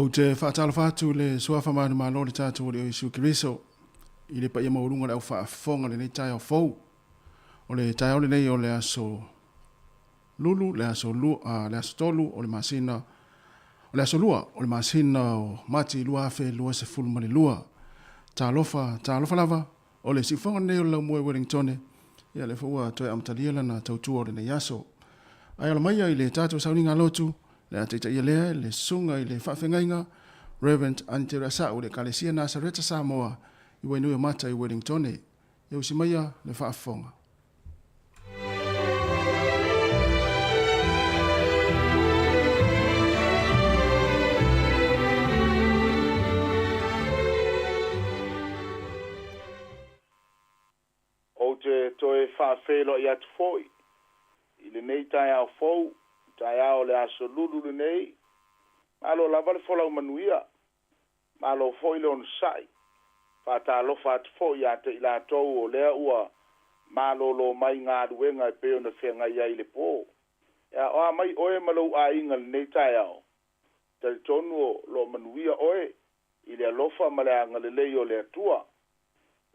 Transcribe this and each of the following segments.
O te whaatala whātu le suafa mānu mālo le tātou le o Isu Kiriso. I le pa ia maurunga le au whaafonga le nei tai au fau. O le tai au le nei o le aso lulu, le aso tolu, o le masina. O le aso lua, o le masina o mati lua afe lua se fulu mani lua. Tā lofa lava, o le sifonga nei o le mua Wellingtone. Ia le fua toi amtalia lana tautua o le nei aso. Ai ala maia i le tātou sauninga lotu. Le ataita ia lea, le sunga i le whawhengainga, Reverend Antira Sa'u le Kalesia Nasareta Samoa, i wainui o mata i Wellingtone, i usimaia le whaafonga. O te toe whaafelo i atu foi, i le nei tai au fou, tai ao le aso lulu le nei, malo lava le folau manuia, malo foi le on sai, whata alofa atu foi a te ila tau o lea ua, malo lo mai ngā ruenga e peo na whenga ia i le pō. Ia oa mai oe malo a inga le nei tai ao, te tonu o lo manuia oe, i le alofa ma le anga le lei o le atua.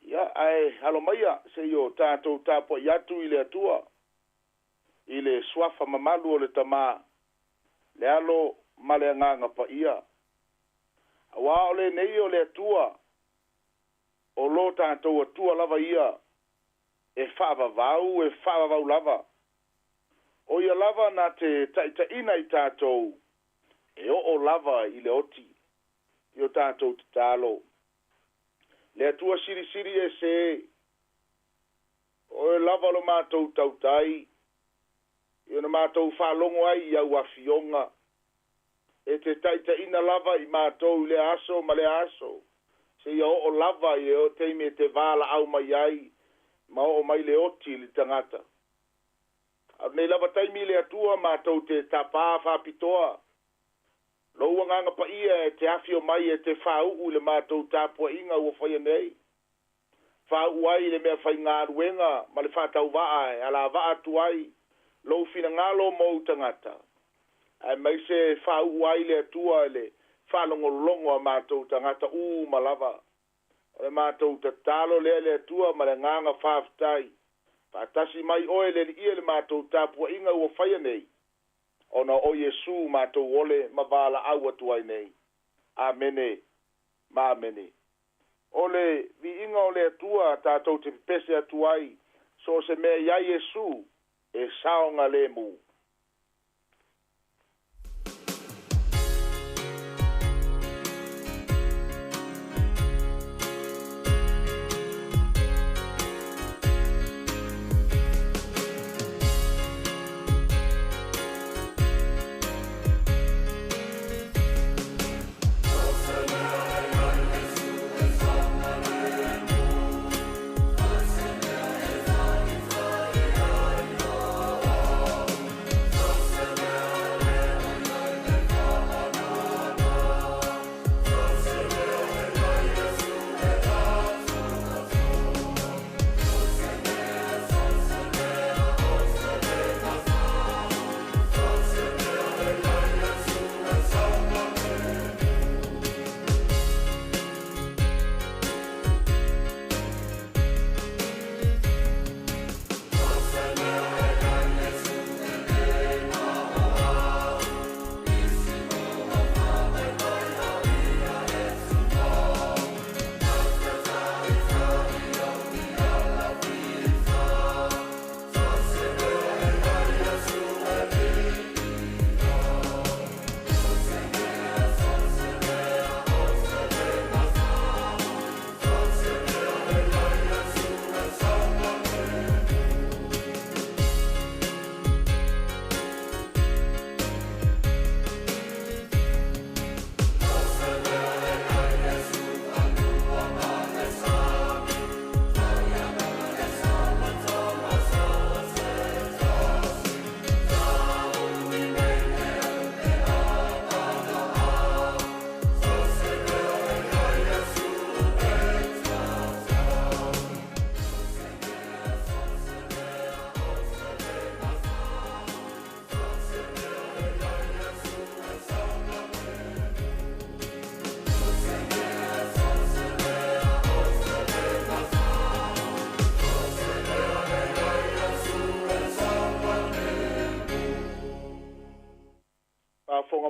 Ia ai halo maia se yo tātou tāpo i atu i le atua, i le swafa mamalu o le tamā, le alo ma le nganga pa ia. Awa o le nei o le atua, o lo tātou atua lava ia, e whaavavau lava. O ia lava na te taita ina i tātou, e o lava i le oti, i o tātou te tālo. Le atua siri e se, o e lava lo mātou tautai, i ona mātou whalongo ai i au awhionga. E te taita ina lava i mātou le aso ma le aso. Se ia o lava i o teime te wala au mai ai, ma o mai le oti li tangata. Au nei lava taimi le atua mātou te tapa whapitoa. Loua nganga pa ia e te awhio mai e te whau le mātou tāpua inga ua whaia nei. Whau ai le mea whai ngā ruenga, ma le whātau waa e ala waa tu ai. Lo fina ngalo mo tangata. Ai mai se whau ai le atua le whalongolongo a mātou tangata malava. O le mātou ta talo le atua ma le nganga whaftai. Whatasi mai oe le ia le mātou tāpua inga ua whaia nei. Ona o Yesu mātou ole ma wala au atu ai nei. Amene. Ma amene. Ole vi inga o le atua tātou te pese atu ai. So se mea ia Yesu. E saonga le mu.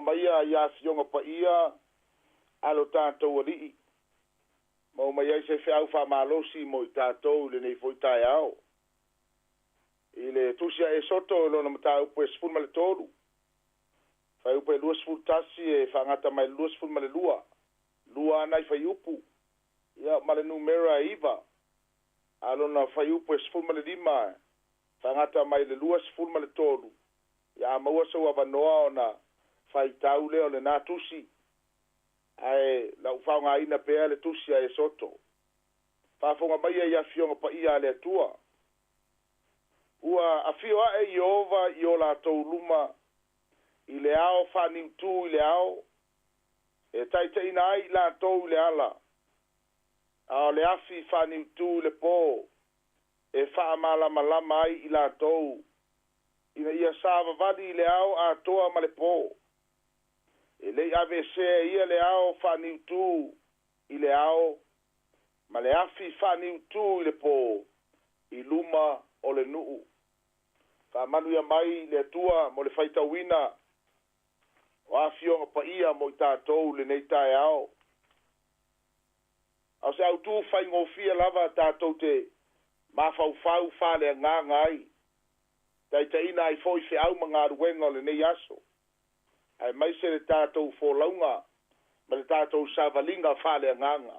maia ia fionga pa ia alo tātou alii. Mau mai ai se whiau whamalosi mo I tātou le nei foi tai au. I le tusia e soto lo na mata upe sfun male tolu. Fai upe lua sfun tasi e whangata mai lua sfun male lua. Lua anai fai upu. Ia male numera iwa. Alo na fai upe sfun male lima. Whangata mai le lua sfun male tolu. Ia maua sau avanoa o na fai tau leo le nā tusi. Ai lau whaunga ina pea le tusia e soto. Whafonga mai ia fionga pa ia le tua. Ua afio a e Iova I o la tau luma I le ao whani utu I le ao. E taita ina ai la tau I le ala. A le afi whani utu I le pō. E wha malama lama ai I la tau. Ina ia sāwa vadi I le ao a toa ma le pō. E lei ave se ia le ao whani utu I le ao. Ma le afi whani utu I le pō. I luma o le nuu. Fa manu ia mai le tua mo le faita wina. O afionga pa ia mo I tātou le nei tae ao. Au se au tu fai ngofia lava tātou te mawhau wha le ngā ngai. Tai te ina ai foi fe au mga ruenga le nei aso. Ai mai se le tātou fō launga. Ma le tātou savalinga wha le nganga.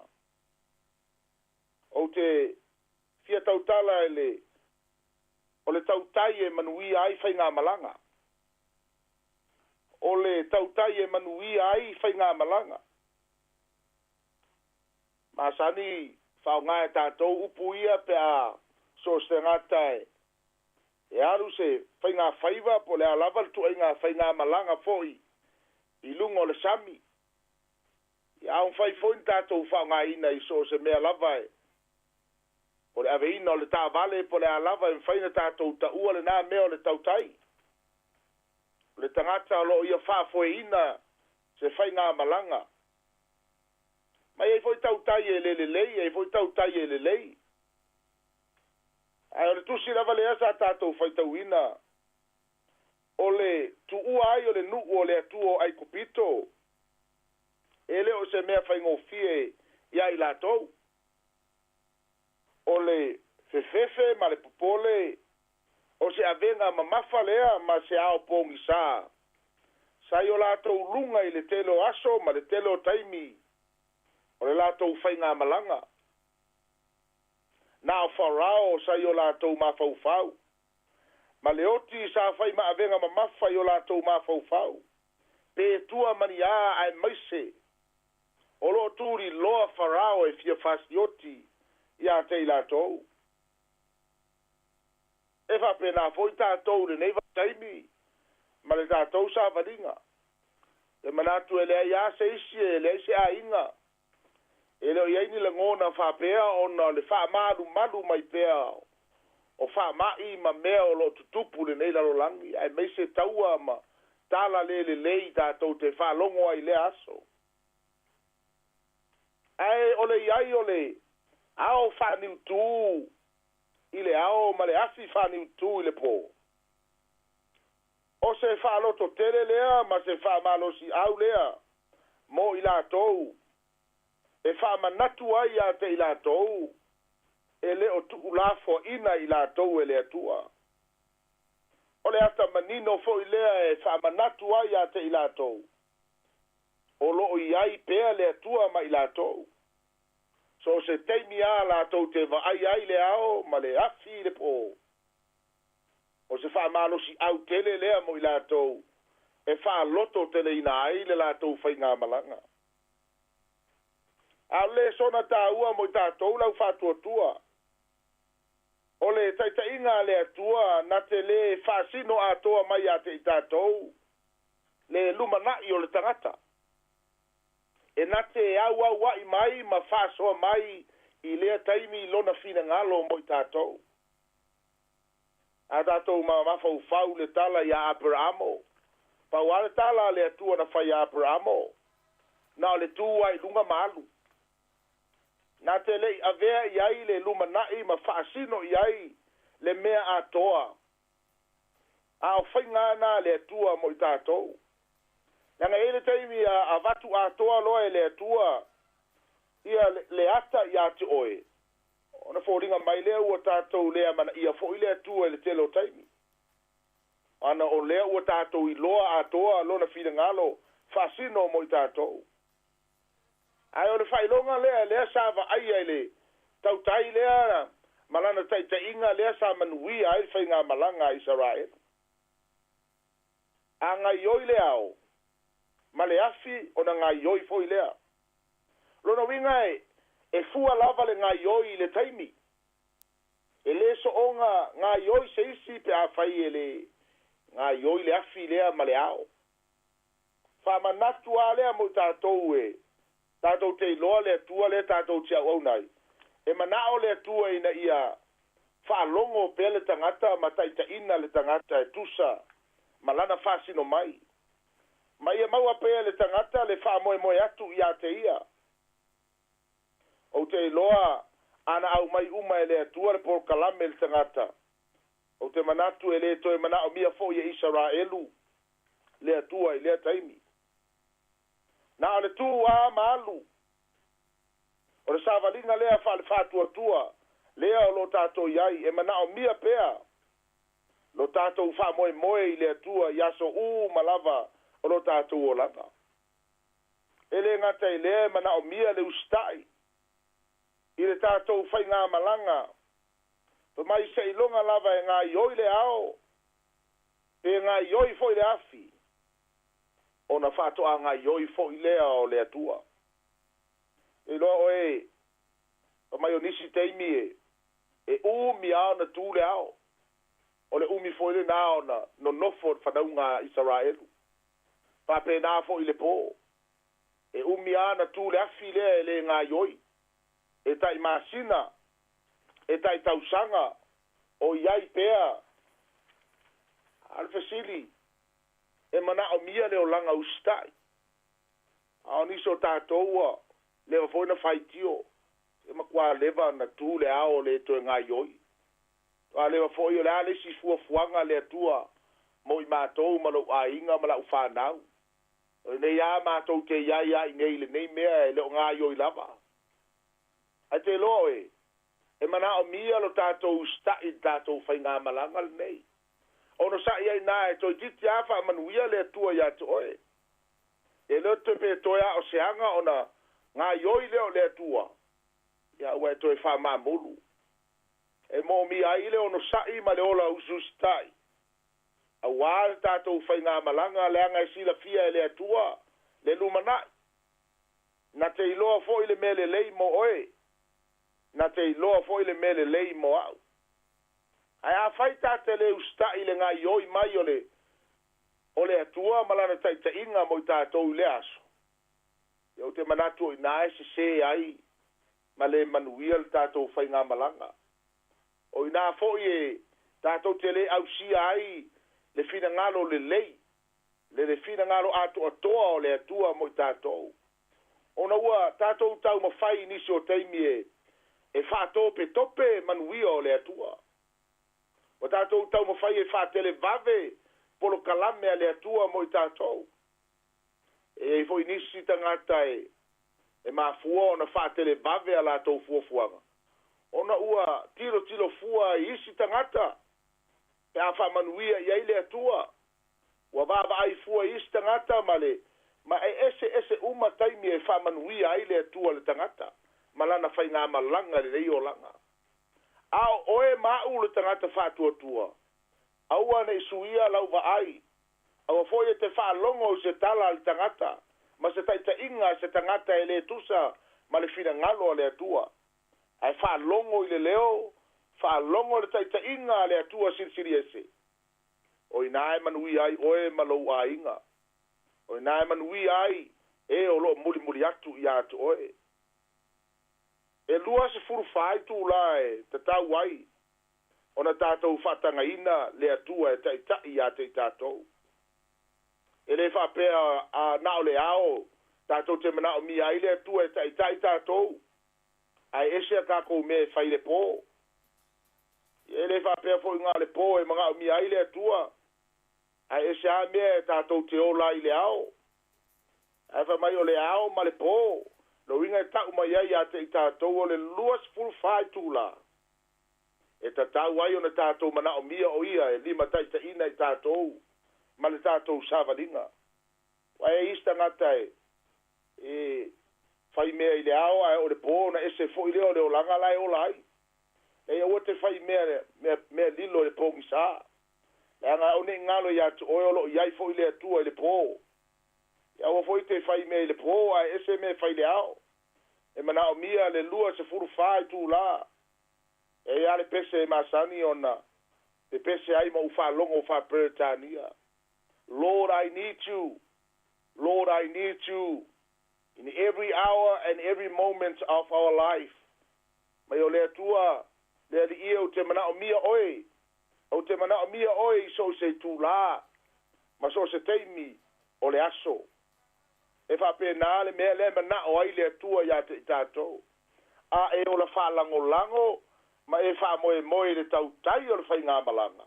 O te fia tautala e le o le tautai e manui ai whai ngā malanga. O le tautai e manui ai whai ngā malanga. Masani whao ngā e tātou upu ia pe a so se ngātai. E aru se whai ngā whaiva po le alaval tu ai ngā whai ngā malanga foi. I lungo le sami. I aun whai foi tātou whao ngā ina I so se mea lavai. O le aveina o le tāwale po le alava e whaina tātou ta ua le nā mea o le tautai. O le tangata o lo ia whāfoe ina se whai ngā malanga. Mai e foi tautai e lelelei, e foi tautai e lelei. Ai o le tusi lava le asa tātou whai tau ina. O le tu ua ai o le nuu o le atuo ai kupito. Ele o se mea whai ngofie ia I lātou. O le fefefe ma le popole o se avenga ma mafa lea ma se ao pongi sa. Sai o lātou lunga I le telo aso ma le telo taimi. O le lātou whai ngā malanga. Nā o wharao sai o lātou mawhauwhau. Ma le oti sa whai ma avenga ma mafa I o lātou mawhauwhau. Pe tua mani a ai maise. O lo tūri loa wharao e fia fasioti. Ia te I lātou. E whape nā foi tātou le nei taimi. Ma le tātou sa varinga. E manatu e lea ia se isi e lea se a inga. E leo iaini le ngona whapea o na le wha maru maru mai pea. O wha mai ma mea o lo tutupu le nei lalo langi. Ai mei se taua ma tala le lei tātou te wha longo ai le aso. Ai ole iai ole. Ao whani utu I le ao ma le asi whani utu I le pō. O se whaloto tere lea ma se whamalosi au lea. Mo I lātou. E whamanatu ai a te I lātou. E le o tuku lafo ina I lātou e le atua. O le ata manino fo I lea e whamanatu ai a te I lātou. O lo I ai pea le atua ma I lātou. So se teimi a lātou te wa ai le ao, ma le afi le pō. O se wha malosi au tele lea mo I lātou, e wha loto tele ina ai le lātou whai ngā malanga. A le sona tā ua mo I tātou lau wha tua. O le taita inga le atua, na te le wha sino a toa mai a te I tātou, le lumanai o le tangata. E na te au wai mai ma whasoa mai I lea taimi lona fina ngalo mo I tātou. A tātou ma mawhau whau le tala I a Abrahamo. Pau ale tala le atua na whai a Abrahamo. Na le tuai lunga malu. Na te lei avea I ai le luma nai ma whaasino I ai le mea a toa. A o whaingana le atua mo I tātou. Nga ele taimi a vatu atoa loa le atua ia le ata ia te oe. Ona fōringa mai lea ua tātou lea mana ia fo ile atua le telo taimi. Ana o lea ua tātou I loa atoa lona whina ngalo whasino mo I tātou. Ai o le whailonga lea sāwa ai ai le tautai lea malana taita inga lea sa manui ai whainga malanga Israel. A ngai oi lea o. Ma le afi o na ngai oi foi lea. Lona winga e fua lava le ngai oi le taimi. E le so onga ngai oi se isi pe a fai e le ngai oi le afi lea ma le ao. Fa manatu a lea mo tātou e. Tātou te loa le tua le tātou tia au nai. E manao le tua ina ia fa longo pe le tangata ma taita ina le tangata e tusa. Malana fasino mai. Ma ia maua pe le tangata le fa moe moe atu ia te ia. O te loa ana au mai uma e le atua le por kalame le tangata. O te manatu e le toe manao mia fo ia Israelu. Le atua I le taimi. Na le tu a malu. O le savalinga lea fa le fatua tua. Lea o lo tato iai e manao mia pea. Lo tato fa moe moe I le atua yaso malava o lo tato o lava. Ele ngata I le manao mia le ustai. I le tato fai ngā malanga. Pa mai se ilonga lava e ngā ioi le ao. E ngā ioi foi le afi. O na fato a ngā ioi foi lea o le atua. E loa oe. Pa mai o nisi teimi e. E umi ao na tū le ao. O le umi foi le nao na no nofo whanau ngā Israelu. Pa pe nā foi le pō. E umi ao na tū le afi lea e le ngā ioi. E tai masina. E tai tausanga. O iai pea. Alfasili. E mana o mia leo langa ustai. Ao niso tātoua. Leo foi na faitio. E makua leva na tū le ao le to ngā ioi. A leva foi o le ale si fuafuanga le atua. Mo I mātou malau a inga malau whanau. Nei a mātou te iai ai nei le nei mea e leo ngā ioi lava. A te loa e. E mana o mia lo tātou ustai tātou whai ngā malanga le nei. Ono sa ia na e toi titi afa manuia le tua ia te oe. E leo te pe toia o seanga ona ngā ioi leo le tua. Ia ua e toi wha mamulu. E mo mi ai leo no sai ma le ola usustai. A wāle tātou whai ngā malanga le anga e sila fia e le tua. Le lumanai. Na te iloa fo ile mele lei mo oe. Na te iloa fo ile mele lei mo au. Ai a fai tate le ustai le ngā ioi mai o le atua malana taita inga mo I tātou le aso. Iau te manatu I nae se ai ma le manuia le tātou whai ngā malanga. O I nā foi e tātou te le au si ai le fina ngalo le lei. Le fina ngalo ato atoa o le atua mo I tātou. Ona ua tātou tau mawhai nisi o teimi e whātō pe tope manuia o le atua. O tātou tau mawhai e whātele vave polo kalame a le atua mo I tātou. E foi nisi tangata e mafua o na whātele vave a lātou fuafuanga. Ona ua tiro fua I isi tangata. Pe a whamanuia I le atua. Ua vava ai fua I isi tangata male. Ma ese uma taimi e whamanuia ai le atua le tangata. Malana whai ngā malanga le rei o langa. Ao oe mau le tangata whātua. Aua ne suia lau wa ai. Aua foi te whaalongo se tala le tangata. Ma se taita inga se tangata e le tusa ma le fina ngalo le atua. Ai whaalongo I le leo. Whaalongo le taita inga le atua sirsiri ese. O inae manui ai oe malou a inga. O inae manui ai e o lo muli atu I atu oe. E lua se furu whai tu la te tau ai. Ona tātou whatanga ina le atua e taitai a te tātou. E le whapea a nao le ao. Tātou te manao mi ai le atua e taitai tātou. Ai ese a kako me whai le pō. E le whapea fo ngā le pō e mga mi ai le atua. Ai ese a mea tātou te ola I le ao. Ai fa mai o le ao ma le po. Lo inga ta uma ia ia te tātou o le luas full five tula. E tātou ai o na tātou mana o mia o ia e lima tai ta ina i tātou. Ma le tātou savalinga. Wai e ista ngatai. E fai mea i le ao ai o le po na ese fo i leo le o langa lai o lai. E o te fai mea lilo le po ngisa. E anga o ne ngalo ia tu oiolo iai fo i le atua i le po. Ia o foi te fai me le pro a ese me fai le ao. E mana o mia le lua se furu fai tu la. E ale pese masani ona. Te pese ai mo fa longo fa peretania. Lord, I need you. Lord, I need you. In every hour and every moment of our life. Mai o le tua, le li ia o te mana o mia oi. O te mana o mia oi so se tu la. Ma so se teimi o le aso. E fa pena le me le mana o ai le tua ya te tato a e o la fa lango ma e fa moe le tau tai o le fa nga malanga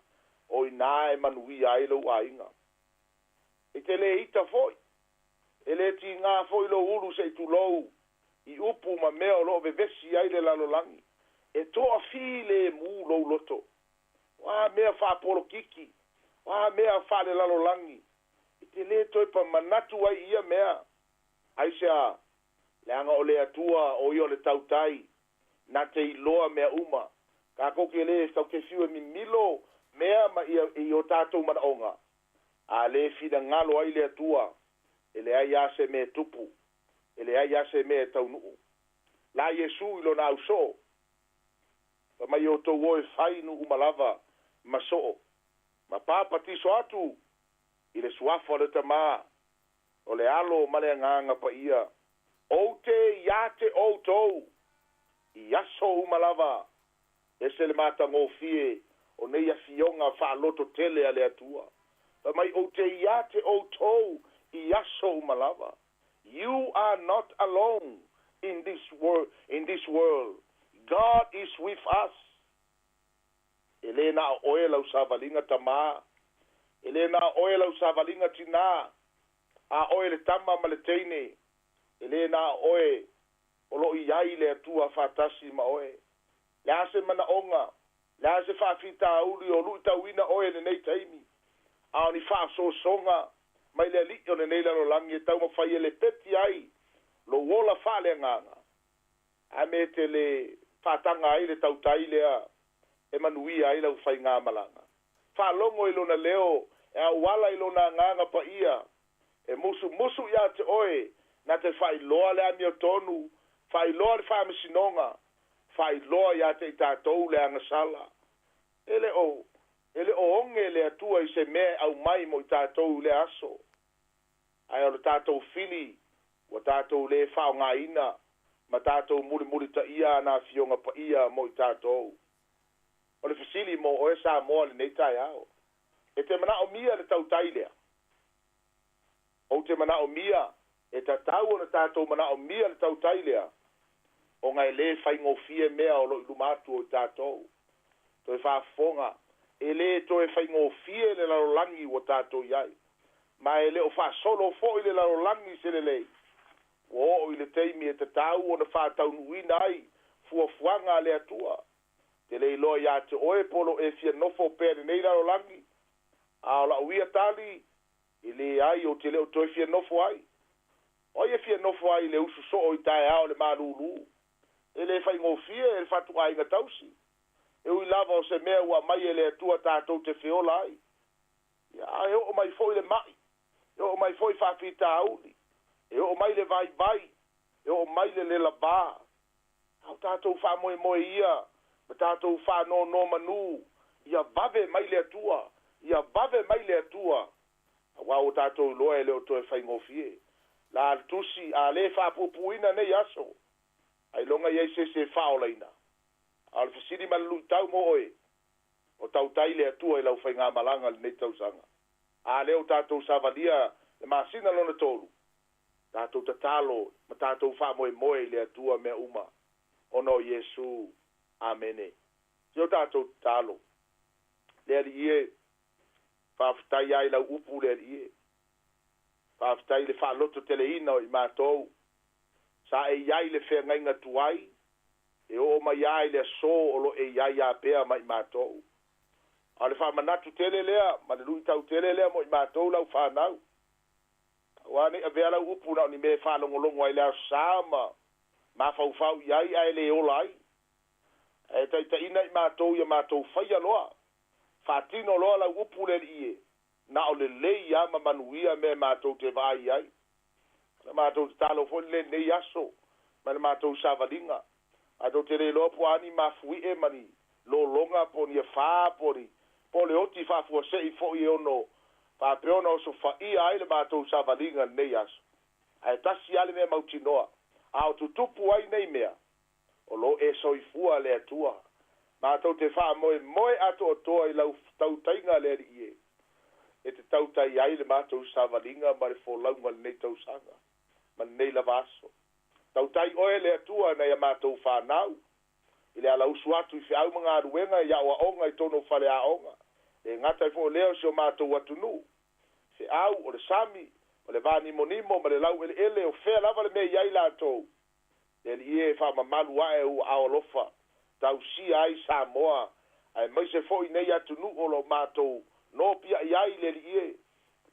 o ina e manui ai lo ainga e te le ita foi e le ti nga foi lo ulu se tu lo I upu ma me o lo vevesi ai le lalolangi e to a file mu lo loto wa me fa polo kiki wa me fa le lalolangi te le toi pa manatu ai ia mea. Aisha, leanga o le atua o io le tautai, na te iloa mea uma. Ka koke le stau ke fiu e mi milo mea ma i o tātou mana onga. A le fina ngalo ai le atua, e le ai ase me tupu, e le ai ase me taunuu. La Yesu ilo na uso, pa mai o tau oe whainu umalava, ma soo. Ma papa tiso atu, I le suafo le tamā, o le alo ma le nganga pa ia. O te iate o tou, I aso umalava, e se le mata ngofie, o nei a fionga wha loto tele a le atua. Pa mai o te iate o tou, I aso umalava. You are not alone in this world. God is with us. Elena oela usavalinga tamā. Elena oela usavalinga tina. A oele tama maleteine. Elena oe. Olo iai le atua fatasi ma oe. Le ase mana onga. Le ase fafita auli o luita wina oe le nei taimi. A oni fa so songa. Mai le li o le nei lalo langi e tau mawhai e le peti ai. Lo wola fa le nganga. A me te le fatanga ai le tautai lea. E manuia ai lau whai ngā malanga. Fa longo ilo na leo. E a wala ilo na nganga pa ia. E musu ia te oe. Na te whai loa le amio tonu. Whai loa le wha misinonga. Whai loa ia te tātou le angasala. Ele o onge le atua I se mea au mai mo I tātou le aso. Ai o le tātou fili. Wa tātou le whao ngā ina. Ma tātou muri ta ia na fionga pa ia mo I tātou. O le fasili mo o esa moa le nei tai ao. E te mana o mia le tau tailea. O te mana o mia. E ta tau o le tātou mana o mia le tau tailea. O ngai le whai ngofie mea o lo ilumatu o tātou. Toi whaafonga. E le toi whai ngofie le larolangi o tātou iai. Ma e le o wha solo fo I le larolangi se le lei. O I le teimi e ta tau o na whātau nuina ai. Fuafuanga le atua. Te lei loa ia te oe polo e fia nofo pere nei larolangi. A o la uia tali. I le ai o te leo toi fia nofo ai. O ia fia nofo ai le usu so o I tae ao le marulu. E le whai ngofie e le whatu ai ngatausi. E ui lava o se mea ua mai e le atua tātou te whiola ai. Ia e o mai foi le mai. E o mai foi whawhita auli. E o mai le vai. E o mai le la ba. Au tātou wha moe ia. Ma tātou wha no manu. Ia vave mai le atua. Ia vave mai le atua. Wa o tātou loa e leo toe whai ngofie. La tusi a le wha pupuina nei aso. Ai longa iei se whaolaina. Al fasiri malu tau mo oe. O tau taile atua I lau whai ngā malanga le nei tau sanga. A leo tātou savalia le masina lona tolu. Tātou tatalo, ma tātou wha moe le atua mea uma. Ono Yesu. Amene. Tio tātou talo. Le ali ie. Whawhitai ai lau upu le ali ie. faafetai le fa'aloto teleina o i matou sa e iai le feagaiga tuai e o'o mai ai le aso o lo e iai a pea mai matou a le fa'amanatu tele lea ma le lu'i tautele lea mo i matou lau fanau ua nei avea lau upu na o ni me fa'alogologo ai le asā ma faufau i ai ae lē ola ai e taʻitaʻina i matou ia matou faia loa fa'atino loa lau upu le li'i e na o lelei ia ma manuia me matou te va'ai ai le matou tatalo foi lenei aso ma le matou savaliga atou te lē loa po ani mafui'e ma ni lologa po ni fā po le oti fa'afuase'i fo'i e ono fa'apeona o sofa'ia ai le matou savaliga lenei aso ae tasi ale mea mautinoa a o tutupu ai nei mea o lo e soifua le atua matou te fa'amoemoe ato'atoa i lau tautaiga le ali'i e te tautai ai le matou savaliga ma le folauga lenei tausaga ma lenei lava aso tautai oe le atua nei a matou fanau i le alausu atu i fe'au ma galuega i a'oa'oga i tonu fale a'oga e gata i fo'o lea o sio matou atunuu fe'au o le sami o le vanimonimo ma le lau ele'ele o fea lava le mea i ai latou le li'i e fa'amamalu a'e ua aolofa tausia ai Samoa ae maise fo'i nei atunuu o lo matou no pia i ai le li'i e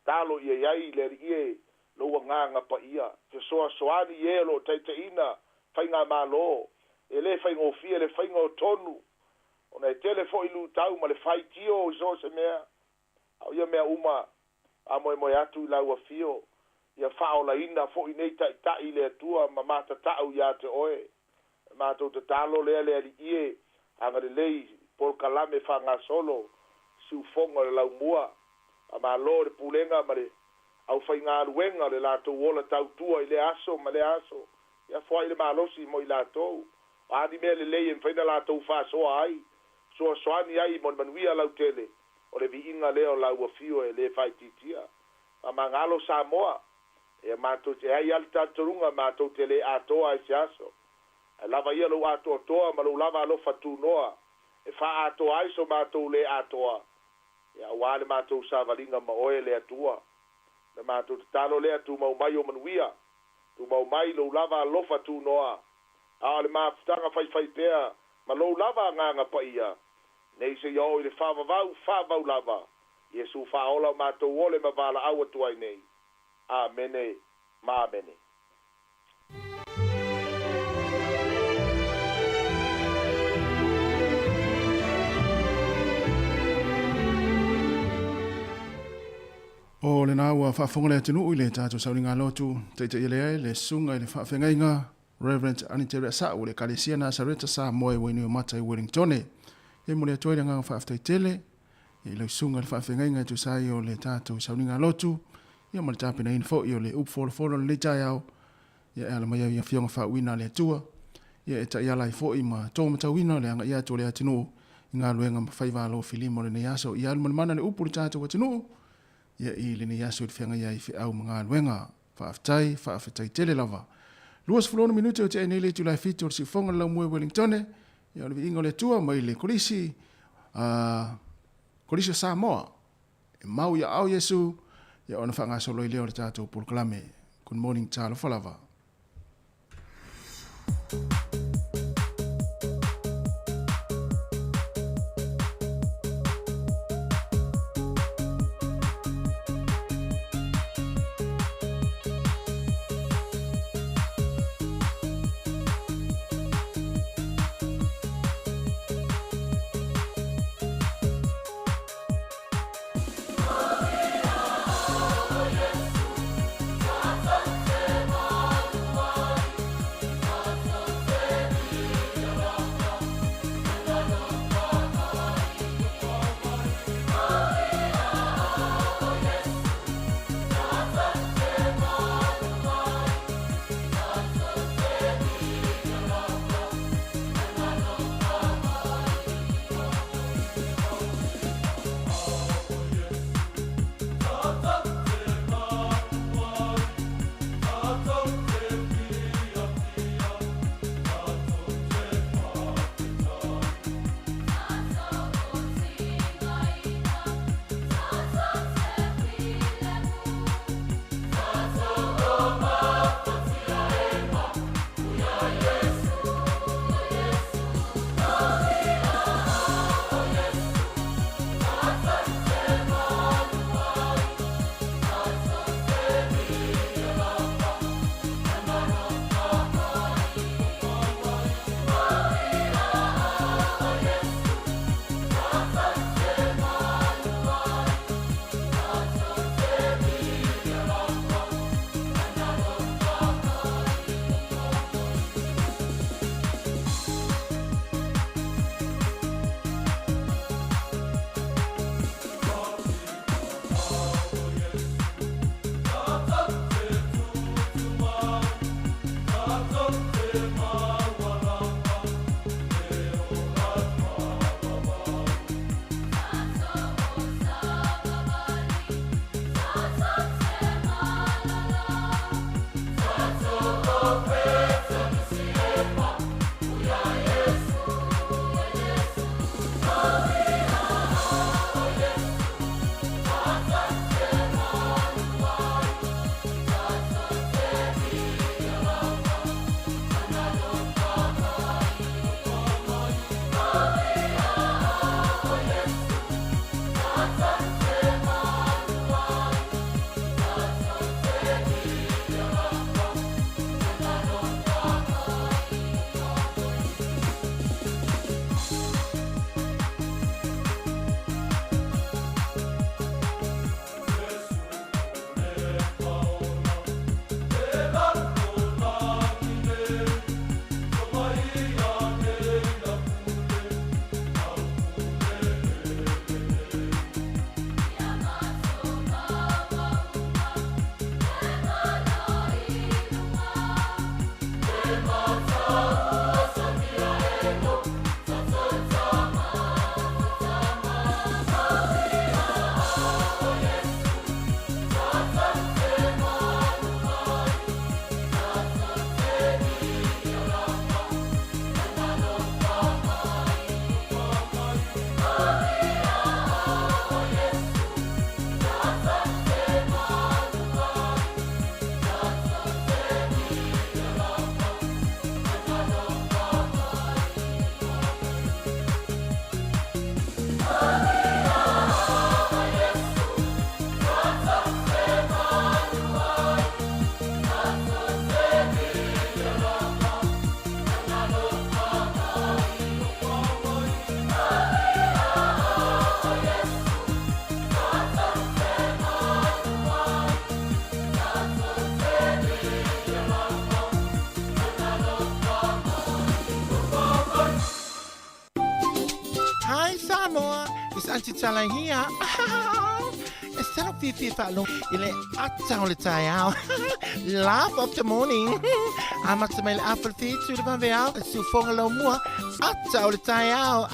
talo i ai le li'i e lo wanganga pa ia te soani e lo taitaina fainga malo e le fainga ofia le fainga o tonu ona e tele fo ilu tau ma le faitio so se mea au ia mea uma a mo atu la wa fio ia faola ina fo i nei tai le tua ma mata tau ia te oe ma to te talo le ie anga le lei por kalame fanga solo su fonga le lau mua a ma lo le pulenga ma le au fainga luenga le lato wola tau tua i le aso ma le aso ia foi le malosi mo i lato a di me le lei en faina lato fa so ai so soani ai mon manuia lau tele o le viinga leo lau wa fio e le faititia a mangalo Samoa e mato te ai alta turunga mato tele atoa i siaso e lava ia lo ato toa ma lo lava lo fatu noa e fa ato ai so mato le atoa ia wale mato savalinga ma oe le atua le mato talo le atu mau mai o manuia tu mau mai lo lava lo fatu noa a le mafutanga fai pea ma lo lava nganga pa ia nei se yo i le fava lava Yesu fa ola mato wole ma vala awa tuai nei amene ma amene o le na ua whaafonga le atinu i le tātou sauringa lotu teite i lea le sunga i le whaafengainga Reverend Anitera Sa o le Kalesia Nazareta Sa moe wenu o mata i Wellington e mo le atoe le nganga whaaftai tele i le sunga le whaafengainga i tu sai o le tātou sauringa lotu ia mo le tāpina info i o le upfolofolo le tai au ia e ala mai au ia fionga whaawina le atua ia e ta iala i fo i ma tō matawina le anga ia to le atinu i ngā luenga ma whaivalo filimo le neaso i alu mana le upu le tātou atinu ia i le neaso i whianga ia i whiau ma ngā luenga whaafetai tele lava luas fulona minute o te enele tu lai fito o si fonga lau mue Wellington ia le ingo le tua mai le kolisi Samoa e mau ia au Yesu ia ona whanga solo i leo le tātou pulkalame. Good morning, Talo Falava. Oh, Anti-talang here. Instead of Fifi Fallo, ile atang letayao. Laugh of the morning. Amat sa may apple feet, sulipan veao, sufong alaw mo, atang letayao.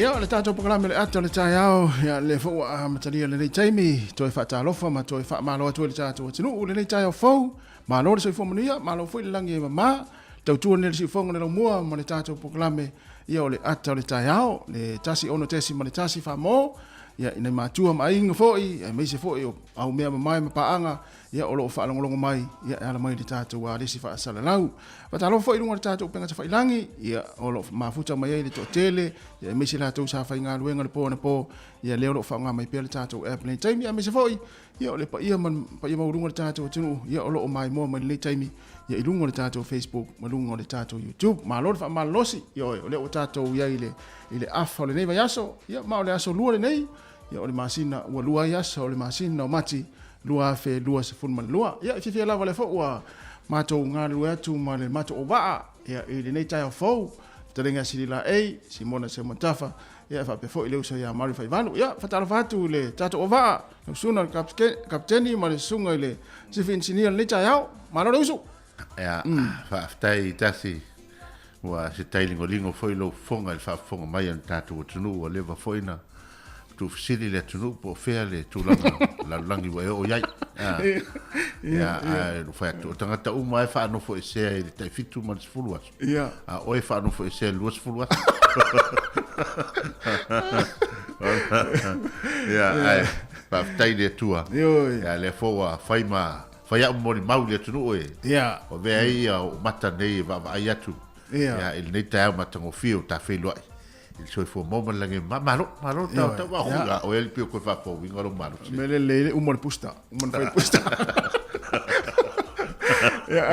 Yo, le tato programa le ato le taiao ya le fo a matalia le taimi to fa ta lofa ma to fa ma lo to le tato tinu le taiao fo ma lo se fo mania ma lo fo le langi ma to tu le se fo le mo ma le tato programa yo le ato le taiao le tasi ono tesi ma le tasi fa mo ya ina matua mai ngo fo i me se fo yo au me mai ma paanga ya o lo fa longo mai ya ala mai le tato wa le si fa sala lau pa ta lo fo i lunga le tato penga sa fa ilangi ya o lo ma futa mai le to tele ya me se la to sa fa inga luenga le po na po ya le lo fa nga mai pe le tato airplane time ya me se fo i ya le pa ia man pa ia ma lunga le tato tunu ya o lo mai mo mai le time ya i lunga le tato Facebook ma lunga le tato YouTube ma lo fa ma losi yo le o tato ya ile afa le nei va yaso ya ma le aso lu le nei ya o le masina ua lua yasa o le masina o mati lua fe lua se fun man lua ia fi lava le fo ua mato nga lua tu ma le mato o ba ia i le nei tai fo telenga silila ei simona se montafa ia fa pe fo ile uso ia mari fa valu ia fatala fatu le tato o ba suna kapteni ma le sunga ile se fin sinia le tai au ma lo uso ia fa tai tasi wa se tai lingo foi lo fonga fa fonga mai an tato tunu o leva foina tu fisili le tunu po fea le tulanga la langi wa o yai ia no fa tu tangata u mai fa no fo se tai fitu man sfulu ia o fa no fo se lu sfulu ia ai pa tai le tua ia le fo wa faima fa ya mo ni mau le tunu e ia o ve ai o mata nei va ai atu ia il nei tai matango fio ta fe lo il suo fu mo lange malo ta wa o el pio ko fa po winga lo malo mele le umon pusta ya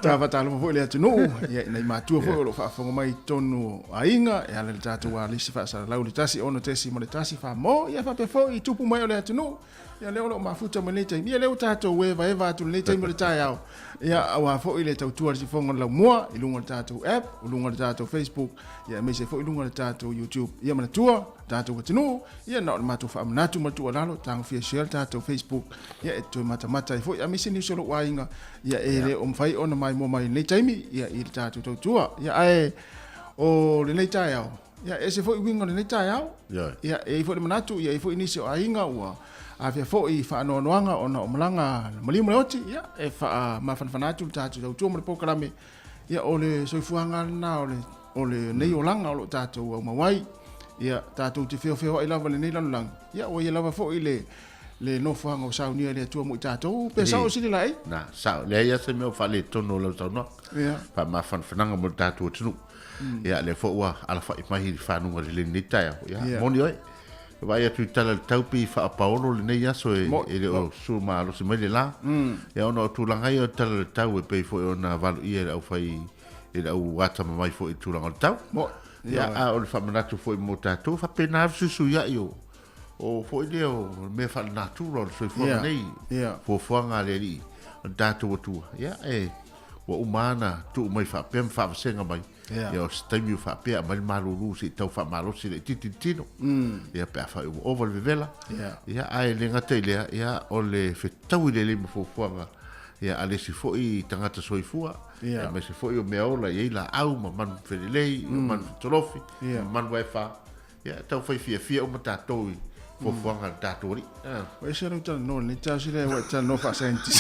ta va talo fo le tunu ya nei matua fo lo fa fo mai tonu ainga ya le tatu wa lisi fa sa lauli tasi ono tesi mo le tasi fa mo ya fa pe fo i tupu mai le tunu ya le lo mafuta mo le tai ya le tatu we va eva tu le tai mo le tai au ya wa fo ile tatu si fo ngol la mo i lunga tatu app lunga tatu Facebook ya me se fo i lunga tatu YouTube ya mo tua tatu ko tunu ya na ma tu fa na tu mo tu lalo tang fi share tatu Facebook ya tu mata fo ya me se ni solo wa inga ya ele fai ona mai mo mai le taimi ya i tatu tua ya ai o le tai au ya ese fo i winga le tai au ya e fo le manatu ya e fo inisio ainga wa a fe fo i fa no noanga ona o malanga malimo oti ya e fa ma fanatu tatu tu mo pokalame ya ole soifuanga na ole nei olanga o tatu o mawai ya tatu te feo i lava le nei lang ya o ia lava fo i le no fanga o saunia le tu mo tatu pe sa o sili lai na sa le ya se me fa le tono lo tono ya pa ma fananga mo tatu tunu ya le fo wa ala fa i mai fa no le nei tai ya moni oi vai atu tala taupi fa paolo le nei aso e o su ma lo se mele la e ono tu langa i tala tau e pe fo ona valu i au fai e au wata mai fo i tu langa tau ya a o fa manatu fo i motato fa pena su ya io o fo i o me fa natu lo so fo nei fo fo nga le ri datu tu ya e wa umana tu mai fa pem fa senga mai ya stemio fa pe mal malulu si tau fa malo si titino ya pe fa o vol vela ya ai le ngatele ya o le fe tau le fo nga ya ale si fo i tangata soifua ya me si fo i o meola ye la au man felei man trofi man wefa ya tau fa fia o mata toi fo nga tatori we se no ni tau si le wa no fa senti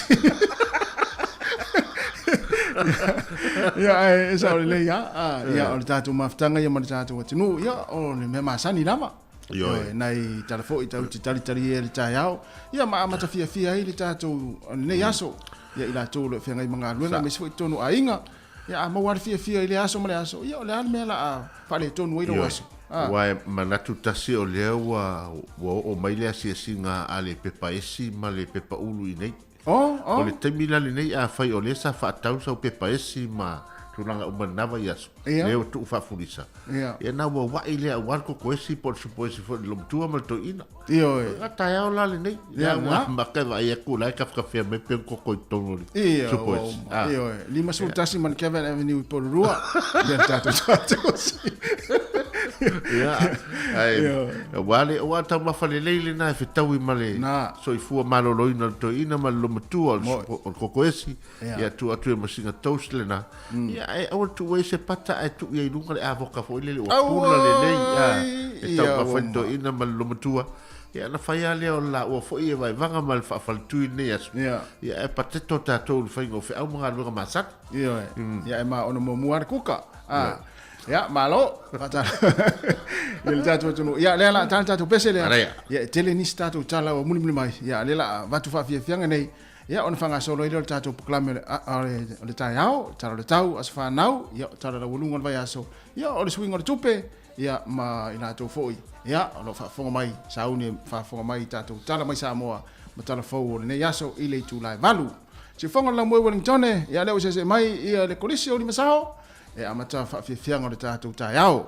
ya esa le ya o tatu maftanga ya man tatu tinu ya o le me masani lama yo nai telefo i tau tali e tai au ya ma mata fia i tatu ne yaso ya ila tolo fe ngai manga luenga me foi tonu ainga ya ma war fia i le aso male aso ya le alme la fa le tonu i lo aso wa manatu tasi o le o mai le si singa ale pepa esi ma le pepa ulu i nei o le temila le nei a fai o le sa fa tau sa pepa esi ma tulanga o manava yaso le o tu fa fulisa ya na wa ile a war ko esi por suposi fo lo tu mal to ina io ata ya o la le nei ya ma ka va ya ku la ka fa me pe ko tono suposi io lima sultasi man Kevin Avenue por rua ya tatu ya ai wale o ata ma fale leile na fe tawi male so i fu malo loina to ina mal lo mtu o kokoesi ya tu atu ma singa toastle na ya ai o tu we se pata ai tu ia lunga le avoka fo ile o pula le nei ya e tau pa fento ina mal lo mtu ya na faya le o la o fo ia vai vanga mal fa fal tu ne ya e pateto ta to fa ngo fe au mga lu ma sat ya ma ono mo muar kuka ya malo kata il tatu tu ya le la tatu pese le ya tele ni statu tala o muli mai ya le la vatu fa fianga nei ya on fanga solo ile tatu proclame le tai au tala le tau as fa nau ya tala la volunga vai aso ya o le swing o le tupe ya ma ina to foi ya o fa fonga mai sauni fa fonga mai tatu tala mai sa moa ma tala fo le nei aso ile tu lai valu si fonga la mo Wellington ya le o se mai ia le kolisi o li masao e amata fa fianga o le tatu tai au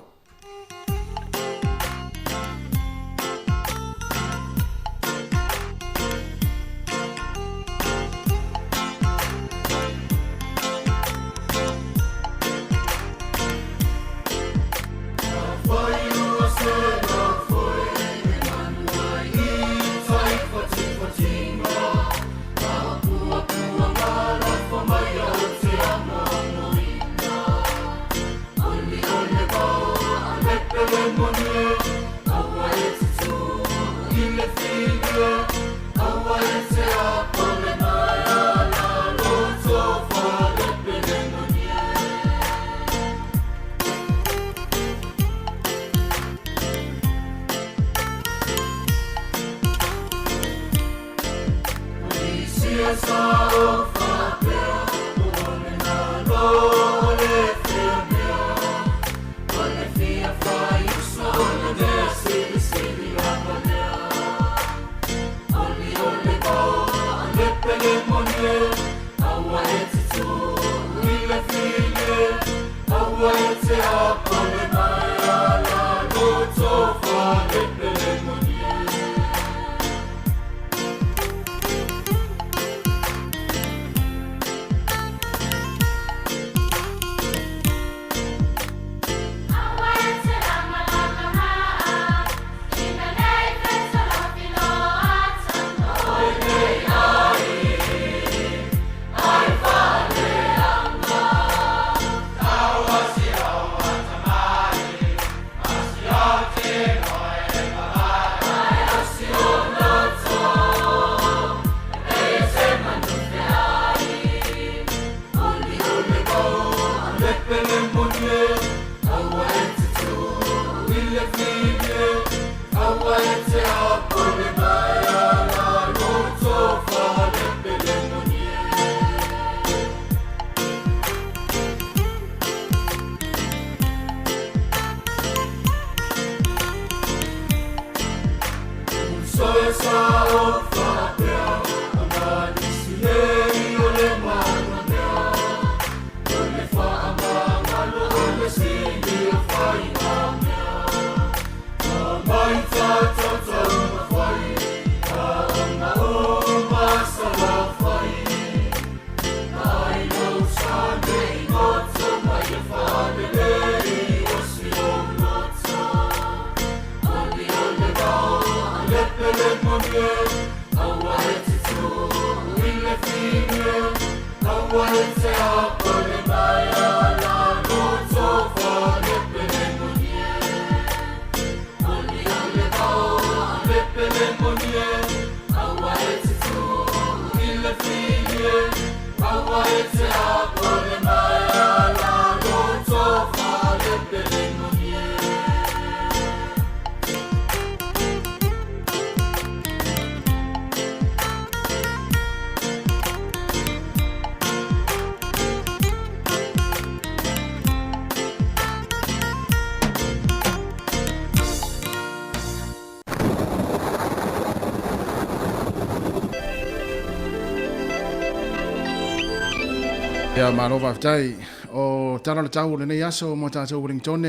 Ia malova aftai o tala le tau le nei aso mo tātou Wellington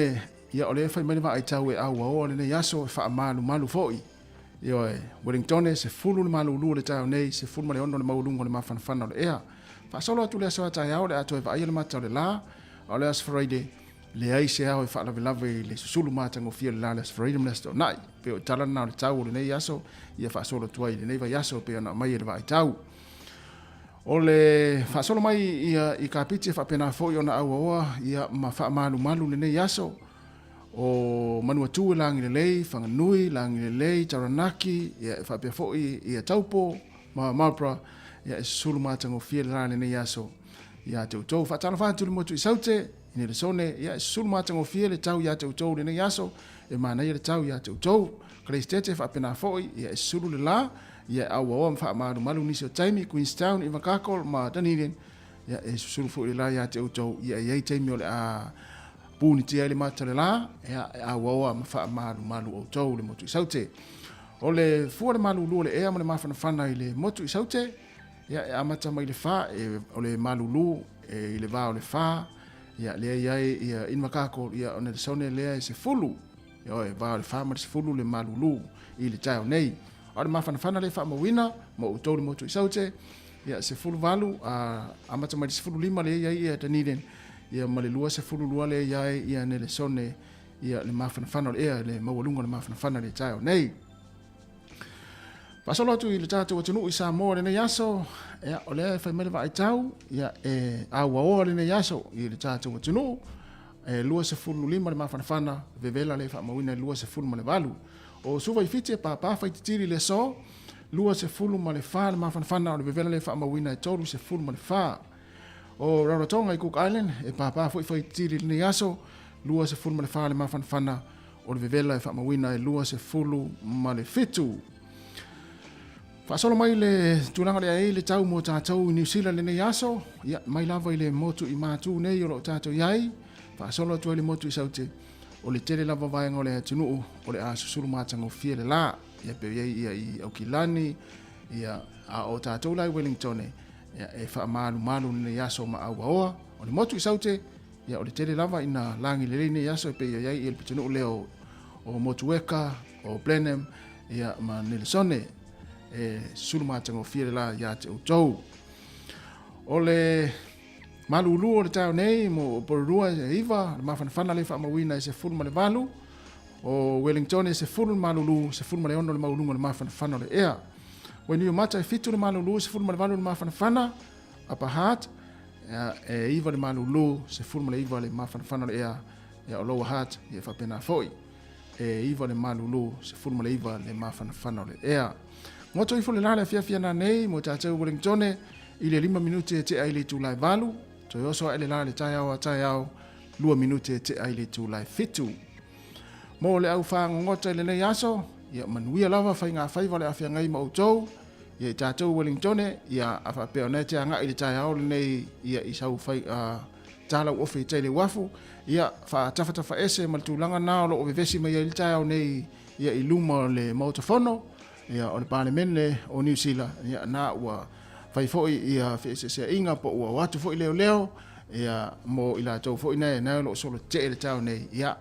ia o le fai mai vai tau e au o le nei aso e wha malu foi. Ia e Wellington se fulu le malu lu le tau nei se fulu le ono le maulungo le mafana le ea. Fa solo atu le aso tai au le atu e vai le matau le la o le as Friday le ai se au e fa lave le susulu matango fia le la le as Friday mnesto nai pe o tala na le tau le nei aso ia fa solo tuai le nei vai aso pe na mai le vai tau. O le whaasolo mai i ka piti e whapena fōi o na aua ia ma wha malu le nei aso o manua tū langi le lei, whanganui, langi le lei, Taranaki, ia e whapea fōi ia taupo, ma Marlborough, ia e sulu mātango fia le rā le nei aso ia te utou. Whaatana whātu le motu i saute, i ne le sone, ia e sulu mātango fia le tau ia te utou le nei aso, e mana ia le tau ia te utou. Christchurch e whapena fōi ia e sulu le la, ia aua mfa malu nisi o taimi Queenstown i Makakol ma Dunedin ia e susulu fu la ia te utou ia ia taimi o le a puni tia le mata le la ia aua mfa malu o tou le motu i saute o le fu le malu lu le ea mo le mafana i le motu i saute ia e amata mai le fa e o le malu lu e i le va o le fa ia le ia in Makakol ia ona le sone le se fulu ia e va o le fa ma se fulu le malu lu i le tau nei. Ora mafana le fa mawina mo utole mo tu saute ia se fulu valu a mata mai se fulu lima le ia Dunedin ia male lua se fulu lua le ia ne le sone ia le mafana le ia le mawalunga le mafana le tau nei pasolo tu i le tatu tunu i Samoa le nei aso ia ole fa mele vai tau ia e awa le nei aso i le tatu tunu e lua se fulu lima le mafana vevela le fa mawina lua se fulu male valu o suva i fiti pa fa tiri le so lua se fulu ma le fa le mafana o le vevela le fa mawina e tolu se fulu ma le fa o Rarotonga i Cook Island e pa foi tiri le aso lua se fulu ma le fa le mafana o le vevela e fa mawina e lua se fulu ma le fitu Whaasolo mai le tūranga le ai le tau mo tātou New Zealand le nei aso. Ia, mai lava i le motu i mātū nei o lo tātou iai. Whaasolo atua le motu i saute. O le tere lava vaenga o le atunuu o le aso suru mātango fia le la. Ia pe iai ia i Aukilani. Ia a o tātou lai Wellington. Ia e wha malu le nei aso ma au aoa. O le motu i saute. Ia o le tere lava ina langi le nei aso e pe iai i le pitunuu leo o motu weka, o Blenheim. Ia ma Nelson sulu mātango fia la ia te utou. O le malulu o le tau nei mo porurua e iwa, le mawhanawhana le whaamawina e se fulu ma le walu. O Wellington e se fulu malulu, se fulu ma le ono le maulunga le mawhanawhana le ea. O ni o mata e fitu le malulu, se fulu ma le walu le mawhanawhana, Upper Hutt, e iwa le malulu, se fulu ma le iwa le mawhanawhana le ea, e o Lower Hutt, e whapena foi. E iwa le malulu, se fulu ma le iwa le mawhanawhana le ea. Ngoto ifo le lale fia na nei mo tātou Wellington i le 5 minute te ai le tūlai valu. To yoso ai le lale tai au 2 minute te ai le tūlai fitu. Mo le au wha ngota i le nei aso, ia manuia lava whai ngā whaiva le awhia ngai ma utou. Ia tātou Wellington ia awha peo nei te anga i le tai au le nei ia i sau whai tālau ofi te le wafu. Ia wha tawhatafa ese ma le tūlanga nao lo o vevesi mai i le tai au nei ia i luma le mautofono. Ia o le parlemene o New Zealand ia na ua fai foi ia se inga po ua watu foi leo ia mo ila tau foi nei na lo solo te le tau nei ia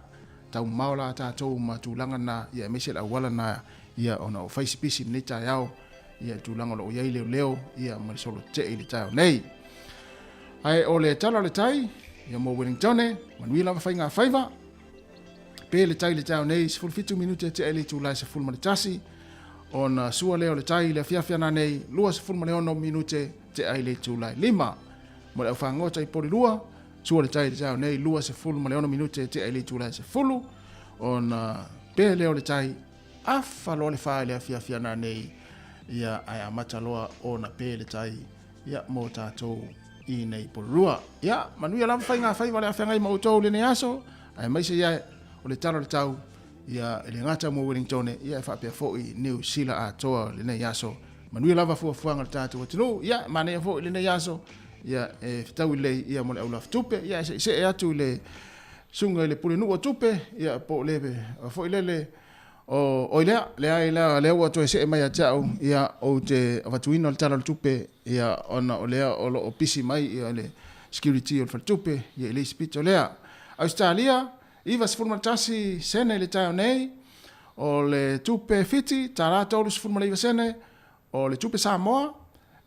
tau maula tātou ma tūlanga na ia mesel awala na ia ona o fai spisi nei tai au ia tūlanga lo ia leo ia ma solo te le tau nei ai o le tala le tai ia mo Wellington manuila fai ngā faiva pe le tai le tau nei 45 minute te ele tūlai se full tasi ona sua leo le tai le fiafia na nei lua se fulma le ono minute te ai le tūlai 5 mo le au whangota i pori lua sua le tai le tau nei lua se fulma le ono minute te ai le tūlai se fulu ona pe leo le tai afa lo le whae le fiafia na nei ia ai amata loa ona pe le tai ia mo tātou i nei pori lua ia manuia lama whai ngā whai wale a whangai ma utou le ne aso ai maise ia o le talo le tau ia le ngata mo Wellington ia fa pe fo i New Zealand a toa le nei aso manuia lava fuanga le tatu tunu ia mane fo le nei aso ia e tau le ia mo le aula tupe ia se atu le sunga le pule nu tupe ia po lebe fo le o le ai le o to se mai atau ia o te avatuino le tala tupe ia ona o le o pisi mai ia le security o tupe ia le spito le Australia Iwa se fulma tasi sene le tau nei, o le tupe fiti, ta la tolu se fulma le iwa sene, o le tupe Samoa,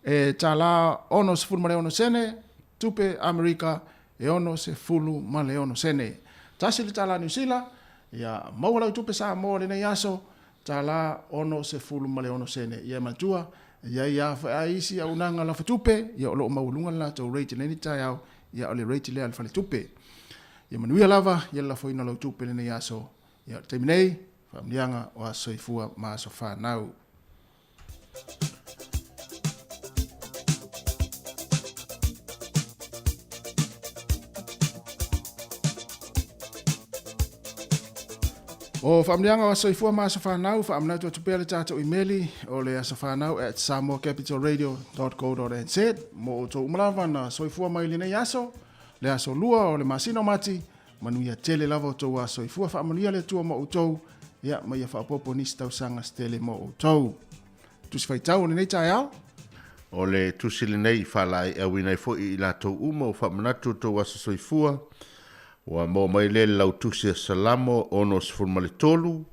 e ta la ono se fulma le ono sene, tupe Amerika, e ono se fulu ma le ono sene. Tasi le ta la New Zealand, ia maulau tupe Samoa le nei aso, ta la ono se fulu ma le ono sene. Ia matua, ia fa isi a unanga la fa tupe, ia o lo maulunga la tau reiti neni tai au, ia o le reiti le alfa le tupe. Ia manuia lava, ia la foina lau tupe le nei aso. Ia teiminei, whamnianga o aso i fua ma aso whanau. O whamnianga o aso i fua ma aso whanau, whamnau tua tupea le tātou imeli o le aso whanau at samoacapitalradio.co.nz mo o tō umalawa na soifua mai le nei aso. Le aso lua o le masino mati, manuia tele lava o tau aso i fua whaamanuia le tua mo utou, ia mai a whaapopo nisi tau sanga stele mo utou. Tusi whai tau o nei tai au? O le tusi le nei whalai e winai fo i la tau uma o whaamanatu tau aso soifua, wa mo mai le lau tusi a salamo ono sifurma le tolu,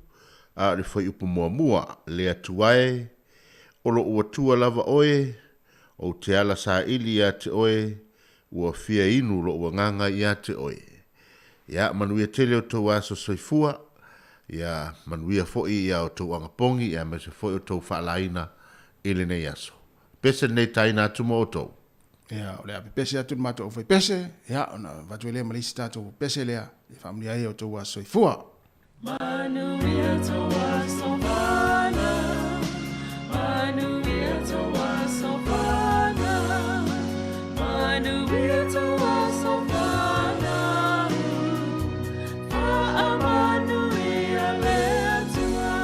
a le whai upu mua le atuae, o lo ua tua lava oe, o te ala sa ili a te oe, ua fia inu lo ua nganga ia te oe. Ia manuia tele o tau aso soifua, ia manuia foi ia o tau angapongi, ia mese foi o tau whaalaina ili nei aso. Pese nei taina atu mo o tau. Ia, o lea pese atu mato o fai pese, ia, ona vatu elea malisi tato pese lea, i whamunia ia o tau aso soifua. Manuia tau aso vana, manuia tau aso vana, manuia tau aso vana, manuia lea tua.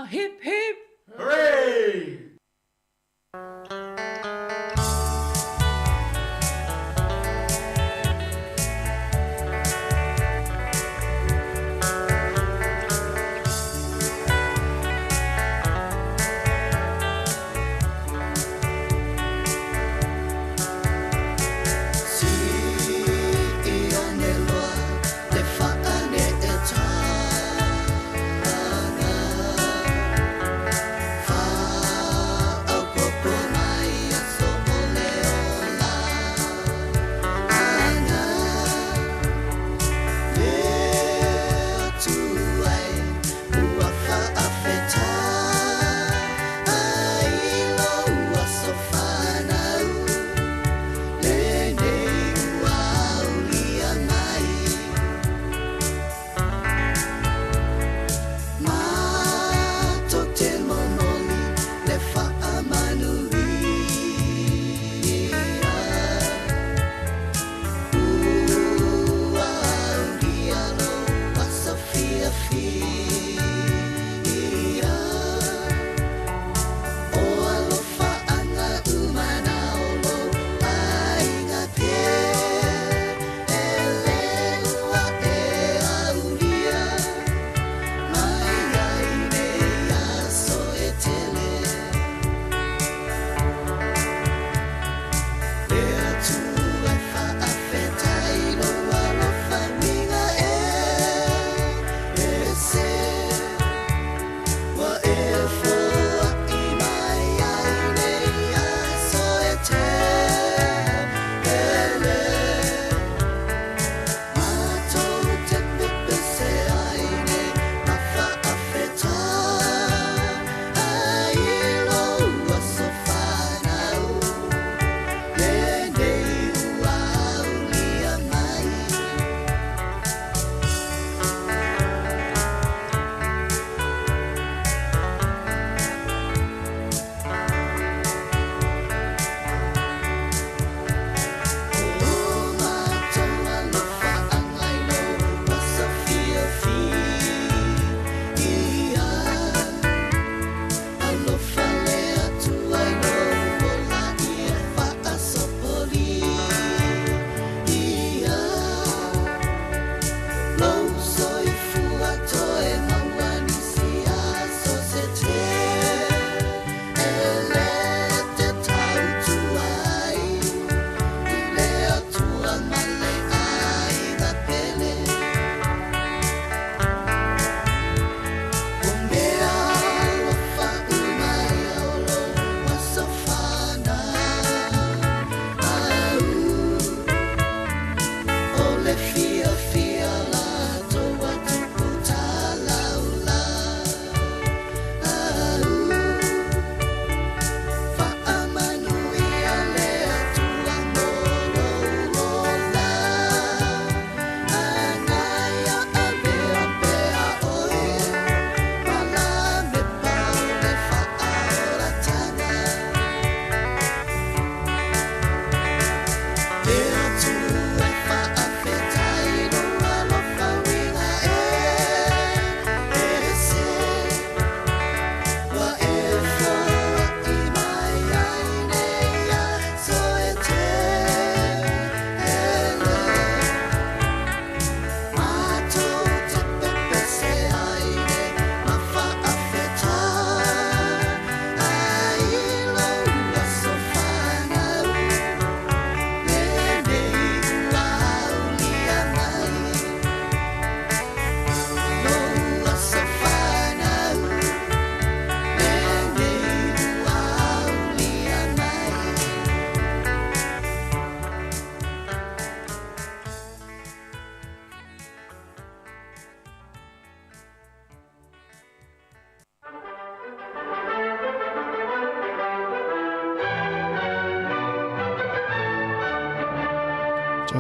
hip hip.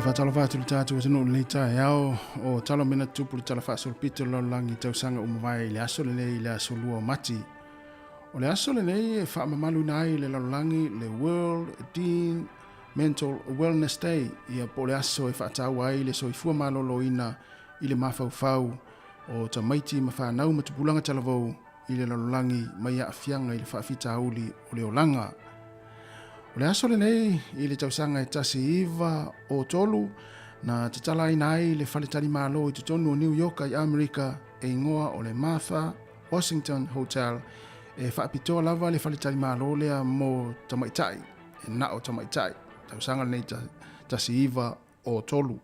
Fa tala fa tu tatu tunu le ta yao o tala mena tupu tala fa sol pito lo langi tau sanga umavai le aso le nei le aso lua mati. O le aso le nei e fa mamalu nai le langi le World Teen Mental Wellness Day ia po le aso e fa tau ai le soifua malolo ina i le mafau fau o ta maiti ma fa nau matupulanga tala vau i le lalolangi mai a fianga i le whaafita auli o le olanga. O le aso le nei i le tausanga e tasi iwa o tolu na te tala ina ai le whaletari malo i te tonu o New York i Amerika e ingoa o le Martha Washington Hotel e whaapitoa lava le whaletari malo lea mo tamaitai e na o tamaitai. Tausanga nei tasi iwa o tolu.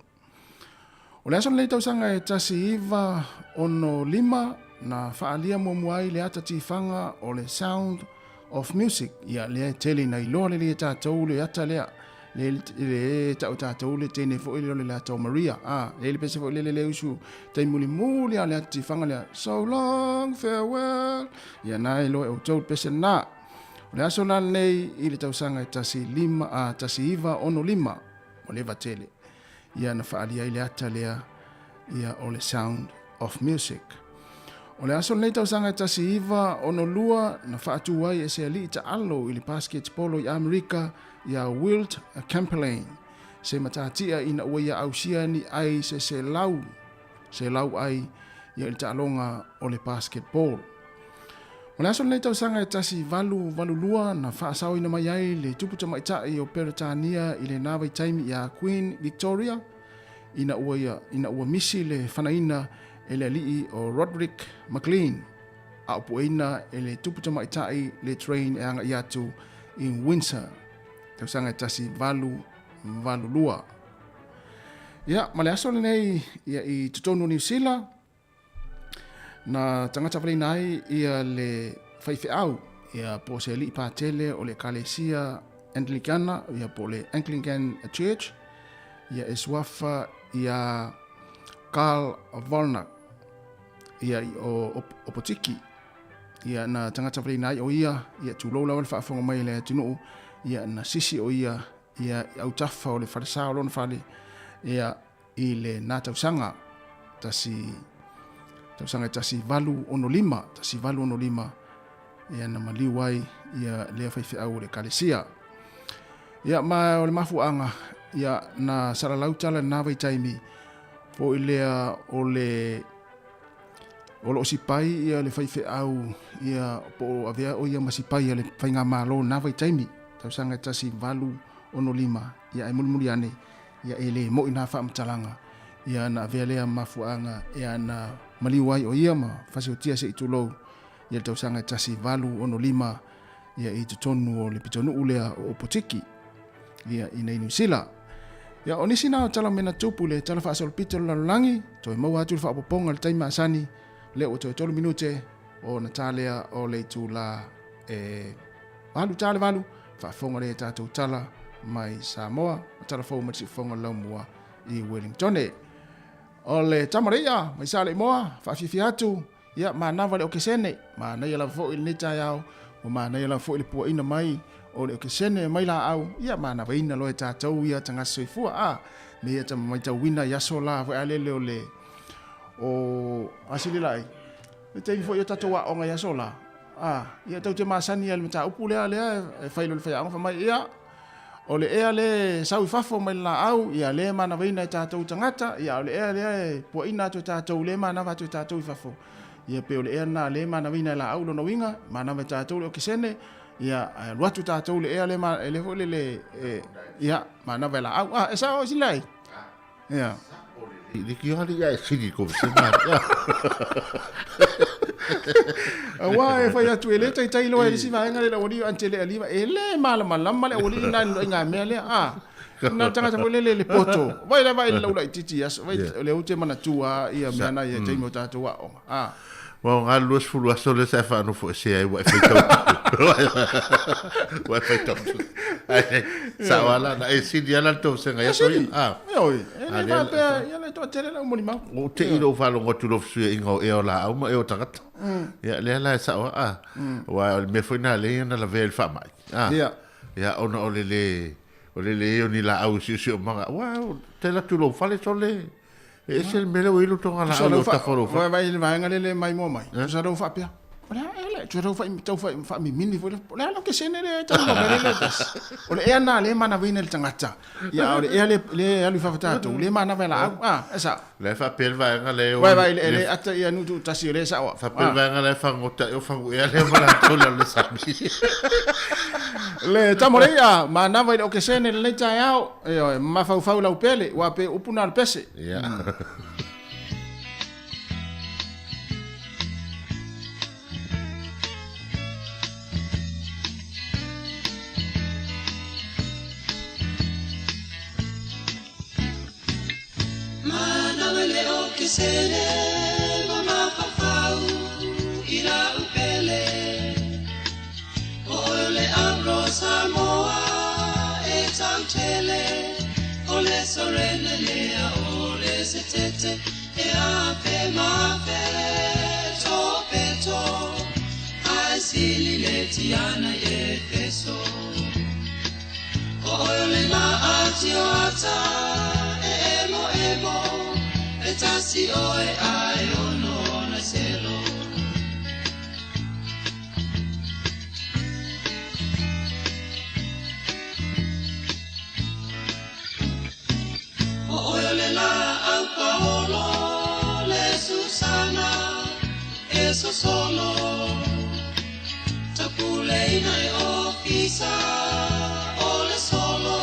O le aso nei tausanga e tasi iwa ono lima na whaalia muamuai le ata tifanga o le Sound of Music. Ia le tele na iloa le tātou le ata lea. Le tau tātou le tene fo ile le tātou Maria. Le pese fo le usu te muli muli a le ata tifanga lea. So long, farewell. Ia na ilo e o tau pese na. O le aso na nei i le tausanga e tasi iwa ono lima o le vatele. Ia na whaalia i le ata lea ia o le Sound of Music. O le aso nei tausanga e tasi iwa ono lua na whaatu ai e se ali ta alo i le basket polo i Amerika ia Wilt Chamberlain. Se matatia ina ua ia ausia ni ai se lau ai ia i ta alonga o le basketball. O le aso nei tausanga e tasi valu lua na whaasau ina mai ai le tuputa maitai o Peritania i le nawa i taimi ia Queen Victoria. Ina ua misi le whanaina e le alii o Roderick McLean. A upueina e le tuputa maitai le train e anga iatu in Windsor. Tausanga e tasi valu lua. Ia, ma le aso le nei ia i tutonu New Zealand. Na tangata waleina ai ia le whaifeau. Ia po se alii pātele o le Kalesia Anglicana. Ia po le Anglican Church. Ia e suafa ia Karl Volner. Ia o Potiki. Ia na tangata waleina ai o ia tūloula o le whaafonga mai le tunuu. Ia na sisi o ia au tafa o le wharesao lona whale. Ia i le nā tausanga tasi valu ono lima. Ia na maliu ai ia lea whaifeau le Kalesia. Ia ma o le mafuanga ia na saralau tala na vai taimi po ilea o le sipai ia le whaifeau ia po avea o ia masipai ia le whainga malo na vai taimi. Tausanga tasi valu ono lima ia e mulimuli ane ia e le mo ina whaamtalanga ia na avea lea mafuanga ia na maliwai o ia ma whasi o tia se itulou ia tausanga tasi valu ono lima ia i tutonu o le pitonu ulea o Potiki ia i nei New Zealand. Ia o nisi nao tala mena tupu le tala whaasol pitolo lalangi toi mau atu le whaapoponga le taima asani le o toi 3 minute o na talea o le tula valu whaafonga le tātou tala mai Samoa tala whau mati whaonga laumua i Wellington. O le tamaria mai sa le moa whaafifi atu ia manawa le o kesene manai ala fo il neta yao o manai ala fo il pua ina mai o le o kesene mai la au ia manawa ina loe tātou ia tanga soifua me ia tama mai tau wina yaso la fo alele o le o asililai me te fo ia tātou wa onga yaso la ia tau te masani ia le mata upu lea e whailo le whaianga mai ia o le ea le sau i fafo mai la au ia le manawa ina e tātou tangata ia o le ea e pua ina to tātou le manawa to tātou i fafo ia pe o le ea na le manawa ina la au lono winga manawa tātou le o kisene ia luatu tātou le ea le ia manawa la au e sa o silai ia Liki hali ia e siri ko sena. Wa e fai atu ele tai lo e si va ngale la ori antele aliva ele mala le ori na nga mele na tanga tanga le poto vai la titi as vai le ute mana tua ia mana ia te mo tatu wa Well, I lose full was so let's have no for say what if Sawala na e si dia na to senga ya so ia le to tele la mo ma o te ilo falo ngotu lo su ingo e ola au ma e o tagat ya le la sa wa me foi na le na la vel fa mai ya ona o le o ni la au si ma wa te la tu lo fale so le e se mele o ilo tonga la au ta foro vai ngale le mai mo mai sa do fa pia Ole tu tau fa mi mini foi le lo ke sene le tau no le ole e na le mana vina le tangata ya ole e le alu fa tato le mana vela esa Le fa pelva nga le o. vai le ata ia nu tu tasi le sa Fa pelva nga le fa ngota o fa e le mala tola le sabi. le tamore ya mana vai o ke sene le tai au e ma fa la pele wa pe upuna le pese Ya. Manawele o kisele mama papau ira upele ole abro samoa e tautele ole sorene lea ole setete e ape mape topeto asili letiana ye peso ole ma atioata emo etasi oe ai ono na selo oe la au paolo le Susana eso solo tapule nai ofisa ole solo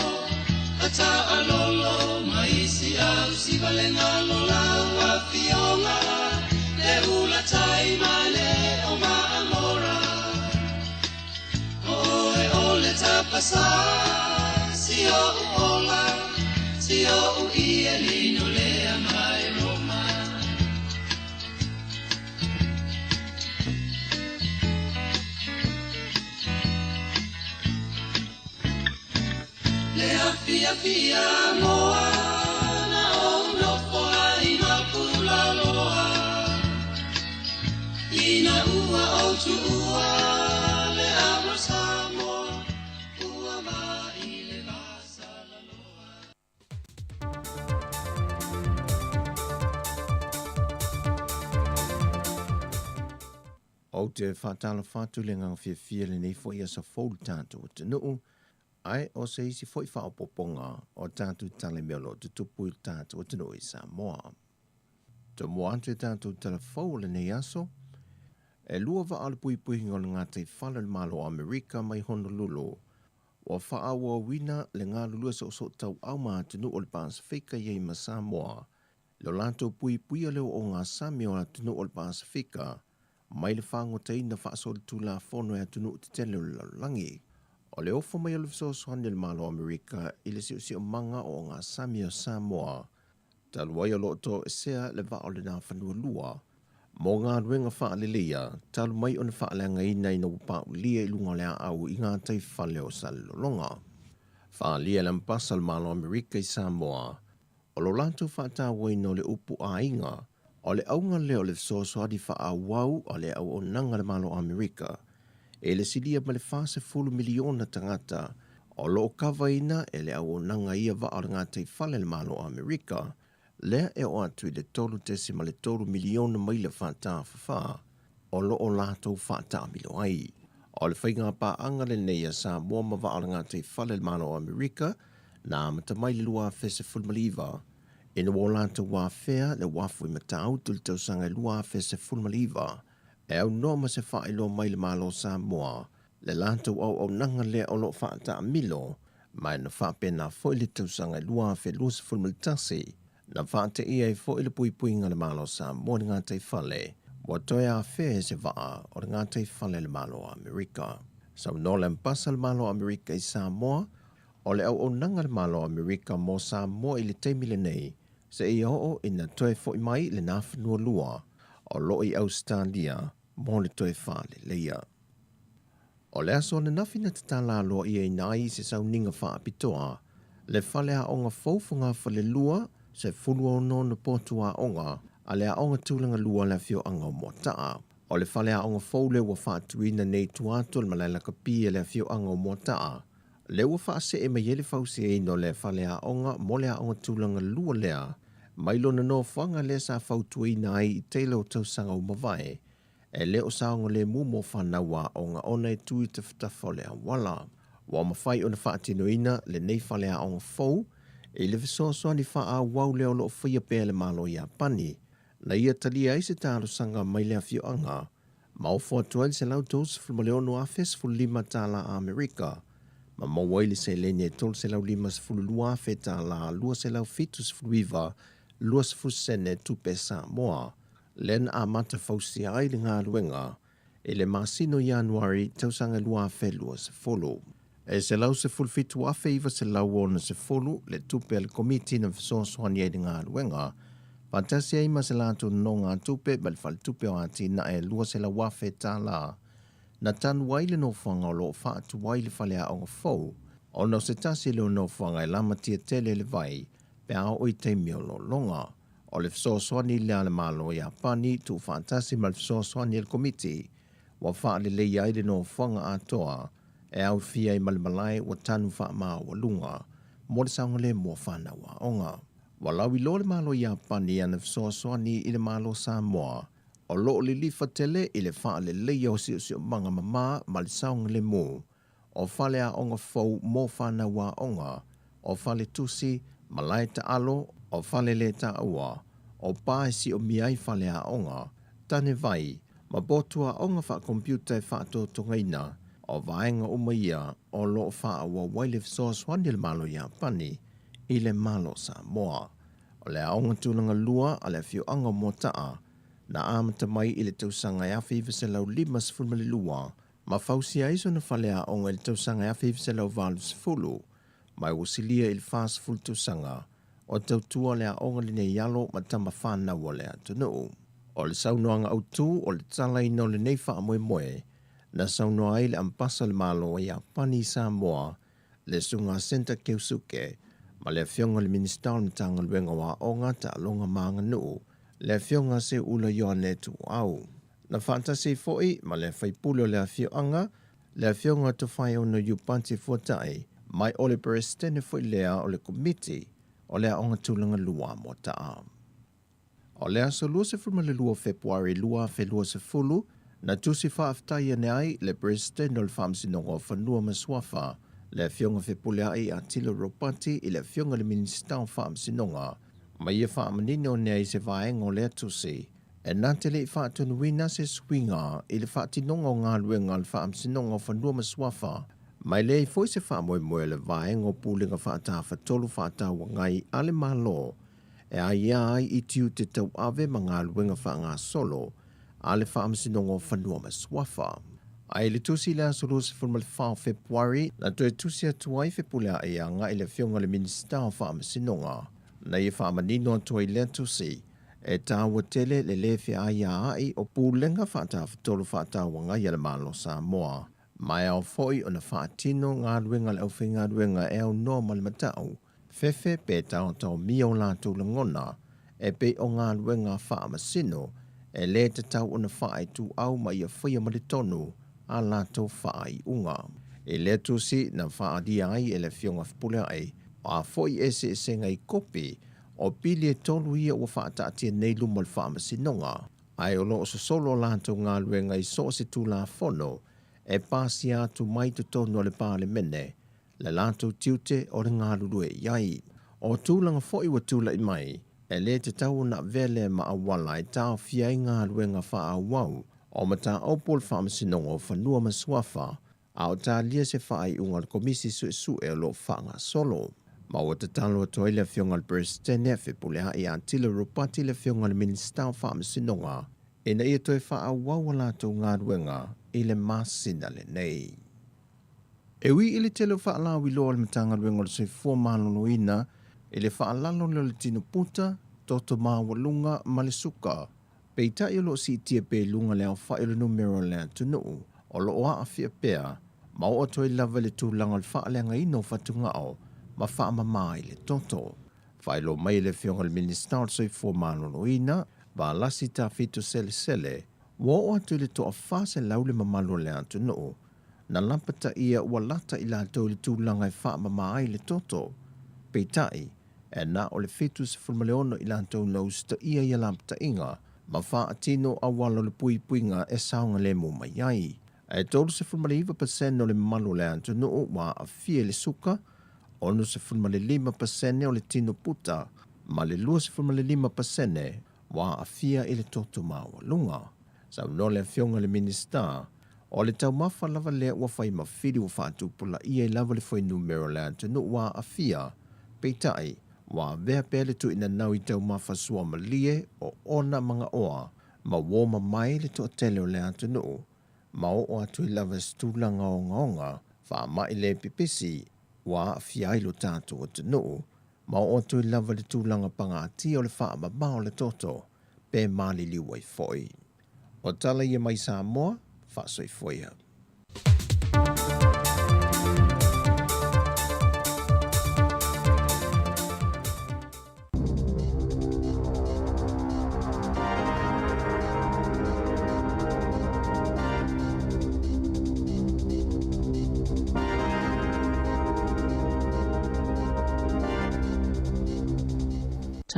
ata alolo maisi au si valenga lola wa fionga le ula tai male o ma amora oe ole tapasa si o ola si o ia lino le amai Roma le afia moa na o no poa ina pula loa ina ua o tu ua le abrosa moa ua ma i le vasa la loa O te whatala whatu le ngā whiawhia le nei fo ia sa fōlu tātou o te nuu, ai o se isi fo i whaopoponga o tātou tale meolo te tupu i tātou o te nuu i Samoa. Te mua atu e tātou tala fau le nei aso, e lua wa ala pui pui ngol ngā te whala le malo Amerika mai Honolulu, o whaawa wina le ngā lulua sa o tau au maa te nuu o le Pasifika iei ma Samoa, lo lanto pui pui a leo o ngā sami o la te nuu o le Pasifika, mai le whango te ina whaasol tu la whono e atunu te tele o langi. O le ofo mai alu so sohani le malo Amerika i le si o manga o ngā Sami o Samoa. Taluai o loto e sea le va o le nā whanua lua. Mō ngā ruenga wha le lia, talu mai o na wha le ngaina i na upa lia i lunga lea au i ngā tei whale o salolonga. Wha lia le mpasa le malo Amerika i Samoa. O lo lanto wha tā waino le upu a inga, o le aunga leo le soasoadi wha a wau o le au o nanga le malo Amerika. E le silia ma le whase 10 miliona tangata o lo kawa ina e le au o nanga ia wa o ngā te whale le malo Amerika. Lea e o atu i le tolu tesi ma le tolu miliona mai le whata whawha o lo o lātou whata milo ai. O le whainga pā anga le neia sa mua ma wa o ngā te whale le malo Amerika nā mata mai le lua fese fulmaliva. E na wōlanta wāwhea le wāfui matau tuli tau sanga lua fese fulmaliva. E au no ma se whaelo mai le malo Samoa. Le lanta au nanga le o lo whaata milo. Mai na whapena fo ili tau sanga lua fe lusa fulmalitasi. Na whaata ia i fo ili pui pui ngā le malo Samoa ngā te whale. Wa toi a whea se waa o ngā te whale le malo Amerika. Sau no le mpasa le malo Amerika i Samoa. O le au nanga le malo Amerika mo Samoa i le teimile nei. Se i o ina toe fo i mai le nā whanua lua o lo i Australia mo le toe whale leia. O le aso na nawhina te tala loa i e nai se sau ninga wha apitoa, le whale a onga faufunga whale lua se fulua o no na potua onga, a le a onga tūlanga lua le fio anga o motaa. O le whale a onga faule wa whaatuina nei tuato le malaila ka pia le fio anga o motaa. Le ua whaase e mai ele fausi e no le whale a onga mo le a onga tūlanga lua lea, mai lona no whanga le sa fautuina ai i teile o tausanga o mawai, e leo saonga le mu mo whanawa o ngā ona e tui te whatafa le awala. Wa mawhai o na whaatinoina le nei whalea o ngā fau, e le visoasoa ni wha a wau leo lo whia pēr le malo i Apani, na ia talia i se tāru sanga mai lea fio anga, mau whatua se lau tos fulmaleono a fes lima tāla a Amerika, ma mawaili se lene e tol se lau lima se lua fe tāla lua se lau fitus fuluiva, lua se fusene tupe Samoa, len a mata fausia ai le ngā luenga, e le masino Januari tausanga lua fe lua se folo. E se lau se fulfitu afe iwa se lau ona se folo, le tupe le komiti na fisoasoani ai le ngā luenga, Fantasia ima se lātu no ngā tupe, ma le whale tupe o ati na e lua se la wafe tā la. Na tanu waile no whanga o lo whaatu waile whalea o ngā fau, o no se tasi leo no whanga e lama tia tele le vai, pe ao oi te mio lo longa. O le fisoasoani lea le malo i Apani, tu fantasi ma le fisoasoani le komiti, wa wha le lei aile no whanga atoa, e au fia i malimalai wa tanu wha maa wa lunga, mo le saunga le mua whana wa onga. Walau i lo le malo i Apani ana fisoasoani i le malo Samoa, o lo le lifa tele i le wha le lei o si manga mama ma le saunga le mo, o whale a onga fau mo whana wa onga, o whale tusi, malai ta alo, o whale le ta aua, o pae si o miai whale a onga, tane vai, ma botua onga wha komputa e wha to tongaina, o vaenga umaia o lo wha awa waile fisoasoani le malo i Apani, i le malo Samoa. O le aonga tūlanga lua a le fio anga mo taa, na amata mai i le tausanga e awhi se lau lima sifulma le lua, ma fausia iso na whale a onga i le tausanga e awhi se lau valu sifulu, mai wasilia i le whasifulu tausanga, o tautua le a onga li ne yalo ma tama whana wa le atunu. O le saunoanga au tū o le tala ino le neifa a moe moe, na saunoa i le ampasa le malo i Apani Samoa, le sunga senta Keusuke, ma le fionga le minister na tanga luenga wa onga ta alonga maanga nuu, le fionga se ula yoane tu au. Na fantasi foi, ma le whaipulo le fionga, le fionga tu whai o no yupanti fuatai, mai o le presidente foi lea o le komiti, o le onga tūlanga lua mo taa. O le aso lua se fulma le lua Februari lua fe lua se fulu, na tusi whaaftai ane ai le presidente o le whamsinonga o whanua maswafa, le fionga fepulea ai a tilo ropati i le fionga le minister o whamsinonga, ma ia whaamanini o nea i se vaenga o le atusi, e nantele i whaatunuina se swinga i le whaatinonga o ngā luenga le whamsinonga o whanua maswafa, mai le i foi se whaamoe le vaenga o pūlinga whaatafa tolu whaatawa ngai ale malo, e ai ai i tiu te tau ave ma ngā luenga whaanga solo, ale whamsinonga o whanua maswafa. Ai le tusi le asolo se fulma le whao Februari, na toe tusi atuai fepulea e anga i le fionga le minister o whaamasinonga, na i whaamanino atua i le tusi, e tāua tele le lefe ai ai o pūlenga whaatawhatolo whaatawanga i le malo Samoa. Mai au foi o na whaatino ngā ruenga le au whinga ruenga e au noa mali matau, fefe pe tau mia o lātou langona, e pe o ngā ruenga whaamasino, e le te tau o na whaai tu au mai a whaia mali tonu, a lātou whaai unga. E le tusi na whaadia ai e le fionga whapulea ai, o a foi e se ngai kopi, o pili e tolu ia ua whaataatia nei luma le whaamasinonga. Ai o loo solo lātou ngā luenga i so se tū la whono, e pāsi atu mai tu tonu le pāle mene, le lātou tiute o le ngā lulue iai. O tūlanga foi wa tūla i mai, e le te tau na vele ma awala e tāo fiai ngā luenga wha awau, o mata opol whaamasinonga o whanua maswafa, a o tā lia se whaai unga le komisi su e lo whaanga solo. Ma o te talo atoa le fionga le presidente whepulea i antila ropati le fionga le minister o whaamasinonga, e na ia toi wha awau lātou ngā ruenga i le masina le nei. E wi ili telo wha alawi loa le matanga ruenga le soifua maloloina, i le wha alalo le tino puta, toto maa walunga malesuka, peita i lo si tia pe lunga leo wha ilo numero le tunu, o lo oa a fia pea, ma o toi lava le tūlanga le wha alenga ino whatunga au, ma wha mamai le toto. Wha ilo mai le fionga le minister o soifua maloloina, ba lasi ta fito sele, wo o atu le toa whase laule mamalo le tunu, na lampata ia ua lata i la tau le tūlanga i wha mamai le toto, peitai, e na o le fetus fulmaleono i la tau lausta ia lampata inga, ma whaatino a wala le puipuinga e saunga le mo mai ai. E tolu se 45% o le malu le antunuu wa a fie le suka, onu se 45% o le tino puta, ma le 2,5% wa a fia i le totu maua lunga. Sau no le fionga le minista, o le tau mafa lava lea ua fai mawhiri ua whaatupula ia i lava le fai numero le antunuu wa a fia, peitai, wa vea pele tu ina nau i tau mafa sua malie o ona mga oa, ma woma mai le to tele o le antunuu, ma o atu i lava stula ngaonga, wha mai le pipisi, wa a fia ilo tātu o tunuu, ma o atu i lava le tūlanga pangati o le wha mabao le toto, pe mali liwa i foi. O tala ia mai Samoa, wha soi foia.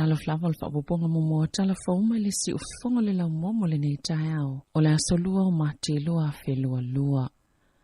Tala flava o whaabobonga momo tala whauma le si ufonga le lau momo le nei tae au. O le aso lua o mati lua a whelua lua.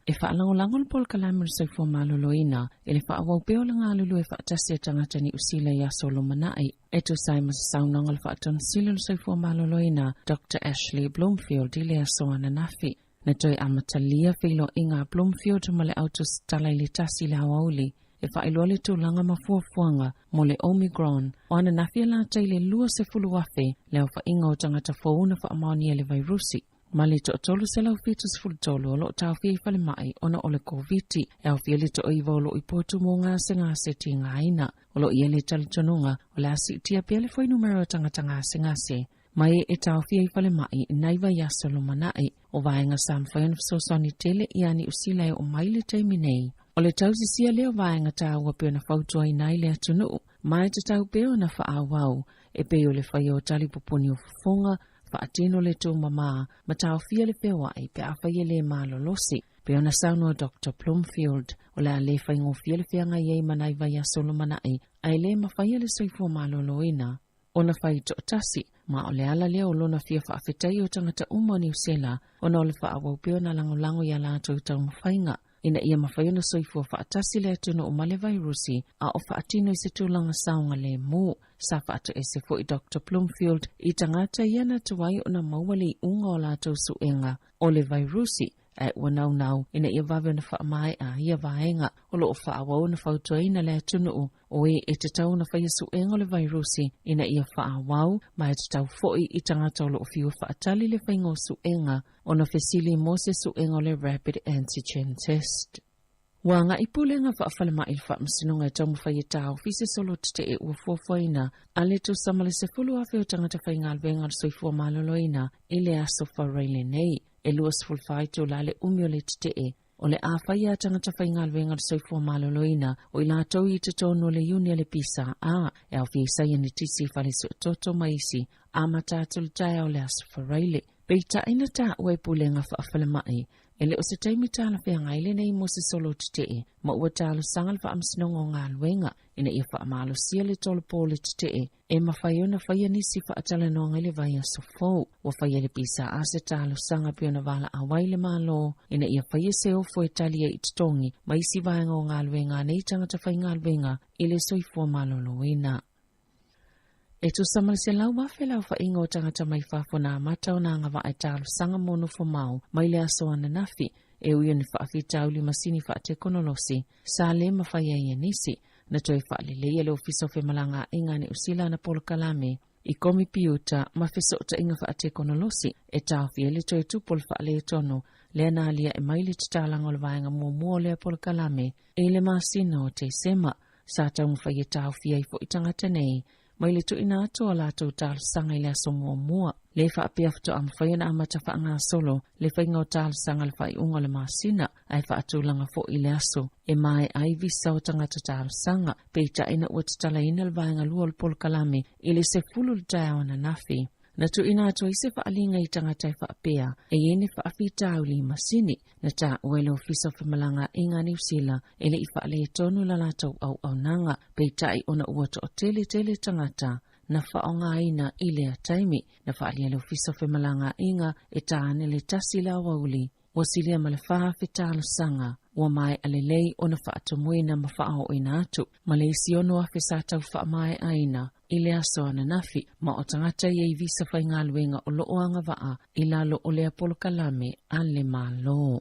E whaalangolango le pol kalamir sa fua maloloina, e le whaawau peo la ngā lulu e whaatasi a tangata ni usila i aso lo manai. E tu sai masa saunanga le whaatona sila le sa fua maloloina, Dr. Ashley Bloomfield i le aso ana nafi. Na toi amatalia whilo inga Bloomfield ma le autos tala i le tasi le hawauli. E whaeloa le tūlanga mafuafuanga mo le Omicron, o ana nawhia la teile lua se fulu wafe leo whainga o tangata whauna whaamaunia le vairusi. Ma le to tolu se lau fitus fulu tolu o lo tau fia i whale mai ona o le COVID-19 e au fia le to iwa o lo i potu mo ngase ngase ti ngā ina o lo ia le talitonunga o le asi tia pia le whai numero o tangata ngase ngase. Mai e tau fia i whale mai naiva yaso lo manai o vaenga sam whaina fsosoni tele i ani usile o mai le teimi nei. O le tau sisia leo vaenga tā ua peo na whautua i nai le atunu, mai te tau peo na whaawau, e peo le whai o tali pupuni o fufunga, whaatino le tū mama, ma tau fia le whewa i pe awhai le malo losi. Peo na sauno Dr. Bloomfield, o le a le whai ngō fia le whianga iei manai vai a solo manai, ai le ma whai le soifua malo loina. O na whai to tasi, ma o le ala leo lona fia whaafetai o tangata uma New Zealand, o na o le whaawau peo na lango i ala atu tau mawhainga. Ina ia mawhaiona soifua whaatasi le atuna o male vairusi a o whaatino i se tūlanga saunga le mū. Sa whaatu e se fo i Dr. Bloomfield i tangata iana tuwai o na mauali i unga o lātou suenga o le vairusi e ua nau ina ia wawe na whaamai a ia vaenga o lo o whaawau na whautua ina le atuna o e te tau na whaia suenga o le vairusi ina ia whaawau ma e te tau foi i tangata o lo o fiu whaatali le whaingo suenga o na whesili mo se suenga o le rapid antigen test. Wanga i pulenga whaafale mai il whaamsinonga e tamu whaia tau fise solo te e ua fuafuaina a le tu samale se fulu awhi o tangata whainga alwenga soifua maloloina i le aso whareile nei. E luas fulfai tu la le umio le te e. O le awhaia tangata whainga alwenga soifua maloloina o i la tau i te tono le unia le pisa a e au fia saia ni tisi whale su toto maisi a matatu le tae o le aso whareile. Peita ina ta ue pulenga whaafale mai. E le o se teimi tāla whea ngaile nei mo se solo te e, ma ua tālu sangal wha amsinonga o ngā luenga, ina ia wha amalo sia le tolo pōle te e, e ma whaiona whaia nisi wha atala no ngaile vai a sofou, wa whaia le pisa a se tālu sanga piona wala a waile malo, ina ia whaia se ofo e talia i titongi, ma isi vaenga o ngā luenga nei tangata whai ngā luenga, ile soifua malo loina. E tu samale se lau wafe lau whainga o tangata mai whafona mata o nanga wa e tālu sanga mono fo mau, mai le aso ana nafi, e uia ni whaafi tauli masini wha te konolosi, sa le ma whaia ia nisi, na toi wha le leia le ofiso fe malanga inga ni usila na polo kalame, i komi piuta ma feso ta inga wha te konolosi, e tau fia le toi tupol wha le tono, le na alia e mai le titalanga o le vaenga mua le polo kalame, e le masina o te sema, sa tau mwhaia tau fia i fo i tangata nei, mai le tu ina ato ala tau tāl sanga i le aso mua. Le wha apia fto am whaia na amata wha ngā solo, le whainga o tāl sanga le whai unga le masina, ai wha atulanga fo i le aso, e mai ai visa o tangata tāl sanga, peita ina ua tatala ina le vaenga lua le polo kalame, i le se fulu le tau na nafi. Na tu ina ato i se wha alinga i tangata i wha apia, e ene wha afi tau li masini, na tā uele o fisa whamalanga i ngā New Zealand, ele i wha le tonu la lātou au nanga, peita i ona ua to o tele tangata, na whaonga ina i lea taimi na whaalia leo fiso whemalanga inga e tāne le tasi la wauli. Wasilia male wha whetala sanga, wa mai alelei o na whaatomui na mawhao ina atu. Malaysia ono a whesatau wha mai aina, i lea soa na nafi, ma o tangata i visa whai ngā luenga o loo anga waa, i lalo o lea polo kalame a le malo.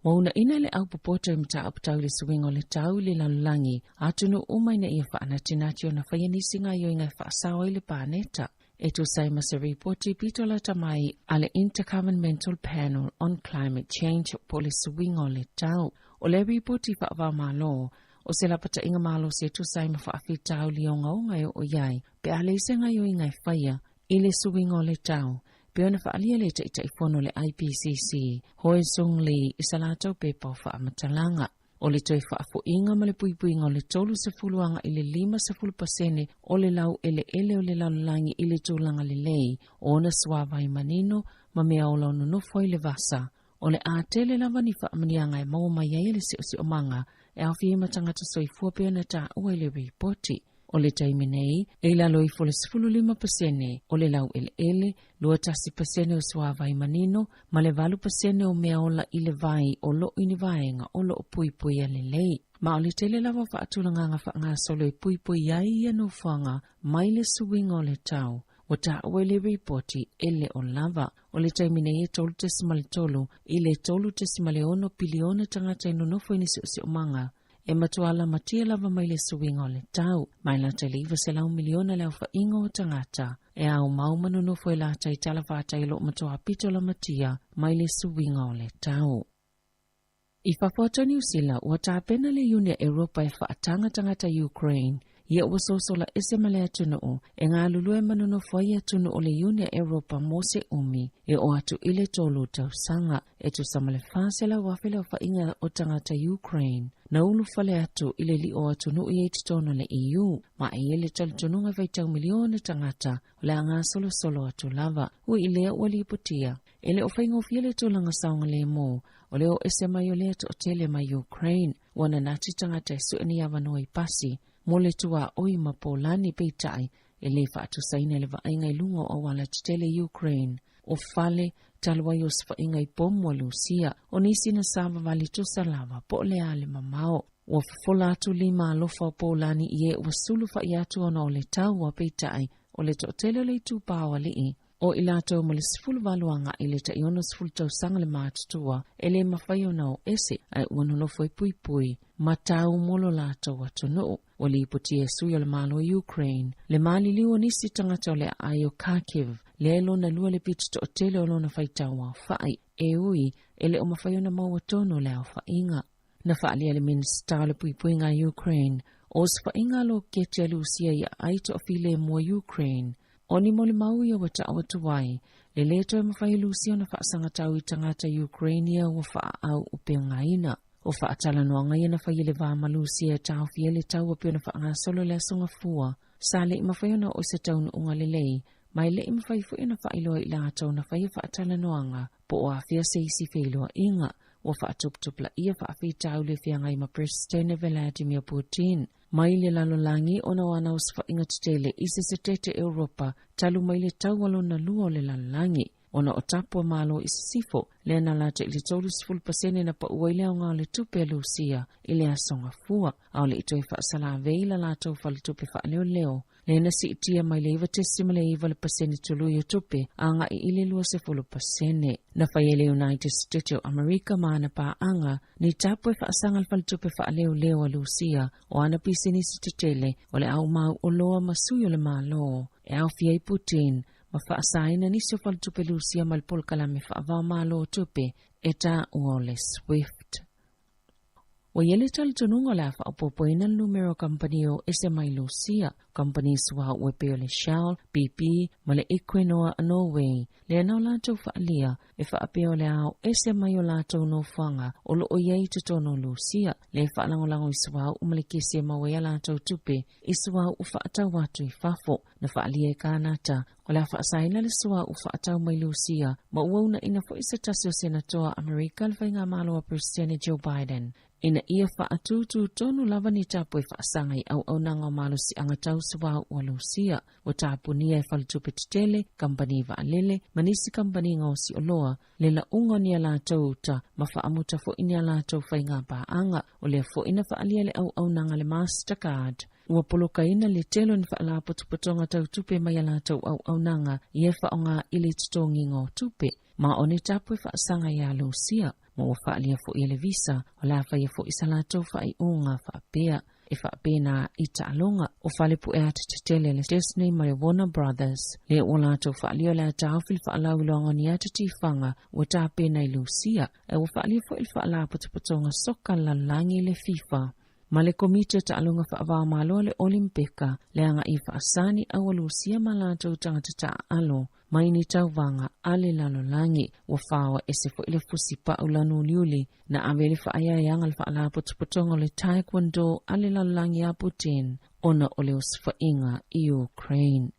Wauna ina le au popoto i mta aputau le suwingo le tau le lalulangi, atunu umai na ia whaanatinati o na whaianisi ngā yo ingai whaasawa i le pāneta. E tu sai ma se ripoti pito la tamai ale Intergovernmental Panel on Climate Change po le suwingo le tau. O le ripoti whaava malo, o se lapata inga malo se tu sai ma whaafi tau li o ngaunga o iai, pe ale se ngai o ingai whaia i le suwingo le tau. Pe ona whaalia le ta ifono le IPCC, hoi sung li isalato pe pau whaamatalanga. O le toi whaafo inga ma le puipuinga o le tolu se fuluanga i le 5% o le lau ele o le lalulangi i le tūlanga le lei, o na suawai manino ma mea o lau nunufo i le vasa. O le ātele lava ni whaamanianga e mau mai ai le si o manga, e au fie matangata soifua pe ona ta ua i le ripoti. O le taimi nei, e lalo i fole 5% o le lau ele, 2% o suawai manino, ma le 8% o mea ola i le vai o lo ini vaenga o lo pui a le lei. Ma o le tele lava whaatulanga ngā whaanga solo i pui ai anu whanga mai le suwinga o le tau. O ta ua le ripoti ele o lava. O le taimi nei e 3.3 i le 3.1 piliona tangata inunofo inisi o manga. E matuala matia lava mai le suwinga o le tau. Mai la te liva se lau miliona leo whainga o tangata. E au maumanu nufo e la tai talawata i lo matua pito la matia mai le suwinga o le tau. I whapota New Zealand, ua tāpena le Unia Europa e whaatanga tangata Ukraine. Ia ua sosola ese male atunu o, e ngā lulu e manuno whai atunu o le Unia Europa mo se umi, e o atu ile tolu tau sanga, e tu samale whāsela wafele o whainga o tangata Ukraine. Na ulu whale atu ile li o atunu i eititono le EU, ma e ele talitununga vaitau miliona tangata, o le ngā solo atu lava, ua ilea ua li putia. Ele o whaingo fiele tūlanga saunga le mo, o leo ese mai o lea to o tele mai Ukraine, wana nati tangata e sueni awanoi pasi, mo le tua oi ma Polani peitai, e le whaatu saina le vainga i lungo o wala tele Ukraine, o fale talwai o sfainga i pomo Lucia, o nisi na sava vali tu salava, po le ale mamao, o fola atu lima alofa o Polani ie o sulu i atu ona o le tau wa peitai, o le to tele le tu pawa lii, o ilato mo le sifulu valuanga i le ta iono sifulu tau sanga le mātutua, e le mawhai o nao ese, ai uanulofo i pui, matau molo lato watunu, o li iputi e sui o le malo Ukraine, le mali liwa nisi tangata o le aio Kharkiv, le elo na lua le pitu to otele o lona whaitau au whai, e ui, e le o mawhai o na mawatono le au whainga. Na whaalia le minsta le pui ngā Ukraine, o si whainga lo ketia Lucia i aito o file mua Ukraine, Oni mo le maui o wata awatuwai, le leto e mawhai Lucia na whaasanga tau i tangata Ukrainia o wha au upe ngaina. O wha atala noa ngai na whai le vama Lucia e tau fia le tau api o na wha solo le asonga fua. Sa le i mawhai ona o se tau na unga le lei, mai le i mawhai fu ina wha iloa i la tau na whai wha atala noa nga, po o a fia se isi whailoa inga, o wha atuptupla ia wha afi tau le fia ngai ma Presidente Vladimir Putin. Mai le lalolangi ona wana usfa inga tutele isi se tete Europa talu mai le tauwalo na lua le lalolangi. Ona o tapua malo isi sifo le na late ili tolu 10% na pa uwaile au ngā le tupe Lucia ili asonga fua au le ito ifa sala veila lato fa le tupe fa leo. Le na si itia mai le iwa tesima le iwa le pasene tulu yo tupe anga i ili lua se 10%. Na fayele United States of America maana pa anga ni tapua ifa asanga fa le tupe fa leo a Lucia o ana pisini si tutele o le au mau o loa masuyo le malo. E au fiai Putin ma whaasaina nisi o whaltupe Lucia malpol kalame whaava malo tupe e tā ua le Swift. O yele talitununga la whaapopoina numero company o ese mai Lucia, companies wa uepe o le Shell, BP, ma le Equinor a Norway, le anau lato whaalia e whaapeo le au ese mai o lato no whanga o lo o iei tutono Lucia, le whaalangolango i suau umalekese mawea lato tupe, i suau u whaatau watu i whafo, na whaalia e kānata, o le whaasaina le sua u whaatau mai Lucia, ma uauna ina fo isa tasi o senatoa Amerika le whainga malo a Presidente Joe Biden. Ina ia whaatutu tonu lava ni tapu e whaasanga i au nanga o malo si angatau siwa ua Lucia, o tapu nia e whalitupe titele, kampani wa alele, manisi kampani ngau si oloa, le la unga ni ala tau ta, ma whaamuta fo ini ala tau whainga paanga, o le fo ina whaalia le au nanga le Mastercard. Ua poloka ina le telo ni whaala potupotonga tau tupe mai ala tau au nanga, i e whaonga ili tutongi ngau tupe, ma o ni tapu e whaasanga i a Lucia. Mo whaalia fo i le visa, o la whaia fo i salato whai unga whaapea, e whaapena i taalonga, o whalepu e ate tele le Disney mai Warner Brothers, le o lato whaalia le atawhil whaalau ilonga ni ate tifanga, o tāpena i Lucia, e o whaalia fo i whaala potupotonga soka lalangi le FIFA. Ma le komite taalonga whaavaa malo le Olimpika, le anga i whaasani au Lucia ma lato tangata taalo, mai ni tauwanga ale lalolangi wa whawa e se fo ile fusi pa ulanu liuli na avele whaaya yangal whaala potupotonga le taekwondo ale lalolangi a Putin ona ole usfa inga i Ukraine.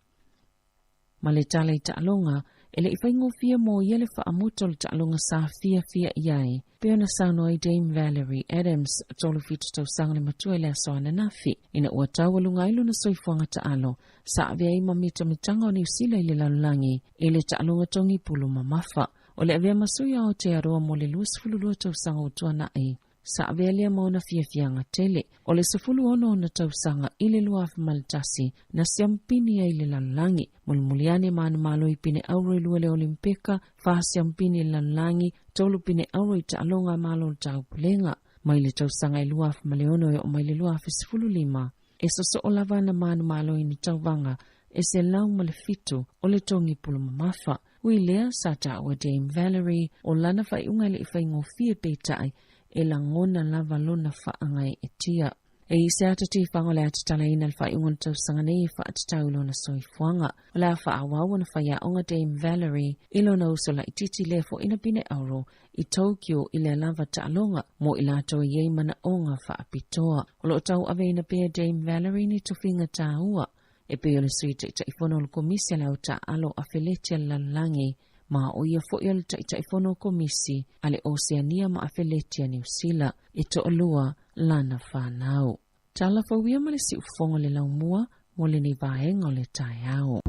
Ma le tala i taalonga ele i whaingofia mo iele whaamuto le taalonga sa fia iai. Peona sauno ai Dame Valerie Adams tolu fitu tau sanga le matua le asoana nafi. Ina ua tawalunga ilu na soifuanga taalo. Sa avea ima mita mitanga o niusila ile lalulangi. Ile taalonga tongi pulu mamafa. Ole avea masuya o te aroa mo le luas fululua tau sanga utua nai. Sa avea lea maona fianga tele. Ole sefulu ono na tau sanga ile luafa maltasi. Na siampini ya ile lalulangi. Mulmuliane maanu malo ipine auro ilua le Olimpika. Faa siampini lalulangi. Tolu pine auro i taalonga malo tau pulenga. Maile tau sanga i luafa maleono o maile luafa sifulu lima. E soso o lava na maanu malo i ni tau vanga. E se lau male fitu o le tongi pulu mamafa. Ui lea sa taua Dame Valerie o lana fai unga le i fai ngofie peitai. E la ngona lava lona whaangai e tia. E ise atati whangole atatala ina le whai unga tau sanga nei wha atatau lona soifuanga. O la wha awawa na whai onga Dame Valerie ilona usola i titi lefo ina pine auro i Tokyo i le lava taalonga mo i lato i mana onga wha apitoa. O lo tau ave ina pia Dame Valerie ni tuwhinga tāua. E peo le suita i taifono le komisi lau taalo a Feletia Lalangi. Ma o ia fo ia le taifono komisi ale Oceania ma a Feletia New Zealand e to olua lana whanau. Tala fawia ma le si ufonga le laumua mo le ni vaenga o le tai ao.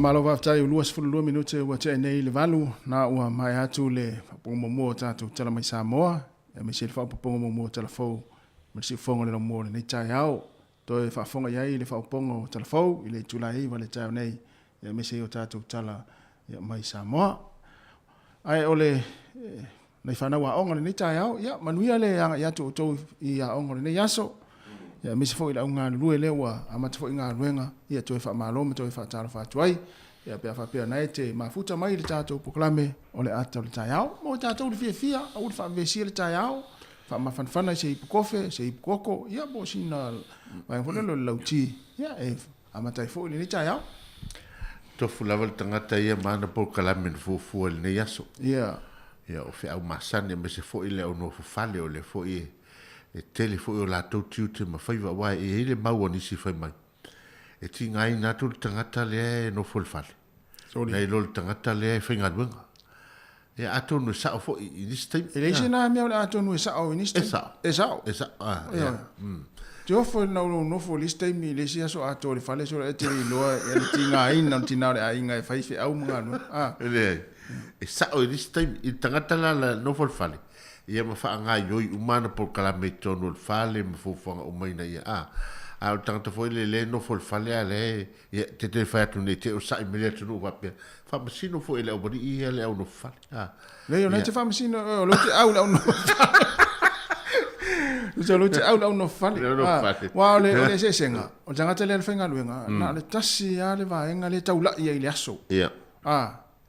Malo waftai uluas fululua minute ua te nei le valu na ua mai atu le pongo mo tatu tala mai Samoa e me se fa pongo mo tala fo me se fonga le mo nei tai ao to e fa fonga yai le fa pongo tala fo ile tulai vale tai nei e me se o tatu tala mai Samoa ai ole nei fa na wa onga nei tai ao ya manuia le ya to i a onga nei yaso ya misi fo ila unga lue lewa amata fo inga luenga ia to fa malo to fa tala fa tuai ya pe fa pe na ete mafuta mai le tato proclame ole ata le taiao mo tato le fia au fa vesi le taiao fa ma fan se kofe se koko ya bo sina va fo le lauti ya e amata fo le taiao to fulava le tangata ia mana proclame fu le yaso ya o fe au masane me se fo ile ono fo fale o le fo e tele fo o la tau tiu te mawhaiwa wai e hele maua nisi whai mai. E ti ngai natu le tangata lea e no fol fale. Nei lo le tangata lea e whainga duenga. E ato no sao fo i nisi taimi. E leisi na mea le ato no e sao i nisi taimi. E sao. E sao. Te ofo no fo nisi taimi leisi aso ato le fale so e te loa e le ti ngai na tina le a inga e whaife au mga no. E sao i nisi taimi i tangata la no fol fale. Ia ma fa nga yoi umana por kala metono el fale ma fo fanga umaina ia a tangata foi le no fo fale ale ia te fa tu ne te o sai mele tu no va pe fa masino fo ele obodi ia le au no fale le yo ne te fa masino lo te au no lo te au no fale wa le se senga o tangata le fenga luenga na le tasi ya le va enga le taula ia ile aso ia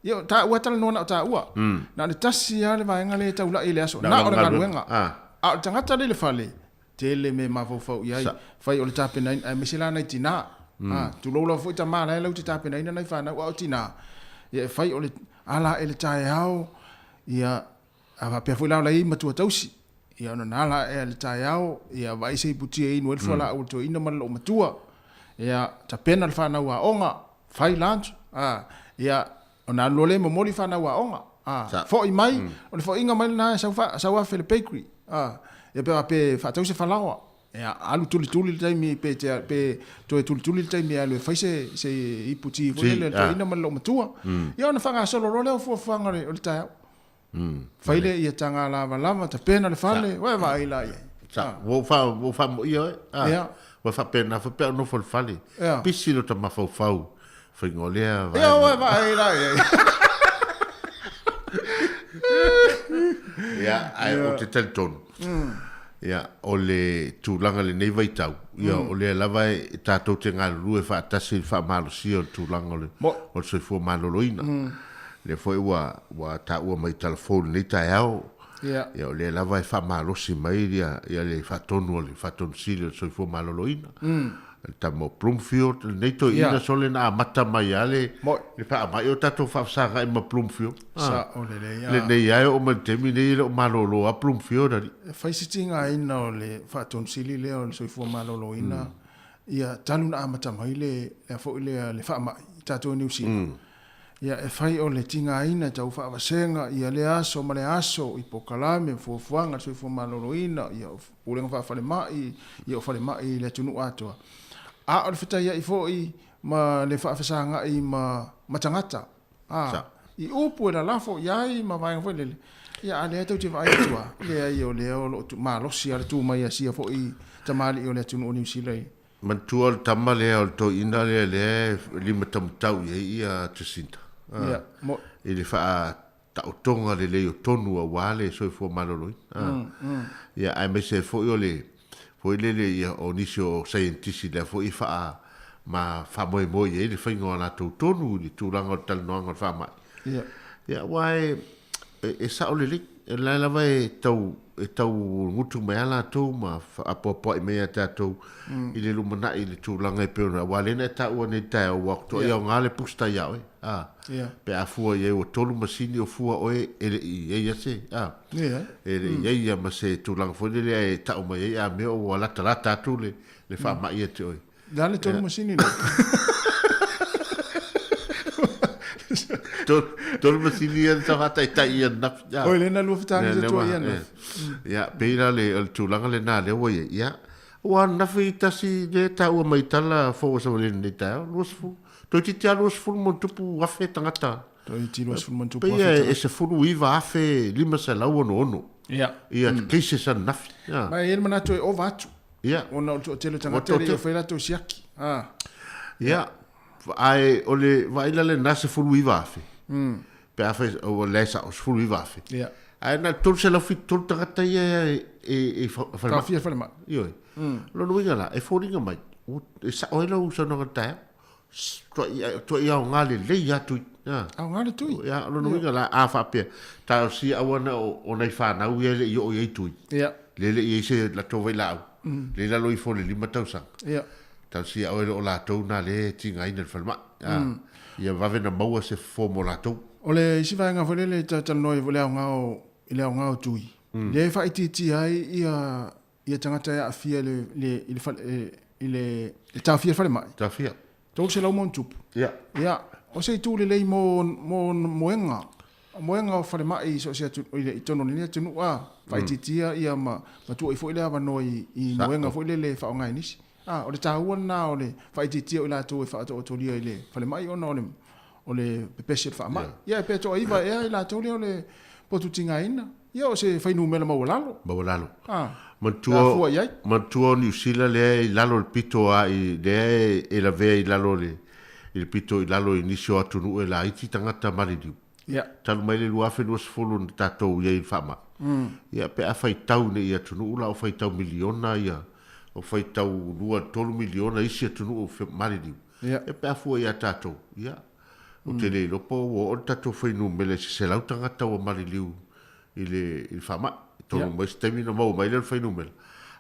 yo ta ua tala nona ta ua na le tasi ya le vaenga le taula ile aso na ora ngaruenga a tangata le fale tele me mafofo ia fai o le tapena ai mesila na tina tu lo fo ta mala le uti tapena ina nai fana o tina ia fai o le ala ele tae ao ia ava pe foi la lai matua tausi ia ona nala e le tae ao ia vai se puti e no fala o to ina mal o matua ia ta pena le fana wa onga fai lunch ia ona lole mo moli fana wa onga fo i mai o le fo inga mai na sa wa fe le bakery ia pe fa tausi fa lawa ia alu tuli le taimi pe to tuli le taimi alu fai se i puti le to ina mal o matua ia ona fanga solo role fo fanga le tae faile ia tanga lava ta pena le fale wa vai la ia sa wo fa mo ia wa fa pena fa pe no fo fale pisi lo ta ma fa fa ngolea vai ia wa vai la ia ia ai o te telton ia o le tūlanga le nei vai tau ia o le lava e tātou te ngā lue fa tasi fa malo si o tūlanga o le soifua maloloina le foi wa ta ua mai telefone ni ta ao ia le lava e fa malosi mai ia le fa tonu sile so fo maloloina ta mo Bloomfield nei to ina sole na mata mai ale le fa mai o tato fa sa ga ma Bloomfield sa o le le nei ai o man temi nei o malolo a Bloomfield ali fa sitinga ina o le fa tonu sile le o so fo maloloina ia taluna mata mai le fo le fa mai tato New Zealand ia e fai o le tinga ina tau wha awasenga ia le aso ma le aso i pokalame fuafuanga sui fua maloloina ia ulenga wha whale mai ia o whale mai le tunu atua a o le whita ia i fo i ma le wha awhasanga i ma tangata i upu e la lafo iai ma vaenga fo lele ia a le tau te vai tua le ai o le o ma losi a le tu mai a sia fo i tamali o le tunu o New Zealand mantua le tama le o to ina le lima tamtau ia te sinta ele fa ta tonga le o tonu a wale so fo malolo ia ai me se fo le ia o nisio scientist le fo i fa ma fa mo ele fa ngona to tonu ni tu langa tal no fa ma ia wai e sa o le la vai tau ngutu mai ala tau ma apopo i mea tātou i le lumana i le tūlanga i peona wale na ta ua nei tai o wakto i au ngale pusta iau pe a fua i o tolu masini o fua oe ele i eia se ele i eia ma se tūlanga fo le e tau mai eia mea o walata la tātou le wha mai e te oe dale tolu masini le tolu masini ia ta hata i tai ia nap oi le na lu fitani te to ia na ia peira le tūlanga le na le oe ia wa na fita si de ta o mai tala fo so le ni ta losfu to ti tia losfu mo tupu wa fe tangata to ti losfu mo tupu wa fe e se fu i va fe lima se la ono ia kise sa na ia ma ele mana to o vatu ia ona to tele tangata le fe la to siaki ia ai ole vai la le na se fu i va fe pe a fe o le sa o fu i va fe ia ai na to se la fit to tangata e fa fia fa ma io lo no ngala e foringa mai e sa o lo so no ta to ia ngale le ya tu au ngale tu ya lo no ngala a fa pe ta si a wana o nei fa na u ele yo ye tu ya le ye se la to vai la le la lo i fo le lima tau sa ya ta si a o la to na le tinga ina fa ma ya va vena mo se fo mo la to ole si va nga fo le ta no i vole ngao ile ngao tu le fa iti ai ia tangata ia afia le ta afia fale mai ta afia tau se lau mon tupu ia o se tu le lei moenga o fale mai so se i tono ni tunu fa ititia ia ma tu i fo ile ava no i moenga fo ile le fa o ngai nisi o le taua na o le fa ititia o la tu fa to lia ile fale mai ona o le pepese fa mai ia pe to iva ia la to le potu tinga ina ia o se fai numela mawalalo Mantua New Zealand le lalo il pito a le e la ve il lalo le il pito il lalo inisio atunu e la iti tangata maridiu talu mai le luafe no sfolo tato ia il fama ia pe a fai tau ne ia tunu la o fai tau miliona ia o fai tau 2 miliona isi atunu o maridiu e pe a fu ia tato ia o tele lopo o tato fai numele se la tangata o maridiu il fama tolu mai stemi no mau mai le fai numel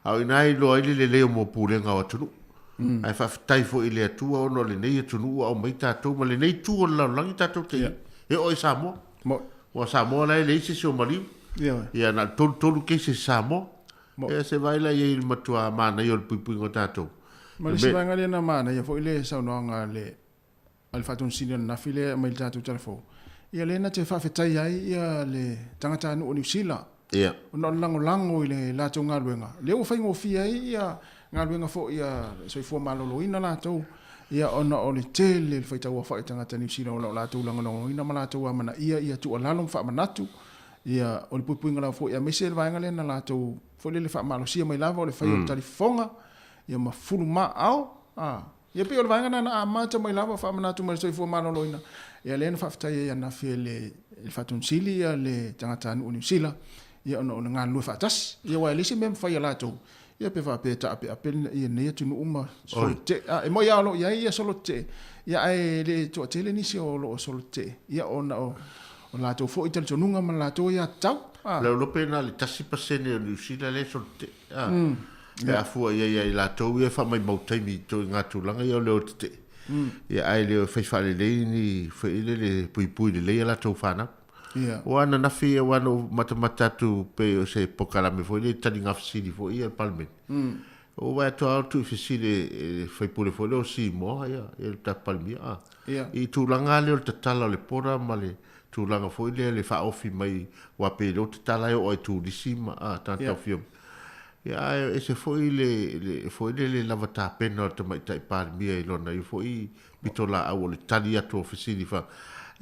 au inai lo ai le leo mo pulenga o tunu ai whawhitai fo i le atua ono le nei atunu au mai tātou ma le nei tua lau langi tātou te e oi Samoa o Samoa lai le isi se o mariu ia na tolu ke se Samoa e se vai lai e il matua mana i o le pui ngo tātou ma le se vai ngali na mana ia fo i le saunoanga le al fatun sini na file mai tātou telefo ia le na te whawhitai ai ia le tangata anu o New Zealand ia no lango i le lātou ngā luenga le o whaingo fia ia ngā luenga fo ia soifua malolo ina lātou ia ona o le tele le whaitau a whaitangata New Zealand o lātou langonongo ina ma lātou amana ia tu alalom wha manatu ia o le puipuinga lau fo ia mese le vaenga le na lātou fo le wha malosia mai lava o le whai o talifonga ia ma fulu ma au ia pe o le vaenga na amata mai lava wha manatu mai soifua malolo ina ia le na whaftai ia na fia le whatun sili ia le tangata anu o New Zealand ia ona ngā lua whaatas ia wai lisi mem whai a lātou ia pe wha pe ta apel ia nei tunu uma solote e mo ia lo ia solote ia ai le to tele ni si o lo solote ia ona o lātou fo itel tonunga ma lātou ia tau le lo pena le tasi pasene o New Zealand le solote ia fu ia lātou ia wha mai mautai mi to ngā tūlanga ia le o te ia ai le whai le ni whai le pui le le lātou whanau wana na fia wana mata tu pe o se pokala me foi le tani ngafsili foi ia palmen o vai to auto fisile foi pure foi o si mo ia il ta palmi i tu langa le o tala le pora male tu langa foi le fa ofi mai wa pe lo tala o tu disima tanta fio ia ese foi le lavata pena to mai tai palmi e lona i foi bitola au le tali ato fisili fa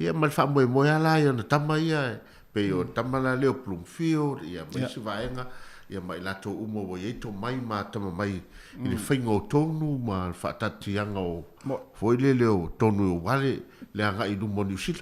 ia mal fa mo ala ia na tama ia pe o tama la leo plumfio ia mai se vaenga ia mai la to umo wo ye to mai ma tama mai i fingo tonu ma fa tatianga o foi le leo tonu wale le anga i dumo ni sil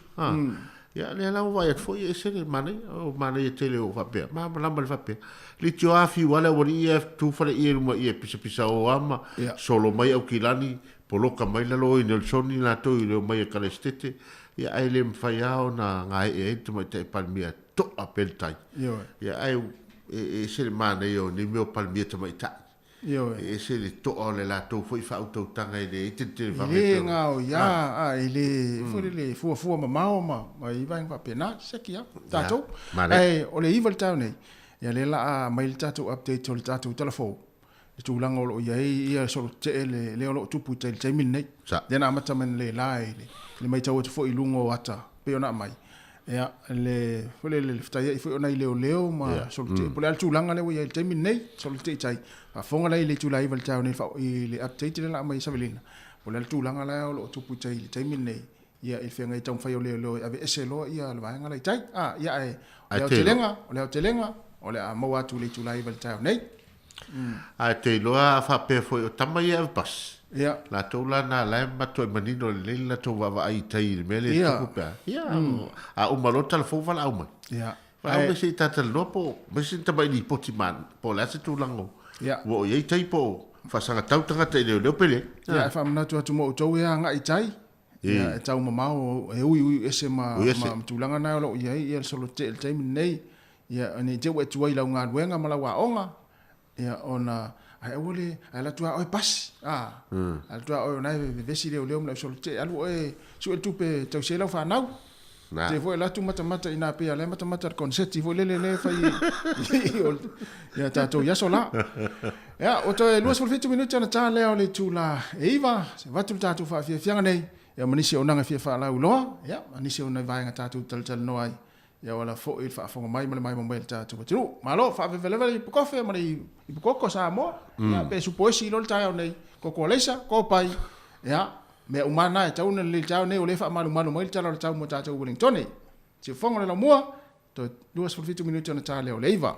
ia le la vai foi ese le mane o mane e tele o va pe ma la mal va pe li tio afi wala wo ia tu fa le ia mo ia pisa o ama solo mai au kilani poloka mai la lo i nel soni la to i le mai kalestete ia ai le mwhaiao na ngai e tu mai te palmia to apel tai ia ai e se le mana io ni meo palmia te mai tai e se le to o le la to foi fa auto tanga i le te va le ngao ia ai le foi le fua mamao ma i vai va pena seki ya tato ai o le evil town nei ia le la mai le tato update o le tato telefon tu lango lo ia so te le o tupu te min nei dena mata men le lai le mai tau fo i lungo ata pe ona mai ia le fole le ftai fo ona i leo ma so te pole al tu langa le ia te min nei so te tai a fonga le tu lai val tau nei fa i le update le la mai savelina pole al tu langa le o tupu te min nei ia e fenga i tau fai o leo ave ese lo ia le vanga le tai ia e le telenga o le a mo atu le tu lai val tau nei a te loa fa pe foi o tama ia pas la to la na la ma to manino le la to va ai tai me le tu pa a o malo telefon va au ma va me si tata no po me si ta mai po ti man po la se tu lango wo ye tai po fa sanga tau tanga te le pele fa na tu mo to ia nga i tai ia tau ma o e ui ese ma tu langa na lo ia solo te tai nei ia ani te we tu ai la nga wenga mala wa onga ia ona ai ole ai la tua oi pas al tua oi na vesi le na so te alu e su el tupe te se la fa nau te foi la tu mata ina pe ale mata concept foi le fai ia tato ia sola ia o to luas for 20 minutos na ta le ole tu la eiva va tu tato fa fianga nei ia manisi ona nga fa la ulo ia manisi ona vai nga tato tal no ai ia wala fo il fa fonga mai mo tatu tu malo fa vele i kofe ma i koko sa mo ia pe suposi lo ta nei koko lesa ko pai ia me umana e tau le tau nei o le fa malu mai tau mo tatu Wellington si fonga la mo to 2 minutos na ta le o leiva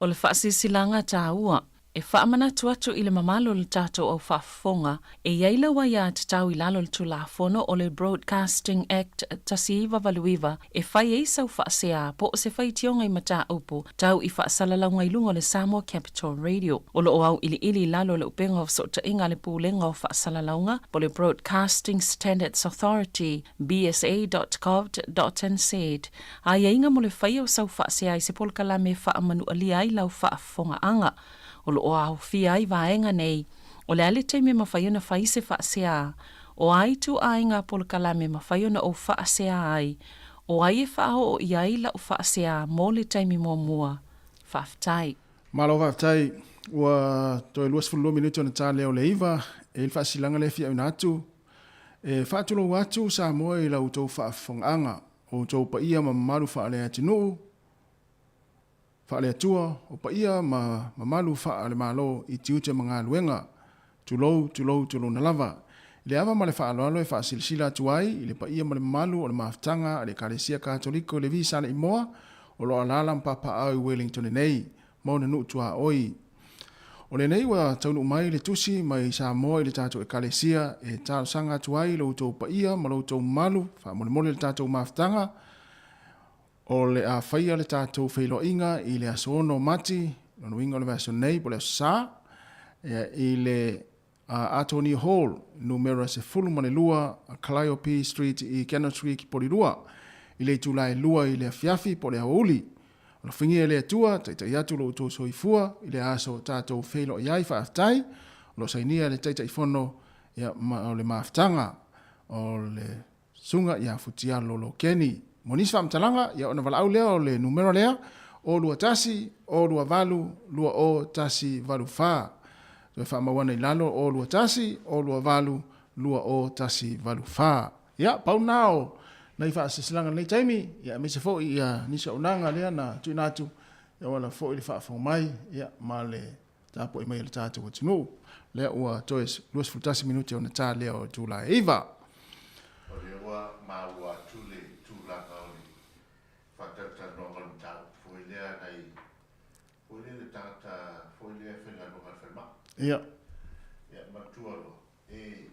o le whaasilanga tāua. E whaamana tuatu i le mamalo le tātou au whaafonga, e iaila wa ia te tau i lalo le tulafono o le Broadcasting Act tasiiwa valuiwa, e whai e sau whaasea po o se whai tionga i mata upu, tau i whaasalalanga i lunga le Samoa Capital Radio. O lo au ili lalo le upenga o sota inga le pūlenga o whaasalalanga, po le Broadcasting Standards Authority, bsa.gov.nz. A inga mo le whai o sau whaasea i se polkala me whaamanu alia i lau whaafonga anga. O lo au fia ai vaenga nei, o le ale teime mawhaiona whaise whaasea, o ai tu ainga polkala me mawhaiona o whaasea ai, o ai e whao o iai la o whaasea mō le teime mō mua, whaftai. Malo whaftai, ua toi luas fullo minuto na tā leo le iwa, e il whaasilanga le fia unatu, e whaatulo watu sa moa i la utou whaafonganga, o tau pa ia ma maru whaalea tinu, whaale atua, o pa ia ma malu whaale malo i tiute mga luenga, tulou na lava. Le awa ma le whaaloalo e whaasilsila atuai, i le pa ia ma le malu o le maftanga, a le Kalesia Katoliko, le visa le imoa, o lo alala mpapa au i Wellington nei, mauna nu tua oi. O le nei wa taunu mai le tusi, mai sa moa i le tato e Kalesia, e talo sanga atuai, lo utou pa ia, ma lo utou malu, wha mole le tato maftanga, o le a whaia le tātou whailo inga i le asono mati, no inga le vaso nei, po le sa, i le Atoni Hall, numero se fulu mane lua, a Calliope Street i Cannon Street ki Porirua, i le tūlai lua i le fiafi po le hauli, o le whingi e le atua, taita iatu lo uto soifua, i le aso tātou whailo iai whaaftai, o lo sainia le taita ifono o le maaftanga, o le sunga i a futia lolo keni, Monisi whamtalanga, ia ona wala au lea o le numero lea, o lua tasi, o lua valu, lua o tasi valu wha. Toi whamawana i lalo, o lua tasi, o lua valu, lua o tasi valu wha. Ia, pau nao, na i wha asisilanga nei taimi, ia me se fo i nisa unanga lea na tui natu, ia wala fo i le wha mai, ia ma le tapo i mai le tātu wa tinu. Lea ua toes, luas futasi minuti o na tā lea o tūla e iwa. O le ua maua tule tūlanga o le whatata nonga tau, fuilea nei, fuilea le tata, fuilea whenga nonga whenma. Ia. Ia, matualo, e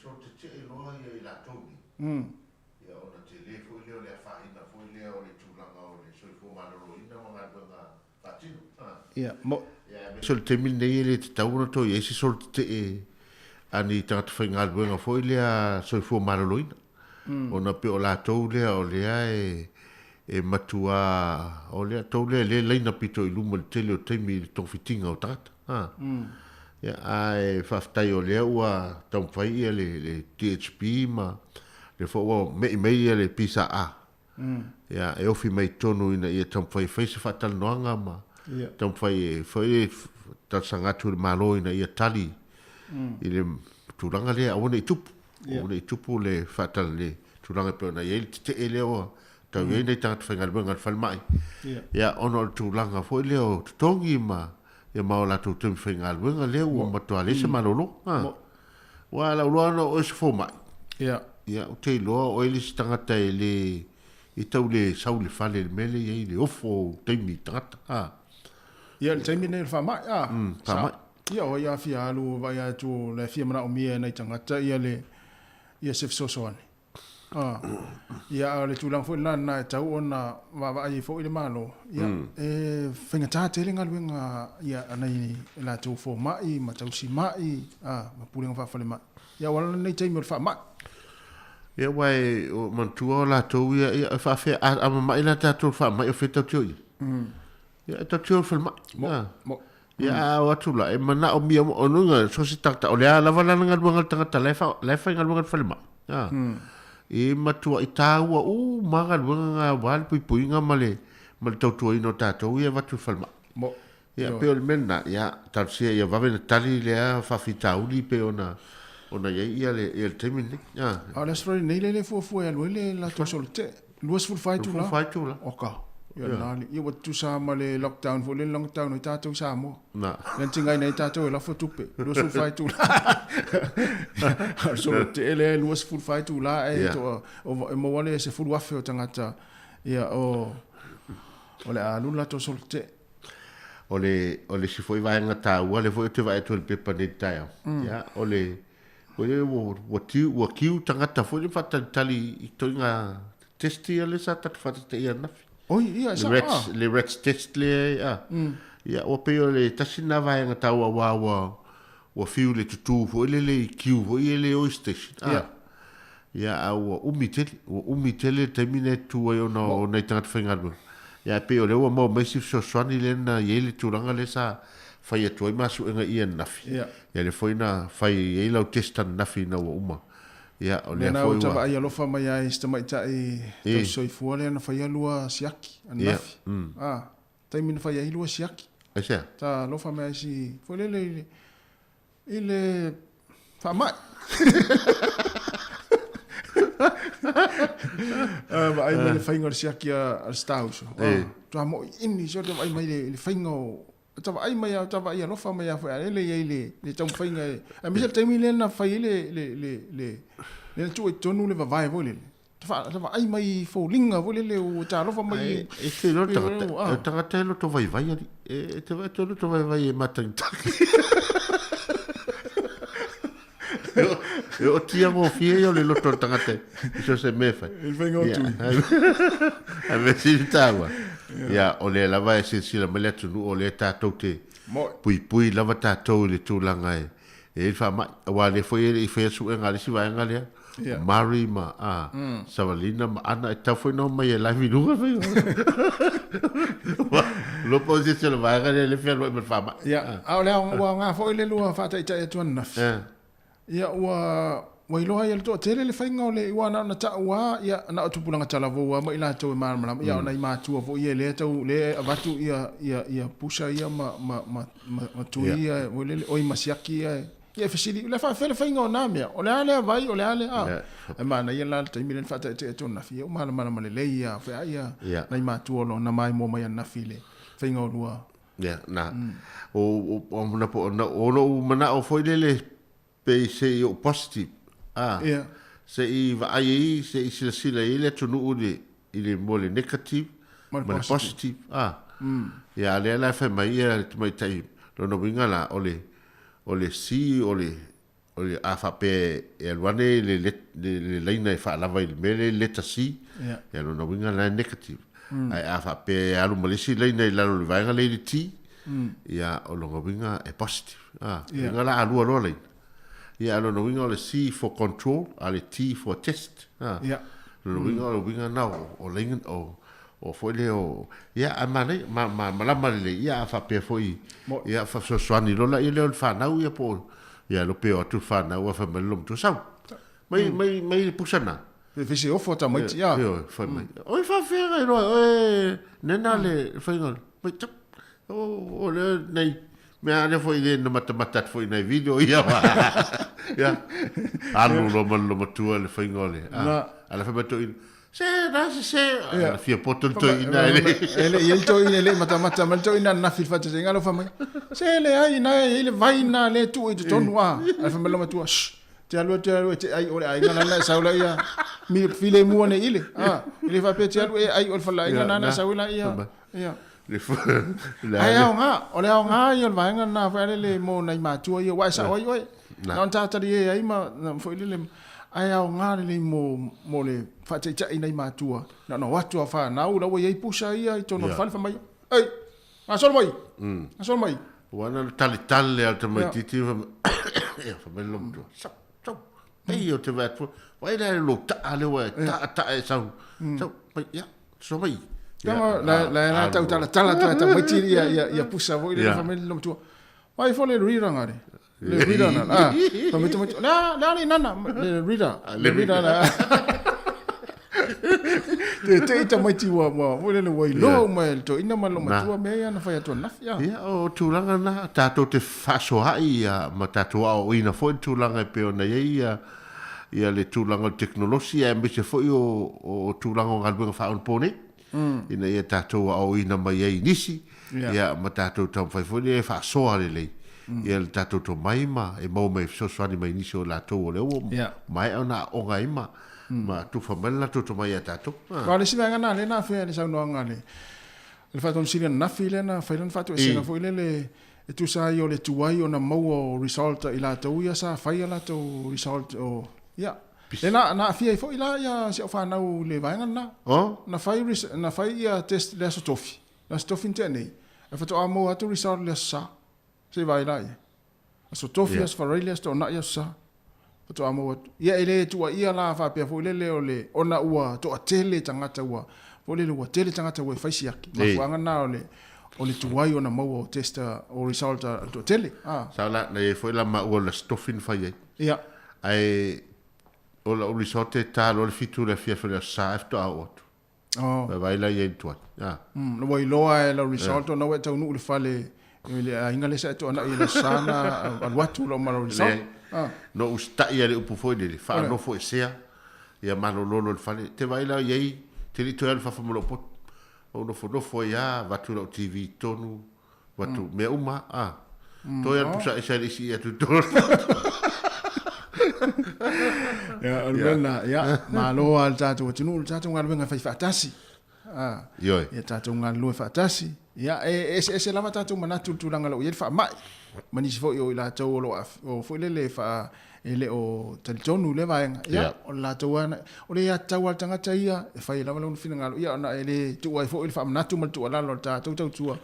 so te te e loa ia i la tongi. Ia, ona te le fuilea o le whaina, fuilea o le tūlanga o le soifo manoro ina mga dunga patino. Ia, mo. So le te mine i le te tauna to, i esi so te e ani tangata whainga albuenga fuilea soifo manoro ina. Ona pe o la tau lea o lea e matua o lea tau lea le leina pito i luma le tele o teimi le tongfitinga o tata. Ia ai whaftai o lea ua tau whai ia le THP ma le fo mei ia le pisa a. Ia e ofi mai tonu ina ia tau whai se whatal noanga ma tau whai tatsangatu le malo ina ia tali i le turanga lea awana i tupu. O le tupu le fatal le tulanga pe na yel te ele o tau ye nei tanga whainga le whal mai ia ono le tulanga fo le o tongi ma ia ma o la tu tumi whainga le le o matua le se malolo wa la uloana o se fo mai ia o te loa o ele si tangata e le i tau le sau le fale le mele ye le ofo teimi tangata ia le teimi nei le wha mai wha mai ia o ia fia alu vai atu le fia mana o mia nei tangata ia le ia se fisosoane. Ia le tūlang fo ila na tau ona wawa ai fo ile malo. Ia whenga tāte le ngaluenga ia anai la tau fo mai, ma tau si mai, ma pulenga whawhale mai. Ia wala nei teimi o le wha mai. Ia wai o mantua o la tau ia whawhea ama mai la tātou wha mai o whetau tio ia. Ia tau tio o whale mai. Ia o atula e mana o mia o nunga so si takta o lea lava lana ngaluanga tangata lefa ngaluanga whalema e matua i tāua maga luanga ngā wale pui ngā male tautua ino tātou ia watu whalema ia pe o le mena ia tarsia ia wawena tali lea whawhitauli pe ona ia le temini a le sroi nei le fuafua ia luele la tosolo te luas fulfai oka ia nali ia watu sa ma le lockdown fo le lockdown i tātou sa mo len tingai nei tātou e lafo tupe luas fulfai tu so te ele luas fulfai tu la e to o mo wale se fulu afe o tangata ia o le alula to solte o le si foi vai ngata ua le foi te vai to le pepa ni tai ya o le wo kiu tangata foi le fata tali i toinga testi le sa ta fata te ia na oi ia sa le rats test le ya o pe o le tasina vai ngata wa fiu le tutu foi le kiu foi le o station ya au umitele termine tu o no nei tangata whainga ya pe o lewa mo mesi so swani le na yele turanga le sa fai atu ai masu enga ia nafi ya le foi na fai e lau testan nafi na wa uma ya o le foi wa ai alofa mai ai sta mai tai to soi fuole na fai alua siaki nafi tai min fai ai lua siaki esa ta lofa mai si foi le ile fa mai ma ai mai fai ngor siaki a staus to amo inni so to ai mai le fai ngo to ai mai to ai no fa mai fa le tom fai nga a mi se temi le na fai le tu tonu le vai vole to fa ai mai fo linga vole le o ta lo fa mai e se no ta lo to vai e te vai to vai matanta o tia mo fie o le loto tangate so se me fa il vengo tu a me si tawa ya o le lava e si la mele tu o le ta tote pui lava ta to le tu langa e fa ma wa le foi su nga le si va nga le Mari ma Savalina ma ana ta foi no mai la vi lunga fa lo posizione va nga le fe lo me fa ma ya a le nga foi le lua fa ta tu na ia wa iloa ia to tele le fainga o le iwa na ta wa ia na tu pulanga tala vo wa mai la to ma ia na ma tu vo ia le to le avatu ia pusha ia ma tu ia o le oi masiaki ia fesili le fa le fainga na mea o le ale vai o le ale ma na ia la te milen fa te to na fi o ma le ia fa ia na ma tu o na mai mo mai na fi le fainga o lua na o na po o mana o foi le pe se o positive se i va ai se i sila ile tunu ile mole negative mole positive ya le la fa mai ia mai tai no vinga la ole si ole afa pe e luane le leina fa la vai mele leta si ya no vinga la negative ai afa pe alu mole si leina la lo vai ga le ti ya o lo vinga e positive vinga la alu lo leina yeah, no winga le C for control, ale T for test. No winga now o lengen o foi le o amane ma le fa pe foi fa so swani lo la ile fa na u po lo pe o tu fa na u fa melum tu sau. Mai pusana. Fisi o fota mai ya. Fa mai. O fa fera nena le fa ngol. Mai tap. O le nei me ale foi le no mata foi na video ia anu lo matua le foi ngole ala fa beto se ala fia potom to ina ele il to ina le mata mal to ina na fi fata ngalo fa mai se le ai na ile vai na le tu i tonu ala fa lo matua te alu ai ole ai ngana na saula ia mi file mu ne ile ile fa pe te alu ai ole fa la ngana na saula ia ai au nga ia vai nga na fa le mo na ma tu ia wa sa oi na ta ta ie ai ma foi le ai au nga le mo le fa te cha ina ma tu na no watu fa na u la wo ia pusha ia i tono fa mai ai asol mai wana tali al mai titi fa belum tu so ei o te va vai le lo ta le wa ta sa ya so mai la tala mai tiri ia pusa voi le family lo tu vai fo le rira ngare le rira na pa me tu la ni nana le rira na te mai ti wa le wai lo mai to ina malo matua me ia na fa to na ya o tulanga na tato te faso hai ma tato o ina fo tulanga pe ona ia le tulanga teknologia me se fo o tulanga ngalbenga fa on pone ina ia tatou au ina mai ai nisi ia ma tatou tam fai foi e fa soa le ia le tatou to mai ma e mau mai so swani mai nisi o latou o le o mai ona o ngai ma tu fa mala to mai tatou ka le sina ngana le na fe le sa no ngale Le faton sila nafi le na failan fatu sina fo ile e tu sa yo le tuai ona mau result ila to ia sa fai ala to result o ya le na fia fo ila ya se fa na le vainga na na fai ia test le so tofi la stofi interne e fato amo atu result le sa se vai la so tofi as fa really sto na ia sa fato amo ia ile tu ia la fa pe fo le ole ona ua to atele tangata ua fo le ua tele tangata ua fai siaki ma fuanga na ole tuai ona mau testa o result to tele sa la ne fo la ma ua la stofin fai ia ai ola o result ta lo fitu le fia fo sa after out vai la ia tu no voi loa la result no we tau nu le fale le inga le sa to na ile sana al watu lo ma result no usta ia le upu foi le fa no foi sea ia malo lolo le fale te vai la ia te li to el fa mo lo pot o no foi ia watu lo TV tonu watu me uma to ia pusa esa isi ia tu ya almena ya malo al tatu tunu tatu ngal venga fai fatasi yo ya tatu ngal lu fatasi ya ese lava tatu manatu tulanga lo ia fa mai manisi fo yo ila to lo o fo le fa ele o talitonu le vaenga ya o la to wana o le ya tawa tanga taia e fai lava lo fina ngalo ya na ele tu ai fo il fa manatu mal tu ala lo tatu tu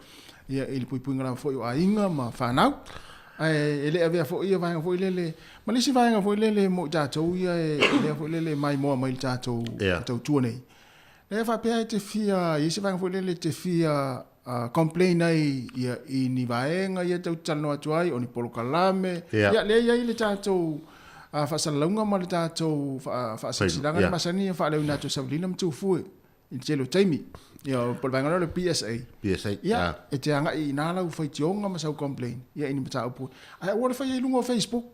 ya il pui ngala fo yo ainga ma fa nau ele avea fo ia vaenga fo ile malisi vaenga fo ile mo tatu ia ele fo ile mai mo mai tatu tu nei le fa pe te fia isi vaenga fo ile te fia complain ai ia ini vaenga ia tau tano atuai oni polo kalame ia le ia ile tatu fa salunga ma le tatu fa silanga masani fa le una to sablina mtu fu in jelo taimi ia polo vaenga le PSA ia e te anga i nala u fai tionga ma sau complain ia ini mata upu ai o le fai lungo Facebook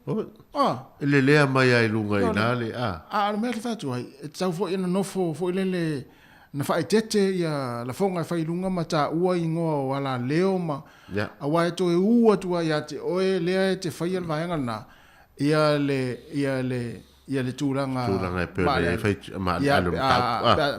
ele le mai ai lunga i nale le me fa tu ai e tau fo ina no fo ile na fai tete ia la fonga fai lunga mata ua ingo wala leo ma awa to e ua tua ia te oe lea te fai al vaenga na ia le tulanga e pe fai ma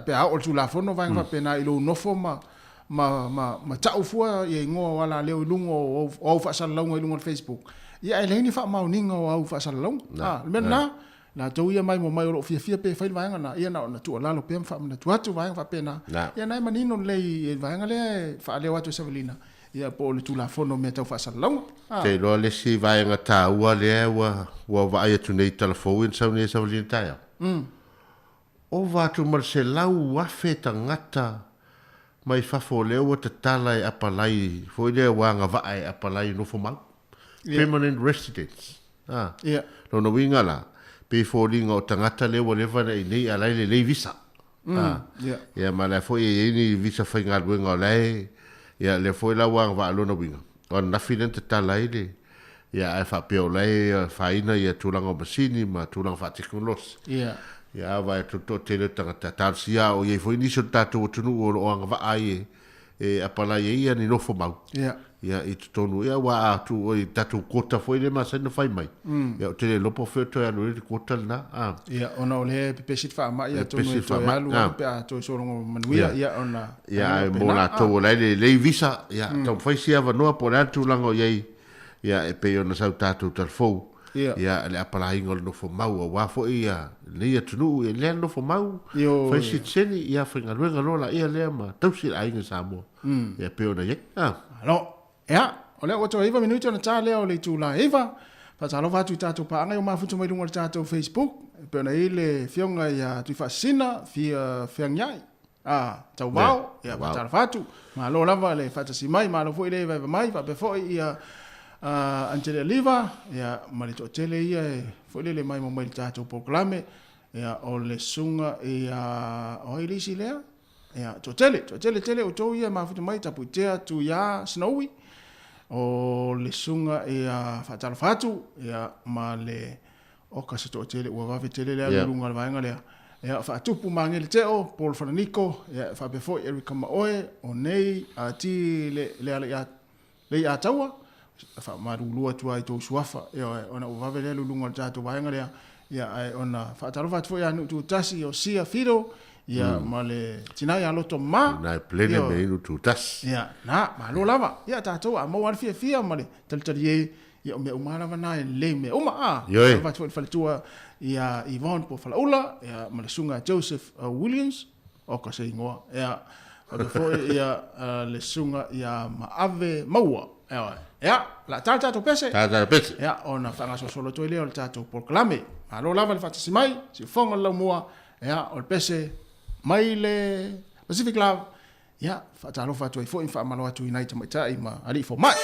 pe a o tula fono vaenga pe na ilo nofo ma tau fua ia ingo wala leo lungo o fa salonga lungo Facebook ia ele ni fa mauninga o fa salonga mena na tau ia mai mo mai o fia pe fai vaenga na ia na tu ala lo pe fa na tu atu vaenga fa pena ia nai manino le vaenga le fa le watu savelina ia po le tu la fono me tau fa salong te lo le si vaenga ta ua le wa va ia tu nei telefone sa ne savelina ta o va tu marcelau wa feta ngata mai fa fo le o te tala e apalai fo le wanga va ai apalai no fo mal permanent residents ia no winga la pe folinga o tangata lewa lewa nei alai le visa ya mala fo ni visa fa ngal wenga lai ya le fo la wang va lo no winga on na filen te talai le ya fa pe lai fa ina ya tulanga masini ma tulanga fa teknolos ya va to tele tangata tarsia o ye fo ni so tatu tunu o anga va ai apala ia ni no fo mau ia i tonu ia wa tu o tatu kota foi le masa no fai mai ia o tele lopo feto ia no kota na ia ona ole pepesit fa ma ia tonu to ia lu pe a to so longo manuia ia ona ia mo la to le visa ia to fai sia va no por atu lango ia e pe ona sa tatu tar fo ia le apala ingol no fo mau wa fo ia le ia tunu le no fo mau fai sit seni ia fa ngaluenga lola ia le ma tausi ainga samo ia pe ona ia no ya ole o to iva minuto na tale o le tula iva pa talo va tu tatu pa ngai o mafutu mai lungo tatu Facebook pe na ile fionga ya tu fa sina fia fiangai tau mau ya pa talo fatu ma lo lava le fata si mai ma lo foi le va mai va pe foi ia Angela Liva ya ma le to tele ia foi le mai mo mai tatu proclame ya o le sunga ia o ile si le ya to tele o to ia mafutu mai tapu tea tu ya snowy o le sunga fatalo fatu ia ma le o kasa to tele ua va tele le lunga le vaenga le ia fa tupu mangele teo Paul Frananico ia fa befo Erika Maoe o nei ati le ya tawa fa marulua tu ai to suafa ia ona o va le lunga le tatu vaenga le ia ai ona fa talo fatu ia no tu tasi o sia fido ia ma le tina ia loto ma na plene me inu tu tas ia na ma lo lava ia tatou a mo ar fia ma le talitali e ia me umara vana e le me uma a va tu fale tua ia Yvonne po fala ula ia ma le sunga Joseph Williams o ka se ngoa ia o le foi ia le sunga ia ma ave maua ia la tatou pese ia ona fanga so solo to le o tatou proclame ma lo lava le fatasi mai si fonga la mua ia o le pese mai le Pacific Love ia fatalo fatu i foi fa malo atu United mai tai ma ali fo mai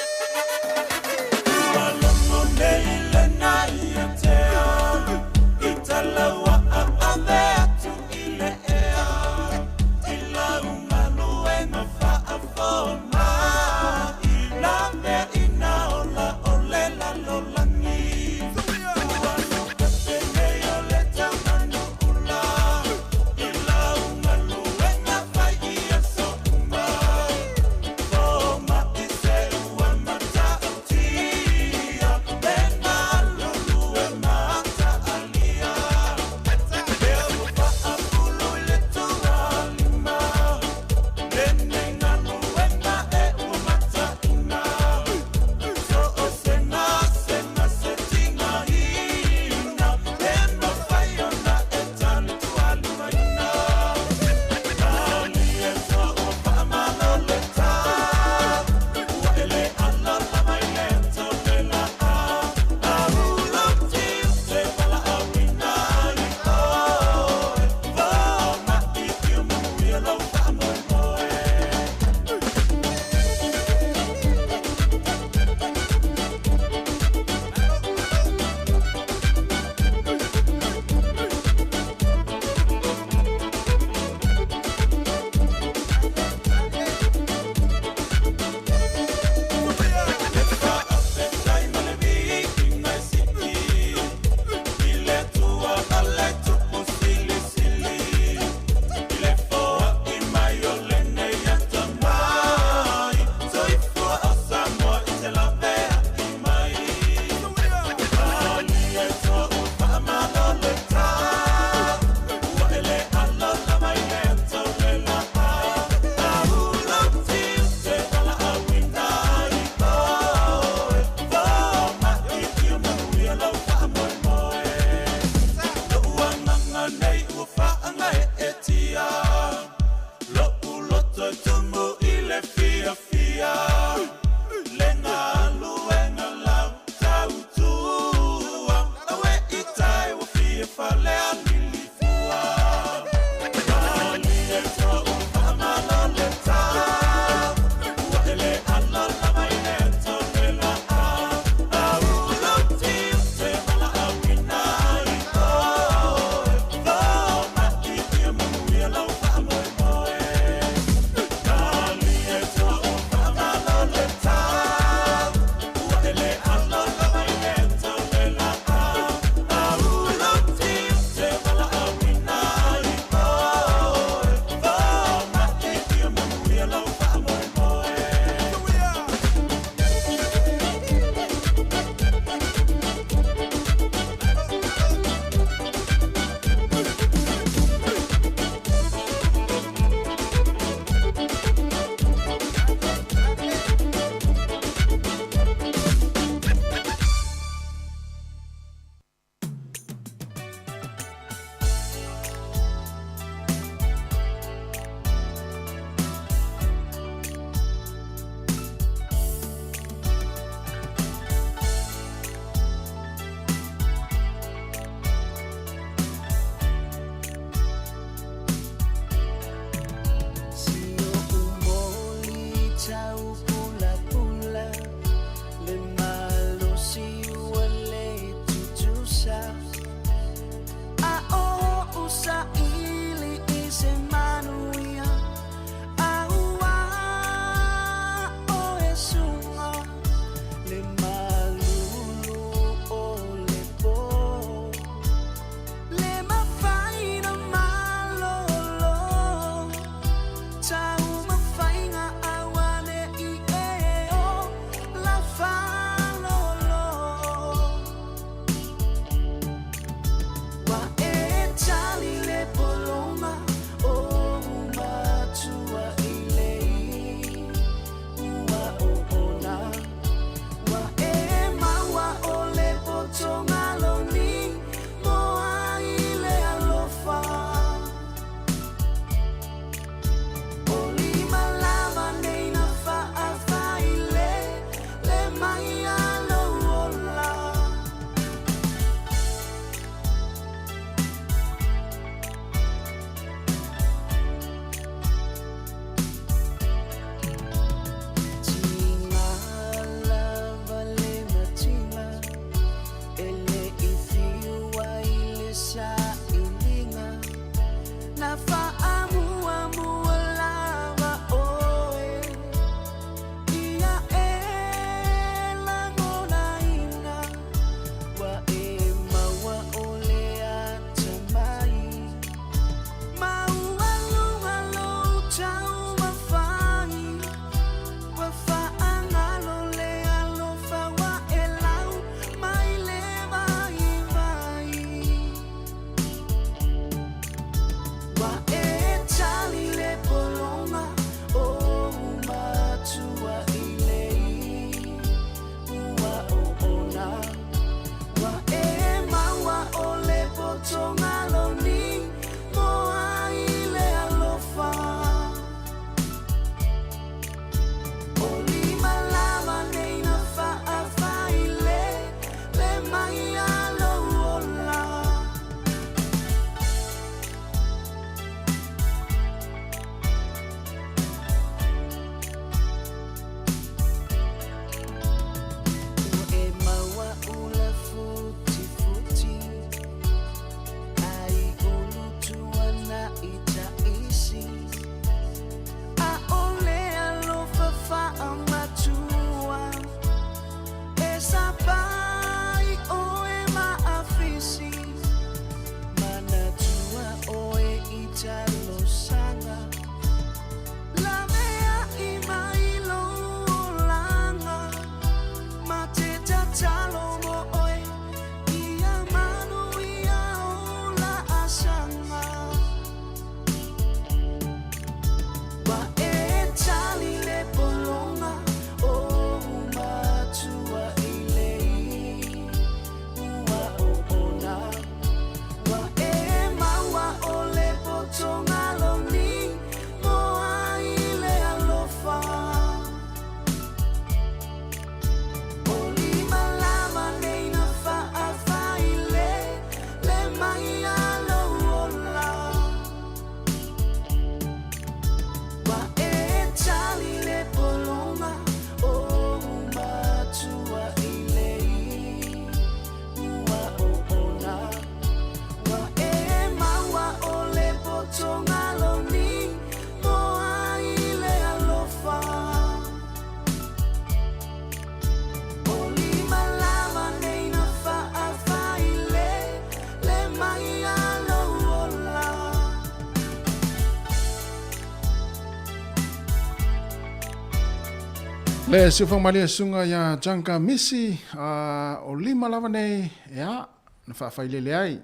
Le si whang malia sunga ia Junka Missy o lima lava nei ia na whawhailele ai.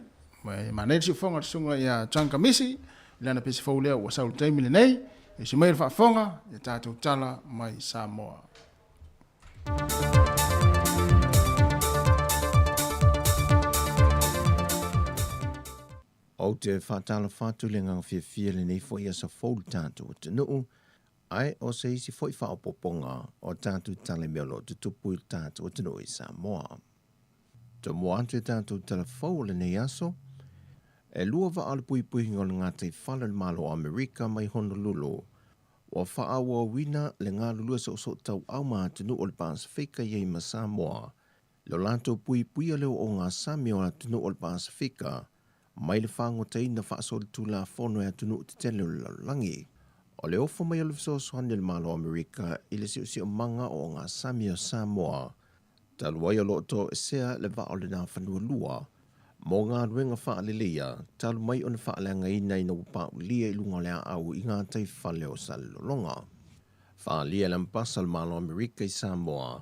Ma nei si whanga sunga ia Junka Missy lana pesi whaulea ua Saul Taimile nei e si mai whawhonga e tātou tala mai Samoa. O te whatala whatu le ngang whiawhia le nei fo ia sa wholu tātou te nuu, ai o se isi fo i whaopoponga o tātou tale meolo te tupu tātou te nuu i Samoa. Te mua atu e tātou tala whau le nei aso, e lua wa ala pui pui ngol ngā te whala le malo Amerika mai Honolulu, wa whaawa wina le ngā lulua sa oso tau au maa te nuu o le Pasifika iei ma Samoa, lo lanto pui pui a leo o ngā Samio a te nuu o le Pasifika, mai le whango te ina whaasol tu la whono e atunu te tele o langi. O le ofo mai o le visosoani le malo Amerika i le si o manga o ngā Sami o Samoa. Taluai o loto e sea le wa o le nā whanua lua. Mō ngā ruenga wha le lia, talu mai o na wha le anga ina ina upa lia i lunga lea au i ngā tei whale o salolonga. Wha lia le mpasa le malo Amerika i Samoa.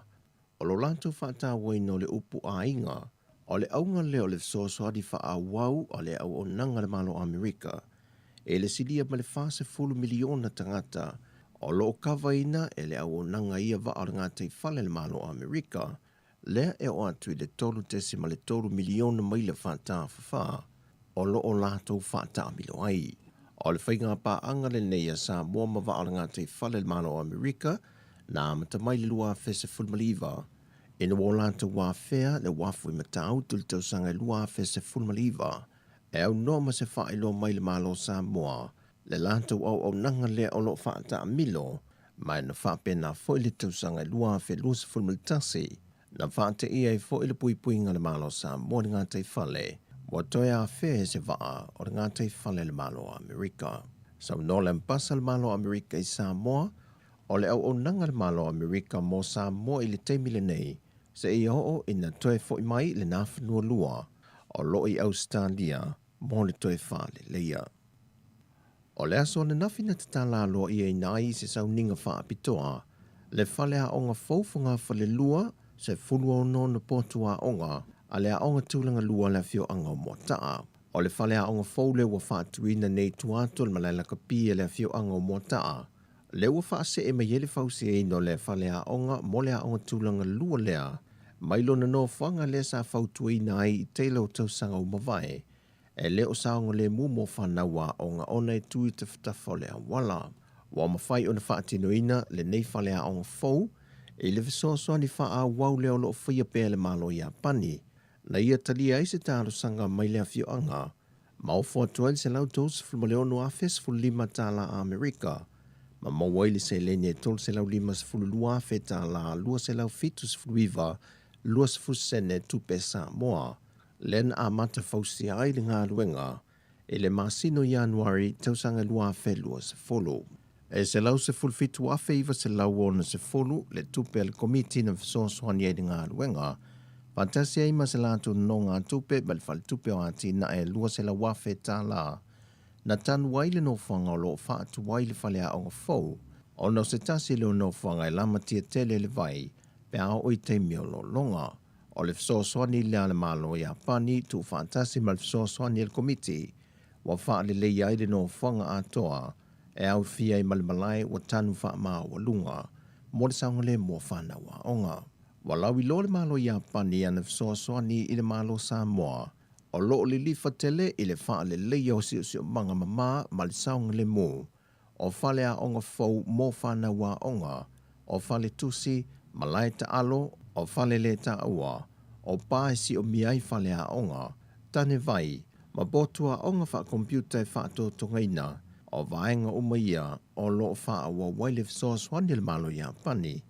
O lo lanto wha no le upu a inga, o le aunga leo le sosoadi wha a wau o le au o nanga le malo Amerika. E le silia ma le whase fulu miliona tangata o lo kawa ina e le au o nanga ia wa o ngā tei whale le malo Amerika. Lea e o atu i le tolu tesi ma le tolu miliona mai le whata whawha o lo o lātou whata milo ai. O le whainga pā anga le neia sa mua ma wa o ngā tei whale le malo Amerika nā mata mai le lua fese fulmaliva. E na wōlanta wā whea le wafu i matau tu le tausanga i lua fese fulmaliva. E au no ma se wha ilo mai le malo Samoa, le lanta au nanga lea o lo whaata milo, mai na wha pena fo i le tausanga i lua fe lusa fulmalitasi, na whaata ia i fo i le pui pui ngā le malo Samoa ni ngā tei whale, wa toi a whea se waa o ngā tei whale le malo Amerika. Sau no le mpasa le malo Amerika i Samoa, o le au nanga le malo Amerika mo Samoa i le teimile nei, se i o ina toe fo i mai le nāwhanua lua o lo i Australia mo le toe whale leia. O le aso le nawhina te tala loa i e nai se sau ninga wha apitoa, le whale a onga faufunga whale lua se fulua o no na potua onga a le a onga tūlanga lua le fio anga o motaa. O le whale a onga faule wa whaatuina nei tuato le malaila ka pia le fio anga o motaa. Le ua whaase e mai ele fausi e no le whale a onga mo le a onga tūlanga lua lea, mai lona no whanga le sa fautuina ai i teila o tausanga o mawai, e le o saonga le mu mo whanaua o ngā ona e tui te whatawhole a wala. Wa mawhai o na whaatinoina le nei whale a onga fau, e le visosoa ni wha a wau leo lo whaia pēr le malo i a pani, na ia talia i se tāro sanga mai lea fio anga, ma o whatuan se lau tos fulmaleonu a festival lima tāla a Amerika, ma mawaili se lene e tol se lau lima se fulu lua fe tāla lua se lau fitu se fuluiva, lua se fusene tupe Samoa, len a mata fausi ai le ngā ruenga, e le masino Januari tausanga lua fe lua se fulu. E se lau se fulfitu a fe iwa se lau ona se fulu, le tupe le komiti na fisosoani ai le ngā ruenga, fantasi ai ma se lātu no ngā tupe, ma le fale tupe o ati na e lua se lau wafe tā la, na tanu waile no whanga o lo whaatu waile fale a onga fau, o no se tasi leo no whanga e lama tia tele le vai, pe a oi te miolo longa. O le fisosoani le ale malo i a pani tu fantasi ma le fisosoani el komiti, wa wha le lei aile no whanga a toa, e au fia i malmalai wa tanu wha maa wa lunga, mo le saunga le mua whana wa onga. Wa lau i lo le malo i a pani ana fisosoani i le malo Samoa, o lo le lifa tele i le wha le lei o si manga mama ma le saunga le mu, o whale a onga fau mo whana wa onga, o whale tusi, malai ta alo, o whale le ta aua, o pae si o miai whale a onga, tane vai, ma botua onga wha komputa e wha to tongaina, o vaenga umaia o lo wha awa waile fisosoani le malo i a pani,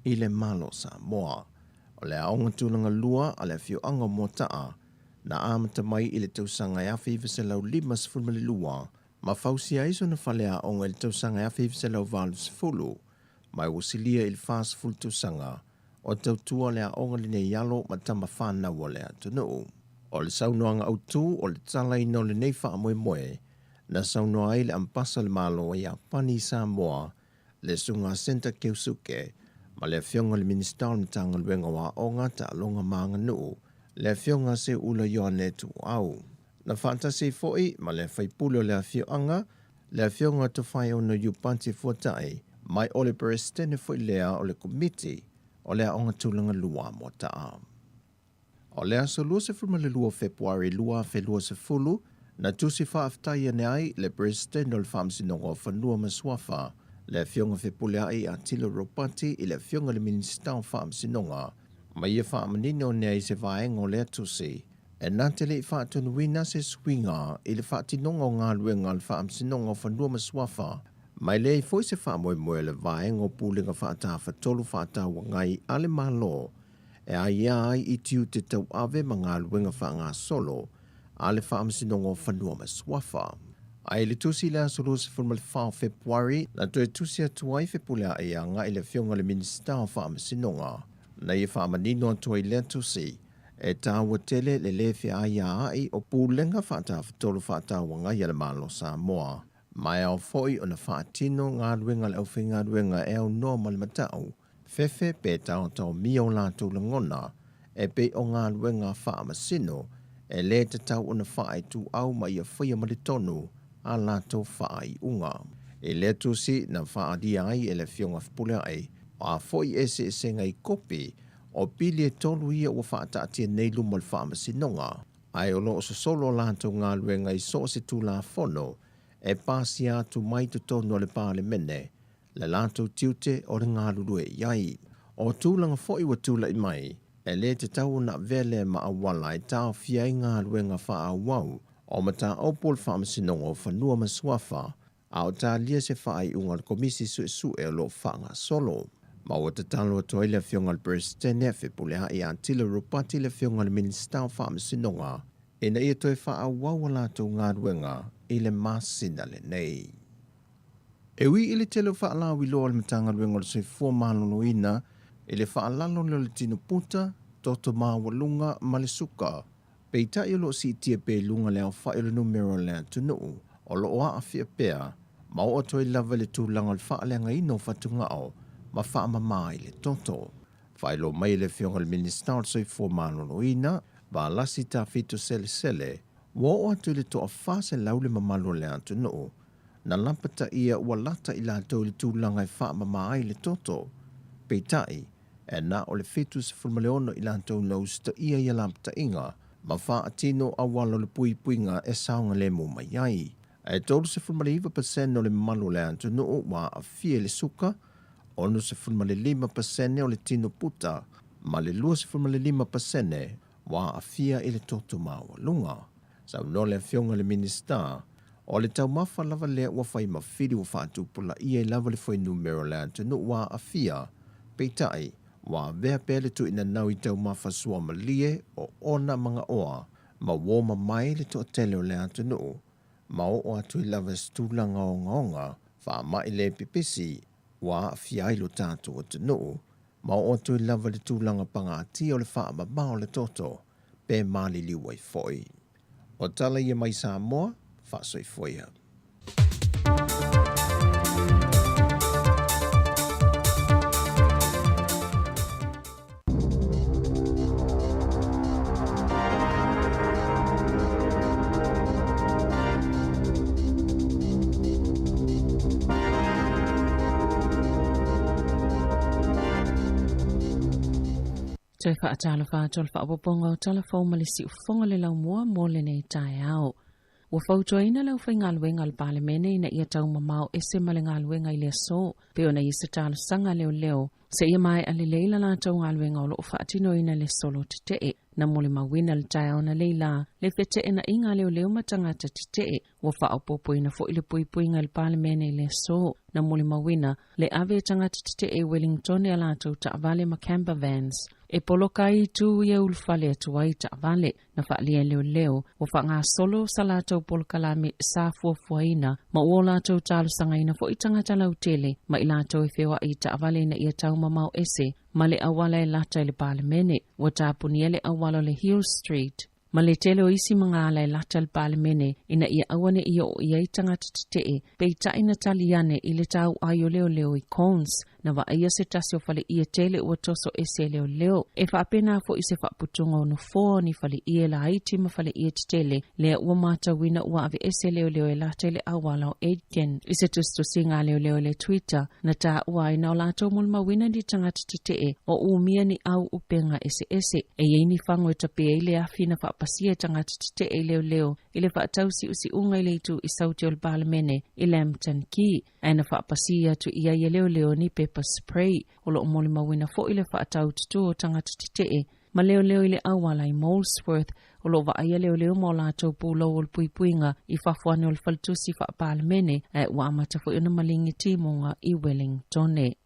i le malo Samoa. O le aonga tūlanga lua a le fio anga motaa, na amata mai i le tausanga e awhi se lau lima sefulmali lua, ma fausia iso na whale a onga i le tausanga e awhi se lau valu sefulu, mai wasilia i le whasefulu tausanga, o tautua le a onga li ne yalo ma tama whana wa le atunu. O le saunoanga autu o le tala ino le nei wha moe moe, na saunoa ai le ampasa le malo i a pani Samoa, le sunga Senta Keusuke, ma le fionga le minister o tanga luenga wa onga ta longa manga nuu, le fionga se ula yoane tu au. Na fantasi foi ma le whaipulo le fionga, le fionga tu whai o no yupanti fuatai, mai ole presidente foi lea o le komiti, o lea onga tūlanga lua mo taa. O lea so lua se fuma le lua Februari lua fe lua se fulu, na tusi whaaftai ane ai le presidente o le whamsinongo whanua maswafa, le fionga fepule ai a tilo ropati i le fionga le minister o whamsinonga, ma ia whaamanino nei se vaenga o lea tusi, e nantele i whaatunuina se swinga i le whaatinonga o ngā luenga le whamsinonga o whanua maswafa, mai le i foi se whaamoe le vaenga o pūlinga whaatafa tolu whaatawa ngai ale malo, e ai ai i tiu te tau ave ma ngā luenga wha ngā solo, ale whaamsinonga o whanua maswafa. Ai le tusi le asolo se fulma le whao Februari, na toe tusi atuai fepulea i a ngā i le fionga le minister o whaamsinonga, na i whaamanino atuai le tusi, e tāua tele le fe ai ai o pūlenga whaatafa tolu whaatawa ngai ale malo Samoa. Mai au foi o na whaatino ngā ruenga le au whinga ruenga e au noa mali matau, fefe pe tau tau mio lātou langona, e pe o ngā ruenga whaamasino, e le te tau o na whaai tu au mai a whaia mali tonu, a lātou whaai unga. E le tusi na whaadi ai e le fionga whapulea ai, a foi ese ngai kopi, o pili e tolu ia o whaataatia neilu mal whaamasinonga, ai o lo o solo lātou ngā ruenga i so se tu la fono, e pasi atu mai tu tonu le pāle mene, le lātou tiute o le ngā lulue iai. O tūlanga foi wa tūla i mai, e le te tau na vele ma awala e tau fiai ngā luenga wha awau, o mata opol whaamasinonga o whanua maswafa, a o tā lia se whaai unga le komisi su e lo whanga solo. Ma o te talo atoi le fionga le presidente whepulea i antila rupati le fionga le minister o whaamasinonga, e na ia toi wha awau lātou ngā luenga, i le masina le nei. E wi ili telo whaalawi loa le matanga ruenga le soifua maloloina, i le whaalalo le tino puta, toto mawalunga malesuka, peita i lo si tia pe lunga leo wha le numero lea tunuu, o lo oa a fia pea, ma o atoi lava le tūlanga le whaalenga ino whatungao, ma whaamamai le toto. Whailo mai le fionga le minister le soifua maloloina, ba lasi ta fito sele, wa o atu le toa whase laule mamalo le atu noo, na lampata ia ua lata i lātou le tūlanga i wha mamai le toto. Peitai, e na o le fitu se fulmaleono i lātou na usta ia i lampata inga, ma wha atino a walo le pui puinga e saunga le mo mai ai. E tolu se fulmaleiva pasene o le mamalo le atu noo wa a fie le suka, ono se fulmale 5% o le tino puta, ma le lua se fulmale 5% wa a fia i le toto maua lunga. Sa no le fionga le minister, o le tau mafa lava lea ua whai mawhiri ua whaatupula ia i lava le whai numero le antunu wa a fia, peitai, wa vea pele tu ina nau i tau mafa sua malie o ona mga oa, ma woma mai le to tele o le antunu, ma o atu i lava stulanga o ngaonga, wha mai le pipisi, wa a fia ilo tātu o tunu, ma o atu i lava le tūlanga pangati o le wha mabao le toto, pe mali liwa i foi. O tala ia mai Samoa, whaasoi foia. Toi whaatala whaatol whaapoponga o telefon malisi ufonga le lau mua mo le nei tae au. Ua whautoina lau whai ngaluenga al palemene ina ia tau mamau ese male ngaluenga i le so, peo na isa talo sanga leo, se ia mai ale leila la tau ngaluenga o lo whaatino ina le solo te tee, na mole mawina le tae au na leila, le fete ina inga leo matangata te tee, ua whaapopo ina fo ile pui al palemene i le so, na mole mawina, le ave tangata te tee Wellington e la tau ta vale ma camper vans, e polokai tu ia ulfale atuai ta vale na whaalia leo o wha solo sa lātou polokalame sa fuafuaina ma o lātou tālu sangaina fo i tangata lau tele ma i lātou e whewa i ta vale na ia tau mamau ese ma le awala e lata le palemene o tāpuni le awala le Hill Street. Ma le tele o isi mga ala e lata le palemene ina ia awane ia o ia i tangata te pei taina taliane i le tau ayo leo i Cones na wa ia se tasi o fale ia tele ua toso ese leo leo. E whaapena fo ise whaaputunga ono fō ni fale ia la haiti ma fale ia tele lea ua mata wina ua ave ese leo leo e la tele awala o Aitken. Ise tustu singa leo leo le Twitter na ta ua ina o lato mulma wina di tangata titee o umia ni au upenga ese. E yeini whango e tapia ile afi na whaapasia tangata titee leo leo ile whaatausi usi unga ile itu i sauti o l'Parlemene i Lambton Key. Aina whaapasia tu ia i leo leo ni pepper spray o lo omoli mawina fo ile whaatau tutu o tangata titee. Ma leo leo ile awala i Molesworth o lo wa aia leo leo mo lato pulo o l'puipuinga i whafuane o l'faltusi whaapalemene e wa amata fo ina malingi timonga i Wellingtone.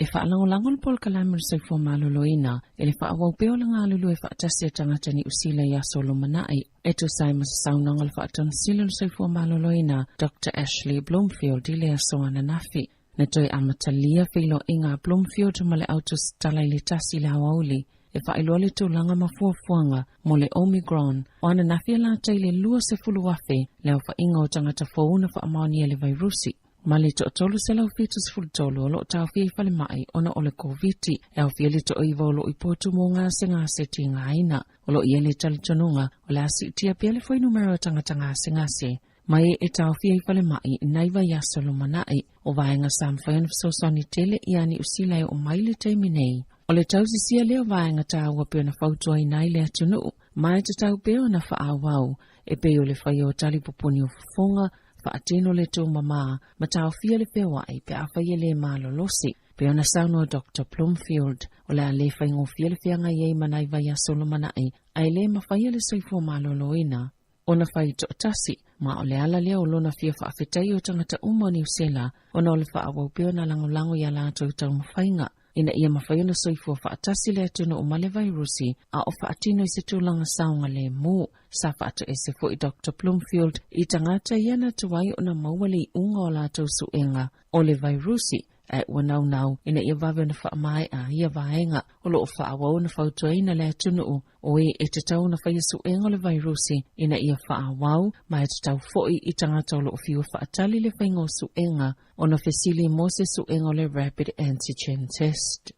E whaalangolango le pol kalamir soifua maloloina e le whaawau peo le ngalulu e whaatasi tangata ni usila i asolo manai. E tu saima sa saunanga le whaatonsilo le soifua maloloina Dr. Ashley Bloomfield i le asoana nafi. Ne toi amatalia whilo inga Bloomfield ma le autos talai le tasi le hawauli. E whailua le tūlanga mafuafuanga mo le Omicron o ana nafi la teile lua se fulu wafe leo whainga o tangata whauna whaamaoni e le vairusi. Ma le to tolu se lau fitus fultolu o lo tau fia i whale mai ona o le COVID-19 e au fia le to iwa o lo i potu mo ngase ti ngaina o lo i ele talitonunga o le asi tia pia le fwai numero tangata ngase. Mai e tau fia i whale mai naiva yasolo manai o vaenga samwhayan fsosoni tele i ani usilai o maile teiminei. O le tau sisia leo vaenga tāua peo na whautua i nai le atunu mai te tau peo na whaawau e peo le whai o tali pupuni o fufonga whaatino le tō mama, ma tau fia le whewa ai pe awhai le malo losi. Peo na sauno Dr. Bloomfield, o le a le whaingo fia le whianga iei manai vai a solo manai, ai le ma whai le soifua malo loina. O na whai to tasi, ma o le ala leo lona fia whaafetai o tangata umo New Zealand, o na o le whaawau peo na lango ia lato i tau mawhainga. Ina ia mawhaiona soifua whaatasi le atuna o male vairusi a o whaatino i se tūlanga saunga le mū. Sa whaata e se fo i Dr. Bloomfield i tangata iana tuwai o na mauali unga o lātou suenga o le vairusi e ua nau ina ia wawe na whaamai a ia vaenga o lo o whaawau na whautuaina le atuna o e te tau na whaia suenga o le vairusi ina ia whaawau ma e te tau foi i tangata o lo o fiu whaatali le whainga o suenga o na whesili mo se suenga o le rapid antigen test.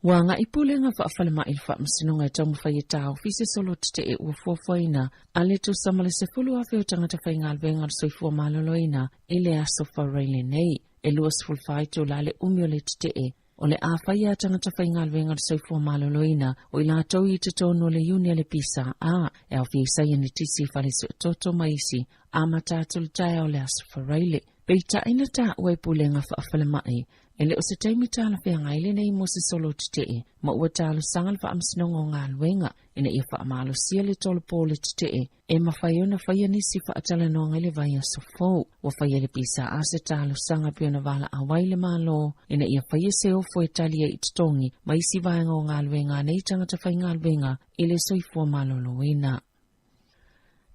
Wanga i pulenga whaafale mai il whaamsinunga e tamu whaia tau fise solo te e ua fuafuaina a le tu samale se fulu awhi o tangata whainga alwenga al soifua maloloina i le aso whareile nei. E luas fulfaitu la le umio le te o le a whaia tangata whainga alwenga al soifua maloloina o i la tau i te tono le unia le pisa a e au fisa i ni tisi whale su toto maisi a matatul tae o le aso whareile. Peita ina ta ua i pulenga whaafale mai e le o se teimi tāla whea ngaile nei mo se solo te ma ua tālu sangal wha amsinongo ngā luenga ina ia wha amalo sia le tolo pōle te e ma whaiona whaia nisi wha atala no ngaile vai a sofou wa whaia le pisa a se tālu sanga pio na wala a waile malo ina ia whaia se ofo e talia i tutongi ma isi vaenga o ngā luenga nei tangata whai ngā luenga i le soifua malo loina.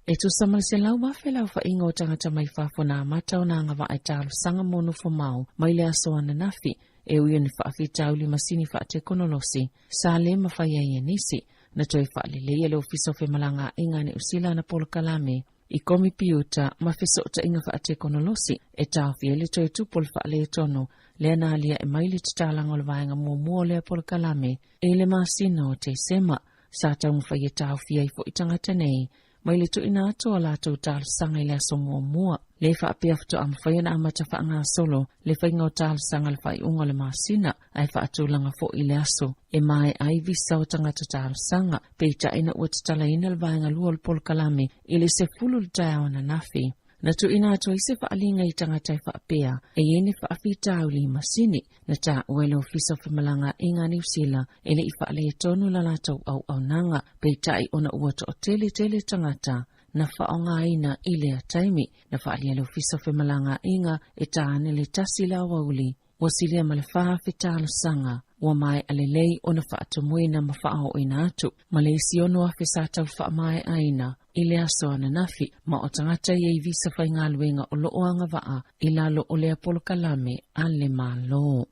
E tu samal se lau wafe lau whainga o tangata mai whafona mata o nanga wa ai tālu sanga monu whamau mai le aso ana nafi e uia ni whaafi tauli masini whaate konolosi sa le mawhaia i nisi na toi whaalelea le ofiso whe malanga inga ni usila na polo kalame i komi piuta ma whesota inga whaate konolosi e tawhi e le toi tupol whaale tono le analia e maili titalanga o le vaenga mua le polo kalame e le masina o te sema sa tau mwhaia tawhi ai fo i tangata nei mai le tuina ato la tau tālu sanga i le aso mua. Le whaapea fto am whaiana amata whaanga solo, le whainga o tālu sanga le whai unga le masina, ai whaatulanga fo i le aso. E mai ai visa o tangata tālu sanga, peita ina ua tatala ina le vaenga lua le polo kalame, i le se fulu le tae na nafi. Na tuina ato i se whaalinga i tangata i whaapea, e ene whaafita au li masini, na tā uele ofisa whamalanga inga New Zealand, ele i whaale tonu la lato au nanga, peita i ona ua to o tele tangata, na whaonga ina i lea taimi, na whaale ofisa whamalanga inga e tāne le tasi la wauli, wasilia ma le whaafita sanga, wa mai alelei ona whaatumui na mawhao o ina atu, ma le isi ono a whesatau whaamai aina, i le aso ana nafi, ma o tangata i visa whainga luenga o loo anga waa, i lalo o lea polo kalame a le malo.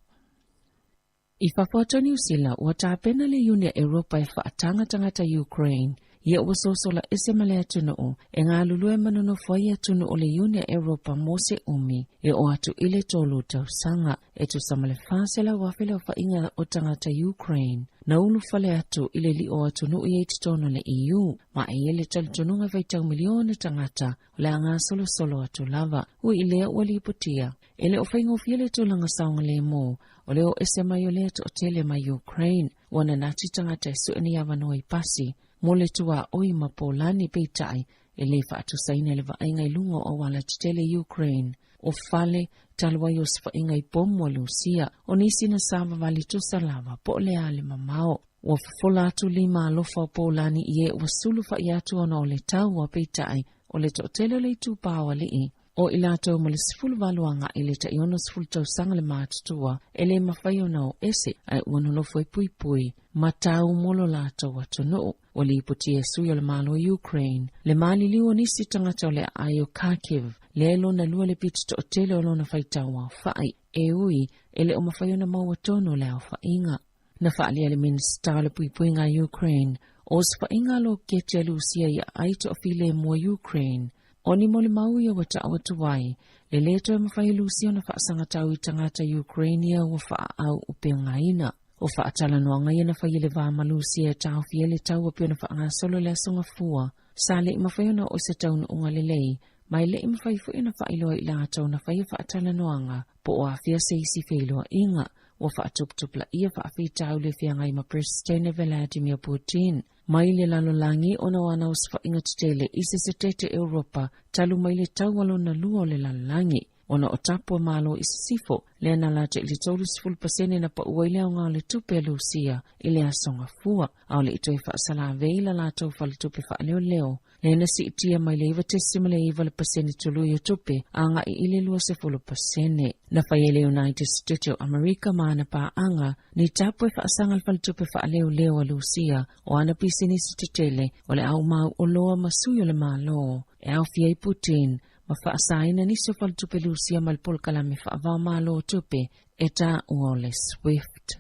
I whapota New Zealand, ua tāpena le Unia Europa e whaatanga tangata Ukraine, ia ua sosola ese male atunu o, e ngā lulue manono fwai atunu o le Unia Europa mo se umi, e o atu ile tolu tau sanga, e tu samale whāsela wafele o whainga o tangata Ukraine, na ulu fale atu ile li o atunu i tono le EU, ma e ele talitununga vaitau miliona tangata, o le anga solo atu lava, ui ilea wali iputia, ele o whainga ufiele tulanga saunga le mo, o leo ese mai o lea to o tele ma Ukraine, wana nati tangata e sueni avano i pasi, mole tua oi ma Polani peitai, e le whaatu saina le vaenga i lungo o wala tele Ukraine, o fale talwa i o svaenga i pomo Lucia, o nisi na sava vali tu salava, po le ale mamao, o fola atu lima alofa o Polani i e o sulufa i atu ona o le tau wa peitai, o le to tele le tu pawa li i, o ilato mo le sifulu valuanga i le taiono sifulu tau sanga le mātutua, e le mawhai o nao ese, ai uanonofo e pui pui, matau molo lato watonu, o li iputi e sui o le malo Ukraine, le mali liwa nisi tangata o le ayo Kharkiv, le elo na lua le piti to o tele o lona whaitau au whai, e ui, e le o mawhai o na maua tono le au whainga. Na whaalia le minsta le pui pui ngā Ukraine, o swainga lo ketia Lucia i aito o file mua Ukraine, oni mo le mau ia wata awatu wai, le leto e mawhai Lucia na whaasanga tau i tangata Ukrainia wa wha au upe ngaina. O whaatala noanga ia na whai le vama Lucia e tau fia le tau apio na wha solo le asonga fua. Sa le mawhai ona o se tau na unga le lei, mai le mawhai fu ina wha iloa i la tau na whai whaatala noanga, po o a fia se isi whailoa inga, o whaatuptupla ia whaafi tau le fia ngai ma President Vladimir Putin. Mai le lalolangi ona wana o sfa inga tutele isi se tete Europa, talu mai le tau walo na lua o le lalolangi. Ona o tapua malo isi sifo, le analate ili tolu 10% na pa uwaile o ngā le tupe Lucia, ili asonga fua, au le ito i whaasala veila la tau whale tupe wha leo. Le nasi itia mai le iwa tesima le iwa le pasene tulu i tupe, anga i ili lua 10%. Na whaiele United States of America maana pa anga, ni tapua i whaasanga whale tupe wha leo a Lucia, o ana pisini si tutele, o le au mau o loa masuyo le malo, e au fia i Putin, ma whaasaina ni se whale tupe Lucia malpol kalame whaavau malo tupe, e ta uole Swift.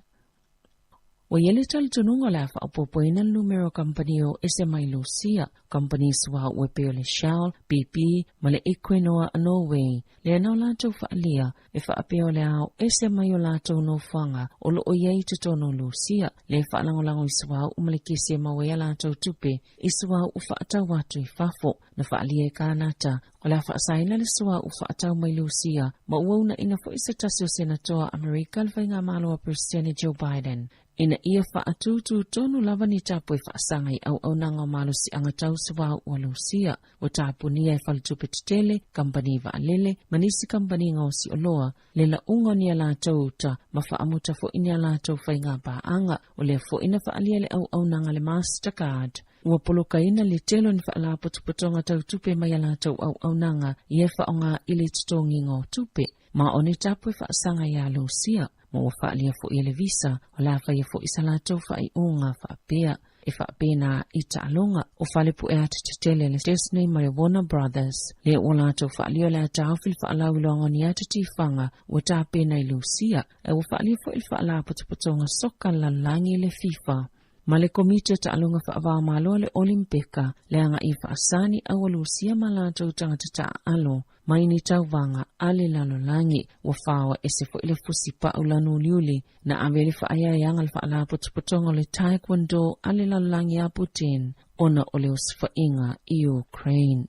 O yele tal tununga la fa opopoina numero company o SMI Lucia, companies wa wepe le Shell, BP, male Equinor a Norway, le na lato fa alia, e fa apeo le au SMI o lato no fanga, o lo o yei tutono Lucia, le fa langolango iswa umale kisi mawe lato tupe, iswa ufa ata watu ifafo, na fa alia kanata, o la fa saina le swa ufa ata mai Lucia, ma uona ina fo isa tasio senatoa Amerika lfainga malo wa President Joe Biden. Ina ia wha atutu tonu lava ni tapu e whaasangai au nanga malo si angatau siwa ua Lucia. O tapu nia e whalitupe tutele, kampani wa alele, manisi kampani ngau si oloa, le la unga ni ala tau ta, ma whaamuta fo ini ala tau whainga pa anga, o le fo ina whaalia le au nanga le Mastercard. Ua poloka ina le telo ni whaala potupotonga tau tupe mai ala tau au nanga, ie whaonga ili tutongi ngau tupe, ma o ni tapu e whaasangai a Lucia. Mo whaalia fo i le visa, o la whaia fo i salato whai unga whaapea, e whaapena i taalonga, o whalepu e ata tutele le Disney ma le Warner Brothers, le o lato whaalia le atau fil whaalau ilonga ni ata tifanga, o tāpena i Lucia, e o whaalia fo il whaala potupotonga soka lalangi le FIFA. Ma le komite taalonga whaavaa malo le Olimpika, le anga i whaasani awa Lucia ma lato tangata taa alo, mai ni tauwanga ale lalolangi wa whawa ese fo ile fusipa ulanu liuli na avele whaaya yangal whaala potupotonga le taekwondo ale lalolangi a Putin ona ole usfa inga i Ukraine.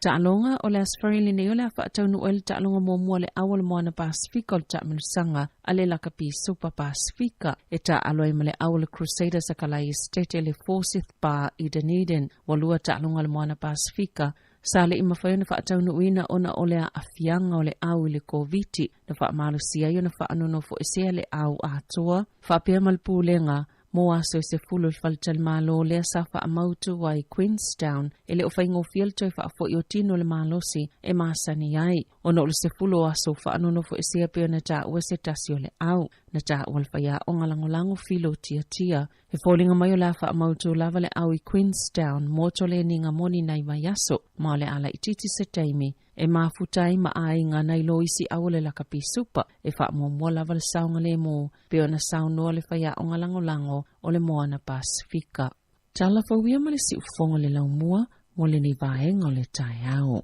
Taalonga o le asfari le neole a whaatau nuel taalonga mua le awal moana Pasifika o le taamilusanga ale lakapi Super Pasifika e ta aloe ma le awal Crusaders a kalai estete le 40th pa i Dunedin walua taalonga le moana Pasifika. Sale i mawhaiona whaatau nuina ona o le afianga o le au i le COVID na whaamalo sia i na whaanono fo esea le au atoa. Whaapea malpulenga mo aso se fulu faltal malo le safa amautu wai Queenstown ele o faingo fielto e fa fo iotino le malosi e masani ai ono le se fulu aso fa anono fo esia pe na ta wese tasio le au na ta walfaya o ngalangolango filo tia e folinga mai la fa amautu lava le au i Queenstown moto le ninga moni nai mayaso ma le ala ititi se taimi e mafutai ma ainga nai loisi awole la kapi supa e fa mo lava le saunga le mo pe ona sauno le faya o ngalangolango o le moana Pasifika. Tala fawia ma le si ufonga le laumua mo le ni vaenga o le tai au.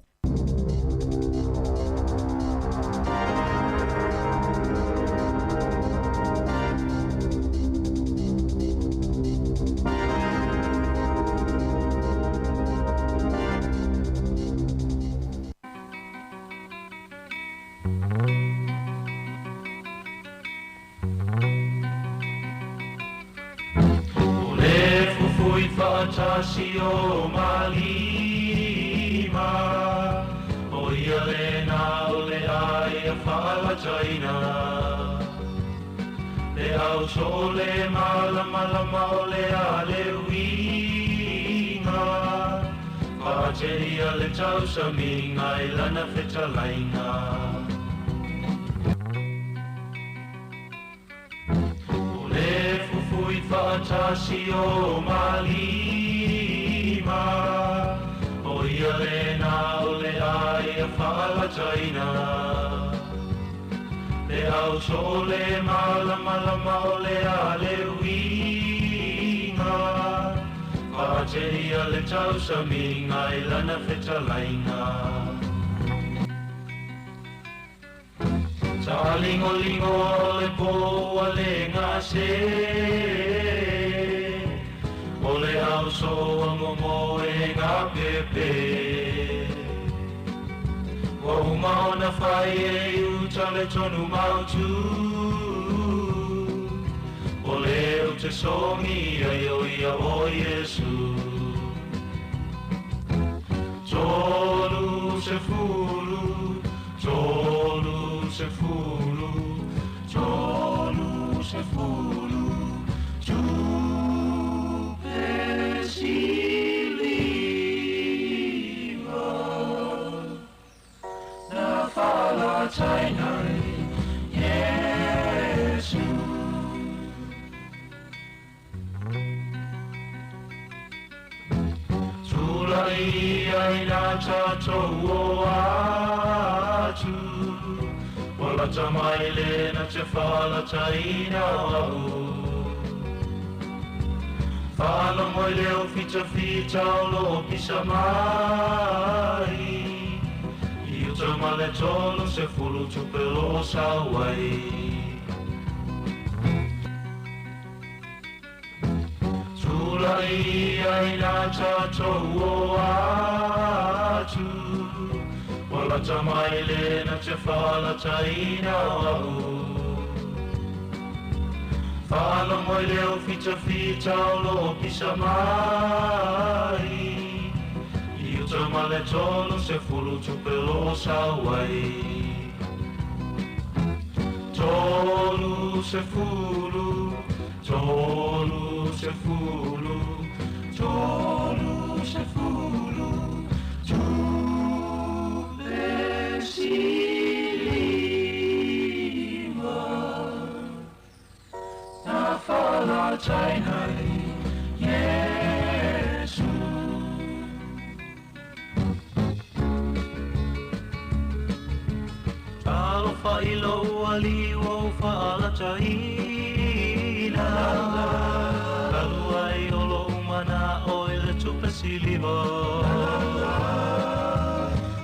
Tasi o malima o ia le na o le ai a whaalachaina le au so le malama o le a le winga Pāteria le tau sa minga i lana whetalainga o le fufui whaatasi o malima o ia le na o le ai a whaalachaina le au so le malama o le a le winga Pāteria le tau sa minga i lana whetalainga Ta lingo o le poa le ngase O le au so momo e ngā pepe Wa umao na whai e uta le tonu mautu O le o te songi ai o ia o Yesu Tolu se fulu, tolu se fulu, tolu se fulu Tu Na fala tainai Yesu Tulai ai na tatou o atu Wala tamaile na te fala taina au Fala moi leo fita o lo pisa mai I uta male tolo se fulu tupelo sa wai Tulai ai na tatou o atu Wala tamaile na te fala taina au Fala moi leo fita o lo pisa mai I uta male tolo se fulu tupelo sa wai Tolu se fulu, tolu se fulu, tolu se fulu Tu Na fala tainai Yesu Talo whailo ali o fala taina Kalu ai olo umana o ele tupe siliva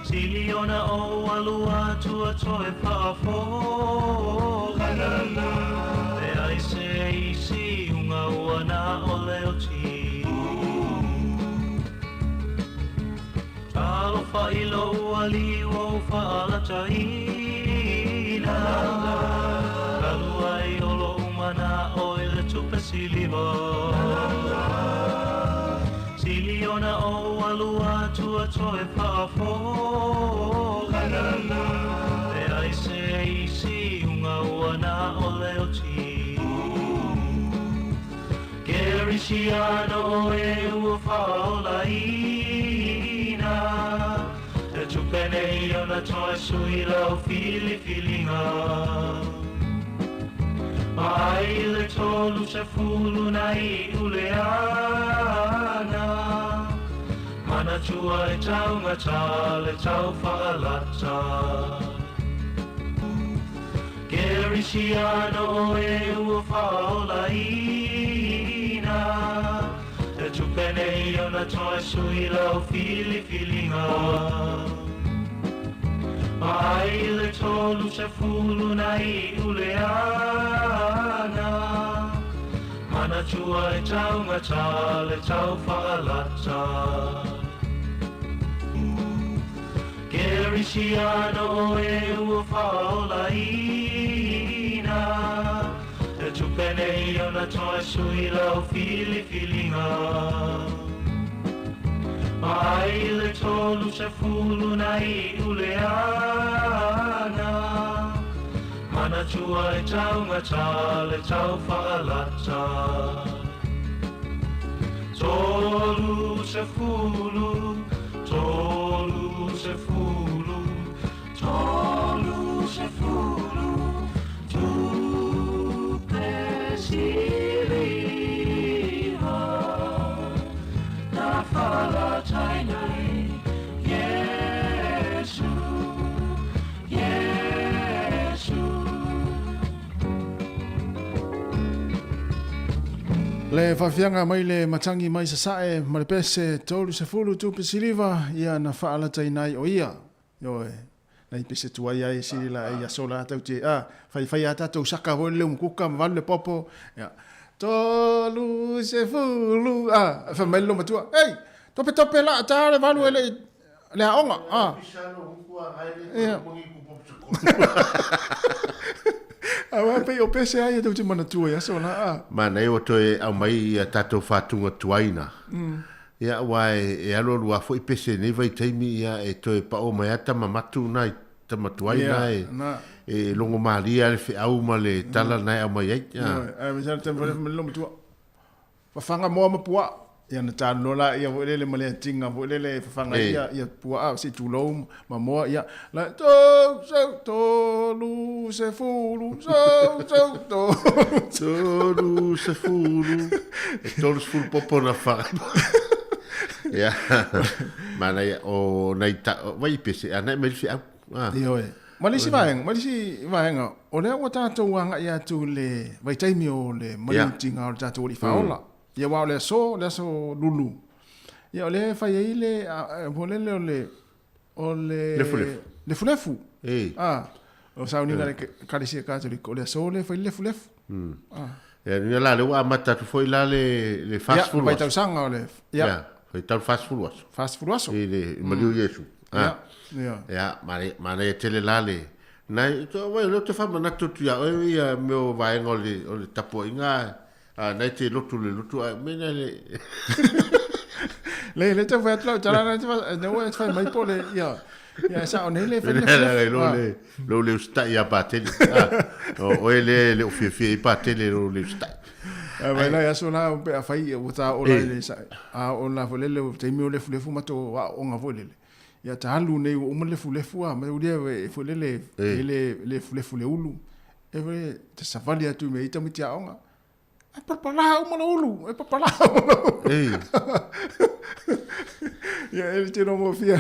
Siliona o alua tua toe pafo Isi unga wana o leo ti Talo whailo ali o whaala taina Kalu ai olo umana o ele tupe siliva Siliona o alua tua toe pafo Isi unga wana o leo ti Gerisiano e ua whaolaina E tupene i ona toe sui lau filifilinga Ai le tolu se fulu na I uleana Mana tua e tau ngata le tau whaalata Gerisiano e ua whaolaina ona toi sui lau fili filinga Ai le tolu se fulu nai uleana Mana chua e tau ngata le tau whaalata Geri siano e ua whaolaina Te tupene i ona toi sui lau fili filinga Ai le tolu se fulu nai uleana Mana chua e tau ngata le tau whaalata Tolu se fulu, tolu se fulu, tolu se fulu Tu pesiliha Na whaalatai nei Yesu, Yesu Le whawhianga mai le matangi mai sa sae, ma le pese tolu se fulu tu pesiliva, ia na whaalatai nai o ia. Ioe, nei pese tuai ai sirila ia sola atau te, whai ata tau saka hoi leo mkuka, mawalu le popo, ia. Tolu se fulu, whamailo matua, ei, tope la, tāre walu ele, le haonga, ia. Awa pe o pese ai tau te mana tua ia so na Mana e o toe au mai a tatou whātunga tuaina. Ia wai e alo lua fo i pese nei vai teimi ia e toe pa o mai ata mamatu nai tama tuaina e longo maria le fe au ma le tala nai au mai ai. Ai me te lo matua. Whanga moa mapua. Ia na tā nola ia voelele ma le tinga voelele whanga ia pua si tūlou ma moa ia la tolu se fulu tolu se fulu tolu se fulu popo na whanga ia mana ia o nei ta vai pese anai me fi au ia malisi vaenga o lea ua tātou anga ia tu le vai taimi o le tinga o tātou li whaola ia wao le so lulu ia le fai ai le volele o le fulefu o sauninga le karisia katoliko le so le fai le fulefu ia ni la le wa mata tu foi la le fast food vai tau sanga o le ia foi tau fast food aso le Mario Yesu ia mare tele la le nai to vai lo te fa mana tu ia meu vai ngol o le tapo inga nei te lotu mena le te vai tlau tala no e fai mai pole ia sa on le fai lo le sta ia patele o le ofie patele lo le sta vai la ya sona pe fai o ta o le sa ona fole le te mi o le fulefu mato o nga fole ia talu nei o mo le fulefu ma o le fole le fulefu le ulu e te savali atu me ita mi tia onga e papalau mana ulu, e papalau. Ia ele te nomo fia,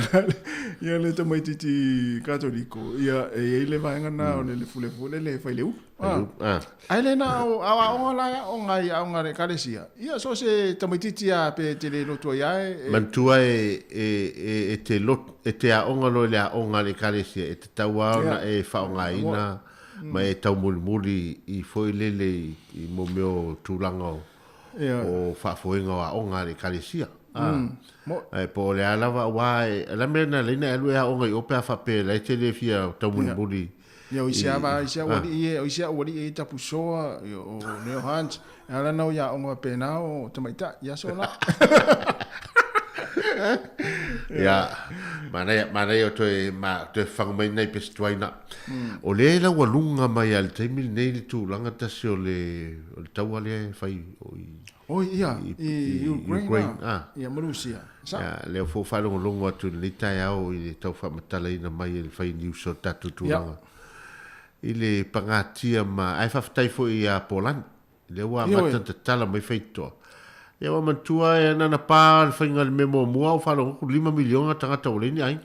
ia le te maititi katoliko, ia e le vaenga na o le fule le fai leu. Ai le na o awa la o ngai au ngare karesia. Ia so se te maititi a pe te le loto ia mantua e te lot e te a onga lo le a onga le karesia e te taua na e fa onga ina. Ma e tau muli I foi lele I mo meo tūlanga o whaafoenga o onga le karesia. E po le alawa wae, la mena leina elu e a onga I ope a whape, la te le fia tau muli. Ia o isia wali e tapu soa, o Leo Hans, e ala nau ia onga pena o tamaita, ia sola. Ia, mana o toe whangmai nei pestuaina. O le la walunga mai al teimi nei le tūlanga tasi o le taua le whai o ia, I Ukraine. Ia Marusia. Ia, leo fo whalongo longo atu le tai au I le tau whamatala ina mai le whai nius o tatu tūlanga. I le pangatia ma, ai whaftai fo I a Poland. Le ua matanta tala mai whaitoa. Ia wa mantua e nana pā le whainga le memo mua o whalongo 5 miliona tangata o leini ai.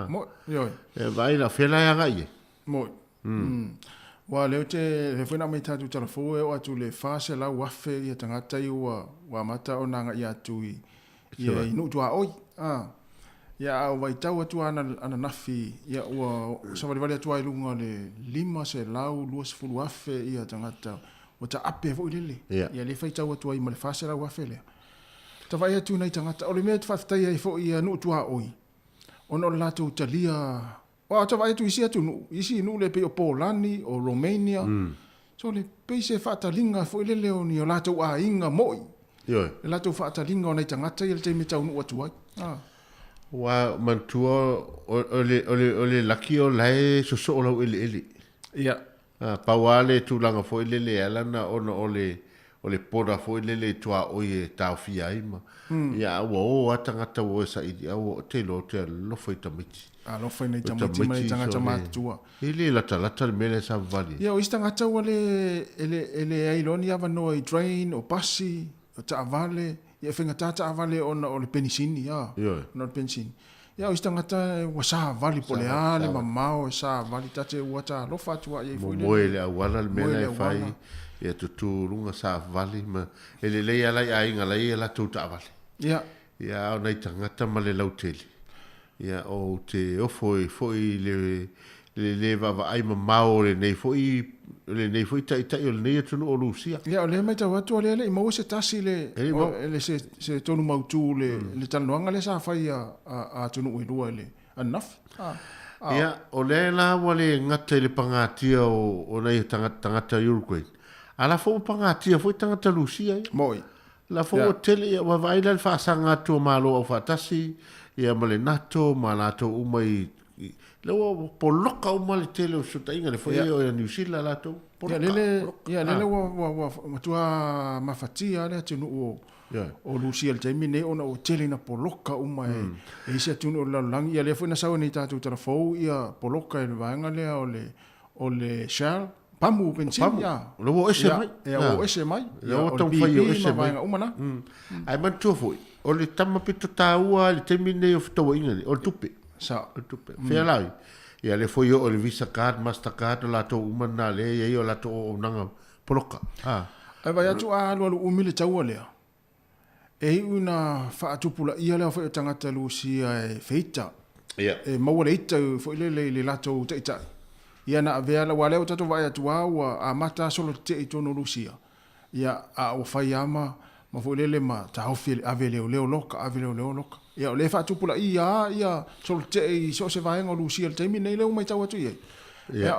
Mo, ioi. E vai la whela ia ngai e. Mo. Wa leo te he whena mai tātu talafo e o atu le whase lau wafe I a tangata I wa mata o nanga I atu I ia inu tua oi ia au vai tau atu ana nafi ia ua savali atu ai lunga le 5 se lau 2 afe ia tangata o ta ape fo ilele ia le fai tau atu ai ma le fase lau afe le ta vai atu nei tangata o le mea tfatai ai fo ia nu tua oi ono lato talia o ta vai atu isi nu le pe o Polani o Romania so le pe se fatalinga fo ilele o ni o lato a inga moi le lato fatalinga o nei tangata ia le te me tau nu atu ai wa mantua ole laki o lai so o lau ele ia pawale tu langa fo ele alana ono ole pora fo ele tua oie tau fia ima ia wo atanga wo sa i o te lo fo tamiti lo fo nei tamiti mai tanga tamatua ile la mele sa vali ia o istanga tau ele ai lo ni ava no i drain o pasi o ta vale ia fenga tata avale ona o le penisini no le penisini ia o istangata wa sa vali pole ale mamao sa vali tate wata lo fatua ia foi moele a wala le mena fai ia tutu lunga sa vali ma ele le ala ia inga la ia la tuta vali ia ona tangata male lauteli ia o te o foi le va ai mamao le nei foi tai o le nei tunu o Lucia ia le mai tau atu le mo se tasi le se tonu mautu le tanoanga le sa fai a tunu i lua le enough ia o le la wale ngata le pangatia o nei tangata Uruguay ala fo pangatia foi tangata Lucia moi la fo tele wa vai le fa sanga tu malo o fa tasi ia male nato malato umai lo poloka uma le tele o suta inga le foi o New Zealand la to lele wa matua mafatia le tunu o Lucia le temine ona o tele na poloka uma e sia tunu la lang ia le foi na sawa ni tatu telefon ia poloka e vanga le o le Shell pamu pensin ya lo ese mai o ese mai o ton foi o ese mai umana ai man tu foi o le tamapito taua le temine o to inga o tupe sa tupe felai ia le foi o le Visa card Mastercard la to umana le ia o la to nanga poloka ai vai atu a lo umile tau le e una fa tupula ia le foi tangata Lucia e feita e mo le ita foi le la to teita ia na vea la wale o tatu vai atu a mata solo te i tono Lucia ia a o fai ama ma foi lele ma ta hofi ave leo loka ia le fa tupula ia solo te i so se vai ngo Lucia te mi nei le mai tau atu ia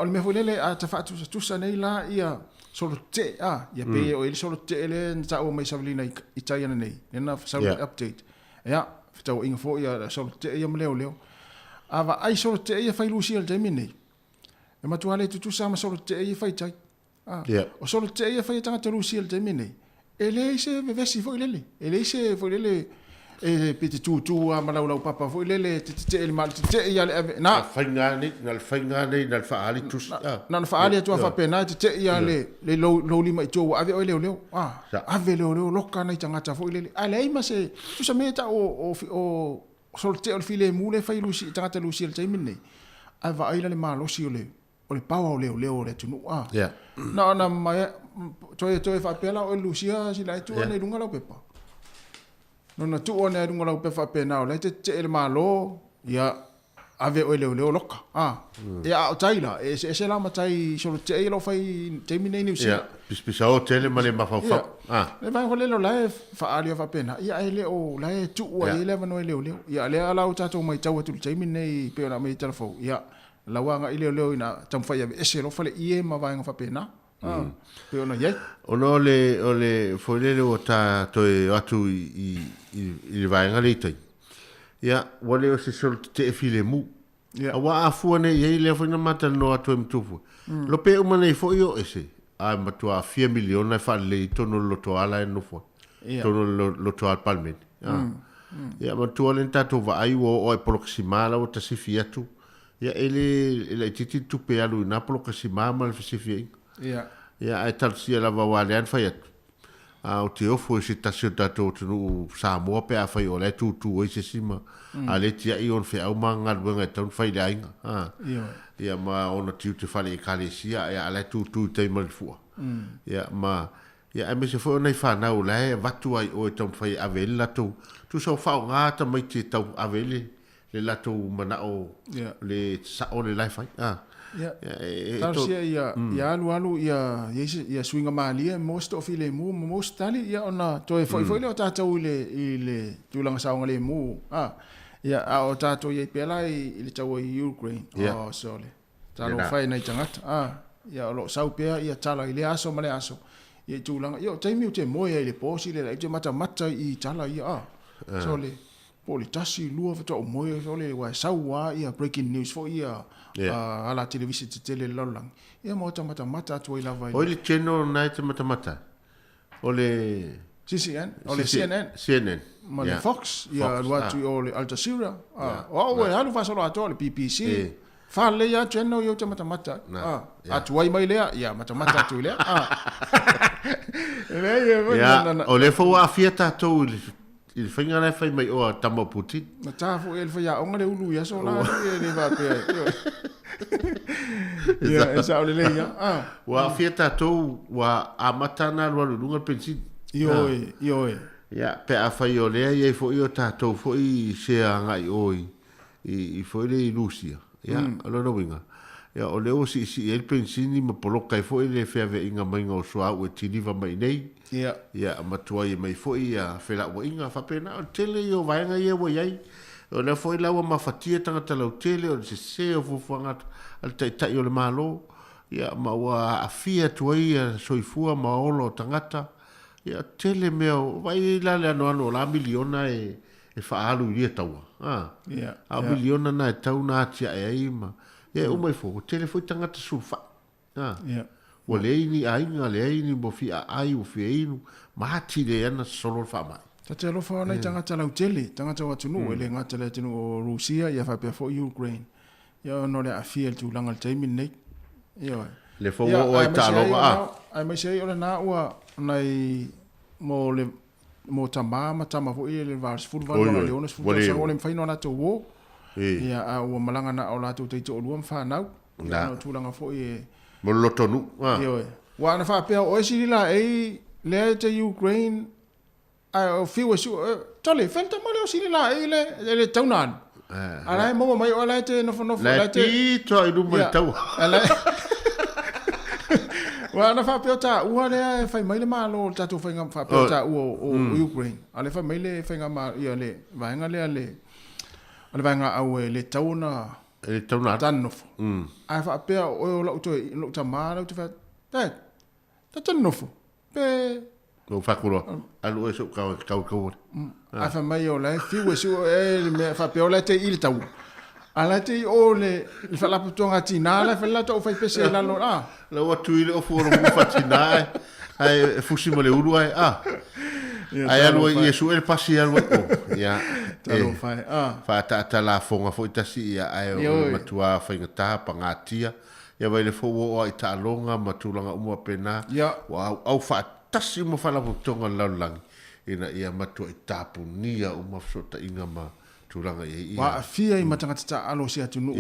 o me foi lele a ta fa tu sa nei la ia solo te ia pe o il solo te le ta o mai sablina i tai ana nei na sa update ia tau inga fo ia solo te ia leo ava ai solo te ia fai Lucia te mi nei e matuale tu sama solo te ia fai tai o solo te ia fai tanga te Lucia te mi nei ele se vesi foi lele ele se foi lele e piti tu a malau papa foi lele te ele mal te ia na fainga nei na fa ali tu na fa ali tu fa pena te ia le lo lima tu ave o leo ave leo loka nei tanga foi lele ale ma se tu sa meta o solo te o file mule fai Lucia tanga te Lucia te mi nei ava ai le malo si o le pawa o leo le tunu na mai toi fa pela o Lucia si lai tu nei lunga la pepa no na tu ona lunga la pepa pena o le te ele malo ia ave o leo loka ia o taila e se la matai so te lo fai te mi nei Lucia pisa o tele male ma fa le vai ho le lo la fa ali fa pena ia ele o la tu o ele va no leo ia le ala o tato mai tau tu te mi nei pe ona mai telefon ia la wanga ile leo ina tamfai ave ese lo fale ie ma vai fa pena pe ona ye ono le foi le o ta to atu i vai ngale tai ia wale o se sol te file mu wa afu ne ye le foi na mata no atu mtufu lo pe o mane foi o ese a matua 4 miliona fa le tono lo to ala no fo tono lo to al palmen ia matua le tato va ai o proximala o tasifiatu ia ele titi tupe alu na proximala mal fisifi ia ai tal sia la va wale an fai o te ofo se tasio tato tunu Samoa pe a fai o le tu o se sima a le tia i on fe au manga wenga ton fai la inga ia ma ona tiu te fale kalesia ia le tu te mal fu ia ma ia ai me se fo nei fa na ula vatu ai o tom fai avele la tu so fa nga ta mai te tau avele le la tu mana o le sa o le life Tarsia ia alu ia swinga malia most of ile mu most tali ia ona to foi le tata ile tulanga saunga le mu ia o tata ia pela ile tau Ukraine so le talo fai nei tangata ia lo sau pea ia tala ile aso male aso ia tulanga ia taimi te moia ile posi le te mata I tala ia so le poli tasi lua to moia so le wa saua ia breaking news for ia ala televisi te tele lolang ia mo mata tu ila vai o le channel night mata o le CNN ma le Fox ia watu o le Al Jazeera o halu fa solo ato le BBC fa le ia channel yo mata atu wai mai le ia mata tu le o le fo afia to il finga na fai mai o tamo Putin na tafu el fa ya onga le ulu ya so la le va pe ya esa ole le ya wa fieta to wa amatana lo lunga pensi yo ya pe a fai o le ia fo io tato fo I se anga I fo le Rusia ya lo no winga ya o le o si el pensi ni ma poloka fo le fe ave inga mai ngo so a o tiliva mai nei ya matua I mai fo ia fe la o inga fa pena o tele yo vai nga ye wo yai o le fo la o mafatia tanga tala tele o se o fo nga al tai o le malo ya ma wa afia tuia soifua ma olo tangata ya tele meo vai la le no la miliona e fa alu ia taua a miliona na tau na tia e ima ya o mai fo tele foi tangata sufa o le ini ainga le ini mo fi ai o fi inu ma ti le ana solo fa mai ta lo fa na tangata la tangata wa tunu ele ngata le tunu o Rusia ya fa pe fo Ukraine ya no le afia tu langal taimi nei ya le fo o talo ai mai sei ona na ua nai mo tama fo ile vars futbol na leones futbol sa ole faino na to wo ya a o malanga na ola to te to luam fa na no tu langa fo mo lotonu wa na fa pe o si la le te Ukraine a fi wa su tole felta mo le si la le taunan ala mo mai ola te no la te to I du mo tau wa na fa piota ua le fai mai le malo tatu fai ngam fa piota o Ukraine ale fa mai le fai ngam ia le vai nga le vai nga au le tauna tanofo ai fa pe o lo ta mala tu fa ta tanofo pe o fa kulo alu eso ka ai fa mai o le fi we su me fa pe o le te il tau ala te o le fa la putonga tina la fa la to fai pese la lo la o tu ile o fu lo fa tina ai fusimo le uru ai ai alu Yesu el pasi alu ya talo fai fa ta la fonga fo itasi ya ai o matua fa ngata pangatia ya vai le fo o ai ta longa matulanga umo pena wa au fa tasi mo fa la putonga la lang ina ia matua itapunia uma sota inga ma tulanga ia wa fia I matanga ta alo sia tunu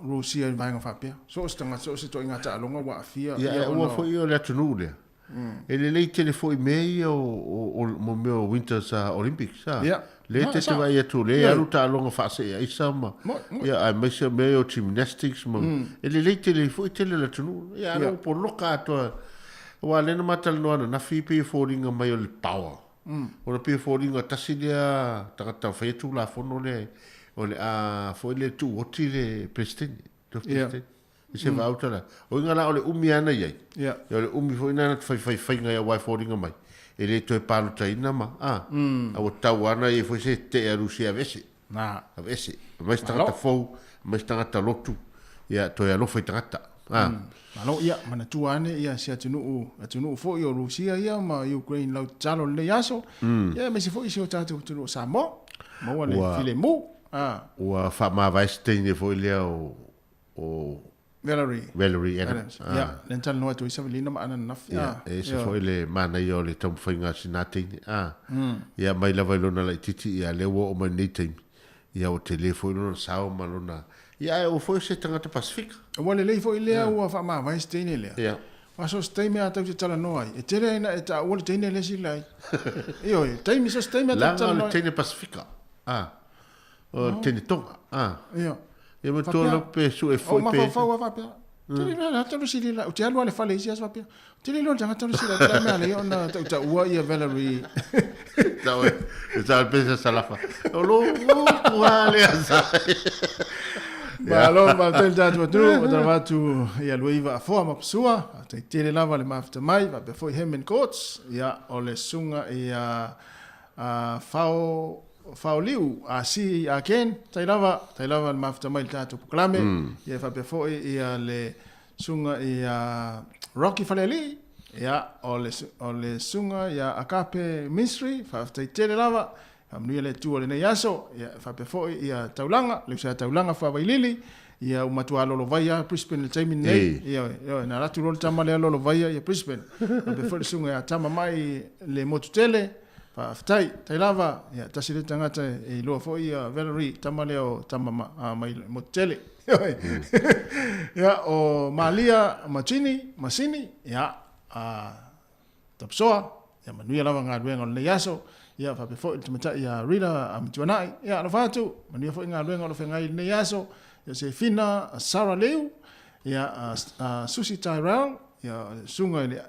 Rusia vai nga fa pe so stanga so se to inga ta longa wa fia ia o fo io le tunu le ele le telefone mei o mo meu Winters Olympics le te vai tu le alu ta longa fa se ai sama ia ai me se meu gymnastics mo ele le telefone tele le tunu ia no por loka to wa le no matal no na fi pe falling mai o le power o le pe falling ta silia ta fa tu la fono le o le fo le tu o ti le president se va utala o ngala o le umi ana ye o le umi fo ina fai nga ya wifi ringa mai ele to e palo taina ma a o tawana e fo se te a Rusia vese vese mas tanga fo mas tanga ta lotu ya to ya lo foi trata malo ia mana tuane ia se atunu fo yo Rusia ia ma Ukraine lo chalo le yaso ia me se fo isi o tatu tu samo mo wale file mu wa fa ma vai stene fo le o Valerie Adams. Lental no to isa velina ma ana naf. Se foi le mana yo le tom finga sinati. Ya mai la vailona la titi ya le wo o mani time. Ya o telefono sao malona. Ya o foi se tanga te Pacific. O le foi le o fa ma vai stene le. Aso stay me atau te tala noai. E tere ina e ta ua te ine lesi lai. Iyo e, taimi so stay me atau te tala La noai. tene Pasifika. O tene tonga. Iyo. E mo tō pe su e O foi pe. ma fa fa pe. Tere la tau sili la. O te alua le fale isi aswa pe. Tere lo tanga tau sili la me ale ona ta ua ia Valerie. Tau e tau pesa salafa. O lo ua le asai. Ma lo ma te tatu tu, o te watu ia luiva a foa ma pasua, te tere lava le mafta mai, va pe foi Hemen Courts, ia o le sunga ia fao liu a si a ken, tai lava le mafta mai le tatu puklame, ia va pe foi ia le sunga ia Rocky Faleli, ia o le sunga ia Akape Misri, va te tere lava, Amnuia le tua le nei aso, ia whape foi ia taulanga, le usea taulanga whawailili, ia umatua lolo vaia, Brisbane le taimi nei, ia na ratu lolo tama lea lolo vaia, ia Brisbane. Ape foi le sunga ia tama mai le motutele, whaftai, tailava, ia tasi le tangata e loa foi ia Valerie, tama leo tama mai le motutele. Ia o Malia Masini, ia tapsoa, ia manuia lava ngā ruenga o le nei aso, ia fa pe fo te mata ia Rita amtuanai ia no fatu mania fo nga luenga no fengai ne yaso ia se fina Sarah Leu ia Susie Tyrell ia sunga ile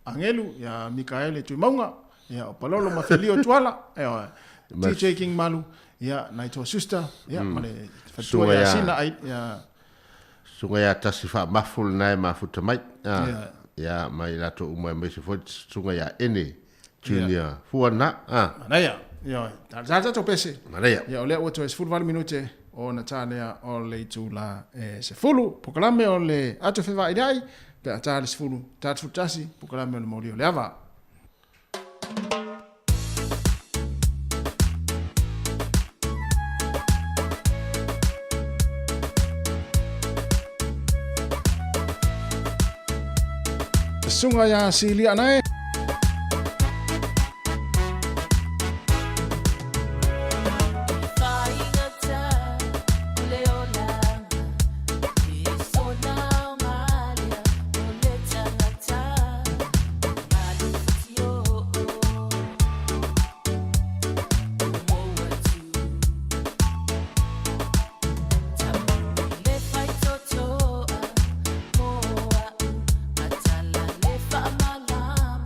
Angelu ia Mikael tu maunga ia palolo mafelio tuala ia DJ King Malu ia Naito Sister ia male fatua ia sina ia sunga ia tasi fa maful nai mafuta mai ia mai lato umai mai se fo sunga ia ene Junior, fuana, Manaya, ia, tata to pese. Manaya. Ia, o lea ua toa se fulu vale minute o na tālea o le tu la se fulu, pokalame o le ato whewa idai, pe a tāle se fulu, tātu futasi, pokalame o le mauri o le awa. Sunga ia silia nae. Mama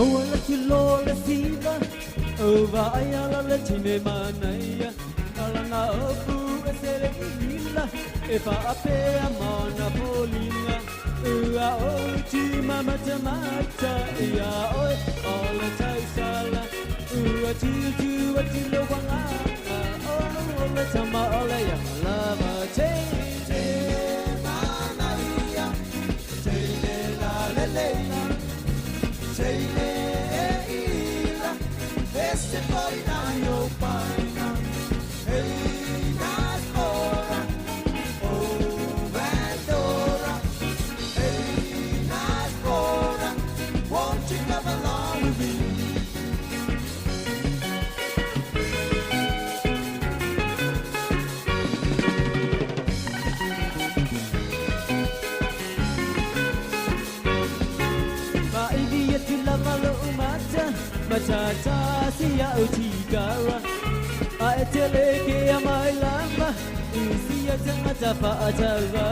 Oh, la tilo la siva, oh, vaya la chine manaya, ala na opu esere ila, e fa ape amana polina, ua o ti mama tamata, ia oi, ala tai sala, ua ti lo wanga, oh, la tama ala ya lava te manaya, te la le. Este paina yo paina, hey Nasbora, oh Vandora, hey Nasbora, won't you come along with me? Ma idiot you love my little matter. Matata siya utigara Aeteleke amai lama Siya tangata paatara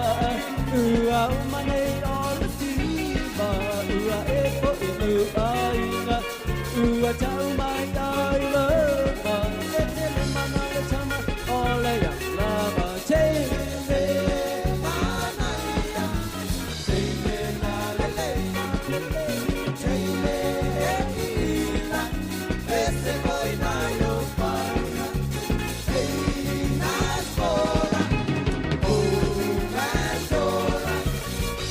Ua umane ola siba Ua epo inu aina Ua taumai aila Etele mana tama ola ya lama Tele manaya Tele na lele Tele Este boy na yo paina, hey Nasbora, oh Nasbora,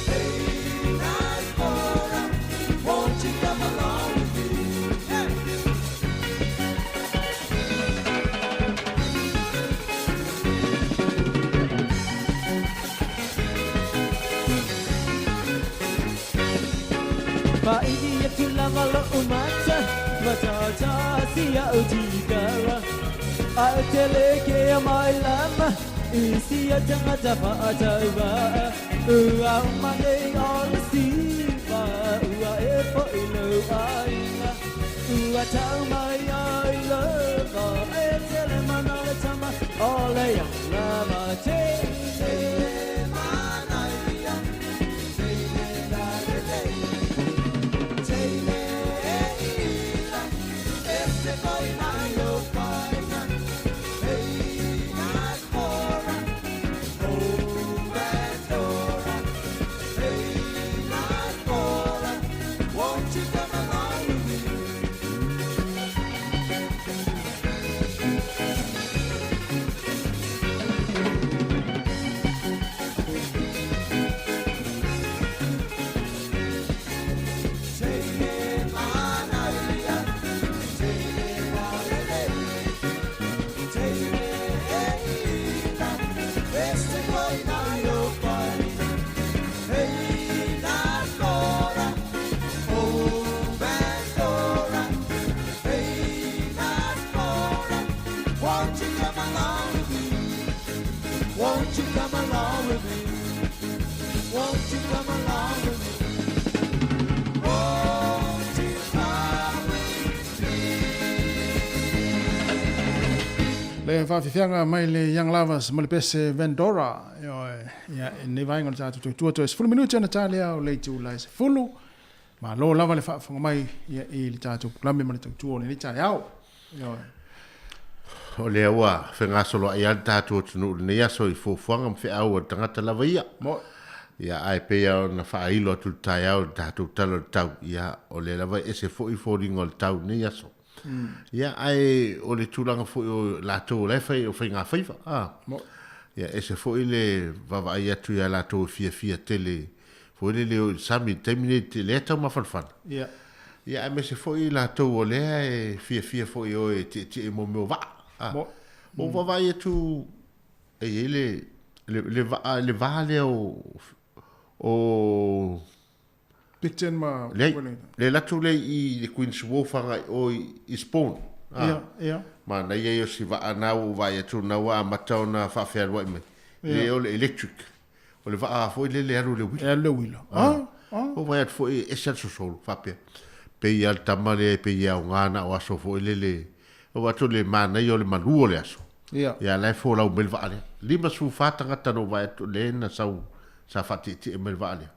hey Nasbora, won't you come along with me? Pa idiya tulama lo umata. Matata siya utigara Aeteleke amai lama Siya tangata paatara Ua umane ola siva Ua epo ilo aina Ua taumai aila Etele manala tama Ola ya lama te manaya Tele la lele Tele Este boy na yo paina, hey Nasbora, oh Vandora, hey Nasbora, won't you come along with me? Won't you come along with me? Won't you come along with me? Won't you come with me? Le whawhiwhianga mai le Young Lovers ma le pese Vandora. Ia, nei vainga na tātou tua tua. 10 minuti ana tāle au le tu lai se fulu. Ma lo lava le whawhanga mai i le tātou klame ma le tua le ni tāle au. O le aua, whenga solo ai an tātua tunu ne aso i fōwhanga mwhi au a tangata lava ia. Mo. Ia ai pēa o na whailo atu tai au tātou talo tau. Ia o le lava ese fōi fōringo le tau ne aso. Ia ai o le tūlanga fōi o lātou lewhai o whainga whaiva. Mo. Ia ese fōi le wawa ai atu ia lātou fia tele. Fōi le leo sami teimine te lea tau mawhanwhana. Ia. Ia ai me se fōi lātou o lea e fia fōi o e te e mo meo waa. O vavai atu e le vale o Big Ten ma le latu le i le Queen's Wolfanga o i Spawn. Ia. Ma na ia o si va nau vai atu na wa matau na fa fer wa me. Le o le electric. O le va foi le aru le wilo. Le wilo. O vai at foi essential sol fa pe. Pe ia tamale pe ia ngana o aso foi le o watu le mana i o le manuo le aso. Ia lai fō lau mel vaale. Lima su whātanga tano vai atu le na sau sa whati ti e mel vaale.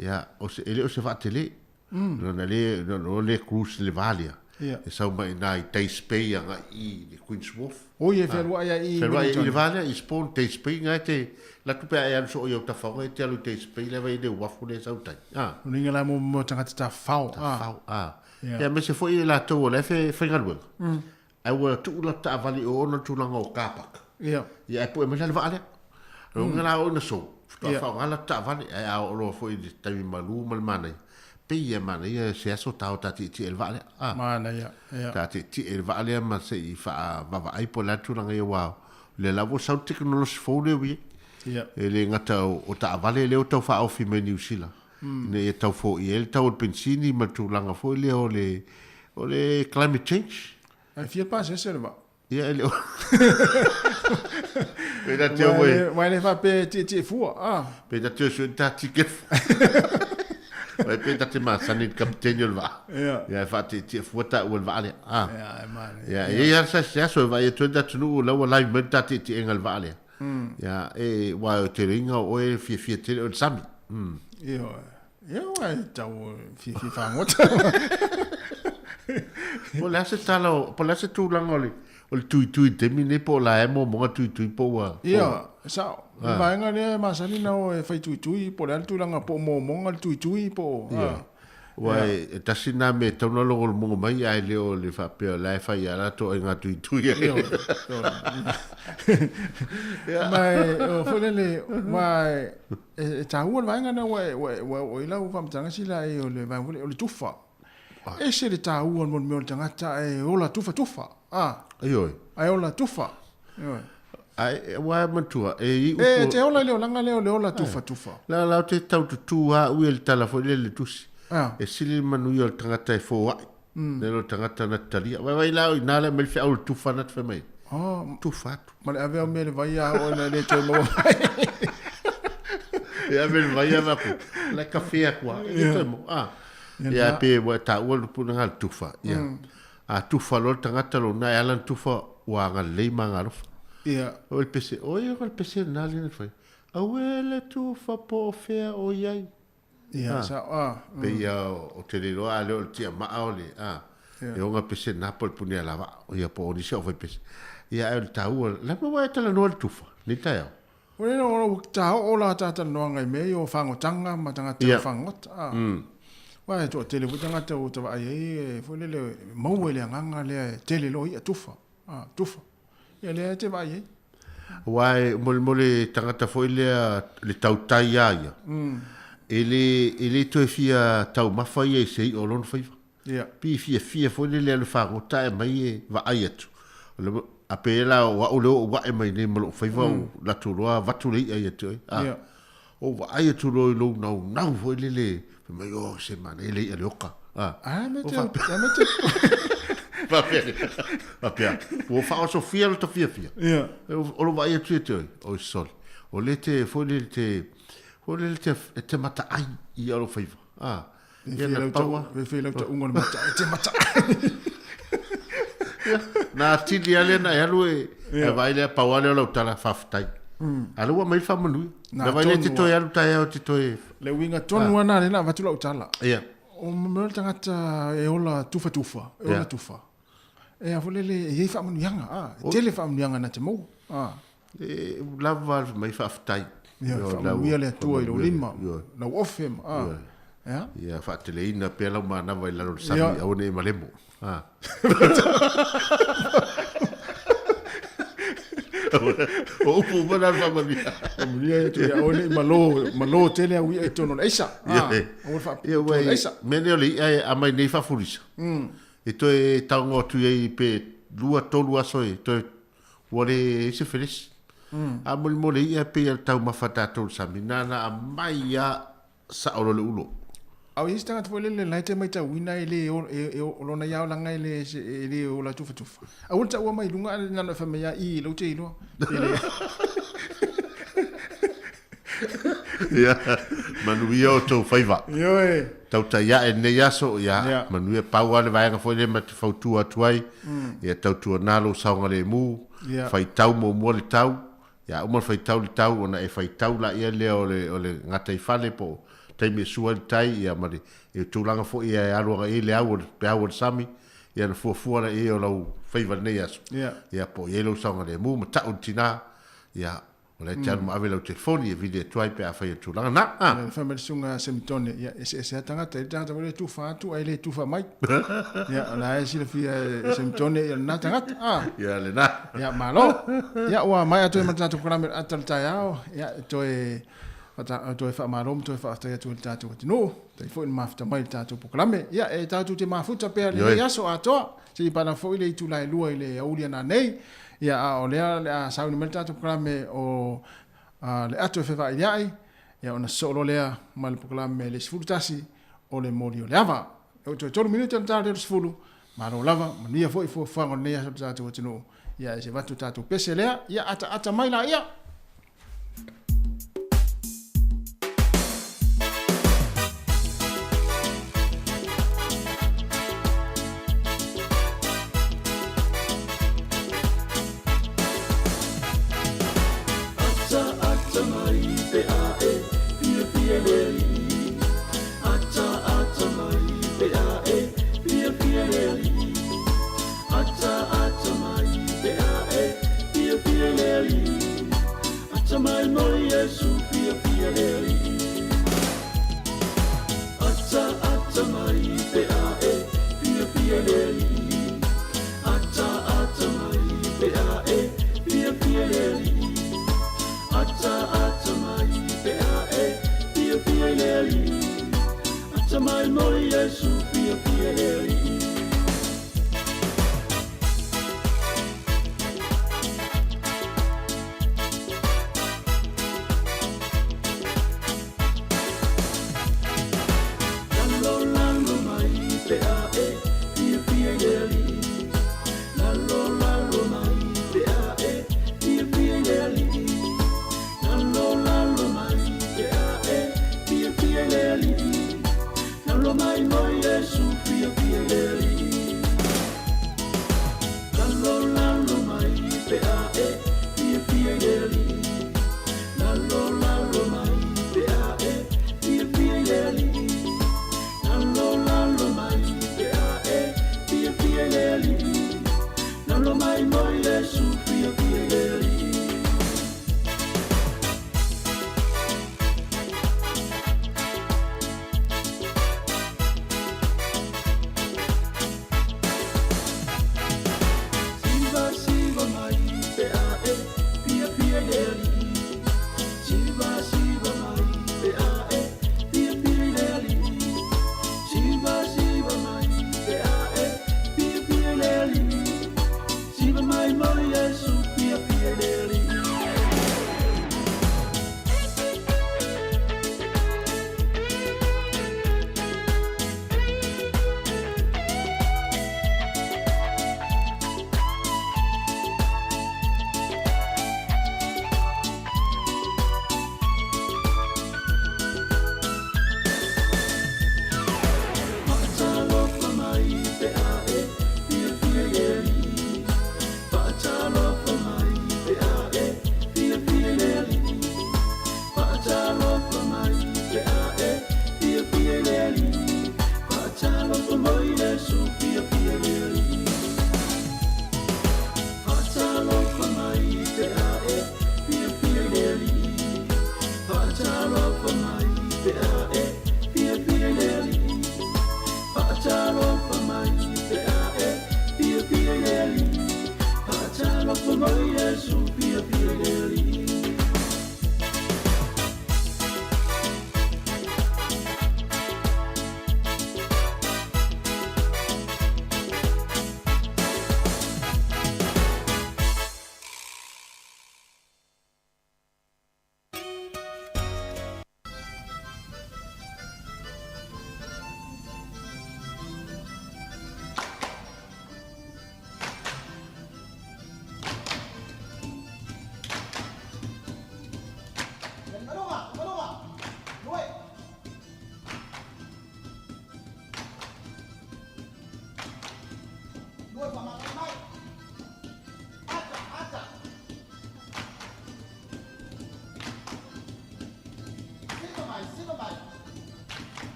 Ia o se ele o se whati le. na le cruise le valia e sau mai nai Taste Bay anga i Queen's Wharf o ye fe wa ya i le valia i spawn Taste Bay ngai te la tu pe ai so yo ta fa ngai te alu Taste Bay le vai de wafu le sau tai ninga la mo tanga ta fao ya me se foi la to le fe ngal ai wa tu la ta vali o na tu langa o kapak ya po me le valia ngala o na so fa ngala ta vali ai a lo foi de tavi malu mal manai pia mana ia se aso tau tati ti el vale mana ia tati ti el vale ma se I fa va ai po la turanga ia wa le lavo sau technology phone wi ia ele ngata o ta vale le o tau fa au fi menu sila ne e tau fo I el tau pensini ma turanga fo le o le climate change ai fia pas se va ia ele pe da tio mai le fa pe ti fu pe da tio su ta ti ke Vai pe te ma sanit kapten yol va. Ja fatti ti fuata ul vale. Ja man. Ja sa so vai tu da tu lo live met tati ti engal vale. Ja e wa te ringa o e fi te o sami. Jo ai tau fi fa ngot. Po la se talo, po la se tu langoli. O tu te mine po la emo mo tu po wa. Ja, sa. Vai nga le masani na o fai tu po le tu langa po mo ngal tu po. Wai tasina me tono lo mo mai ai le o le fa pe la fa ya la to nga tu. Mai o fole mai ta ua vai nga na o ila u fam tanga sila e o le vai o le tufa. E se le ta ua mo me tanga ta e o la tufa. Ai o la tufa. Ai wa matua e te ola le langa le ola tufa la te tau tu ha u el telefone le tusi e sili manu yo tangata e fo le lo tangata na talia vai la na le me fa u tufa na fe mai tufa ma le ave me le vai o le te mo e ave vai na ko la cafe qua e te mo ya pe wa ta u pu na tufa ya a tufa lo tangata lo na ala tufa wa nga le manga o el PC el PC na le foi awele tu fa po fe o yai pe ya o te lo ale o tia ma ole e o nga PC na po punia lava o ya po ni so foi PC ya el tau la mo wa tala no tu fa ni ta ya o le no ta o la ta no ngai me o fango tanga ma tanga te fango wa to tele bu tanga te o ta ai fo le mo le nganga le tele lo ia tufa tufa ia le te vai Wai mole tangata foi le tau tai ia. Ele to fia tau mafai e sei o lon fai. Pi fia foi le fa rota mai va aiatu. A pela o lo wa mai ne mo fai va la tu lo va tu le aiatu. O va aiatu lo no foi le mai o se man ele oka. Papia. O fa so fia to fia. O lo vai tu o sol. O le te fo le te mata ai I o fa. Ia paua. Ve lo te ungon mata te mata. Na tili ale na yalu e vai le paua le lo tala faftai. Alu mai fa manu. Na vai le te to yalu tai o te to le winga tonu ana le na va tu lo tala. Ia. O mo tangata e ola tufa. E ola tufa. E a volele e fa manu yanga tele fa manu yanga na te mo e lava mai fa aftai la wi le tu lo lima na ofem ya fa tele ina pela mana vai la sabi au ne malemo o pu mana fa maria maria tu ya ole malo tele a wi e tono isa o fa isa meneli a mai nei fa furisa e to e tango tu e pe lua tolu aso e to wale se feliz a mole ia pe tau mafata tolu saminana a mai ya sa olo le ulo au istanga tu le laite mai ta wina ele o lona ya langa ele o la tufa a ulta wa mai lunga na fa me ya I lo te lo ya manuia o tau faiva yo tau ta ya e ne yaso ya manuia paua le vai foi le mat fautua tuai ya tau tu nalo saunga le mu fai tau mo le tau ya o mo fai tau le tau ona e fai tau la ia le o le ngata I fale po tai me sua tai ya mari e tūlanga fo i e aruanga i le au pe au sami ia na fuafua na e o lau feiva nei aso ia po i elo saunga le mu ma tau tina ia o le tianu ma ave lau telefoni e vide tuai pe a whai tūlanga na fa me sunga semitone ia ese tangata wale tu fa tu ai le tu fa mai ia la e sila fia semitone ia na tangata ia le na ia malo ia wa mai atu ma tatu krame atal taiao ia toe to fa marom to fa sta tu tatu no te fo in mafta mai tatu proklame ia e tatu te mafuta pe le yaso ato si pana fo ile tu lai lua ile aulia na nei ia o le a sauni mai tatu proklame o le atu fa ia ia ona solo le mal proklame le sfultasi o le mori o le ava o to minuto tatu le sfulu ma ro lava mania fo fa ngone ia tatu no ia se vatu tatu pese le ia ata mai la ia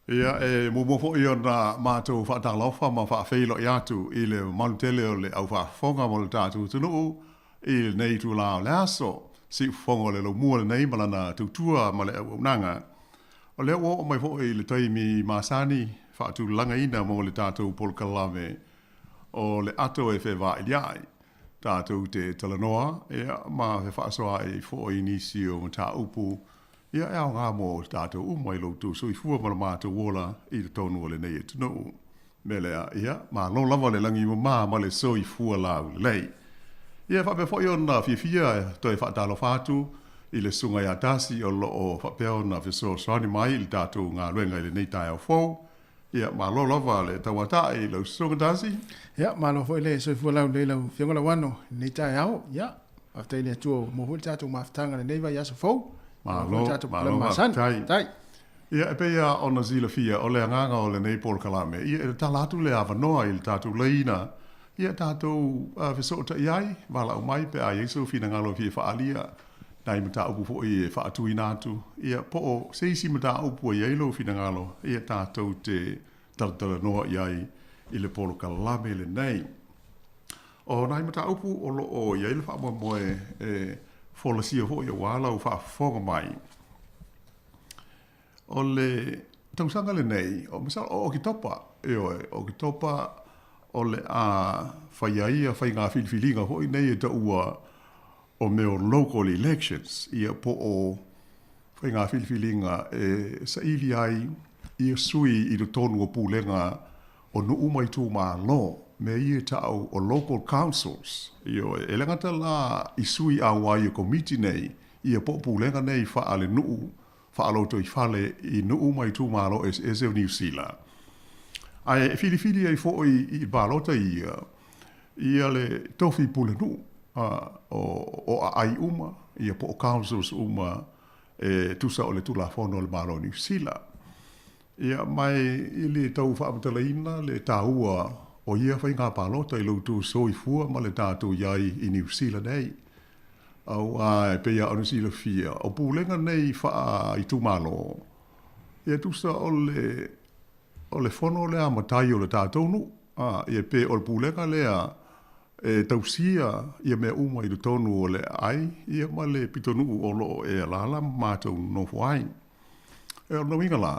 Ia mo i ona mātou whaatangalofa ma whaafeilo i atu i le malutele o le au whaafonga mo le tātou tunuu i le nei tu lao le aso si fonga le lo mua le nei malana tutua ma le au nanga. O le o mai fo i le taimi masani whaatu langa ina mo le tātou polkalame o le ato e whewa i liai. Tātou te talanoa ia ma he whaasoa i fo i nisi o mta upu ia e au ngā mō tātou umai loutu so i fua mana mātou wola i te tonu o le nei e tunu. Me lea ia, mā lo lava le langi ma le so i fua lau lei. Ia whape fo i ona fia toi whaatalo whātu i le sunga ia tasi o lo o whapeo na fiso soani mai i tātou ngā luenga i le nei tai au fau. Ia mā lo lava le tawata i lau sunga tasi. Ia mā lo fo i le so i fua lau le lau whiongola wano nei tai au. Ia, aftai le tuo mo hui tātou maftanga le nei vai aso fau. Malo tai. Ia e pea ona zila fia o le anganga o le nei polkalame. Ia e talatu le avanoa i le tātou leina. Ia tātou fesota iai, wala o mai pe a Yesu fina ngalo fia whaalia. Nai mata upu fo i whaatui nātu. Ia po o seisi mata upu i eilo fina ngalo. Ia tātou te taratara noa iai i le polkalame le nei. O nai mata upu o lo o i eilo wha moe fola sia ho ia wala o whaafonga mai. O le tausanga le nei, o misal o ki topa, o ki topa o le a whaiaia whai ngā whiliwhilinga hoi nei e ta ua o meo local elections ia po o whai ngā whiliwhilinga e sa ili ai ia sui i do tonu o pūlenga o nu umai tū mā lo me ia tau o local councils. Io e langata la isui a wai o komiti nei, ia pōpūlenga nei whaale nuu, whaaloto i whale i nuu mai tūmaro e o New Zealand. Ai e whili ai fo i balota ia le tofi pule nuu, o ai uma, ia po councils uma e tusa o le tula fono le maro New Zealand. Ia mai i le tau whaamutalaina le taua o ia whai ngā pālota i loutu so i fua ma le tātou iai i New Zealand nei. Au e peia o New Zealand fia. O pūlenga nei wha i tūmalo. Ia tusa o le whono lea matai o le tātou nu. Ia pe o le pūlenga lea e tausia ia mea uma i le tonu o le ai. Ia ma le pitonu o lo e alala mātou no fuai. E o no inga la.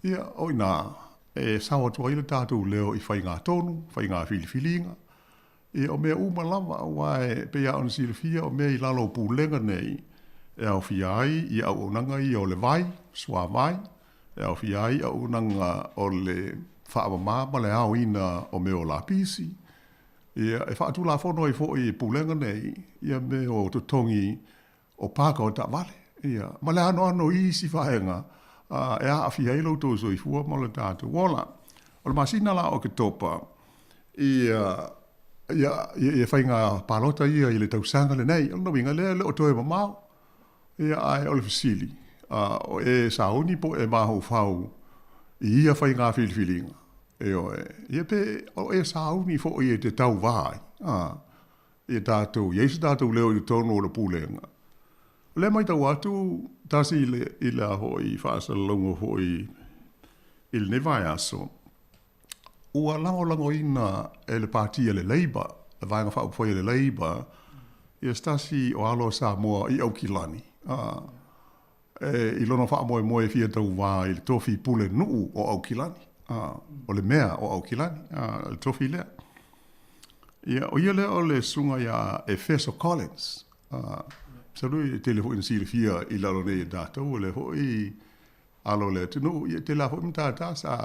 Ia o ina e sawa tua i le tātou leo i whai ngā tonu, whai ngā whiliwhilinga. E o mea uma lava wae pea on silifia o mea i lalo pūlenga nei. E au whiai i au unanga i o le vai, swa vai. E au whiai au unanga o le whaama mama le au ina o mea o la pisi. E whaatu la whono i fo i pūlenga nei, ia mea o tutongi o pāka o ta vale. Ia, ma le ano i si whaenga. E a awhia ilo tō so i fua mo le tātou wola. O le masina la o ke topa ia whai ngā pālota ia i le tausanga le nei. O no winga le o toe mamau. Ia ai o le fisili. O e sauni po e maho whau i ia whai ngā whiliwhilinga. Ia pe o e sauni fo i te tau vai. Ia tātou, Iesu tātou leo i tono o le pūlenga. Le mai tau atu, tasi i le aho i whaasalongo ho i le nevai aso. Ua lango ina e le pātia le Labour, le vaenga whaupoi le Labour, ia stasi o alo sa moa i Aukilani. I lono whaamoe fia tau wā i le tofi pule nuu o Aukilani. O le mea o Aukilani, le tofi lea. O ia lea o le sunga ia Efeso Collins. Sarui te le hoi nasile fia i lalo nei datou, le hoi alo le tino, ia te la hoi mtata sa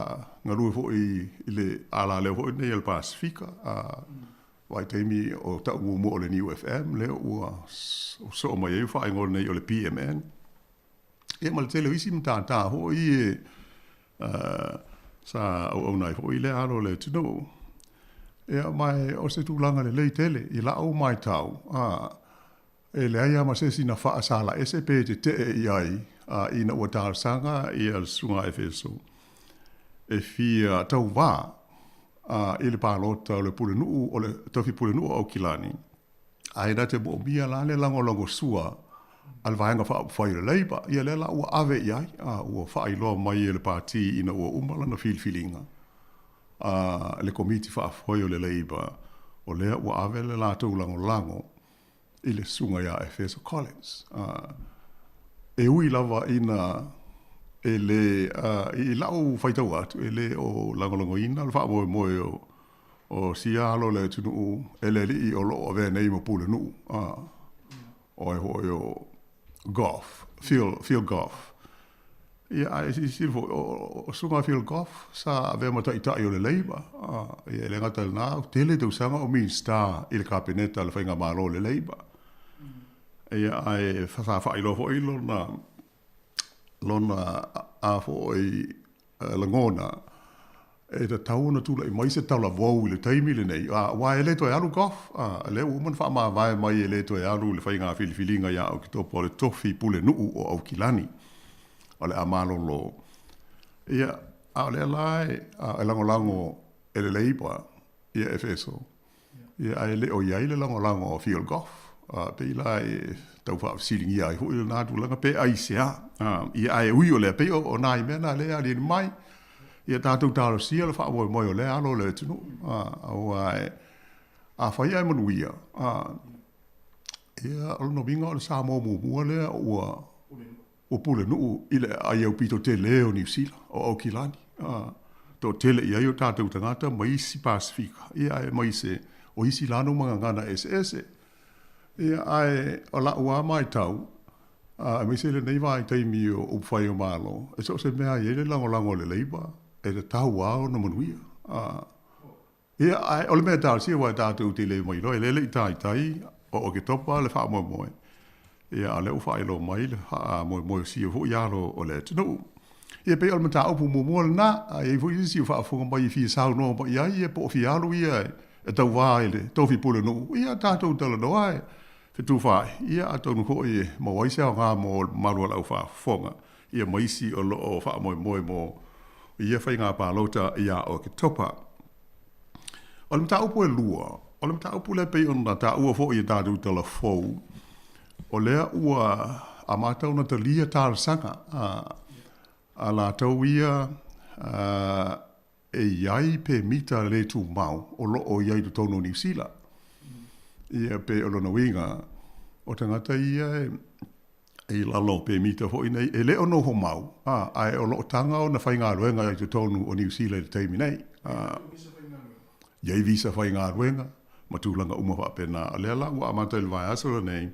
ngarui hoi i le ala le hoi nei al Pasifika. Wai teimi o tau mumu o le New FM, leo ua o so mai eu whae ngore nei o le PMN. Ia ma le tele isi mtata hoi sa au nai hoi le alo le tino. Ia mai o se tūlanga le lei tele, i la au mai tau. E le aia ma se sina wha asala, e se pe te iai, ina ua tārsanga i al sunga Efeso. E fia tau wā, i le pālota o le pule nuu, o le tofi pule nuu o Kilani. Aina te mo mia la le lango sua, al vaenga whai le leiba, ia le la ua ave iai, ua whai loa mai e le pāti ina ua umala na filfilinga. Le komiti whaafoi o le leiba, o lea ua ave le lātou lango i le sunga ia Efeso Collins. E ui lava ina e le, i lau whaitau atu, e le o lango ina, le whaamoe moe o sialo le tunu e le li o loo ave nei mo pule nuu. O e hoi o golf, field golf. Ia ai si o sunga field golf sa ave mata itai o le leiba. Ia le ngata na tele tau sanga o min star i le kabineta le whainga malo le leiba. Ia ai whawha ilo ho ilo lona a fo i langona e ta tauna tula i mai se taula vau i le taimi le nei. Wa e le to e alu golf, le uman wha maa vai mai e le to e alu le whainga filifilinga ia au ki topo le tofi pule nuu o Aukilani. O le amalolo. Ia, a le alai, e lango e le leiba, ia Efeso. Ia a le o iai le lango o field golf. Pe ila e tau wha siling ia i hui le nātu langa pe aisea. Ia a e ui o le pe o nai mena le a le mai. Ia tātou tālo sia le wha moi o le alo le tunu. Au a whai ai manuia. Ia alono minga o le sa mō mua le ua o pule nuu i le ai au pito te leo New Zealand o Aukilani. Tō tele i ai o tātou tangata ma isi Pasifika. Ia ai ma isi o isi lano mga ngana SS. Ia ai o la ua mai tau. A me se le nei vai taimi o upwhai o malo. E so se mea i le lango le leiba. E le tau wao na manuia. Ia ai o le mea tāl sia wai tātou te le mai roi. Lele i tai o ke topa le wha moe. Ia ale u whaelo mai le haa moe si o iaro o le tino. Ia pe o mata upu mo na, e fu isi u whaafunga mai i fia sau no, ia ia po fi alu ia e tau waile, tofi pule no. Ia tātou tala no ai, whetu whai. Ia atau nuko i ma waise o ngā mo marua lau whaafunga. Ia maisi o loo wha moe mo. Ia whai ngā pālauta ia o ke topa. O le mata upu e lua. O le mata upu le pe o na tā ua fo i tātou tala fau. O lea ua a mātau na talia tārsanga a la tau ia e iai pe mita le tū mau o lo o iai tu tono New Zealand. Ia pe o lona winga o tangata ia e lalo pe mita ho inei e le o no ho mau. Ai o lo tanga o na whainga ruenga iai tu tono o New Zealand te minei. Iai visa whainga ruenga matulanga umawa pena. Lea langu a mātau le vai asura nei.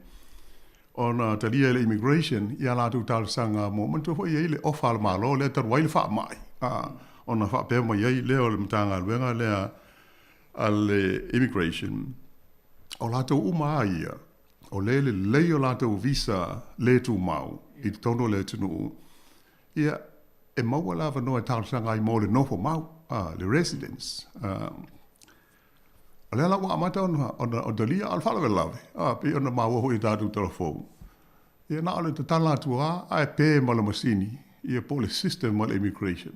Ona talia le immigration ia la tu tal sanga mo mantu ho ye le ofal malo le tar wail fa mai ona fa pe mo ye le o mtanga luenga le al immigration o la tu mai o le o la tu visa le tu mau i tono le tu ia e mau la va no tal sanga i mo le no fo mau le residents le la wa mata on dalia al fala velave pe ona ma wo i datu telefon e na ale te tala tua ai pe ma le masini i po le system ma immigration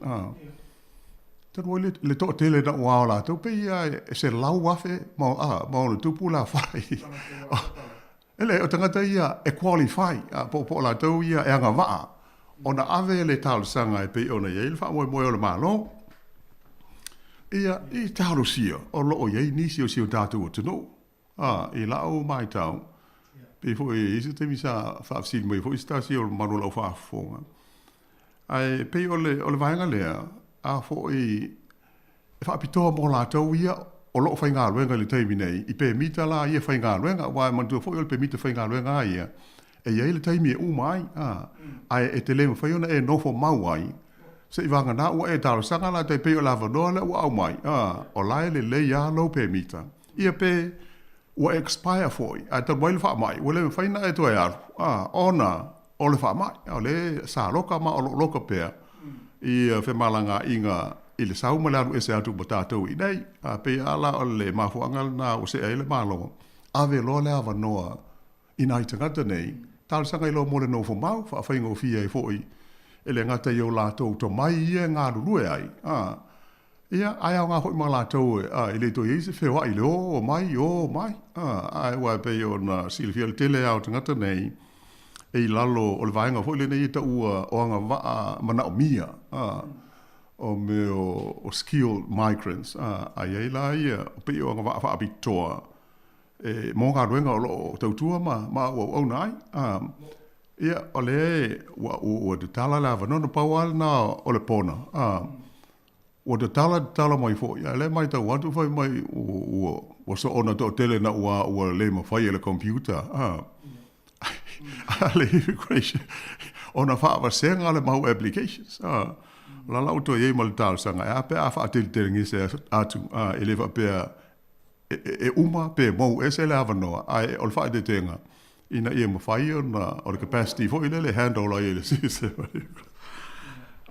Tano le to tele na ua la to pe ia se lau wafe ma le tupu la fai. Ele o tangata ia e qualify po la to ia e anga waa. Ona ave le tau sanga e pe ona ia fa mo o le malo. Ia I tau sia o lo o ia nisi o si o tatu o tino. I la o mai tau. Pe fo e se te misa fa si mo fo sta si o manu la fa fonga. Ai pe o le vainga lea a fo I fa pito mo la tau ia o lo fa nga luenga le taimi nei I pe mita la ia fa nga luenga wa man tu fo o pe mita fa nga luenga ia e ia le taimi e mai ai e te le fa ona e no fo mau ai se I vanga na o e talo sanga la te pe o la vanole o au mai o la le ia lo pe mita ia pe o expire foi a te mai fa mai o le fa na e to ia ona o le fa mai o le sa loka ma o loka pe I fe malanga inga I le sau malaru e se atu batatou I nei pe ala o le mafuanga na o se ele malo ave lo le ava noa I nai tangata nei tal sanga I lo mo le no fo mau fa faingo fia I foi ele ngata I o latou to mai ia ngā rurue ai ia ai au ngā hoi ma latou I le to I se feo ai le o mai ai wa pe o na silfia le tele au tangata nei e lalo o le vaenga foi le nei ta ua o anga waa mana o mia o me o skilled migrants ai ai la ia o pe o anga waa fa abitoa e mo ngā ruenga o lo tautua ma o nai ia o le o de tala la vanona pawal na o le pona o de tala mai foi ia le mai ta watu foi mai o so ona to tele na ua le ma fai le computer ale immigration ona fa va senga le mau applications la auto ye mal tal sanga a pe a fa til ngi se atu ele va pe e uma pe mo ese la va no ai ol fa de tenga ina e mo fai na o capacity fo ile le handle ile se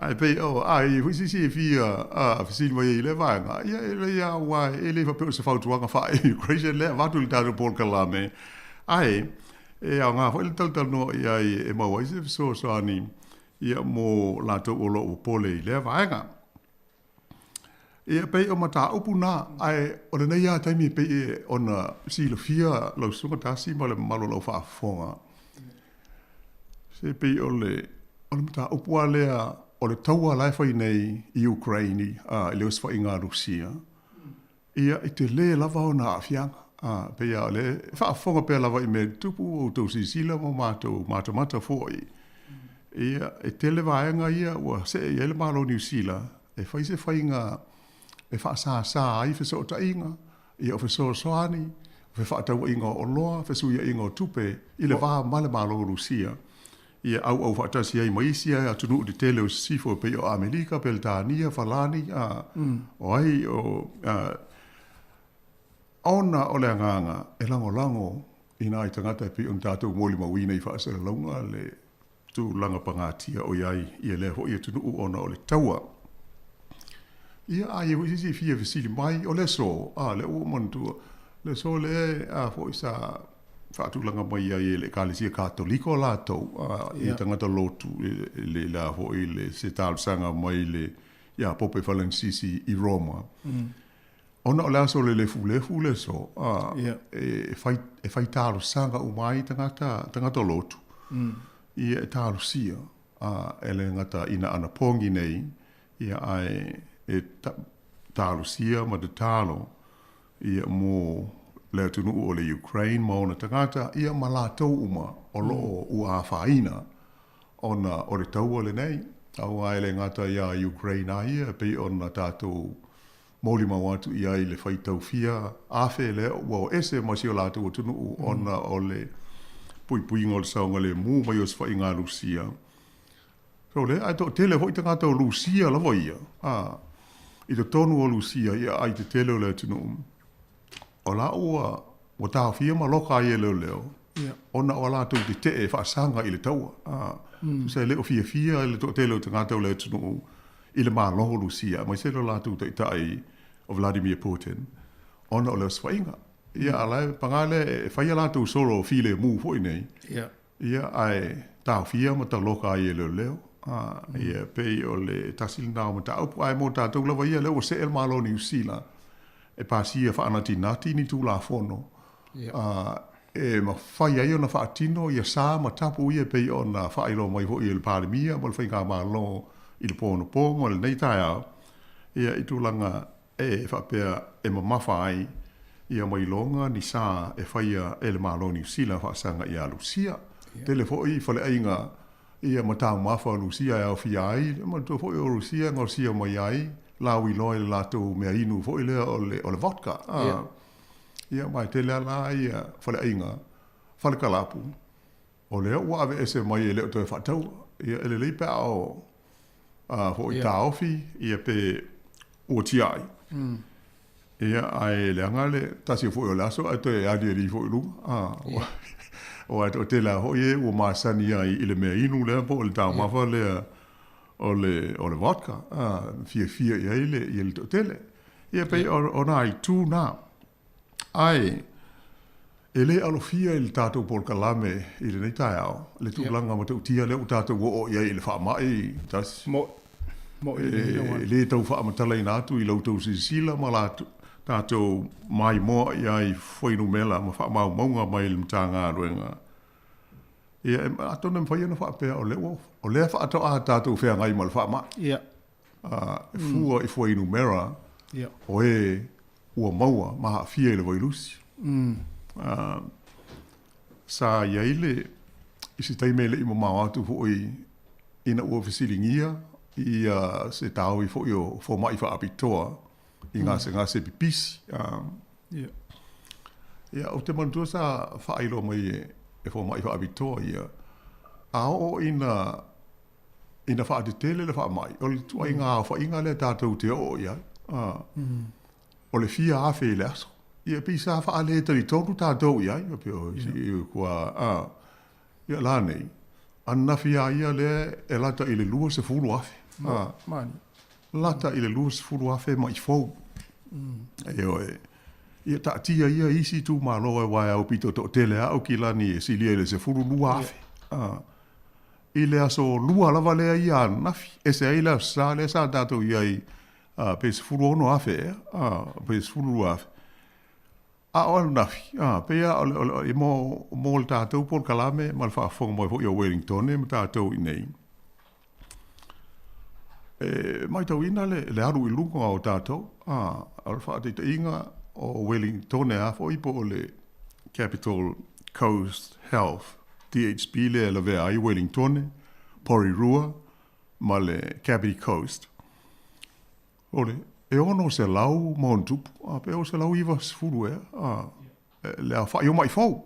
ai pe ai fu si fi mo ile va nga ia wa ele va pe se fa tu nga fa immigration le va tu da por kalame ai e a ngā whaile tal no ia e maua ise so ani ia mo lato o lo pole I lea vaenga. Ia pei o mata upu nā ai o le nei a taimi pei o na silo fia lau sunga tasi ma le malo lau whaafonga. Se pei o le mata upu a lea o le taua lai whai nei I Ukraini I leo swa I ngā Rusia. Ia I te le lava o na afianga. Pe ia le whaafonga pe lawa I me tupu o tau sisila mo mata foi. Ia e tele vaenga ia ua se e ele malo New Zealand e whai se whainga e whaasa ai wheso ta inga ia o wheso soani whe whaatau inga o loa wheso ia inga o tupe I le waa male malo Rusia. Ia au whaatasi ai maisia a tunu de tele o sifo pe o Amerika pe le tānia whalani o ai o ona o le nganga e lango ina I tangata pe un tātou moli mawina I whaasara launga le tu langa pangatia o iai I le ho ia tunu ona o le taua. Ia ai e wisi fia visili mai o le so le o mantua le so le fo isa whaatu langa mai ai le kālesia katoliko la tau I tangata lotu le la ho I le se tālusanga mai le ia pope Falansisi I Roma. Ona o le aso le fule so e fai talo sanga umai tangata lotu ia e talo sia ele ngata ina ana pongi nei ia ai e talo sia ma de talo ia mo le tunu o le Ukraine ma ona tangata ia malatou uma o lo ua faina ona o le tau o le nei au ai le ngata ia Ukraine ia pe ona tātou moli mawatu ia I le whaitau fia afe le o ese masio latu o tunu ona o le pui ngol saunga le mu mai os whai ngā Rusia. So le ai to tele hoi tangata o Rusia la voia. I to tonu o Rusia ia ai te tele o le tunu. O la ua o tā fia ma loka ia leo. Ona o la tu te e whaasanga I le taua. Se le o fia I le to tele o tangata o le tunu. I le maa longo Rusia, mai se lo la tu te tai o Vladimir Putin, ona o le swainga. Ia alai pangale whaia la tu solo file mu foi nei. Ia ai tau fia ma ta loka ai leo. Ia pe o le tasil na mo ta au ai mo ta tu la ia le o se el malo ni usila e pasia fa ana tinati ni tu la fono e ma fai ai ona fa atino ia sa ma tapu ia pe ona fa ilo mai vo il parmia mo fai ka ma lo il pono pongo le nei taia ia i tu langa e fa pe e ma mafai ia mai longa ni sa e fai el malo ni usila fa sanga ia lucia telefoi fa le ainga ia mata mafa Lucia e fia ai ma to foi o Lucia ngorsia mai ai la wi loi la to me inu foi le o le vodka ia mai te la ia fale inga fale kalapu o le wa ave ese mai le to fa tau ia ele le pa o foi ta ofi ia pe o ti ai ia ai le ngale tasi foi o laso ato e adi ri foi lu o ato te la hoye o masani ai ile me inu le po le tau mafa le o le vodka fia ile to tele ia pe o nai tu na ai ele alo fia il tato por kalame ile nei tau le tu langa mo tu tia le tato o ia ile fa mai tas mo le tau fa ma tala ina tu ile to sila malatu tato mai mo ia foi no mela ma fa mau monga mai le tanga ruenga ia ato nem foi no fa pe o le fa ato a tato fe ngai mal fa ma ia fu i foi no mera ia o e o maua ma fie le voi lusi sa ia ile isi tai mele i mo ma tu foi ina o fisilingia ia se tau i foi o fo mai fa apitoa ngase pipisi ia o te mantua sa whaelo mai e fo mai whaabitoa ia a o ina whaatitele le wha mai o le tua inga whainga le tātou te o ia o le fia awhi le aso ia pisa whaale tari tonu tātou ia ia pio kua ia la nei anna fia ia le e lata i le lua se furu awhi lata i le lua se furu awhi mai fau ia ta tia ia isi tu ma lo wa au pito to tele au kila ni silia le se furu lua ile aso lua la vale ia nafi ese ai la sa le sa dato ia pe se furu no afe pe se furu afe o nafi pe ia mo ta to por kalame mal fa fo mo yo Wellington e ta to nei mai tau ina le aru i lunga o tātou alfa te inga o Wellington e afo i po le Capital Coast Health DHB le vea ai Wellington Porirua ma le Capital Coast ole e ono se lau montupu pe o se lau iwa sfuru le a wha i o mai fau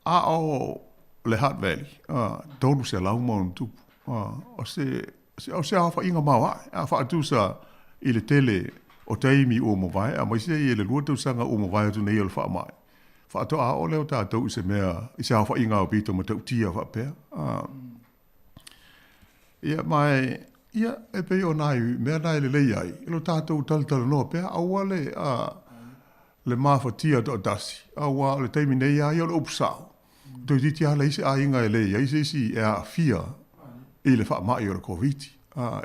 o le Hutt Valley tonu se lau montupu o se a inga mawa a fa tu sa ile tele o taimi o mo vai a mai se ile lua tu sanga o mo vai tu nei al fa mai fa to a o le ta tu se mea i se a fa inga o bito mo tu tia fa pe ia mai ia e pe o nai me nai le ai lo ta tu tal no pe a wale le mafa tia do dasi a wa le taimi nei ai o upsao tu ti tia le se a inga le ai se si e a fia ile fa mai o le covid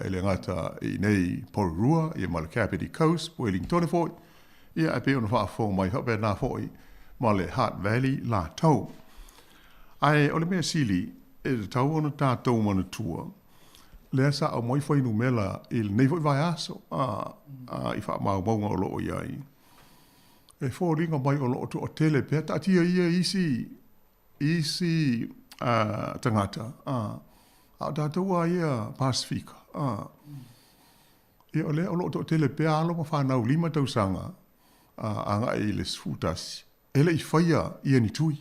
ele ngata i nei Porirua i mal Capital Coast Wellington foi ia e pe ona fa fo mai fa na foi ma le Hutt Valley la tau ai o le mea sili e tau ona tātou mana tua le sa o moi foi numela il nei foi vai aso i fa mau maunga o loo iai e fo ringa mai o loo tu o tele pe ta tia ia isi tangata a tātou a ia Pasifika e o le o loo to tele pe alo ma whanau 5 tausanga anga e le sfutasi e le i whaia ia ni tui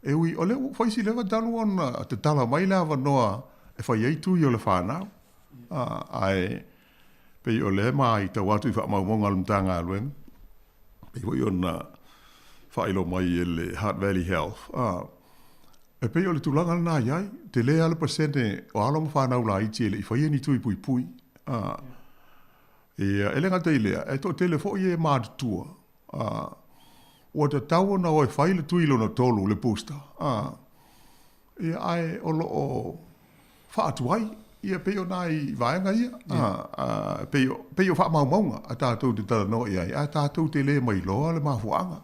e ui o le whaisi lewa dalu ona te tala mai lewa noa e whaia i tui o le whanau ai pe o le mai ta watu i wha maumonga lumtanga aluen pe i ona whailo mai e le Hutt Valley Health e pe o le tulanga na iai te le ala pasene o alo ma whanau la iti e le i whaia ni tui pui e le ngata i lea e to tele fo i e mātutua o te tau na o e whaile tuilo na tolu le pusta ia ai o lo o whaatuai, ia peo nai vaenga ia, peo wha maunga, a tātou te tala no ia, a tātou te le mai loa le mafuanga.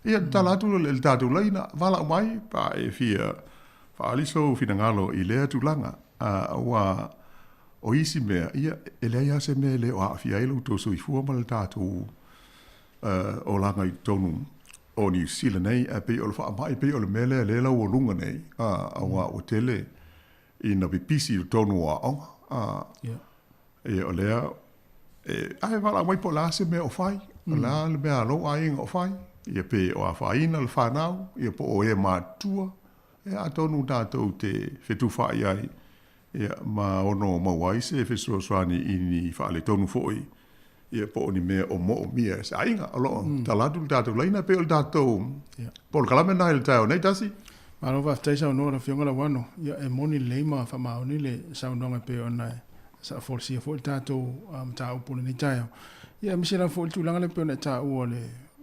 Ia talatu le tātou leina, vala mai, pa e fia, whaaliso fina ngalo i lea tūlanga, wa o isi mea, ia e lea se mea le o a fia elu tō sui fua ma le tātou o langa i tonu o New Zealand nei, a peo le wha mai, peo le mele le lau o lunga nei, a wa o tele, i na pipisi o tonu a onga. E o lea, ai wala mai po la se mea o fai, o la le mea lo a inga o fai, ia pe o a whaina le whanau, ia po o e mātua, e a tonu tātou te whetu whai ai, ia ma ono mawaise, e whesua swani ini whaale tonu fhoi, ia po ni mea o mo o mia, se ainga, alo, talatu tātou leina, pe o tātou, po le kalame nai le tau, nei tasi? Maro va ftai sa no la fionga la wano ia e moni leima fa maoni le sa no pe ona sa forsi fo tato ta upu ni tayo ia mi se la fo tu langa le pe ona ta o le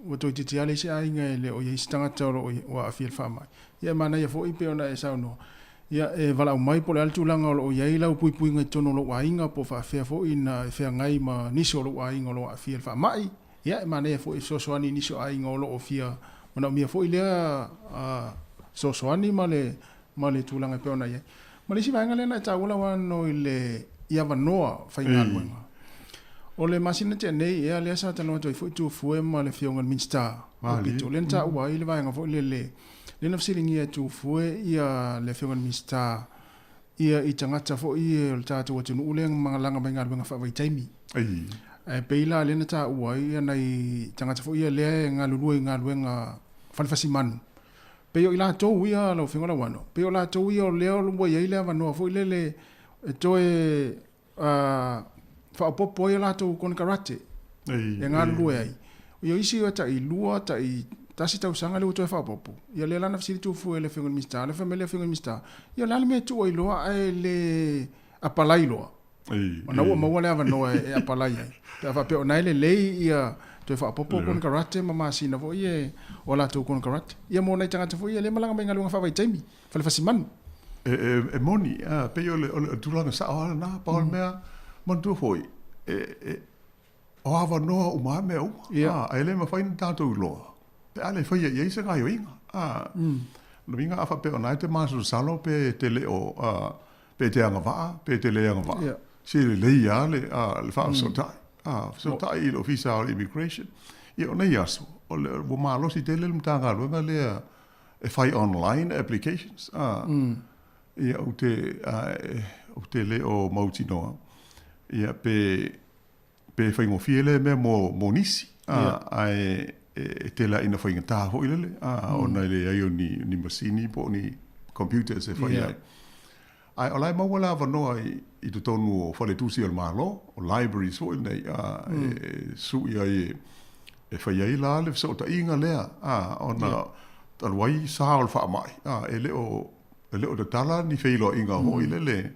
o to ti ale se ainga le o ye stanga toro o a fil fa mai ia mana ia fo i pe ona e sa no ia e vala mai po le altu langa o ye la pui pui ngai tono lo wainga po fa fe fo ina fe ngai ma ni so lo wainga lo a fil fa mai ia mana ia fo i so so ani ni so ainga lo o fia mana mi fo ile so soani male tulanga pe ona ye male si vanga le na taula wano ile ia vanoa fainga luenga o le masina te nei e ale sa tano to fu tu fu ma le fionga minsta ki to len ta wa ile vanga fo le na fsilingi e tu fu ia le fionga minsta ia i tangata fo ia le tatu o tunu uleng mangalanga benga benga fa vai taimi ai peila le na ta wa ia nei tangata fo ia le ngaluenga falfasiman Peo ila tau ia lo fingola wano. Peo la tau ia o leo lumbo ia ile avanoa. Fo ilele toe whaapopo ia la tau kone karate. E ngā lue ai. Ia isi o ta i lua, ta i tasi tau sanga leo toe whaapopo. Ia le lana fisiri tu fu e le fingola mista. Le famele fingola mista. Ia lana me tu o i loa ai le apalai loa. Ona ua maua le avanoa e apalai ai. Pea whapeo naile lei ia toe whaapopo kone karate ma masina fo ie o la tau kone karate. Ia mo nei tangata fo ie le malanga mai ngalunga whawai taimi. Whale whasimanu. E moni, pe o le tulanga sa o na paol mea mantua foi. O awa noa uma mea uma. E le ma whaina tātou loa. Pe ale whaia i eisa kai o inga. No inga awha pe o nai te masu salo pe te le o pe te anga waa, pe te le anga waa. Si le lei a le wha sotai. So tai il ofisa o immigration. Ia o nei aso. O le wamalosi te le mtanga luenga lea e whai online applications. Ia o te le o mauti noa. Ia pe whaingo fiele mea mo nisi. Ai te la ina whainga tā hoi lele. O nei le ai o ni masini po ni computers e whai ai. Ai o lai maua la wanoa i tu tonu o whale tusi o le malo, o libraries o nei, sui ai e whai ai la le so ta inga lea, o na talwai sa o le wha mai, e leo te tala ni whailo inga hoi le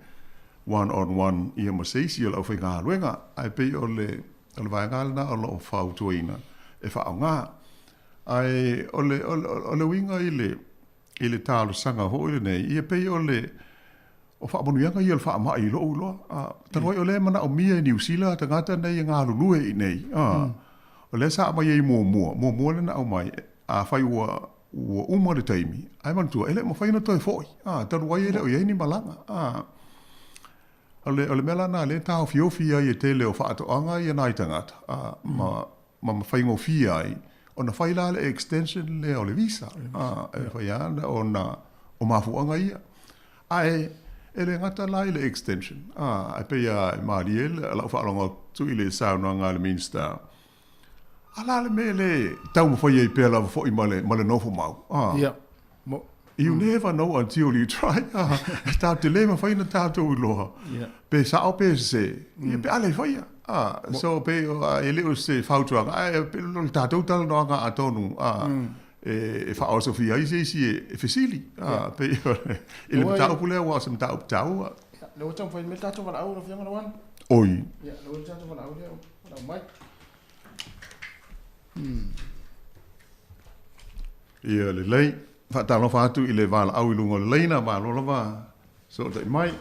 one-on-one i amaseisi o lau whai ngā luenga, ai pei o le vai ngālina o lo whau tuaina e wha au ngā. Ai o le winga i le tālo sanga hoi le nei, i e pei o le o wha manuianga i al wha mai i loo loa. Tanoi o le mana o mia i New Zealand, tangata nei ngā lulue i nei. O le sa mai i mua le na au mai, a whai ua uma le taimi. Ai mantua, ele ma whaina toi foi. Tanoi ele o iei ni malanga. O le mela na le tau fiofia i te leo wha atoanga i anai tangata. Ma whaingo fia ai. O na whaila le extension le o le visa. E whaiana o mafuanga ia. Ai, ele ngata lai le extension. Ai peia e Mariel, ala whaalonga tu i le sauna ngā le minsta. Ala le me le tau mawhai e pēla whai ma le nofo mau. You never know until you try. Tā te le mawhai na tātou i loha. Pe sao pe se. Pe ale whai. So pe e leo se whautuanga. Pe lo tātou tala noa ngā atonu. E wha Sofia i se e fesili. Pe ele matau pulea wa se matau tau. Leo tau whai me tātou wala au na whianga na wan. Oi. Leo tātou wala au leo. Wala mai. Ia le lei. Whatalo whātu I le wāla au ilungo le leina wālo lawa. So te mai.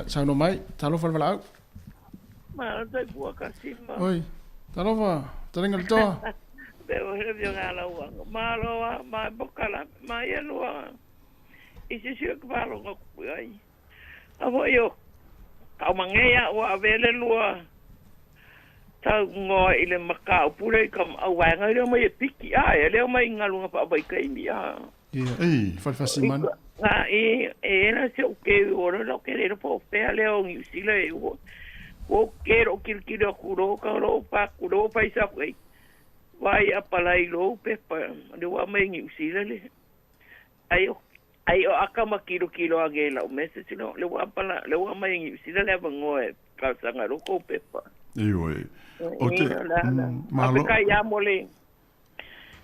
Sauno mai, talofa le au. Ma tai bua kasima. Oi, talofa, taringa le toa. Pero he ngā laua. Ma loa, ma bokala, ma ia loa. Isi siu ka wālo ngā kupu ai. Awa yo, kau mangea o avele loa. Tau ngoa I le makau pure kam au wanga leo mai piki ai, leo mai ngalunga pa bai kai mi a. Ei, fasiman. Nga na se o ke ora lo ke le po pe leo ngi sile o ke ro kilo kuro ka ro pa isa kai. Vai apalai lo pe pa le wa mai ngi sile le. Ai o akama kilo agela o mese sino le wa pala le wa mai ngi sile le bangoe ka sanga ro ko pe pa. Ioi. O te malo ka ya mole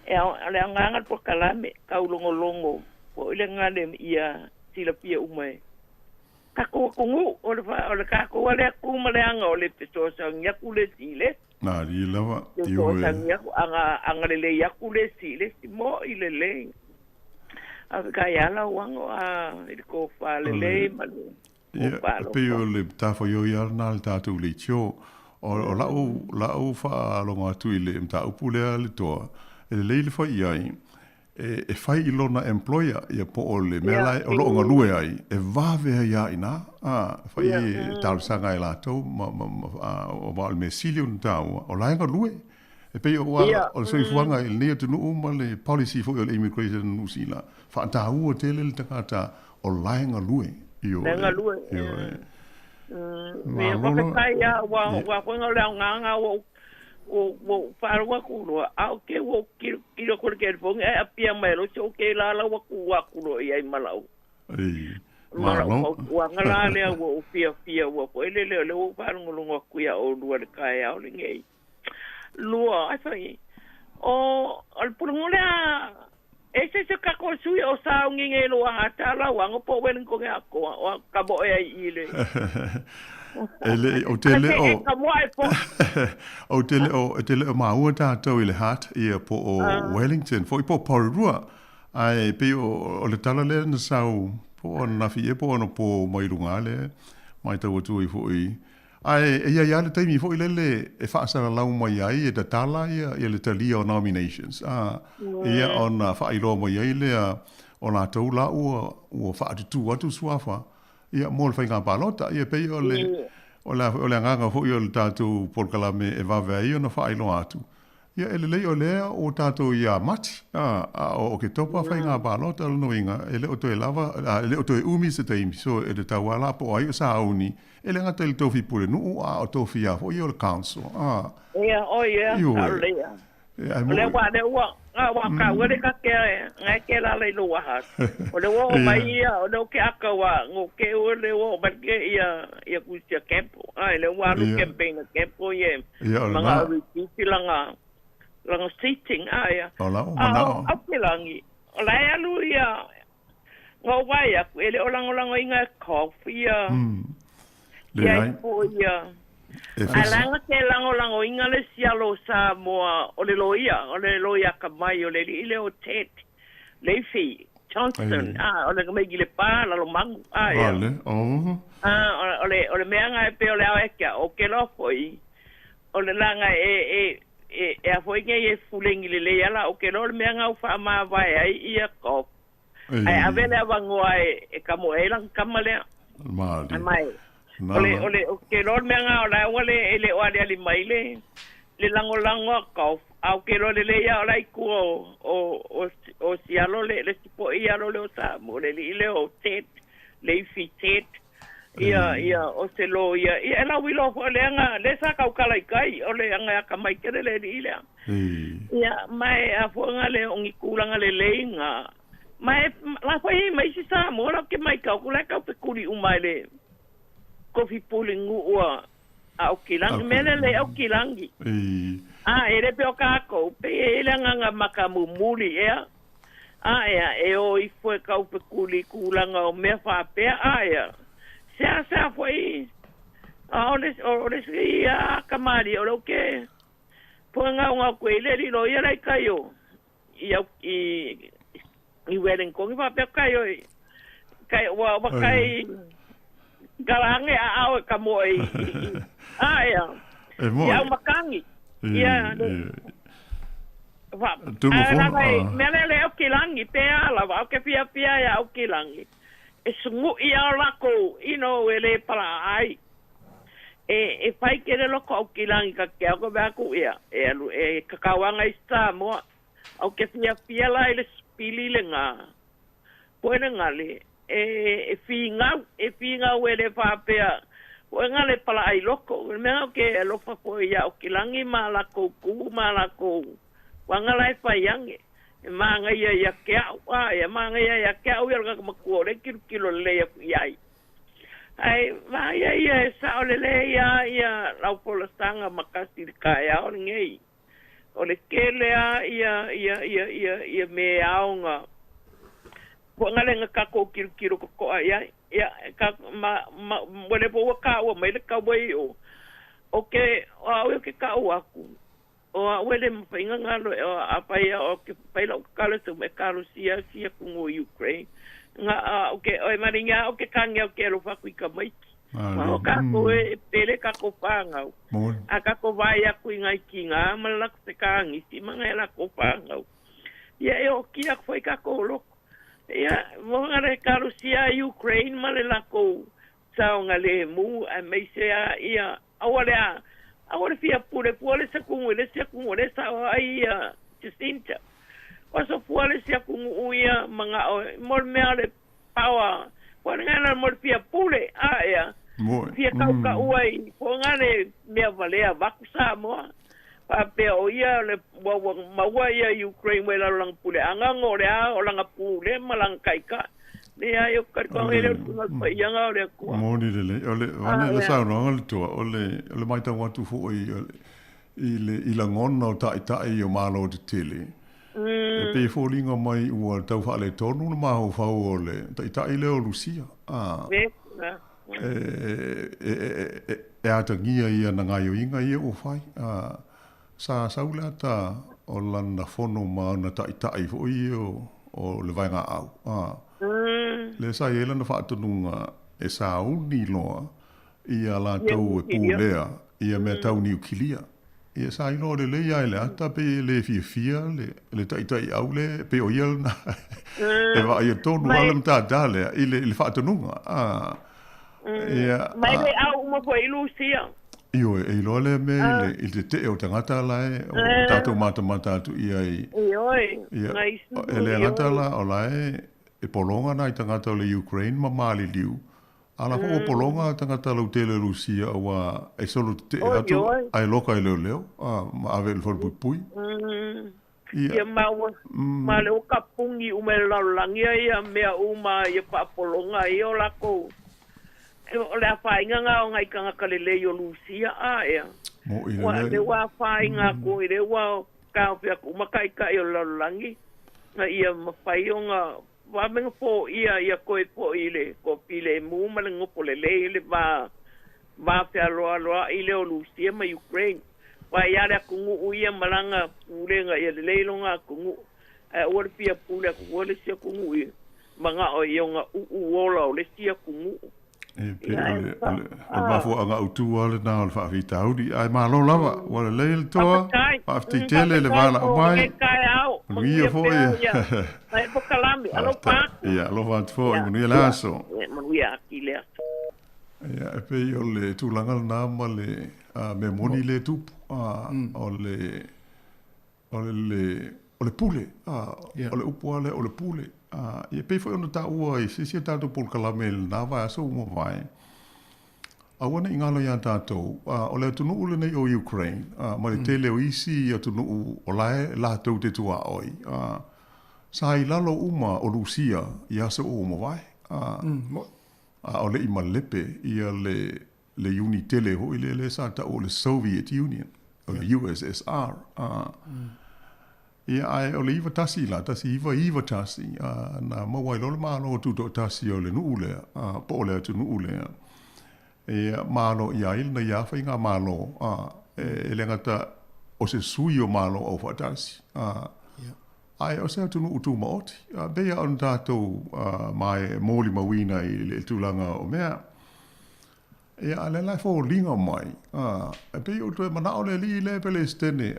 e ale nganga por kalame ka ulongo o ile ngale ia sila pia umai ka ko kungu o le ka ko ale ku male anga o le peso sang ya kule sile na ri lava ioi sang ya anga le ya kule sile mo ile le a ka ya la wango a ile ko fa le malu pe o le tafo yo ya na ta tu le cho o lau wha longa tui le mta upulea le toa. E le leile wha iai, e whai ilona employer ia po o le mea lai, o loonga lue ai, e wāwea ia ina, whai e tālusanga e lātou, o wā le me silio na tāua, o laenga lue. E pei o wā, o le soi fuanga i le nea tunu ma le policy fo i le immigration nusila, wha ta ua tele le takata, o laenga lue. Laenga lue. Me whakatai a wa whenga leo nganga o whāroa kuro au ke wo kiro kore ke rponga e apia mai lo so ke lala wa kuro i ai malau. Malau wa ngala lea wo pia wa po ele le wo wharongo kuia o lua le kai au le ngei. Lua ai whai o al purungolea ese se kako sui o sao nginge lo hata la wango po wen ko nga ko o kabo e ile ele o tele o tele o maua ta to ile hat e po o Wellington fo po porua ai pe o le tala le na sao po na fie po no po mai rungale mai ta tu i fo i ai e ia le taimi fo ile le e fa sa la mai ai e tala ia le tali o nominations ia ona fa i lo mai ai le ona to la o fa tu atu suafa ia mo le fa balota ia pe o le nganga fo i le tatu por kalame e va vai ona fa i lo atu ia ele le o le o tatu ia mati o ke topa fa nga balota no inga ele o to e lava ele o to e umi se taimi so e le tawala po ai sa uni ele ngata le tofi pule nu o tofi a o le council ia o ia le wa le wa ka wele ka ke ngai ke la le lo wa o le wo mai ia o le ke aka wa ngo ke o le wo ba ke ia ku sia campo le wa lu campaign campo ye manga ri langa sitting ia o ke langi o la ia lu ia ngo wa ia ele o lango inga coffee ia po ia alanga ke lango inga le sialo sa moa o le loia ka mai o le ile o Ted Leafy Johnson o le mai le pa la lo mangu o le meanga e pe o le aeka o ke lo foi o le langa e a foi ke e fulengi le ala o ke lo le meanga o fa ma vai ai ia ko ai avele avangoa e kamo elang kamale mai ole o ke lo meanga o la ole ele o ali mai le lango ka au ke lo le ia o lai ku o sialo le tipo ia lo le sa mo le ile o Ted Leafy Ted ia o se lo ia la wilo o le anga le sa ka kala kai o le anga ka mai ke le ile ia mai a fonga le ongi kulanga le leinga mai la foi mai si sa mo la ke mai ka kula ka pe kuri umai le coffee pooling ua au kilangi mele le au kilangi ere pe o kako pe ele nganga makamumuli ea e o i foi kau pe kuli kulanga o me fa pe se foi ole ia kamari o ke ponga nga kwele li lo ia lai kayo i Wellington va pe kai wa kai galange a ka moi ya ya makangi ya va me o kilangi pe ala va ke pia ya o kilangi e sungu ia lako ele para ai e fai kere loko o kilangi ka ke ko ba ku ia e kakawanga sta mo o ke pia la ile spili lenga pone ngale e finga wele papea o ngale pala ai loko me ke lo fa po ya o kilangi mala ko ku mala ko wangala fa yange manga ya ke ya manga ya ke o ya ka ko re kilo le ya ai vai ya sa ole le ya la pola sanga makasi ka ya o ngei o le kele ya me aunga ko ngale nga ko kilo ko ya ka wale po ka o mai ka wei o ke ka o aku o wele mfinga ngalo apa ya o ke paila kalo to me kalo sia ku Ukraine nga okay o maringa o ke kanga o ke lo fa ku ka mai o ka ko pele ka ko panga aka ko vaya ku ngai kinga malak se kangi si mangela ko panga ya o kia foi ka ko lo ya mo ngare kalo sia Ukraine malela ko sa ngale mu a me sia ia awale fia pure se kungule sa ai Jacinta waso puale se kunguia manga mol meale power ngana mol fia pure ya fia ka uai ngane me valea vakusa mo pa pe o ia le mawaya Ukraine wela lang pule anga ngore o langa pule malang kaika le ayo ka ko ele tunga pa yanga ole ko mo ni le wane le sa no ngal to ole mai ta watu fo i la ngona ta o malo de tele e pe fo linga mai o tau fa le tonu ma ho fa ole ta ile o Lucia e ata ngia ia na ngai o inga ia o fai sa saula ta o lana fono ma na ta fo o le vai nga au le sa yela na fa tununga e sa uni loa ia la tau e pulea ia me tau ni ukilia ia sa ino le ia ele ata pe le fia le tai au le pe o yel na e va ia tonu alam ta dale ile fa tununga ia mai le au mo po ilusia io e lo le me il te o tangata la o tato mata tu ia ele ngata la o la e polonga na tangata le Ukraine ma mali liu ala ko polonga tangata lo tele Rusia wa e solo te ato ai loka le leo ma ave le forbu pui ia ma le o kapungi o me la langia ia me uma ia pa polonga io la ko o le fainga nga o ngai kanga kalele yo Lucia ia wa le wa fainga ko ile wa ka pia ku makai ka yo la langi na ia ma faionga wa menga po ia ko po ile ko pile mu malengo po le va pia lo ile o Lucia ma Ukraine wa ia le ku ia malanga pulenga ia le longa ku o pia pule ko le sia ku manga o yonga uola o le sia ku pe ole bafo anga utu ole na ole fa vita udi ai ma lo lava wala le to fa tele le vala mai ia fo ia ai po kalami alo pa ia lo va fo i muni laso ia kile ia pe ole tu langa na male me moni le tu ole pule ole upuale ole pule ia pe foi ona ta ua i se ta to por kalamel na va so mo vai a wana ingalo ya tatou o le tunu ule nei o Ukraine ma le tele o isi ya tunu o la tau te tua oi sa i lalo uma o Rusia ya so o mo vai o le ima lepe ia le uni tele ho ile le sa ta o le Soviet Union o le USSR ia ai o le iwa tasi la, tasi iwa tasi, na mawai lole maano o tuto tasi o le nuule, po o le atu nuule. Ia maano ia il na ia whainga maano, e le ngata o se sui o maano o wha tasi. ai o se tunu utu maoti be on tatou mai moli mawina I le tulanga o mea e ale lai fo linga mai e pe o to mana o le li le Palestine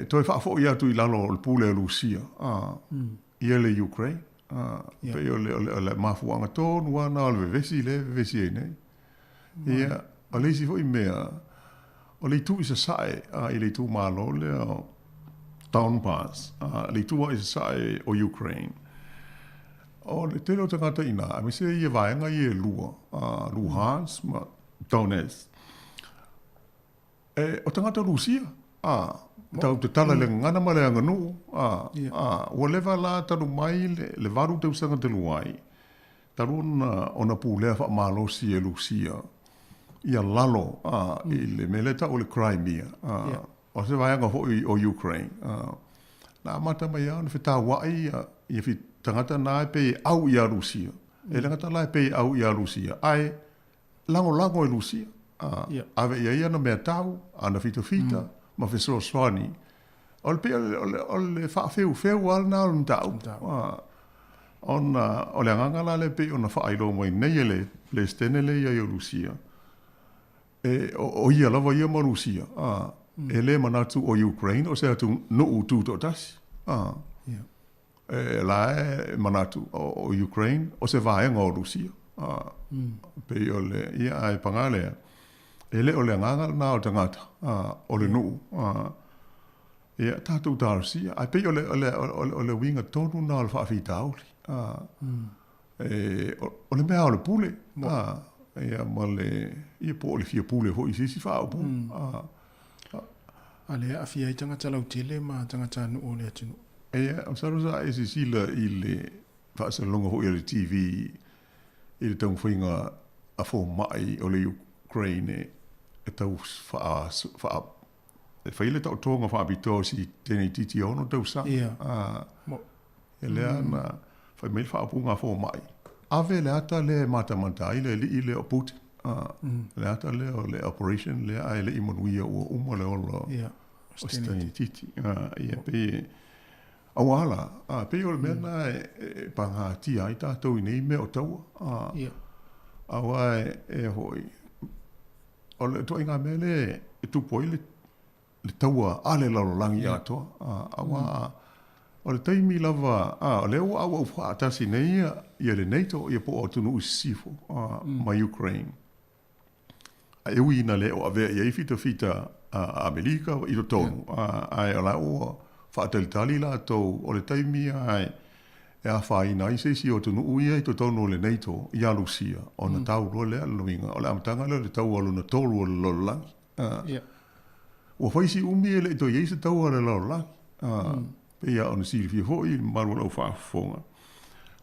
to fa fo ia tu I lalo o pule Lucia ia le Ukraine pe o le mafuanga tonu wana o le vesi nei ia o le si fo I mea o le tu isa sae I le tu malo le Town Pass, le tua is sae o Ukraine. O le telo tangata ina, a mi se ia vaenga ia lua, Luhansk, ma Donetsk. O tangata Rusia, tau te tala le ngana ma le anganu, o leva la taru mai le varu te usanga te luai. Taru ona pulea wha malo si e Rusia. Ia lalo, I le meleta o le Crimea. O se vai anga o Ukraine. Na mata mai au na fita wai ia fi tangata na pe au ia Rusia. E tangata la pe au ia Rusia. Ai lango e Rusia. Ave ia na mea tau, ana fita ma fe so swani. O le fa feu al na un tau. O le nganga la le pe ona fa ailo mo nei le stene le ia Rusia. E o ia lava ia ma Rusia. Ele manatu o Ukraine o se atu no utu to tasi. La manatu o Ukraine o se vaenga o Rusia. Pe o le ia ai pangale. Ele o le nganga na o tangata. O le no. Ia tatu tarsia. Ai pe o le winga tonu na o le whaafitauli. O le mea o le pule. Ia ma le ia po o le fia pule ho I sisi whaapu. Ale a fia I tangata lau tele ma tangata nu o le atinu. O sarosa e si sila I le whaasalonga ho I le TV I le tau whainga a fo mai o le Ukraine e tau whaile tau tonga whaabito si tēnei titi ono tau sa. E lea na whaimel whaapunga fo mai. Ave le ata le matamata I le o Putin. Le ata le o le operation le ai le imanuia o uma le olo osteni titi ia pe awala pe o mena panga ti ai ta to nei me o tau awa hoi o le to inga mele tu poi le taua ale la langi ato awa o le taimi lava le o awa fa tasi nei ia le NATO ia po o tunu sifo ma Ukraine e ui na le o ave ia fita Amerika I to tonu ai ala o faatalitali la to o le taimi ai e a fai na se si o tonu ui e to tonu le NATO ia Rusia o na tau lo le aluinga o le amtanga le tau o na tolu o le lolangi o fai si umi e le to ia se tau o le lolangi pe ia ona silfi hoi maru o whaafonga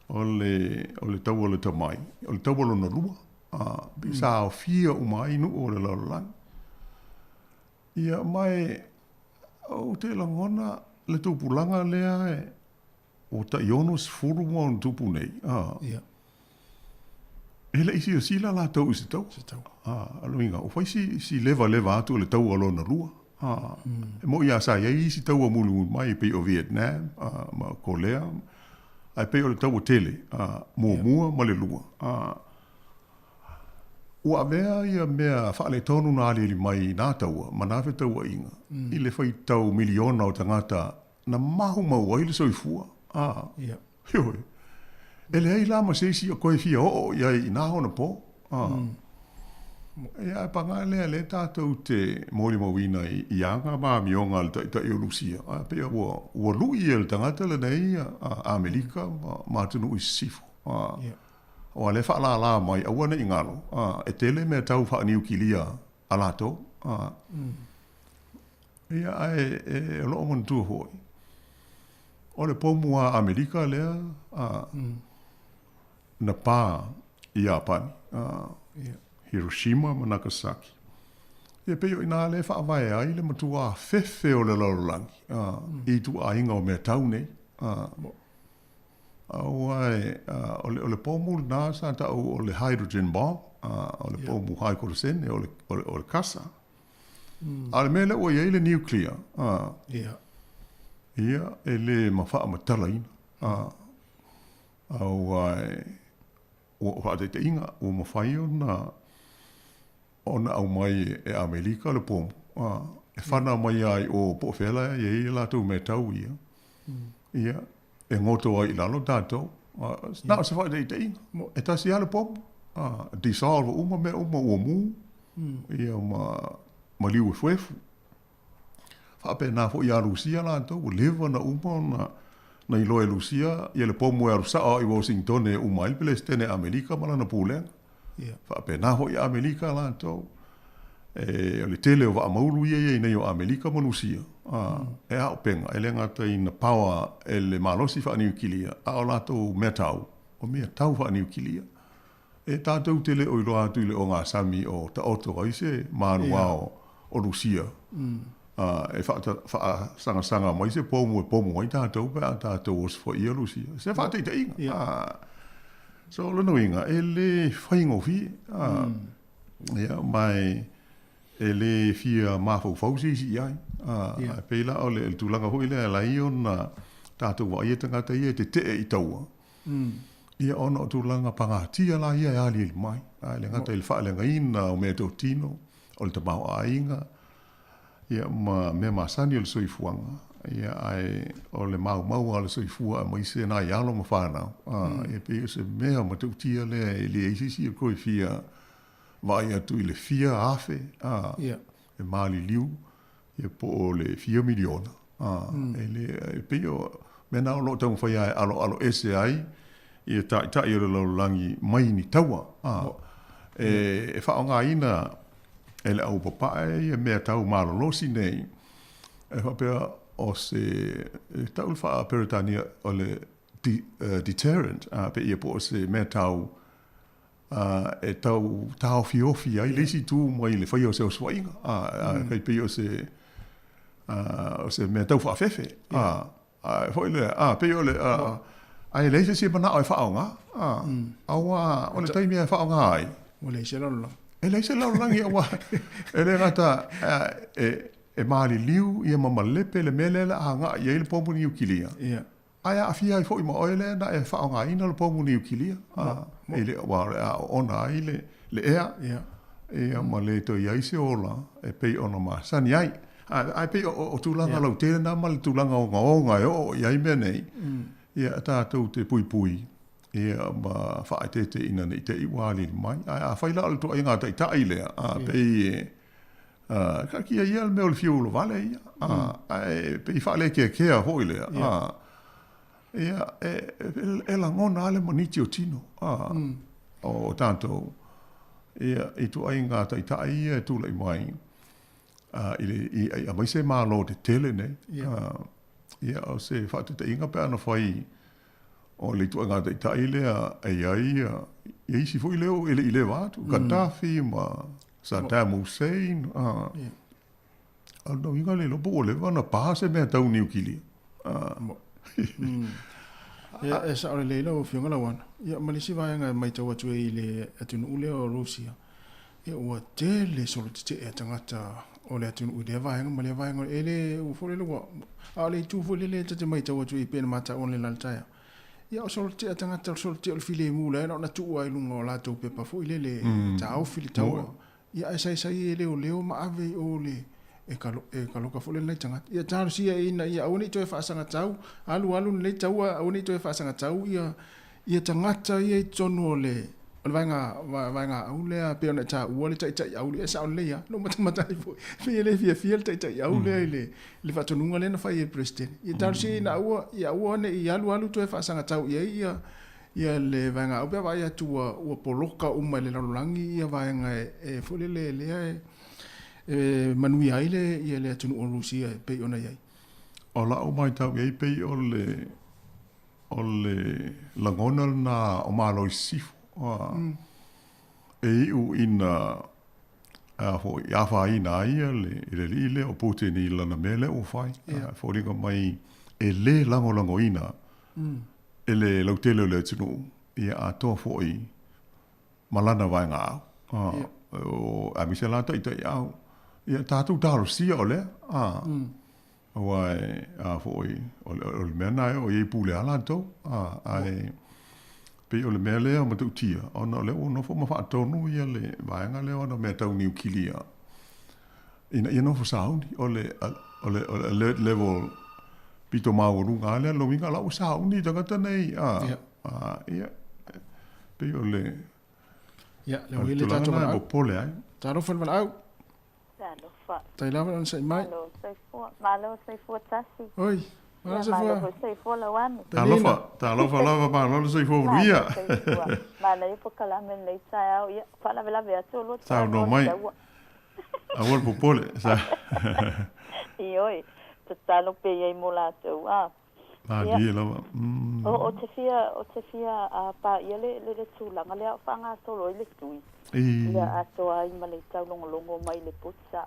o le tau o le tamai o le tau o na lua sa o fia o mai no o le lolangi ia mai o te langona le tupulanga lea o ta ionos furu mo tupu nei ele isi o sila la tau isi tau aloinga o fai si leva atu le tau alona lua mo ia sa ia isi tau o mulu mai pe o Vietnam ma Korea ai pe o le tau o tele mua ma le lua ua mea ia mea whaale tonu na ali mai nā taua, ma nā whetau a inga. I le whai tau miliona o tangata na mahu mau ai le soifua. Hioi. E le hei lama seisi o koe fia o ia I nā hona po. E a panga lea le tātou te mōli mawina I anga maa mionga le ta I o Lucia. Pe a ua lui e le tangata le nei a Amerika ma tunu I sifu. O le fa la mai a wana ingalo e tele me tau fa niu kilia alato ia ai lo mon tu hoi o le pomua Amerika le na pa Japan Hiroshima ma Nagasaki e pe yo ina le fa vai ai le matua fefe o le lolangi I tu a inga o me tau nei o le pomu na sa ta o le hydrogen bomb o le pomu hai korsen o le kasa al mele o ye le nuclear ia ele mawha matalaina au o whaatete inga o mawhai ona au mai e Amerika le pomu e whana mai ai o Po'whela e i lātou me tau ia e ngoto ai lalo tātou nā se whaatete inga e tasi ale pomu dissolve uma me uma o mu ia ma liu e fuefu whaape nā fo i a Lucia lātou o lewa na uma na ilo e Lucia ia le pomu e arusaa i Washington e uma ilpele stene Amerika malana pūlenga whaape nā fo i Amerika lātou o le tele o wa amaulu ia nei o Amerika mo Lucia e hao penga e le ngata i na pawa e le malosi wha aniu kilia a o lātou mea tau o mea tau wha aniu kilia e tātou tele o iloa atu i le o ngā sami o ta oto raise mānua o Lucia e wha sanga mai se pomu e pomu ai tātou pe a tātou os fo ia Lucia se wha teita inga so lano inga e le whaingo fi mai e le fia mafau fausi si ai peila o le tūlanga hoi le lai o na tātou wa ia tangata ia te te e i taua ia ona o tūlanga pangatia la ia e ali ili mai le ngata ili wha le ngaina o mea tō tino o le tamau a inga ia mea masani o le soifuanga ia ai o le mau a le soifua ma ise na i alo ma whanau ia pe se mea ma tō tia le ili eisisi o koe fia vai atu i le fia afe e mali liu ia po o le 4 miliona e le pe o mena o lo tau whai ai alo ese ai ia ta i le laulangi mai ni taua e whaonga ina e le au papae ia mea tau malolosi nei e whapea o se tau wha Peritania o le deterrent pe ia po o se mea tau e tau fiofi ai lesi tu mai le whai o se o swainga kai pe o se mea tau whaafefe foi le pe o le ai le se mana ai whaonga awa o le taimi e whaonga ai o le se lalo e le se lalo langi awa e le ngata e maali liu ia mamalepe le mele la anga ia le pomu ni ukilia ai a fia i foi ma oile na e whaonga ina le pomu ni ukilia e le ona ai le ea e ma le to ia ise ola e pei ona ma sani ai ai pei o tūlanga lau tere na ma le tūlanga o ngaonga e o iai mea nei ia tātou te pui ia ma whaetete ina nei te iwali mai a whaila ala to ai ngā tai lea pei ka kia ia le meo le fiolo vale ia pei whaale kea hoi lea ia e la ngona ale maniti o tino o tātou ia i to ai ngā tai ia tūlai mai i a mai se mālo te tele nei ia o se whaatete inga pe ana whai o le tu ngā tai lea ia isi fui leo ele i le wātu Gaddafi ma Saddam Hussein no inga le lopo o le wana pāse mea tau niu kili ia e sa ole leila o fionga la wana ia malisi vaenga mai tau atu e le atunu ule o Rusia ia ua tele solo te e tangata o le atunu ule vaenga ma le vaenga ele u fole lua a le tu fole le te mai tau atu i pena mata o le laltaia ia o solo te tangata solo te o file mula e na tu ai lunga o la tau pepa fo ile le tau fili tau ia e sai leo ma ave o le e kaloka fole le tangata ia taru sia ina ia auni to e fasanga tau alu le tau auni to e fasanga tau ia tangata ia tono le vanga au le pe ona ta u le tai au le sa le ia no mata fo le fia tai au le fa tonunga le na fa ia president ia taru sia ina ia ne ia alu to e fasanga tau ia le vanga au pe vai atu o poloka uma le langi ia vanga e fole le manui ai le ia le atunu o Rusia pe ona iai o la o mai tau iai pe o le langona na o malo sifu e u ina ho ia fa ina ia le o Putin i lana mele o fai fo ringa mai e le lango ina e le lautele le tunu ia a to fo i malana vai nga o a misela tai au ia tātou tāro sia o le Wai a foi o le mena o ye pule ala to ai pe o le mele o matu tia ona le ono fo ma fa tonu ia le vaenga le ona me tau niu kilia ina no fo sound o le alert level pito mau runga le lo winga la o sound ni tanga tane ia pe o le le wile tato ma bo pole ai taro fo ma au Fa. Tai lava on sai mai. Malo sai fo tasi. Oi. Malo sai fo la wan. Ta lava ma lo sai fo via. Malo po kala men le sai ia fa la vela vea solo. Sa no mai. A vol po pole sa. Oi. Talo pe ye molato di lava. O te fia a pa ia le tula ngale fa nga solo le tui. Ia ato ai male tau longo mai le putsa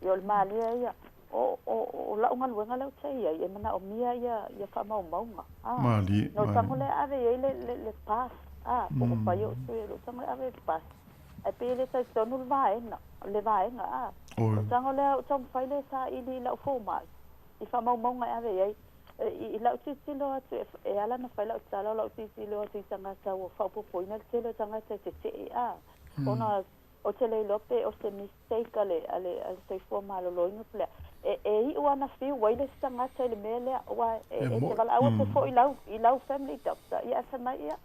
yo le mali ia o la unga luenga le tei ia mana o mia ia fa mau mali no tango le ave le pas po pa yo tu lo tango le ave pas e pe le tai tonu le vaenga o tango le o tango fai le sa ili la fo mai i fa mau ave ia i la tsi lo atu e ala na fai la tsala la tsi lo atu tanga sa o fa po poina le lo tanga te ona o te le lope o se mistake ale se fo malo lo ina ple i wana fi wile tanga te le mele wa te vala o te fo i lau family doctor ia fa mai ia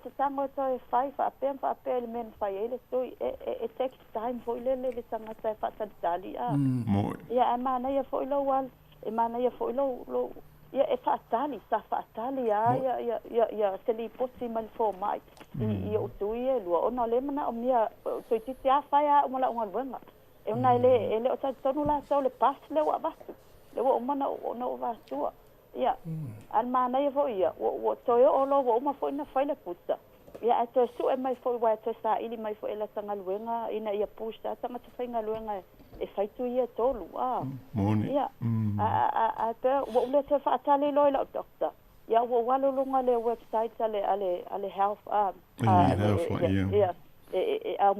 se tango to e fai fa pe le men fai ele so it takes time for le tanga te fa tali ia mana ia fo lo wal e mana ia fo lo ia e fatali ia se li posi mal fo mai i o tuie lua ona le mana o mia so ti tia faia o mala unga wenga e ona ele o ta tonu la so le pas le wa vastu le o mana o no vastu ia al mana ia fo ia o toyo o lo o ma fo ina faile puta ia to su e mai fo wa to sa ili mai fo ela tanga luenga ina ia pusta tanga te fainga luenga e fai tu ia tolu moni ia te wo le te fa tali lo la doctor ia wo walo lunga le website ale health ia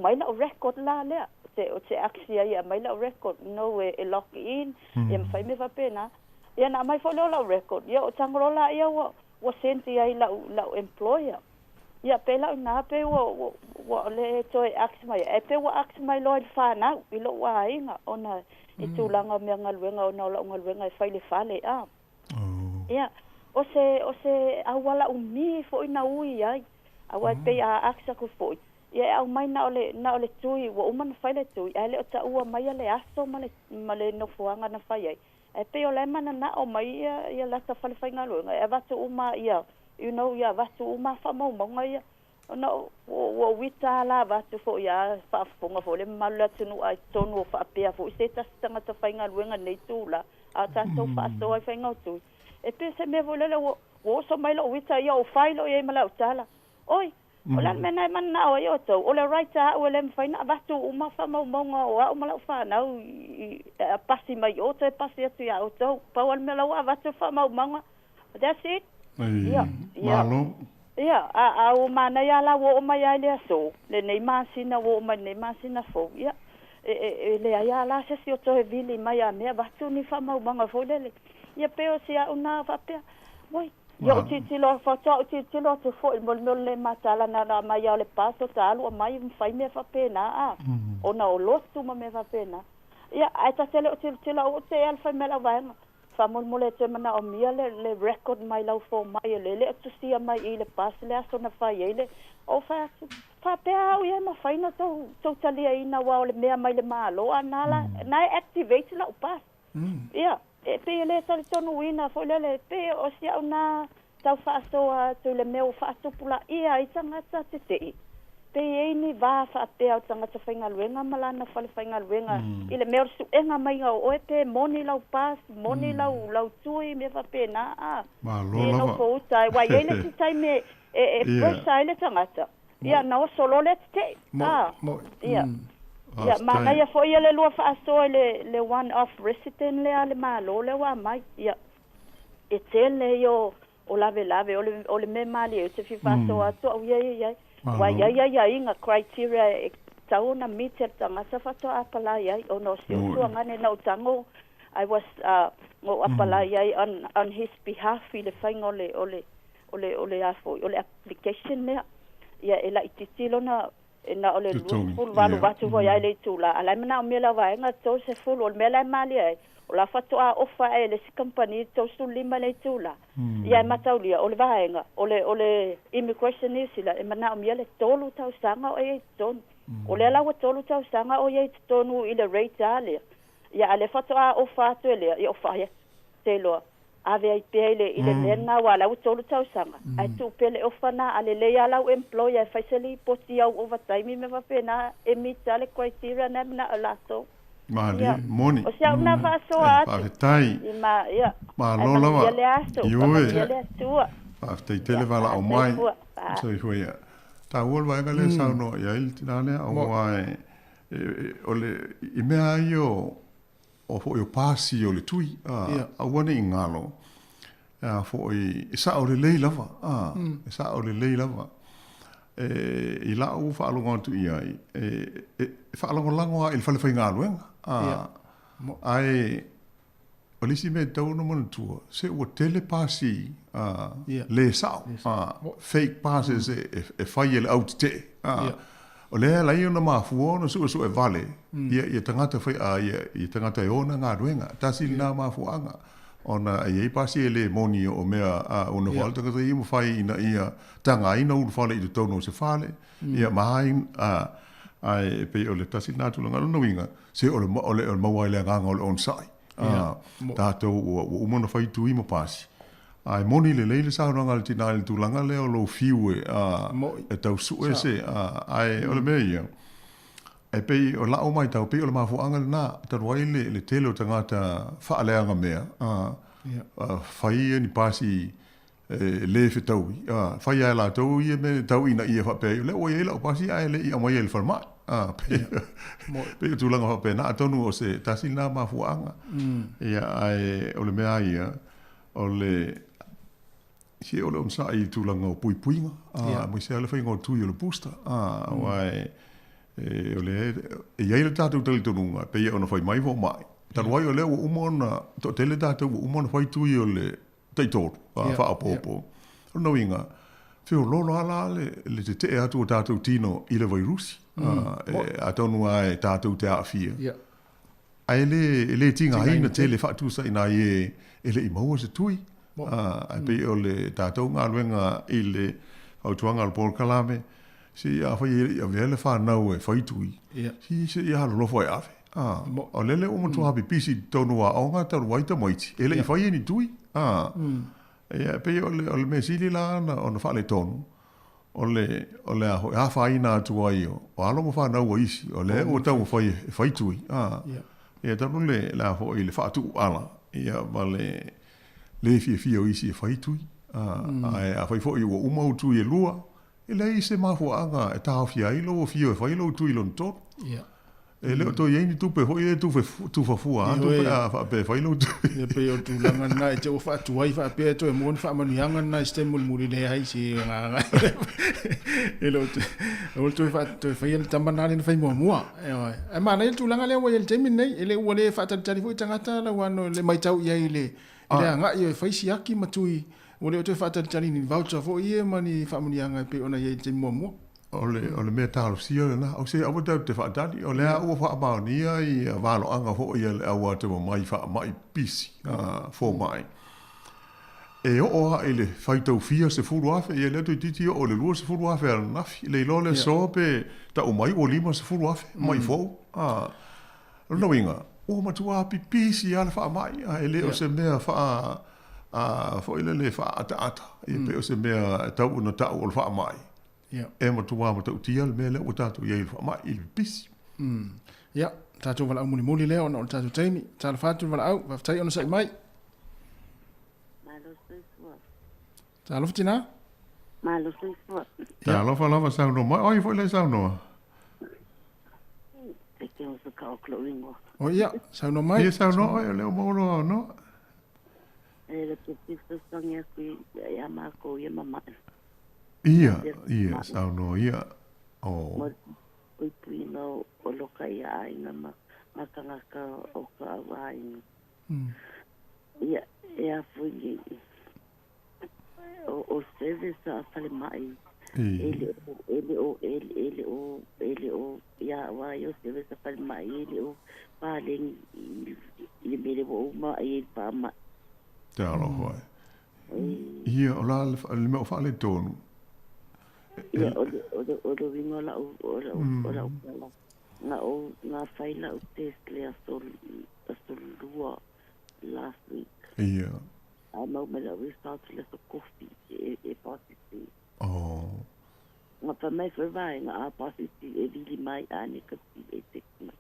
mai la record la le te axia ia mai la record no e lock in ia fai me va pena ia na mai fo la record ia o tangrola ia wo senti ai la employer ia pela na pe wo le toi ax mai e pe wo ax mai lo fa na i lo wa inga ona i tu langa me ngaluenga ona la ngaluenga e fai le fale ia o se awala umi fo ina ui ai awa pe a axa ko fo ia au mai na ole tui wo uma fai le tui ale o ta ua mai le aso male no fuanga na fai ai e pe o le mana na o mai ia la ta fale fai ngaluenga e va tu uma ia you know ia vatu uma fa mau ia no wo wita la vatu fo ia fa fonga fo le malu tunu ai tonu fa pe fo se ta tanga ta fainga luenga nei tula a ta so fa so ai fainga tu e pe se me volele wo so mai lo wita ia o failo ia mala utala oi ola mena man na o yo to ola right a o le faina vatu uma fa mau o mala fa na pasi mai o te pasi atu ia o to pa o mela wa vatu fa mau that's it malo ia o mana ia la wo mai ia so le nei masina wo mai nei masina fo ia le ia la se si o to vili mai a me vatu ni fa mau fo le ia pe o sia una fa pe voi yo ti lo fa ti lo te fo mo le matala na mai ia le paso talo mai fai me fa pe na ona o lo tu me fa pe na ia ai ta se le ti lo o te alfa me la va fa mo le te mana o mia le record mai lau fo mai le tu sia mai i le pas le aso na fai ele o fa pe au ia ma fai na to tali ai na wa le mea mai le malo anala na activate la pas ia e pe le tali tonu wina fo le pe o sia una tau fa so to le meu fa to pula ia i tanga te pe ni va fa pe au tanga te fainga luenga malana fa le fainga luenga i le meu su enga mai o e pe moni lau pas moni lau tui me fa pe na ma lo la no ko tai wa ele si tai me fresh ile tanga ia na solo le te ia ma ia fo ia le lua fa so le one off resident le ale malo le wa mai ia e tele yo o lave o le me mali e te fi fa so atu ia wa ia inga criteria tauna meter tanga sa fato apala ia o no se so ngane no tango I was mo apalai on his behalf I le whainga ole afo ole application lea ia e la ititilo na na ole fulu valu watu ho ia le tula ala mana o mela vaenga to se fulu o mela mali ai o la fatoa ofa e le company to su lima le tula ia mataulia ole vaenga ole immigration isila e mana o mela tolu tau sanga o e ton ole la wa tolu tau sanga o e tonu ile rate ale ia ale fatoa ofa to le ia ofa ia telo ave ai pele ile lena wala u tolu tau sanga ai tu pele ofana ale le ala employer faisali poti au overtime me va pena emitale criteria na alato mali moni o sia una va so a tai ma ia ma lo lava ia pa te tele vala o mai so foi ta wol va gale sa no ia il tinale o mai ole I mea io o fo yo pasi o le tui a wane I ngalo fo I sa o le lei lava sa o le lei lava I la u fa alonga tu ia fa alonga lango il fa le fa ngalo ai o lisi me tau no mon tu se o tele pasi le sa fake passes e fa il out te o lea lai ona mafuo no su e vale ia tangata fai ia tangata ona ngā ruenga tasi nā mafuanga ona ia pasi ele moni o mea ona wale tangata ia mawhai ina ia tanga ina uru whale I tono se whale ia mahain ai pe o le tasi nā tulanga no winga se o le mawai lea nganga o le onsai tātou o umana whai tui ma pasi ai moni le leile sa no ngal tina le tulanga le o lo fiu e tau su se ai o le meia e pe o la o mai tau pe o le mafu anga na ta roi le telo tangata fa ale anga mea fai ni pasi le fe tau fai ala tau I me tau ina ia fa pe le o ia la pasi ai le I mai el forma pe tulanga fa pe na tonu o se tasina mafu anga ia ai o le mea ia o le si o le onsa I tulanga o puipuinga mo se ale fai ngo tui o le pusta wai o le ia le tatu tele tonunga pe ia ona fai mai vo mai ta wai o le o umona to tele tatu o umona fai tui o le taito fa apopo no inga fe o lolo ala le te atu tatu tino I le virusi a tonu ai tatu te afia ai le tinga ina tele fa tu sa ina ele I mau se tui ai pe o le tātou ngā luenga I le autuanga al Paul Kalame si a whai a vele whanau e whaitui si se I halo lofo e awe o lele o matu hapi pisi tonu a aonga taru waita moiti ele I whai ni tui pe o le me sili la o na whale tonu o le aho e hawha ina atu ai o alo mo whanau o isi o le o tau whaitui e tanu le la ho I le whatu ala ia vale le fia o isi e whaitui a whai fo I o umau tui e lua e lei se mafuanga e taha fia ilo o fio e whailo tui lon tot e leo to yeini tupe hoi e tu fafua tupe a pe whailo tui e pe o tu langa na e te o whatu wai wha pe to e mon wha manuianga na e ste mulmuri le hai si ngā e lo tu e whatu e whai tambanari na whai mua e mana e tu langa leo wa e le teimi nei e le ua le whata tari fui tangata la wano le maitau ia I le Ia nga ia fai siaki matui o le o te whata tari ni voucher fo ia mani whamunianga pe ona ia te mua o le mea talo sia le na o se awa tau te whaatari o lea ua whaamaonia I walo anga fo ia le awa te mai whaamai pisi fo mai e o oa I le whaitau fia se furu afe ia le tu titi o le lua se furu afe ala nafi le ilo le so pe ta o mai o lima se furu afe mai fo no inga o matua pipisi ala fa mai ele o se mea fa fo ile le fa ata e pe o se mea tau no tau o fa mai e matua mo tau tia le mele o tatu ye fa mai il pisi tatu wala muli muli leo no tatu taimi tala fatu wala au va tai ona sai mai talo fitina malo sei fo talo fa lava sa no mai oi fo le sa no que o se cao cloringo o ia sa no mai sa no o le mo no le que pisto sonia qui ya ma ko ya mama ia sa no ia o pui no o lo kai ai na ma kanga ka o ka vai ia fui o service a fale mai ele o ia wa yo service a fale mai ele o paling ele mere o ma e pa ma te alo hoi ia o la le me o fale tonu ia o vingo la o nga faila o test le a lua last week. Yeah. I know me la result le so coffee e positive. Oh. Nga pa mai survive nga a positive e vili mai ane ka e tek mai.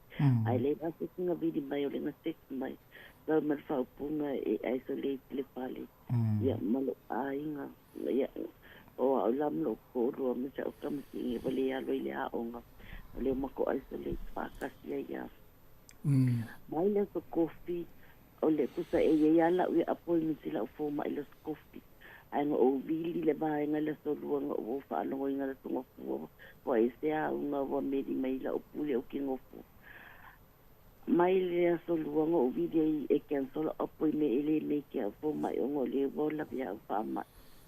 Ai le ba se nga vili mai o le nga tek mai. So me fa punga e isolate le pale. Ya malo ai nga ya o lam lo ko ro me sa o kam si vale ya lo ile a onga. Le mo ko isolate pa ka si ya. Mai le so coffee o le kusa e ia la ui appointment sila o fōma i le skofi. Ai nga o vili le baha nga le solua nga o whaalongo i nga le tunga fua. Wa e sea unga wa meri mai la o pule o kingo fu. Mai le solua nga o vili e cancel appointment e le meke a fōma i ongo le wola pia o whaama.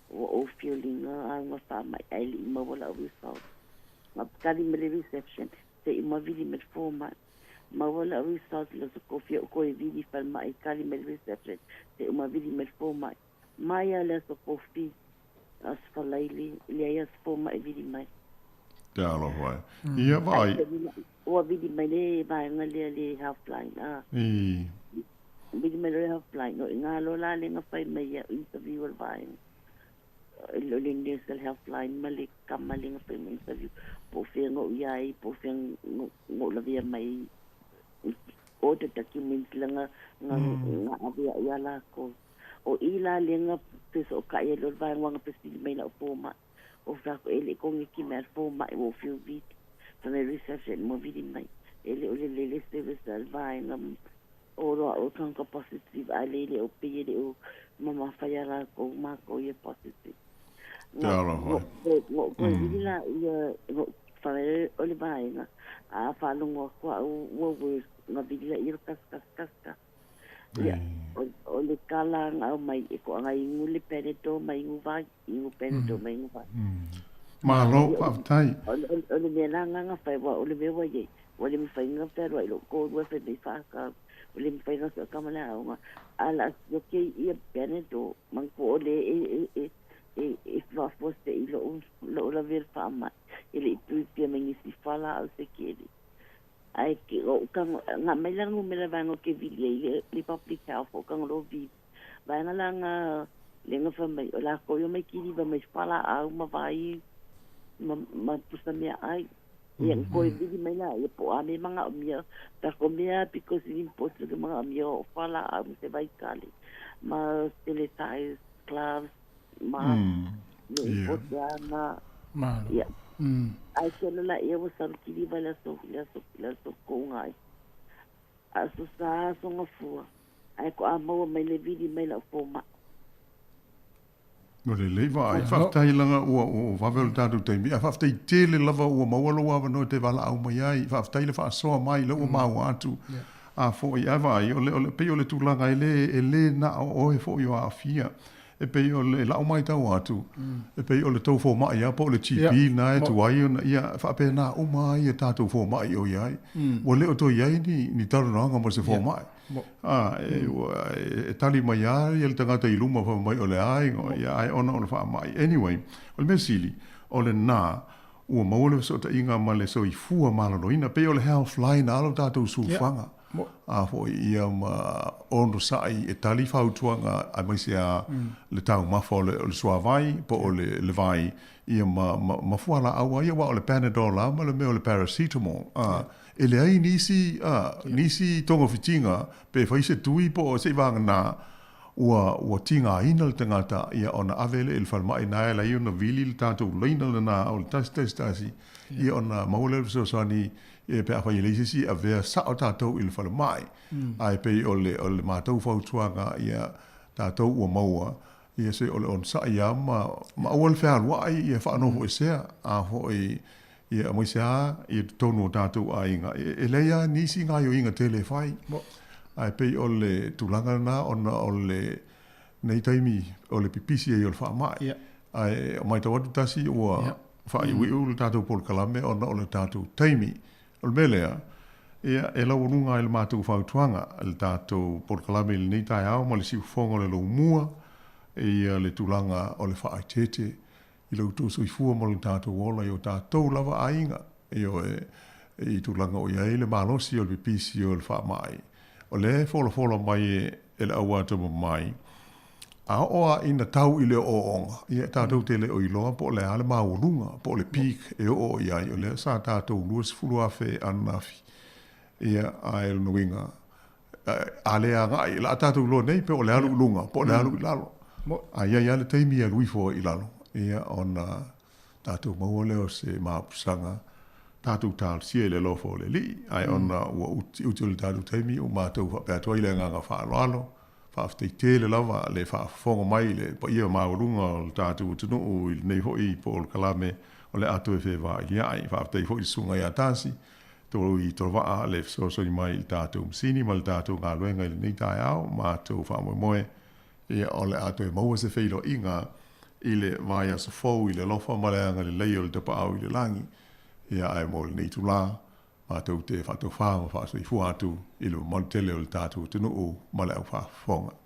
Wa o feeling nga nga whaama i aili ima wala o result. Nga kari me le reception te ima vili me fōma. Ma wala result le so kofi o ko e vidi fal mai kali me reception te uma vidi me fo mai mai le so kofi as falaili le ia fo mai vidi mai ja lo vai ia vai o vidi mai le vai ngale le helpline vidi me le helpline no ngalo la le nga fai mai ia interview vai lo le nesel helpline mali kamali nga fai interview po fengo iai po fengo la via mai o te documents langa nga avia ia la ko o ila lenga peso ka ia lo vai wanga pesi mai na foma o fa ko ele ko ngi mer foma o feel bit for the reception mo vidi mai ele o le service al vai nga o ro o kan ko positive ale le o pe le o mama fa ia la ko ma ko ia positive ko ila ia fa o le vai nga a fa longo ko o nga bila ir kas ya o le kala nga mai ko nga ingule peneto mai nguva ingu peneto mai nguva ma lo pa tai o le mena nga fa o le mewa ye o le fa nga pero lo ko wa fe me fa ka o le fa nga ka mala nga ala yo ke ia peneto man ko le e fa foste ilo la ver fa ma ele tu pia me si fala al se kedi ai ki o kang nga mai lang mo mela bang o ke vili le public health o kang lo vi ba nga lang le nga fa mai o la ko yo mai ki ba mai fala a ma vai ma pusa me ai yang ko vili mai la e po a me manga o mia ta ko mia because it's impossible ke manga mia o fala a se vai kali ma sanitize gloves ma no potana ma ya ai ke la ia wa san ki ba la so ko ngai aso sa so nga fu ai ko amo mai le vidi mai la fo ma no le leva ai fa tai langa o va vel tatu te mi fa tai te le lava o ma walo wa no te vala au mai ai fa tai le fa so mai le o ma wa tu a fo ia vai o le pe o le tu langa ele na o e fo yo a fia e pe o le la o mai tau atu e pe o le tau fo mai ia po le chipi na e tu ai ia fa pe na o mai e tatu fo mai o iai o le o to iai ni taru na nga mo se fo mai e tali mai ai el tanga te iluma fa mai o le ai o ia ai ona o fa mai anyway o le mesili o le na o mo le so ta inga ma le so i fu ma lo ina pe o le health line alo tatu su fanga a fo ia ma ono sai e tali fautuanga a mai sia le tau mafo le suavai po o le vai ia ma fuala awa ia wa o le Panadol ma le me o le paracetamol ele ai nisi tongo fitinga pe faise tui po se vanga na ua tinga ina le tangata ia ona avele il falma ina la iuna vili le tatu leina le na o le tasi ia ona maule so sani e pe afa ile si a ver sa o tatou il fala mai ai pe o le matou fautuanga ia tatou o maua ia se o le on sa ia ma o fa wa ia fa no ho se a ho ia mo se a ia tonu tatou a inga e le ia ni si nga yo inga telefai Ai pei o le tulanga na ona o le nei taimi o le pipisi e o le whaamai. Ai o mai tawatu tasi ua whai wiu le tātou Paul Kalame ona o le tātou taimi. O le melea, e lau runga e le mātou whautuanga le tātou Paul Kalame le nei tai au ma le siu whonga le lau mua e le tulanga o le whaai tete i lau tō soifua ma le tātou ola i o tātou lava ainga e o e tulanga o iai le malosi o le pipisi o le whaamai. O le fola mai e le aua tama mai. A oa ina tau i le o onga. Ia tātou te le o iloa po le ale maurunga, po le pīk e o iai. O le sa tātou luas fulu afe anafi. Ia a e nuinga. A le a ngai, la tātou loa nei pe o le alu lunga, po le alu i lalo. A ia le teimi a luifo i lalo. Ia ona tātou maua leo se maapusanga. Tātou tāl sia le lofo le li. Ai ona ua uti le tātou teimi o mātou whapeatua i le nganga whaaloalo. Whaaftai tele lava le whaafonga mai le pa ia maurunga o le tātou tunu o i nei hoi Paul Kalame o le atu e whewha i liai. Whaaftai hoi sunga i atasi. Toro i torwaa le fsosoni mai i tātou msini ma le tātou ngā luenga i le nei tai au. Mātou whaamoe moe. Ia o le atu e maua se wheilo inga i le vaia sa fau i le lofa maleanga le leio le tapa au i le langi. Ia ai mo le nei tu la. Mātou te whātou whāma whātou i fuātu i lo montele o le tātou tunu o male au whāwhonga.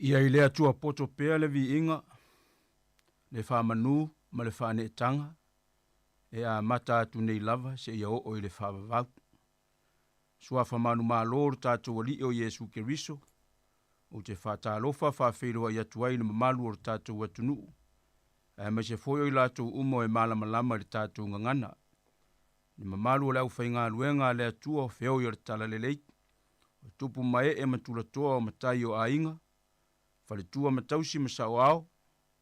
Ia i lea tua poto pea le vi inga, le whamanu ma le whane tanga, e a mata atu nei lava se ia o i le whavavau. Sua whamanu maa lor tātou ali o Yesu Keriso, o te whatalofa whawhiroa i atuai na mamalu o tātou atunu. E mai se foi o i lātou umo e malamalama le tātou ngangana. Ni mamalu o lau whainga luenga le atua o whio i o le tala le leit. O tupu mai e matula toa o matai o ainga. Whale tua matausi masao ao.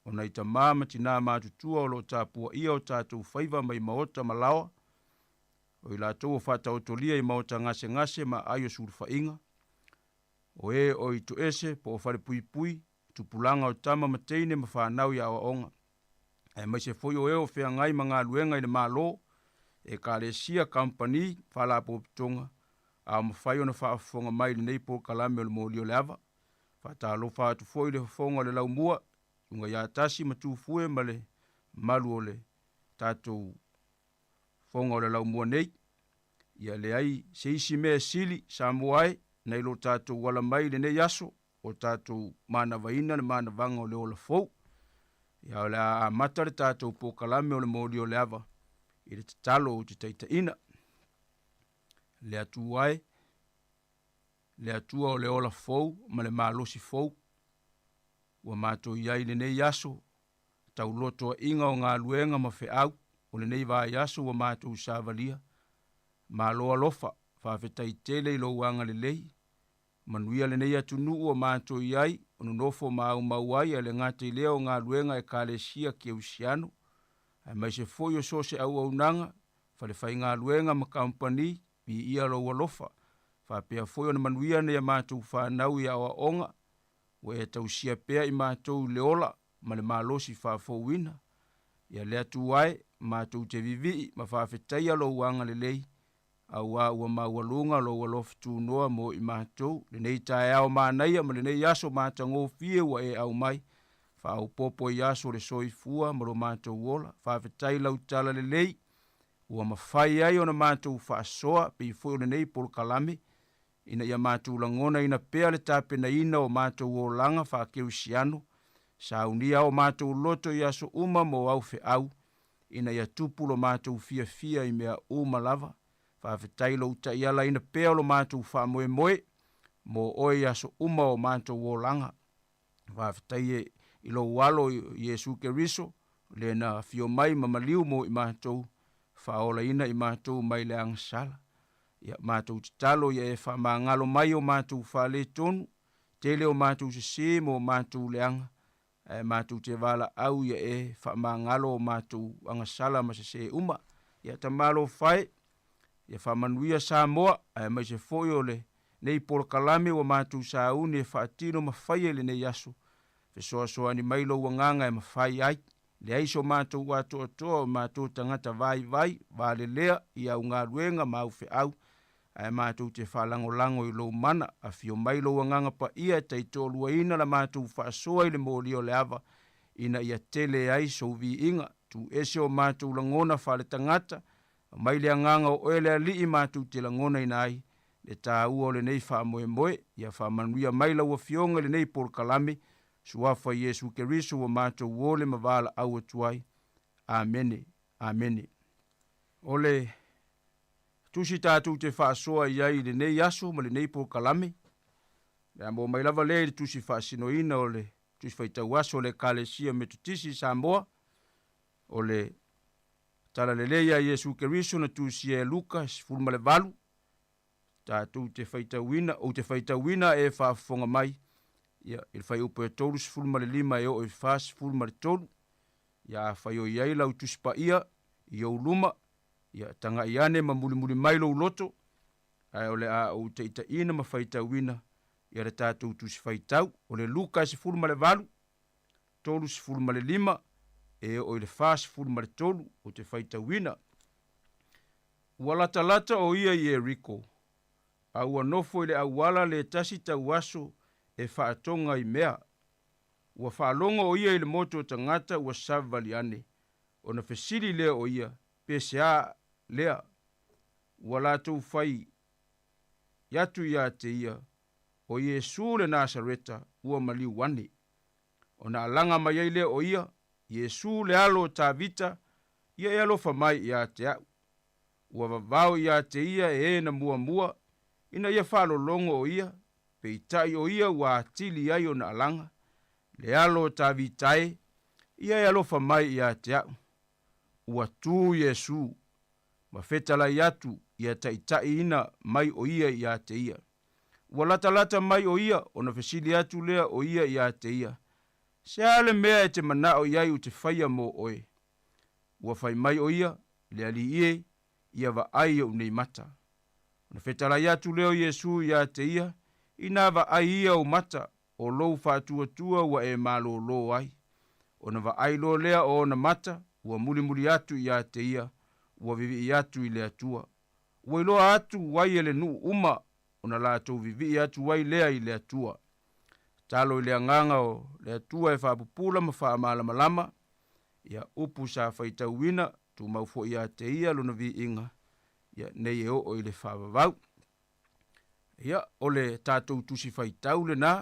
O nei ta māma tina mātutua o lo tāpua ia o tātou whaiva mai maota malawa. O i lātou o whata o tolia i maota ngase ma aio suru whainga. O e o i tu ese po o whale pui pui. Tupulanga o tama mateine ma whanau i awa onga. E mai se foi o e o whea ngai ma ngā luenga i le mālo. E ka le sia company whala po pitonga. A ma whai o na whaafonga mai le nei Paul Kalame o le mōlio le awa. Whata alo whaatu foi le whafonga le lau mua. Unga ia tasi ma tu fue ma le malu o le tātou whaonga o le lau mua nei. ia le ai se isi mea sili sa moai na ilo tātou wala mai le ne yaso o tātou mana vaina le mana vanga o le ola fou. Ia o le a mata le tātou po kalame o le mōli o le ava i le tatalo o te taitaina. Le atuai, le atua o le ola fou ma le malosi fou. Ua mātou iai le nei yaso tau loto inga o ngā luenga ma fe au o le nei vā yaso ua mātou sāvalia. Ma loa lofa, whawhetai tele i lo wanga le lei. Manuia le nei atu nuu o mātou iai, onu nofo mau mauai a le ngāte i leo ngā luenga e kālesia ki ausiano. Ai mai se foi o so se au au nanga, whale whai ngā luenga ma kampani, i ia lo walofa. Whapea foi o na manuia nei a mātou whanau i awa onga, wa e tau sia pea i mātou leola, ma le malosi whafouina. Ia lea tu ai, mātou te vivi, ma whawhetai alo wanga le lei, au a ua maualunga lo walof tu noa mo i mātou, le nei tae au mānaia, ma le nei aso mātango fie wa e au mai, wha au popo i aso le soi fua, ma lo mātou wola, whawhetai lau tala le lei, ua mawhai ai o na mātou whaasoa, pe i fui o le nei polo kalame, ina ia mātou langona ina pea le tāpena ina o mātou o langa whakeu siano, sa unia o mātou loto i aso uma mo au fe au, ina ia tupulo mātou fia fia i mea uma lava, whawhetai lo uta i ala ina pea lo mātou wha moe moe, mo oi aso uma o mātou o langa. Whawhetai e i lo walo i Jesu Keriso, le na fio mai mamaliu mo i mātou, whaola ina i mātou mai le angsala. Ia mātou talo ia e wha ngalo mai o mātou wha le tonu, tele o mātou se se mo mātou le anga, mātou te wala au ia e wha ngalo o mātou angasala ma se se uma. Ia tamalo whae, ia wha manuia sa moa, mai se foi o le nei polo kalame o mātou sa une e wha atino ma whaia le nei aso. Fe soa soa ni mailo ua nganga e ma whai ai, le aiso mātou wātoa toa o mātou tangata vai vai, vale lea i au ngā ruenga mau fe au, mātou te whalango lango i lo mana, a fio mailo ua nganga pa ia tei tōlua ina la mātou whaasoa i le mōli o le ava, ina ia tele ai so vi inga, tu ese o mātou langona whale tangata, mai le nganga o ele ali i mātou te langona ina ai, le tā ua o le nei wha moe moe, ia wha manuia maila ua fionga le nei pol kalame, suafa Jesu Keriso wa mātou wole mavala au atuai. Amene, amene. Ole, tusi tātou te whaasoa iai le nei aso, ma le nei pol kalame, le amo mai lava le tusi whaasinoina o le tusi whaitau aso le kalesia me tutisi Samoa, o le tala le leia Jesu Keriso na tusi e Lukas fulma le valu, tātou te whaitauina, o te whaitauina e whaafonga mai, ia il fai upo e tolu fulma le lima e o e fas fulma le tolu, ia fai o iai lau tuspa ia, i o luma, ia tanga iane ma muli mai lo loto, ai o le a o te ita ina ma whaitauina, ia le tātou tusi whaitau, o le Lukas fulma le valu, tolu fulma le lima, e o le fas fulma le tolu, o te whaitauina. Walatalata o ia i Eriko, au anofo i le awala le tasi tau aso, e whaatonga i mea. Ua whaalonga o ia i le moto tangata ua savali ane. O na whesiri lea o ia, PSA lea. Ua lātou whai yatu ia te ia, o Yesu le Nasareta ua maliu wane. O na alanga mai ai lea o ia, Yesu le alo tā vita, ia e alofa mai ia te au. Ua vavau ia te ia e na mua, ina ia whaalolongo o ia, pe itai o ia ua atili ai o na alanga, le alo tā vitae, ia e alofa mai ia te au. Ua tū Yesu, ma whetala iatu, ia taitai ina mai o ia ia te ia. Ua lata mai o ia, o na whesili atu lea o ia ia te ia. Se ale mea e te mana o iai u te whaia mo oe. Ua whai mai o ia, le ali ie, ia wa ai o nei mata. O na whetala iatu leo Yesu ia te ia, ina wa ai ia o mata, o lou whātua wa e malo lo ai. O na wa ai lo lea o na mata, ua muli atu ia te ia, ua vivi atu i le atua. Ua iloa atu wai ele nu uma, o na lātou vivi atu wai lea i le atua. Talo i le anganga o le atua e whapupula ma wha ia upu sa whaitauina, tu maufo ia te ia luna vi inga. ia nei e o i le whaavavau. Ia, o le tātou tusi whaitau le nā,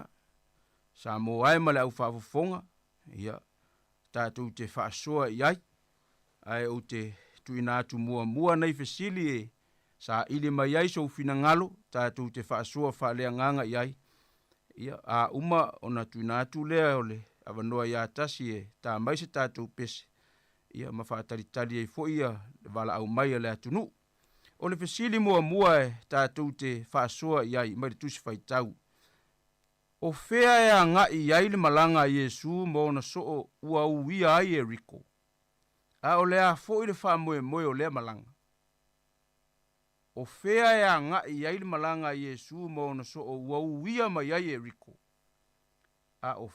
sa mō ai ma le au whaafafonga, ia, tātou te whaasoa i ai, ai o te tuina atu mua nei fesili e, sa ili mai ai so fina ngalo, tātou te whaasoa whaalea nganga i ai, ia, a uma o na tuina atu lea o le avanoa i atasi e, tā mai se tātou pese, ia ma whaataritari e fo ia, le wala au mai le atunu. O le fesili mua e tātou te whaasoa i ai, mai le tusi whaitau. O whea e a ngā i ai le malanga i Yesu mo na so o ua uia ai e riko. A o lea fo i le wha moe o lea malanga. O whea e a ngā i ai le malanga i Yesu mo na so o ua uia mai ai e riko. A o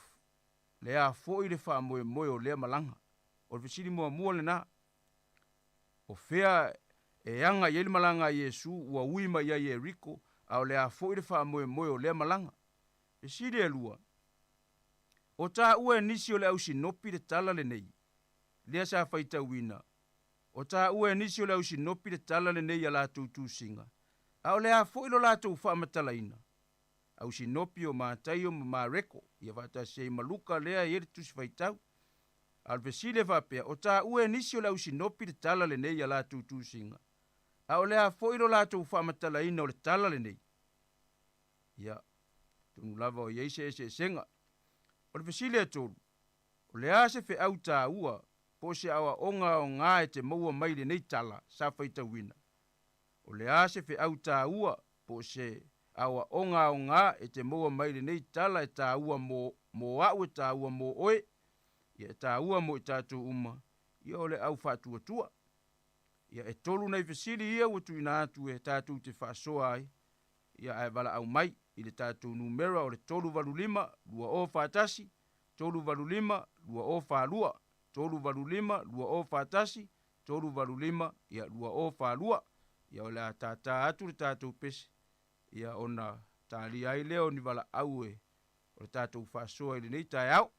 lea fo i le wha moe o lea malanga. O le fesili mua le na. O whea e anga i ele malanga i Yesu ua ui mai ai e riko a o lea fo i le wha moe o lea malanga. E siri e lua. O tā ua e nisi o le au sinopi le tala le nei. Lea sa whaita wina. O tā ua e nisi o le au sinopi le tala le nei a lātou tūsinga. A o lea fo i lo lātou wha matalaina. Au sinopi o mātai o ma reko. Ia wata sei maluka lea i ele tusi whaitau. Alvesile vapea, o tā ua e nisi o le au sinopi le tala le nei a lātou tūsinga. A o lea fo i lo lātou whamatalaina o le tala le nei. Ia, tunu lava o yeise e se senga. O le fesile e tolu. O lea se fe au tā ua, po se awa onga o ngā e te maua mai le nei tala, sa whaita wina. O lea se fe au tā ua, po se awa onga o ngā e te maua mai le nei tala e tā ua mo au e tā ua mo oe. Ia e tā ua mo i tātou uma, ia o le au whātua tua. Ia e tolu nei fesili ia ua tuina atu e tātou te whaasoa ai. Ia ai wala au mai i le tātou numera o le tolu valulima, lua o whātasi, tolu valulima, lua o whālua, tolu valulima, lua o whātasi, tolu valulima, ia lua o whālua. Ia o le a tātā atu le tātou pesi. Ia ona tāli ai leo ni wala au e o le tātou whaasoa i le nei tai au.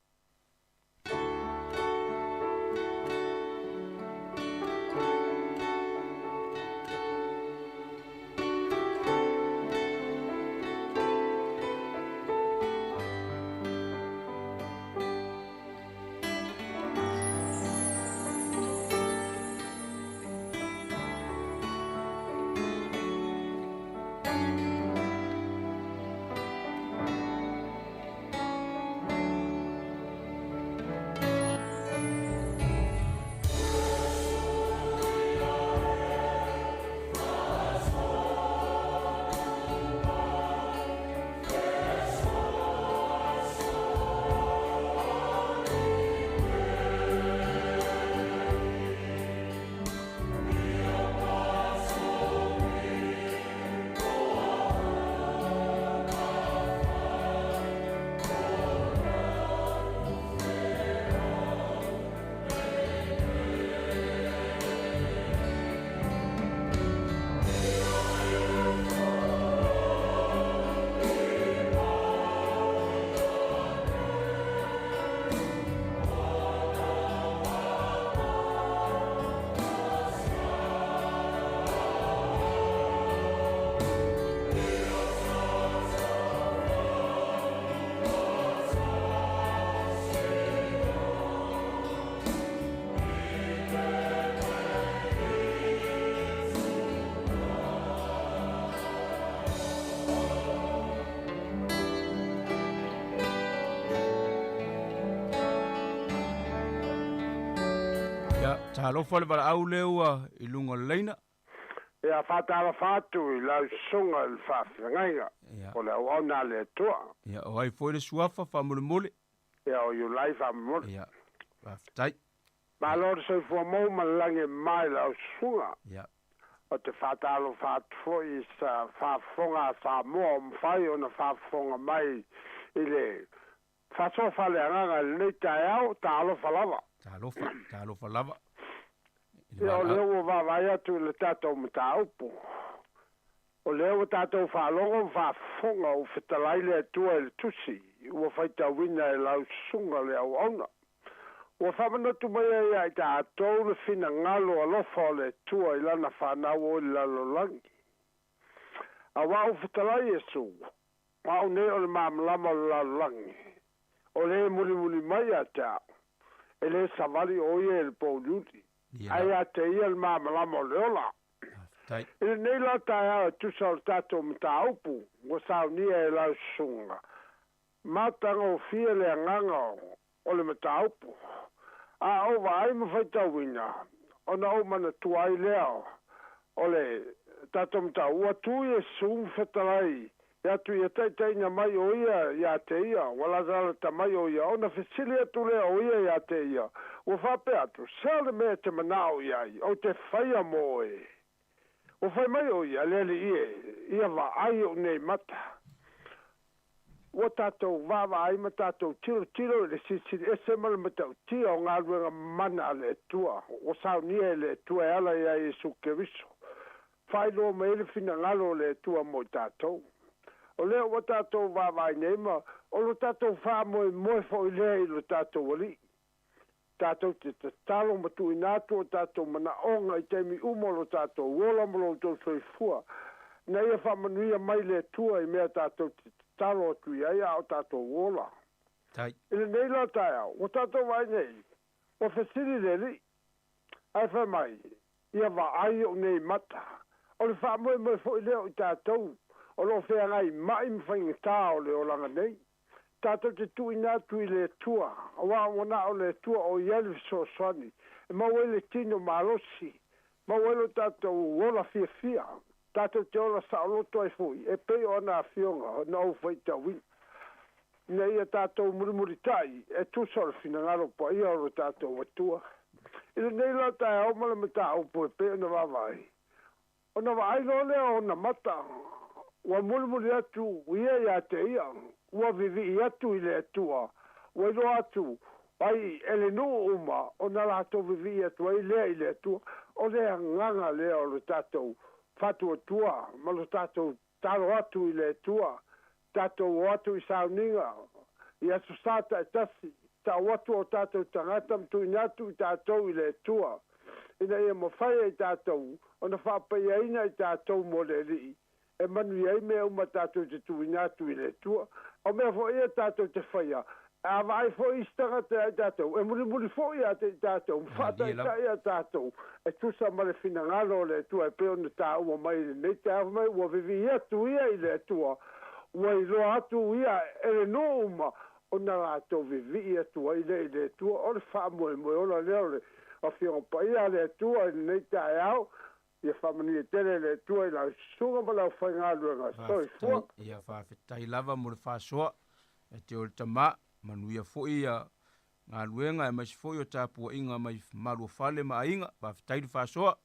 Alofa le wala au leua I lunga leina. Ia whātara whātu I lau sunga I whawhiangainga. O le au ona le tua. Ia o ai fwere suafa whamule mole. Ia o yu lai whamule. Ia whaftai. Ma lor se fua mou malange mai lau sunga. Ia. O te whātaro whātu I sa whawhonga sa moa mwhai o na whawhonga mai I le whasofa le anganga le tai au ta alofa lava. Ta alofa lava. Ia o leo wawai atu le tātou mataupu. O leo tātou whalongo whafonga o whetalai le atua le tusi. Ua whaita wina e lau sunga le au auna. Ua whamanatu mai ai tātou le whina ngalo alofa o le tua i lana whanau o i lalolangi. A wau whatalai e su, wau ne o le mamalama o le lalolangi. O le muli mai a tau, e le savali o ia e le pouliuti. Ai a te ia le mamalama o le ola. I le nei la tae a tusa o tātou mta aupu, o sao nia e lau sunga. Matanga o fia le anganga o le mta aupu. A o vai ma faita wina. Ona o mana tuai leo. O le tato mta ua tui e sum fatalai. Ia tu ia taitai mai o ia te ia. Wala zala ta mai o ia. Ona fesili atu lea o ia te ia. Ua whape atu. Sale mea te manao iai. O te whaia moe. O whai mai o ia. Lele ie. Ia wa ai o nei mata. O tātou wawa ai ma tātou tiro le sisiri e se mala ma tau tia o ngā ruenga mana le tua. O sao nia le tua e ala ia e sukeriso. Whai loa ma ele fina ngalo le tua mo tātou. O leo o tātou wawa ai neima, o lo tātou wha moe fo i lea i lo tātou wali. Tātou te talo ma tu inatu o tātou mana onga i teimi umo lo tātou wola mo lo tau soifua. Na ia wha manuia mai le tua i mea tātou te talo atu ia o tātou wola. Ile nei la tae au, o tātou vai nei, o fesiri leli, ai whai mai, ia wa ai o nei mata. O le wha moe fo i leo i tātou, o lo whea ngai mai mwhainga tā o le o langa nei. Tātou te tui nā tui le tua, o wā wana o le tua o iali so swani, e mawele tino malosi, mawele tātou wola fia. Tātou te ola sa oloto ai fui, e pei o ana fionga, na au whaita win. Nei ia tātou murimuri tai, e tusora fina ngaro po ia oro tātou watua. Ina nei la tai au mala me tā upo e pei na wawai. O na wai no lea o na mata, ua murimuri atu, ia ia te ia, ua vivi atu i le atua, ua ilo atu, ai ele no uma, o na lato vivi atu, ai lea i le atua, o lea nganga lea o le tātou, fatu o tua, malo tātou talo atu i le tua, tātou atu i sauninga, i asu sata e tasi, tā watu o tātou tangata mtu inatu i tātou i le tua. Ina ia mo whaia i tātou, o na whapaia ina i tātou mo le li, e manu iei mea uma tātou te tu inatu i le tua, o mea fo ia tātou te whaia, a vai fo istanga te ai tātou, e muri fo ia te tātou, mwhata i ta ia tātou, e tusa ma le fina ngalo le tua, e peo na tā ua mai le nei te awa mai, ua vivi ia tu ia i le tua, ua i loa atu ia e le no uma, o na rātou vivi ia tua i le tua, o le wha moe ola leo le, o whionga pa ia le tua i nei te au, ia whamani e tere le tua i lau sunga ma lau whai ngā luenga, soi fua. Ia whawhetai lava mo le whasoa, e te o le tama, manuia foi a ngā luenga e mai foi o tāpua inga mai marua whale ma inga, whawhetai du whasoa.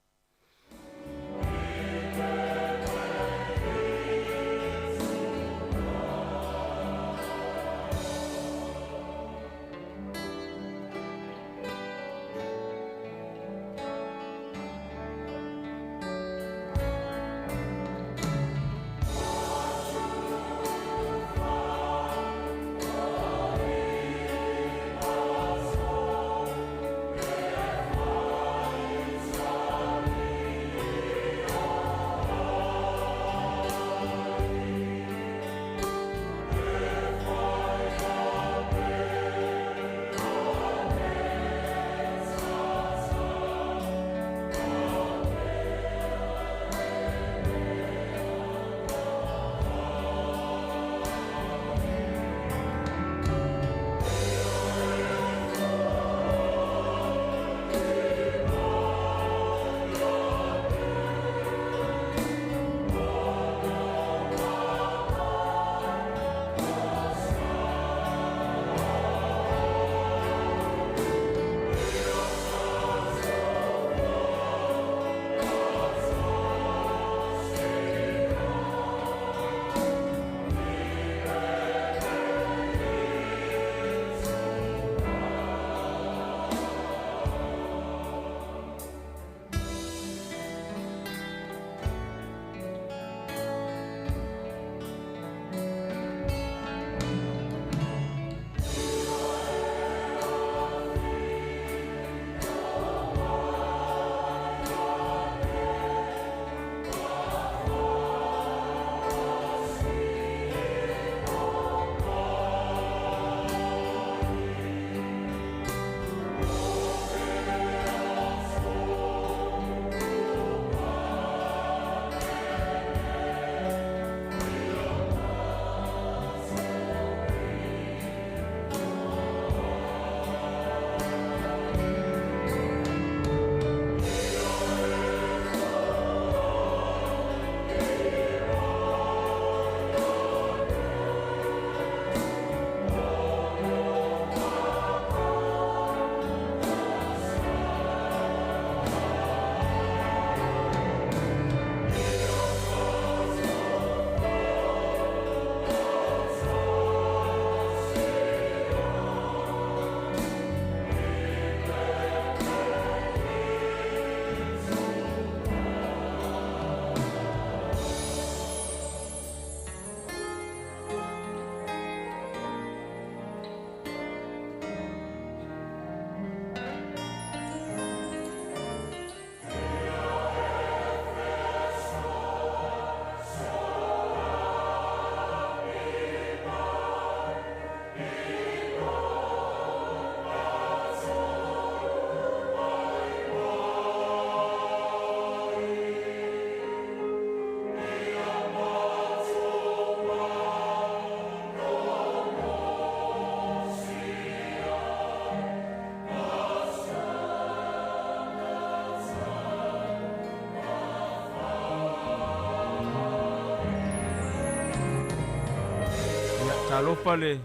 Talofa le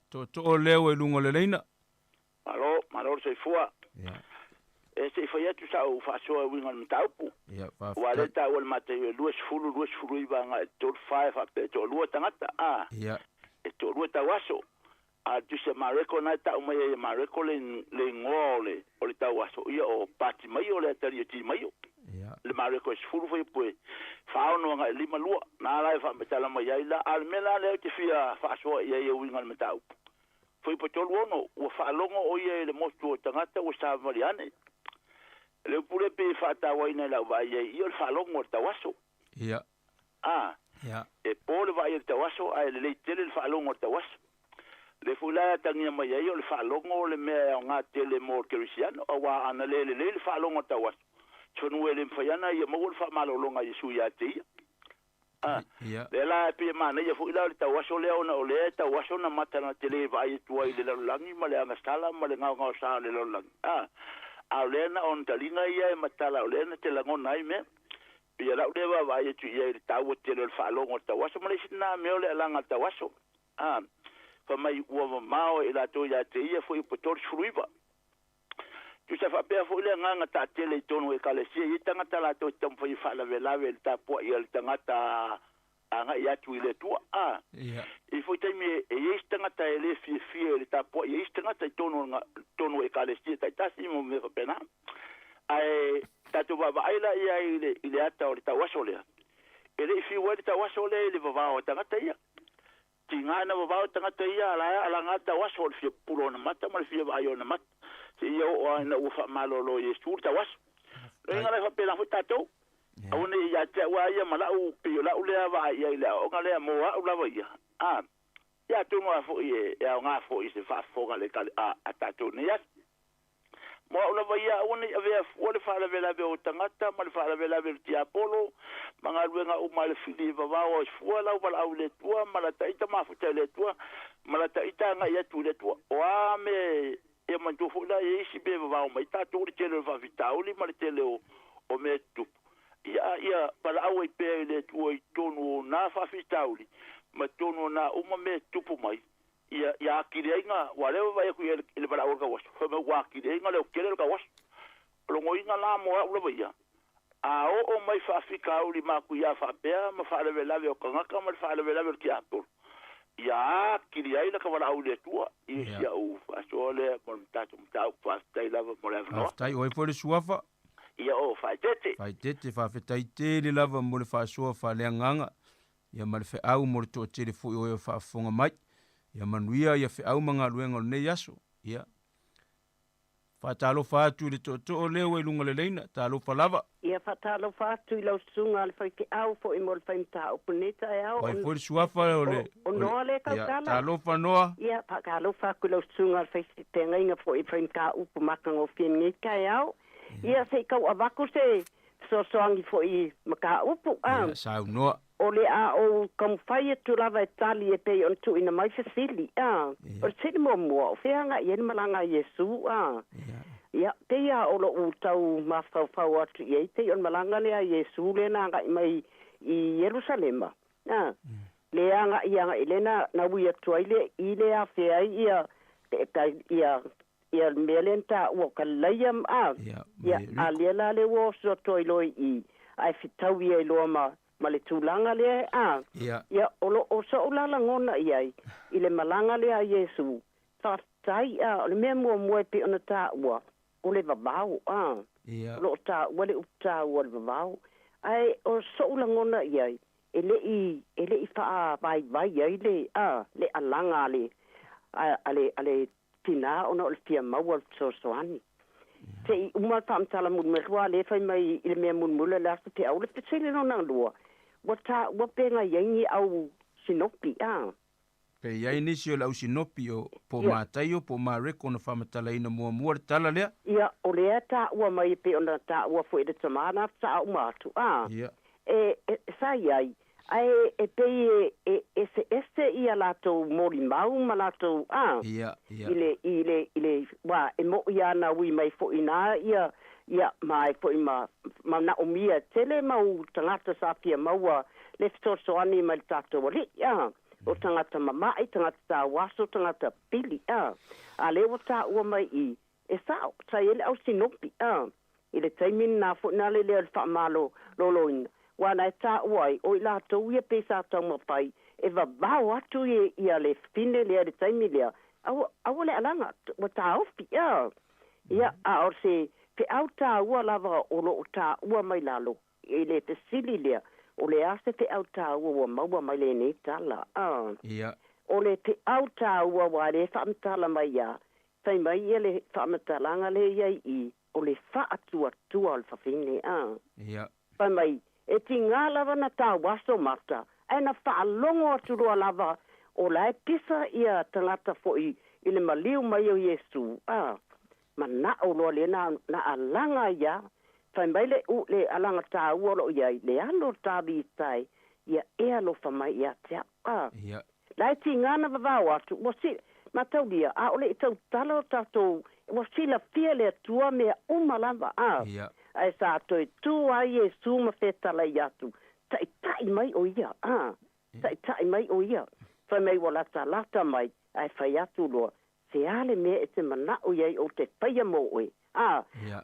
to leo e lungo le leina. Malo se fua. E se foi atu sa o faso e winga mtaupu. Wa le ta o mate lues fulu iba nga to 5 up to lu tangata e to lu ta waso. A tu se mareko na ta o mai mareko le ngole o le ta waso ia o pati mai o le tari ti mai. Le mareko es fulu foi poe. Fa no nga lima lua na la fa metala mai ila al mela le te fia faso ia winga mtaupu. Foi po tolu ono o fa longo o ia le mostu o tangata o sa mariane. Le pure pe fata waina la vai e o fa longo ta waso. Ia. E pole vai ta waso ai le tele fa longo ta waso. Le fula tangia mai e o le fa longo le me nga tele mo cristiano o wa ana le fa longo ta waso. Tonu ele mfayana ia mo fa malolonga Yesu ya te. Le la pe mana ia fu ila ta waso le ona o le ta waso na mata na tele vai tu ai le langi ma le anga sala ma le nga sa le langi. Aulena on talinga ia e matala aulena te langona ai me. Pia la udeva vai tu ia i tau te le falongo ta waso ma le sina me ole langa ta waso. Fa mai ua mao e la to ia te ia foi potor fruiva. Tu sa fa pe foi le nganga ta tele tonu e kalesia i tanga tala to tam foi fala velave ta po ia tanga ta anga ia tu ile tua I foi time e istanga ta ele fi ele ta po e istanga ta tonu e kalesia ta tasi mo me pena ai ta tu baba ila ia ile ata o ta wasole ele fi wa ta wasole le baba o tanga ta ia tingana baba o tanga ta ia ala ngata wasole fi pulona mata mal fi ayo na mat si yo o na u fa malolo e surta was ngala fa pela futa to Aune ya te wa ia mala u pio la ule va ia ile o ngale mo wa ula va ia ya tu mo fo ie ya nga fo i se fa fo ngale ka ta tu ne ya mo ula va ia une ave fo le fa la vela be o tangata ma le fa la vela be ti apolo manga luenga u mal fili va o fo la u la ule tua mala taita ma fo tele tua mala taita nga ia tu le tua wa me e man tu fo la e si be va o mai ta tu le tele va vitauli ma le tele o me tu ia para au e pe le tuoi tonu na fa fitauli ma tonu na uma me tupu mai ia kireinga wale vai ku ele para au ka was fa me wa kireinga le kele ka was lo ngoinga la mo ula vai o mai fa fikauli ma ku ia fa pe ma fa le lave o ka ka ma fa le lave ki apol ia kirei la ka wala au le tua ia u asole mo tatu tau fa tai lava mo lava no tai oi por suafa ia o faitete fa fetai le lava mo le fa soa fa le nganga ia mal fe au mo to tele fu o fa fonga mai ia manuia ia fe au manga luenga ne yaso ia fa talo fa tu le to le o lunga le leina talo fa lava ia fa talo fa tu lo sunga le fa ke au fo i mo le fa o puneta e au vai for suafa o le no le ka tala talo fa noa ia fa talo fa ku lo sunga le fa tenga inga fo i fa u pu makanga o fin ni ka au ia se kau avaku se soangi fo i maka upu sa no o le o kam fai tu lava tali e pe on tu ina mai fasili o se mo o feanga i malanga Yesu ia te ia o lo utau mafau atu i te on malanga le Yesu le na nga mai i Jerusalema le anga ia elena na wi atu ile ile a fea ia ia melenta o kalayam ia aliela le wo so toiloi i ai fitau ia lo ma le tulanga le ia o so la ngona ia ile malanga le a Yesu fa tai le memo mo pe ona ta wa o le babau lo ta wale uta o le babau ai o so la ngona ia ele i fa vai ile le alanga le ale tina ona o tia mau soani te uma tam tala mun me kwa le fai mai il me mun mula la te au le tsele no na lua wata wa penga yengi au sinopi pe yai ni sio la sinopi o po matai o po ma rekona fa matala ina mo tala le ia o le ta wa mai pe ona ta wa fo de tamana ta u matu ia sai ai ai ese ia lato mori mau malato ile wa mo ia na wi mai fo ina ia mai fo ima na umia tele mau tangata sapia mau le fto soani mal tato wali o tangata mamai, tangata tā waso, tangata pili, a le o tā ua mai I, e sao, tai ele au sinopi, I le taimin nā fo nā le lea le whaamalo loloina. Wana e tā uai, o I la tau ia pesa tau mapai, e vavau atu ia le fine lea le taimi lea, au le alanga, o tā ofi, ia, a or se, pe au tā ua lava o lo o tā ua mai lalo, e le te sili lea, o le ase te au tā ua maua mai le ne tala. O le te au tā ua wa le whaamtala mai ia, tai mai ia le whaamtalanga le iai I, o le whaatua tua o le whawhine. Tai mai, e ti ngā lava na tā waso mata, e na whaalongo atu roa lava, o la e pisa ia tangata fo I le maliu mai o Yesu. Ma na o loa le na alanga ia, tai mai le alanga tā ua lo iai, le alo tā bitai, ia e alo whamai ia tea. La e ti ngana vavau atu, ma tau dia, a ole I tau talo tatou, wa sila fia le tua mea umalava ai sa toi tu ai Yesu ma fetala I atu. Tai mai o ia, tai mai o ia. Whai mai wa lata mai, ai whai atu loa. Se ale mea e te mana o iai o te paia mo oe.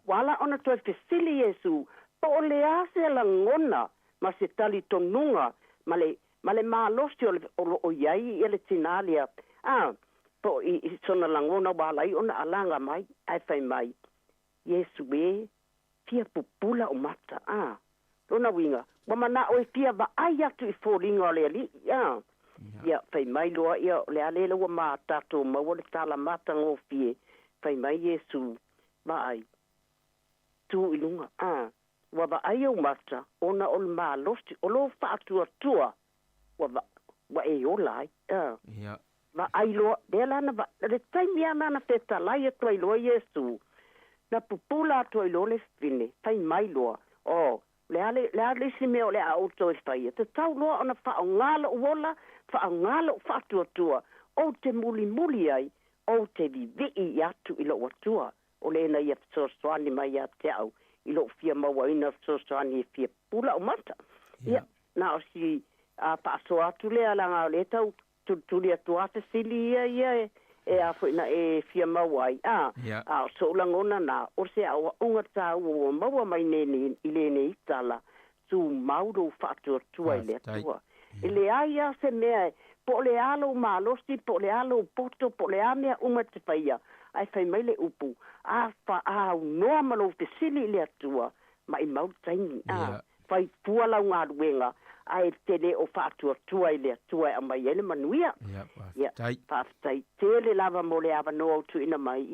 Wala ona toi fesili Yesu, po o le ase la ngona, ma se tali tonunga, ma le malosi o iai I le tinalia. Po I sona la ngona wala I ona alanga mai, ai whai mai. Yesu e, fia pupula o mata, Lona winga, wamana o fia va ai atu I fōringa o le ali, Ia, whai mai loa ia, le alele wa maa tato, maua le tala mata ngō fie, whai mai Yesu, va ai, tu ilunga, wa va ai au mata, ona o le maa losti, o lo whaatua tua, wa e o lai, va ai loa, le taimi ana na feta lai atua I loa Yesu, na pupula atua I loa le fine, whai mai loa, le ale si meo le a auto e whai, te tau loa ona wha ngala uola, whaangalo whaatuatua, o te muli ai, o te vivii atu I lo atua, o le na ia sosoani mai a te au, I lo fia maua ina sosoani e fia pula o mata. Na o si paaso atu le alanga o le tau, tuli atu ate sili ia e a fuina e fia maua ai. O so ulangona na, o se a unga tā ua maua mai nene I le ne itala, tu mauro whaatuatua I le atua. Le aia se mea, po le alo malosi, po le alo poto, po le amea uma te whaia, ai whai mai le upu, a noa malo te sili le atua, ma I mau taini, whai pualau ngā ruenga, ai te le o whaatua tua I le atua a mai ele manuia. Whaatai, te le lava mo le awa noa tu ina mai,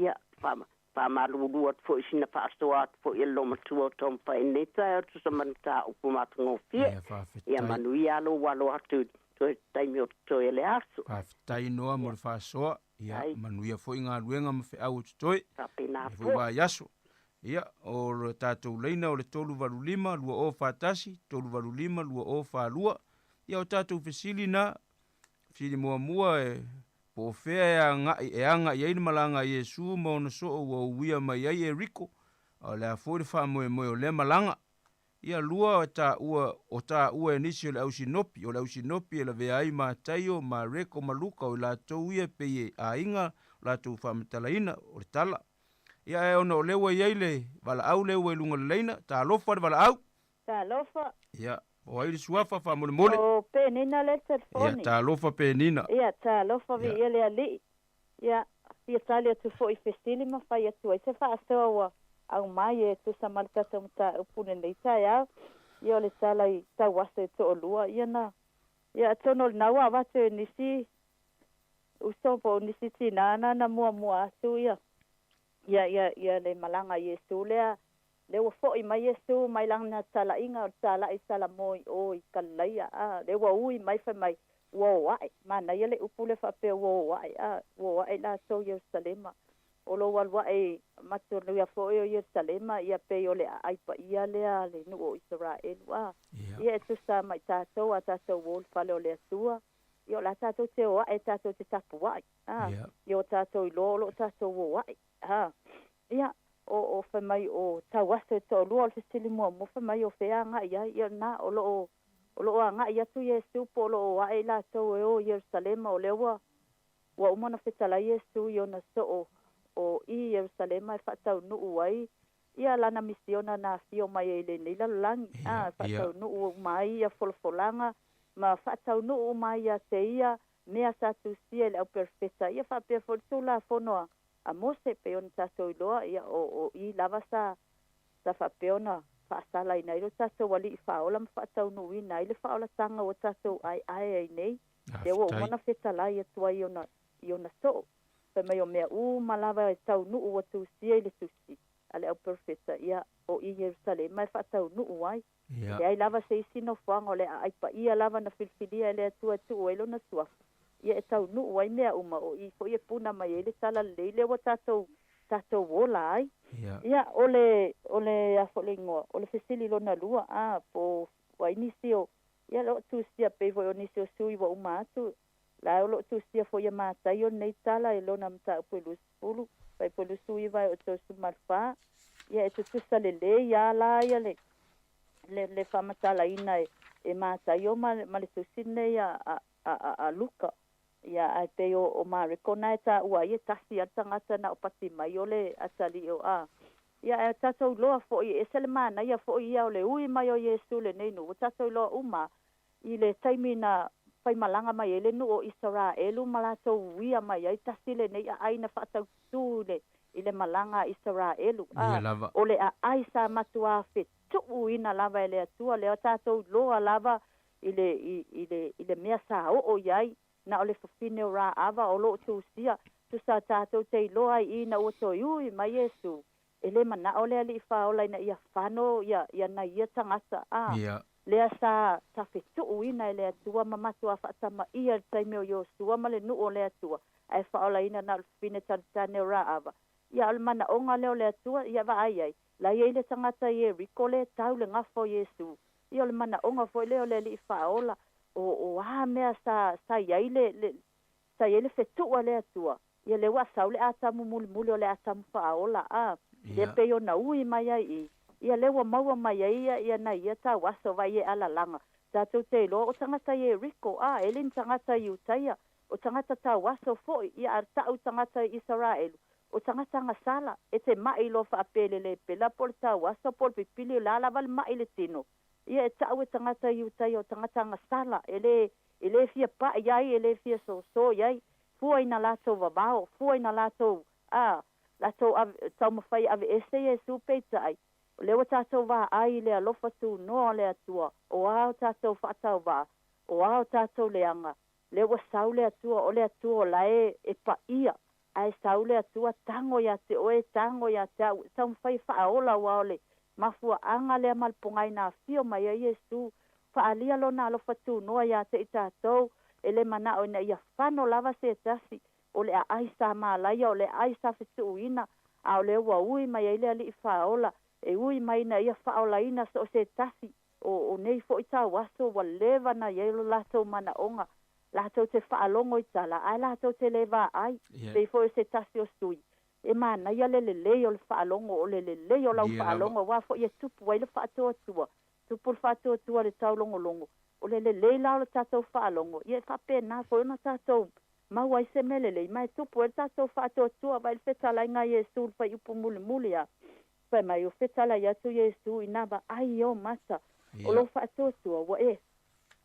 whamarurua tu fo isina whaastoa tu fo ilo matua tom whai neta tu sa manita upu matungo fie. Ia manuia alo walo atu tu taimi o tu ele asu. Whaatai noa mo le whaasoa, ia manuia fo I ngā ruenga ma whi au tutoi. Fo wā yaso. Ia, o le tātou leina o le tolu walu lima, lua o whātasi, tolu walu lima, lua o whālua. Ia o tātou whisili na, whili mua po fea e anga I aina malanga Yesu ma ona so o uia mai ai e riko, o le a fōre wha moe o le malanga. Ia lua o tā ua e nisi o le ausinopi, o le ausinopi e la vea ai ma taio, ma reko, ma luka, o la tau ia pe e a inga, o la tau whamatalaina, o le tala. Ia e ona o lewa iai le, wala au lewa I lunga le leina, tā lofa le wala au. Tā lofa. Ia, o airi suafa wha mole. O penina le telefoni. Ia, tā lofa penina. Ia, tā lofa vi ele ali. Ia, ia tali atu fo I festili ma whai atu ai. Se wha asoa au mai e tu sa malikata mta upune nei tai au. Ia o le tala I tau wasa e to o lua. Ia na, ia tono le naua watu e nisi, usopo nisi tina na mua atu ia. Ia le malanga Yesu lea. Le wa foi mai Yesu mai lang na tala inga o tala I sala moi o I kalaia le wa ui mai fa mai wo wai mana ia le upule fa pe wo wai la so Yerusalema o lo wal wai matu le foi o Yerusalema ia pe o le ai pa ia le no o Israel wa ia tu sa mai tato wo fa le o le tua io la tato te o e tato te tapu wai io tato I lo tato wo wai ia o fa mai o tawase to lo al festili mo fa mai o fea nga ia na o o lo anga ia tu Yesu po lo ai la to o Jerusalem o le wa umana fetala Yesu yo na so o i Jerusalem ai fatau nu uai ia lana misiona na fio mai ele nei la lang fatau nu mai ia folfolanga ma fatau nu mai ia te ia mea sa tu sia le au perfecta ia fa pe fola fono a mose pe on ta so lo ia o i lava sa fa pe ona fa sala ina ilo ta so wali fa ola fa tau no ina ile fa ola tanga o ta so ai nei te o mona feta la ia tua iona so pe mai o mea malava tau no o tu sia ile tu si ale au perfecta ia o i Jerusalem mai fa tau no ai ia lava se sino fa ngole ai pa ia lava na filfilia le tua tu o ilo na tua ia tau no ai mea o i fo ia puna mai ile sala le o ta so wola ai ia ole a folingo ole fesili lona lua po wa inisio ia lo tu sia pe vo inisio sui wa umatu la lo tu sia fo ia mata io nei tala e lona mta pelu pulu pai pelu sui vai o to sumarfa ia tu sale le ia la ia le fama tala ina e mata io ma le tu sinne ia a luka ia ai pe o Mariko na ta ua ia tasi atangata na opati mai ole atali o ia tatou loa fo i eselemana ia fo ia ole ui mai o Yesu le nei no tatou loa uma i le taimina pai malanga mai ele no o Israelu malato uia mai ai tasi le nei ai na fatau tu le ile malanga Israelu ole a ai sa matua fe tu ina lava ele atua le tatou loa lava ile mea sa o iai na ole fafine o ra ava o lo tu sia tu sa tatou te loa i na o to ui mai Yesu ele mana ole ali fa ola ina ia fano ia na ia tangata le sa fetu ina ele tua mama tua fa tama ia tai me yo tua male nu ole tua ai fa ola ina na fine tane ra ava ia al mana onga le ole tua ia va ai la ia ile tangata ia rikole tau le ngafo Yesu ia le mana onga fo le ole ali fa ola o mea sa ile fetu ole atua ia le wa saule ata muli ole ata fa ola le pe yo na ui mai ai ia le wa maua mai ai ia na ia ta waso vai e ala langa ta tu te lo o tangata ye riko elin tangata Utaya o tangata ta waso fo ia arta o tangata Israel o tangata ngasala e te mai lo fa pelele pela porta waso por pipili la val mai le tino ia e tau e tangata Utaya o tangata ngasala ele fia pa iai ele fia so iai fua ina lato vabao fua ina lato lato tau mawhai ave ese Yesu peitai le o tatou va ai le alofa tu no le atua o ao tatou whaatau va o ao tatou leanga le o saule atua o le atua la e pa ia ai saule atua tango ya te oe tango ya te tau mawhai whaola wa ole mafua anga le malpungai na fio mai a Yesu whaalia lo na alofa tu noa ya te tatou ele mana o na ia whano lava se tasi o le aisa malaya o le aisa fitu ina a le wa ui mai ele ali whaola e ui mai na ia whaola ina so se tasi o nei fo ita waso wa leva na yelo lato mana onga lato te whaalongo itala ai lato te leva ai pe fo se tasi o sui e mana ia le o le whaalongo o le o lau whaalongo wa fo ia tupu wai le whaatua tua tupu whaatua tua le tau longo o le lao le tatou whaalongo ia whapena fo na tatou mau ai se melele mai tupu e tatou whaatua tua vai le whetala inga Yesu fai upu muli a fai mai o whetala ia tu Yesu inaba ai o mata o lo whaatua tua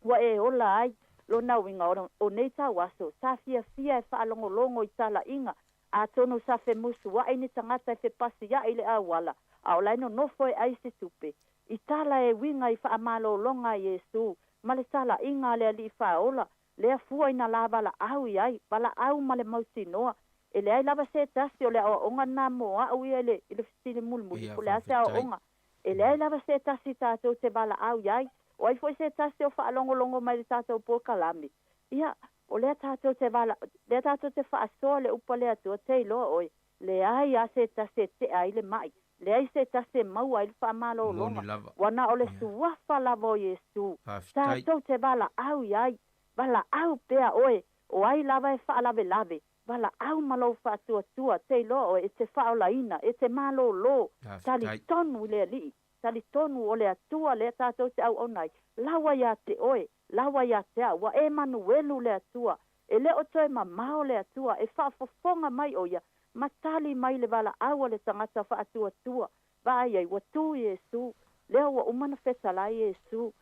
wa e ola ai lo nau inga o nei tau aso sa fia e whaalongo i tala inga a tono sa fe musu wa ini tangata e fe pasi ya ile awala a ola ino nofo e aisi tupe i tala e winga i whaamalo longa Yesu ma le tala inga le ali whaola le fua ina lava la au iai bala au ma le mauti noa ele ai lava se tasi o le onga na moa au ia ile fitile mulmuli o le ase onga ele ai lava se tasi tatou te bala au iai o ai foi se tasi o whaalongo mai le tatou po kalami ia o le tatou te bala le tatou te whaasoa le upa le atua te iloa oi le ai a se tasi te ai le mai le ai se tasi mau ai le whaamalo longa wana o le suafa lava o Yesu tatou te bala au iai bala au pea oe o ai lava e whaalave bala au malo whaatua te iloa oe e te whaolaina e te malo lo tali tonu le ali tali tonu o le atua le tātou te au nai. Lawa ia te oe, lawa ia te au, wa Emanuelu le atua. E le o toi mamao le atua, e whaafofonga mai o ia, matali mai le wala awa le tangata whaatua tua. Vai ai, wa tu Yesu, leo wa umana whetala Yesu.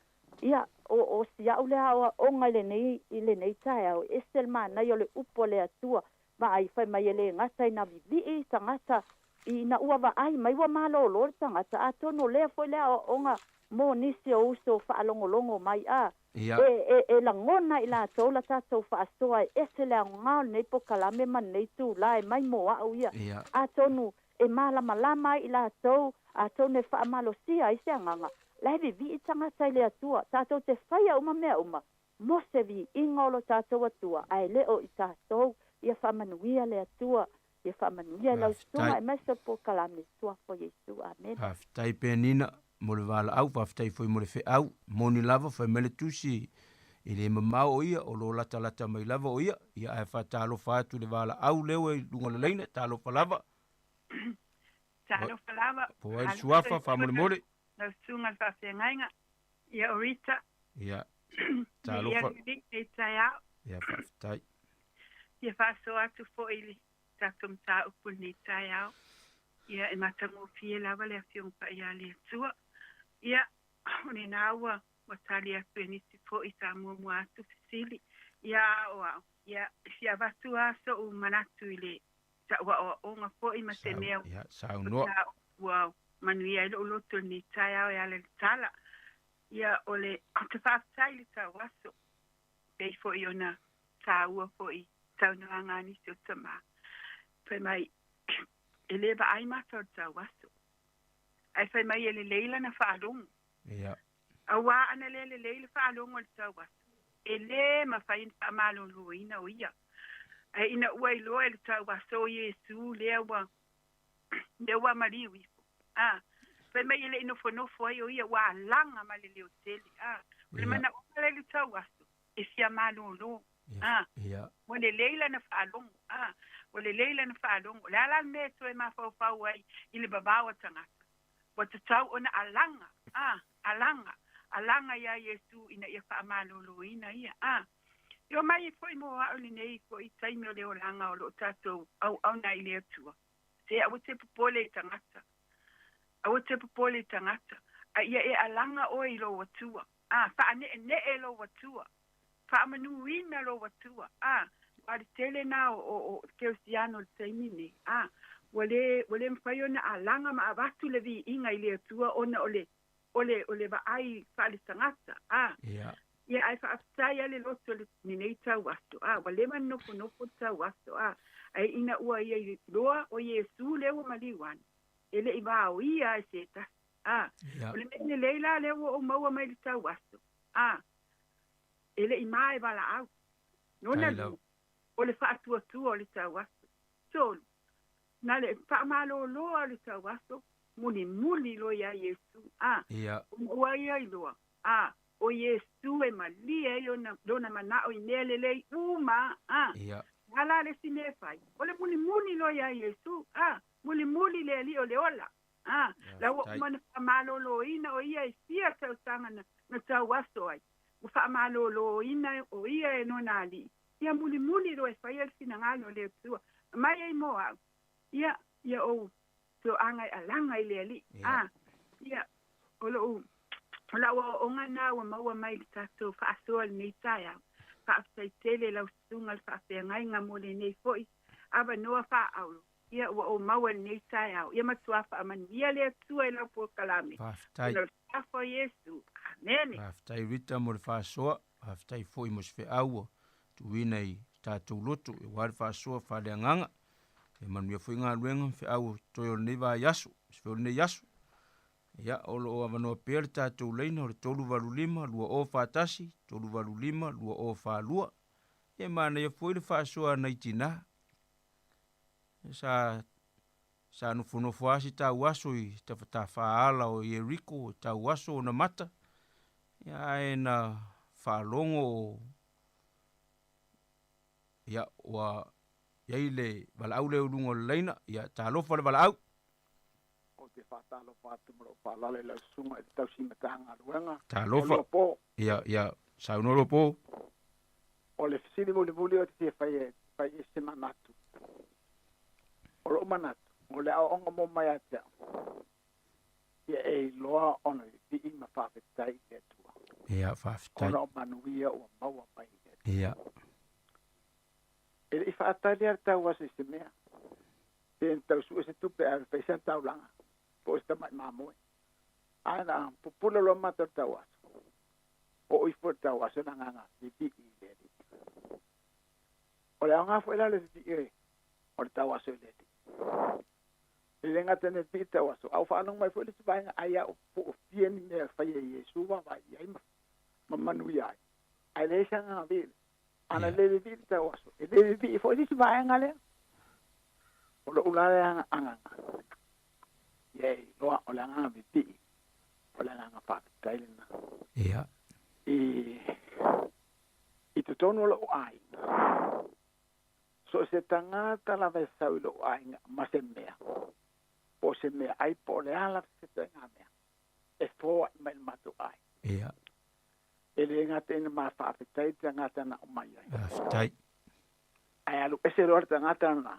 Ia, o si au le awa onga le nei tae au, estelma nai o le upo le atua. Vai fai mai ele ngata ina vivi tangata, ina ua wa ai, mai wa malo o tangata, a tono lea foi lea onga mo nisi o uso whaalongolongo mai a. E la ngona i la tau la tātou whaasoa e se lea ngau nei po kalame man nei tu lai mai mo au ia. A tonu e malama i la tau, a tonu e whaamalosia i se anganga. Lai vivi tangata i lea tua, tātou te whaia uma mea uma, mo se vi ingolo tātou atua, ai leo i tātou, ia whamanuia lea tua, ia whamanuia lau stunga, e mesa po kalame tua po Yesu, amen. Haftai penina, mo le wala au, haftai foi mo le fe au, moni lava fai mele tusi, i le mamau o ia, o lo lata mai lava o ia e whatalo whatu le wala au leo e lunga le leine, talo whalava. Talo whalava. Po ai suafa, whamole mole. Lau sunga whawhengainga, ia orita. Ia, talo whalava. Ia, haftai. Ia whaso atu fo ili takum tā upu ni tai au. Ia e matango fie lawa lea whiongpa ia lea tua. Ia, one nāua wa tali atu e nisi fo i tā mua atu fisili. Ia oa, ia fia watu aso u manatu i le ta ua oa onga fo i mateneo. Ia, saunoa. Wow, manuia ilo uloto ni tai au e ale tala. Ia ole, te whaatai li tā waso. Pei fo i ona tā ua fo i tau na ngani so tama. Fai mai, e leba ai mato tau waso. Ai fai mai ele leila na whaalongo. Ia. Awa ana le leila whaalongo le tau waso. E le ma fai in whaamalo lo ina o ia. Ai ina ua i loa le tau waso Yesu lewa mari wifo. Fai mai ele ino whanofo ai o ia wa langa ma le leo tele. Ule mana umale le tau waso. E fia malo lo. Wale leila na whaalongo. Wale leila na whaalongo. Le ala me to e mawhau ai ili babawa tangata. Wata tau ona alanga. Alanga ia Yesu ina ia whaamalolo ina ia. Yo mai foi mo a oli nei ko i taimi o leo langa o lo tatou au na ili atua. Se a wate popole tangata. Ia e alanga o i lo watua. Whaane ne e lo watua. Whaamanuina lo watua. Wale tele na o Keusiano le taimine. Wale mwhaio na alanga ma avatu le vi inga i le atua ona ole va ai whale tangata. Ia ai whaaftai ale loto le ninei tau wasto. Wale man nofo tau wasto. Ai ina ua ia i loa o Yesu lewa maliwan. Ele i vau ia e seta. Ole mene leila lewa o maua mai le tau wasto. Ele i mai wala au. Nona lu. O le whaatua o le tau waso. So, na le whaamalo loa o le tau waso. Muli lo ia Yesu. Ua ia i loa. O Yesu e malia i lona mana o i nele lei uma. Ala le sine fai. O le muli lo ia Yesu. Muli le li o le ola. La o mana whaamalo lo ina o ia i sia tau tanga na tau waso ai. Whaamalo ina o ia e nonali. Ia muli lo e whai al sinangalo le tua. Mai ei moa. Ia o to angai alanga i le ali. Ia o la o ngana o maua mai tato whaasoa nei taia. Whaaftai tele lau sungal whaafea ngai ngā mole nei foi. Ava noa whaaulo. Ia o maua nei taia. Ia matua whaamani. Ia le tua i lau po kalame. Whaaftai. Whaafo Yesu. Amen. Whaaftai rita mo le whaasoa. Whaaftai foi mo se whaau. Tuina i tātou loto. E wāre whaasoa whaalea nganga. E manuia foi ngā ruenga whaau toi o nei wā yasu. Se o nei yasu. Ia olo o avanoa pēr tātou leina o le tolu walu lima, lua o whātasi, tolu walu lima, lua o whālua. E mana ia foi le whaasoa nei tina. Sa nufonofo asi tau aso i tawhata whaala o Ieriko, tau aso o na mata. Ia e na whaalongo o ia ua iai le walaau le urungo leina, ia tā lofa le walaau. O te whātalo pātumaro whālale lau sunga e tau simatanga ruenga. Talofa. Ia, saunolo po. O le fisini mo le vuli o te whai e se manatu. O lo manatu. O le au onga mo mai atea. Ia e loa ona i ima whawhetai e tua. Ia, whawhetai. Ona o manuia o maua mai e tua. Ia. E le i whaatali ar tau asa i se mea. Te tau su e se tupe ar whaisan tau langa. Po esta mai mamoe. Aina, pupula lo matar tau asa. O i fur tau asa na nganga. Di i le di. O le au ngā fwela le di i. O le tau asa le di. Le nga tene pita waso au fa no mai foi le vai ai o fie ni me fa ye Yesu va vai ai ma manu ya ai le sanga vi ana le pita waso e le vi foi le vai ngale o lo ula anga ye lo o la nga vi o la nga fa tailena ya i tu tono lo ai so se tangata la vesa lo ai ma se mea o se me ai po le ala se te nga mea. E fo mai matu ai. Ia. E le ngata ina ma whawhetai te ngata na o mai ai. Whawhetai. Ai alu, e se roar te ngata na.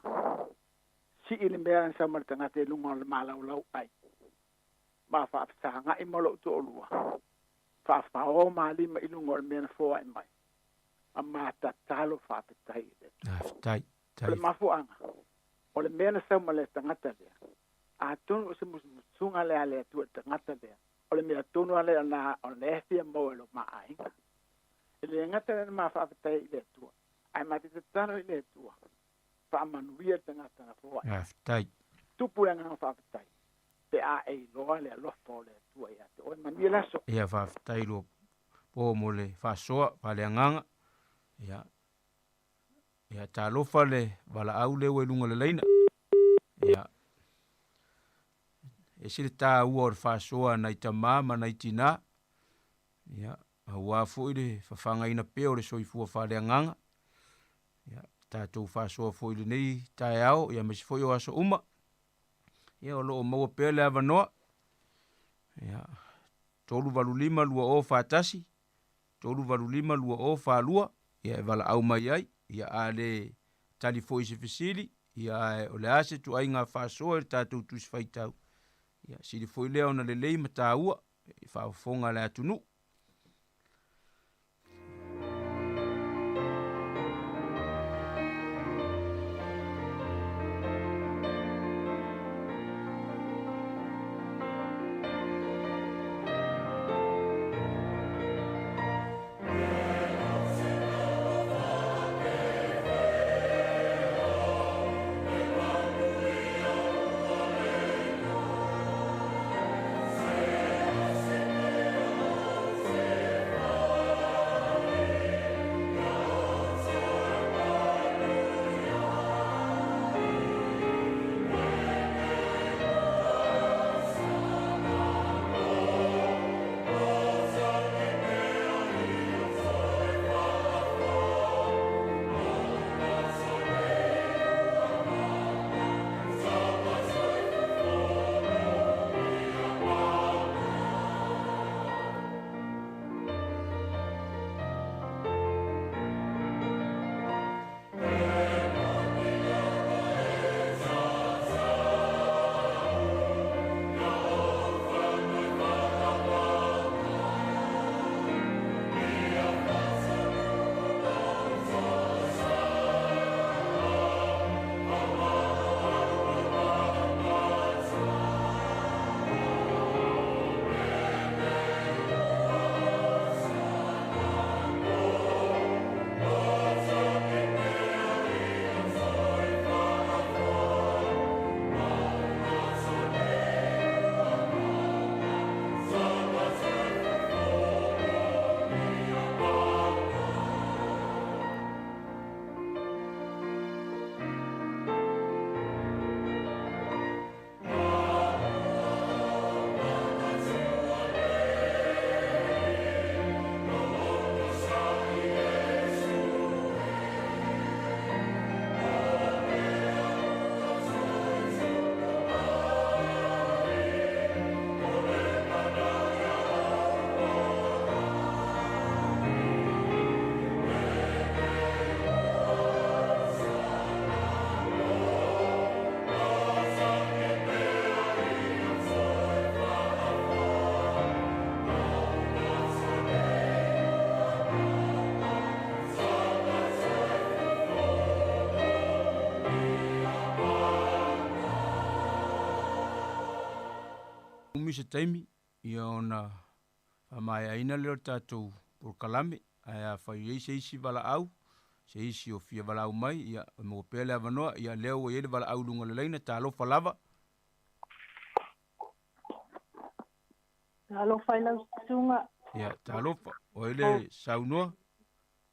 Si ili mea sa mar te ngata e lunga le malau lau ai. Ma whawhetai nga i molo tu o lua. Whawhao ma lima i lunga le mea na fo ai mai. A ma tatalo whawhetai. Whawhetai. Le mafu anga. O le mea na sa ma le te ngata lea. A tonu se musunga le ale tu te ngata le o le mea tonu ale na o le fia mo lo ma ai le ngata le ma fa tai le tu ai ma te tano le tu fa manuia te ngata na fo tai tu pu nga fa tai te a e lo le lo fo le tu ia te o manuia la so ia fa tai lo po mo le fa soa pa le nganga ia ta lo fa le bala au le we lunga le leina ia e sile tā ua o le whāsoa nei ta māma nei tina. Ia, a ua fo i le whawhanga ina peo le soifua whālea nganga. Ia, tātou whāsoa fo i le nei tae au, ia mesi fo i o aso uma. Ia, o loo maua peo le avanoa. Ia, tolu valu lima lua o whātasi. Tolu valu lima lua o whālua. Ia, e wala au mai ai. Ia, a le tali fo i se fisili. Ia, o le ase tu ai ngā whāsoa le tātou tusi whaitau. Ia, siri foi leo na le lei mata ua, e whaafonga le atunu. se taimi ia ona faamaiaina le o tatou polokalame ae fai ai se isi valaau se isi o fia valaau mai ia mo pele avanoa ia lea ua ia le valaau luga leleina talofa lava talofa i lau sunga ia talofa o ile saunua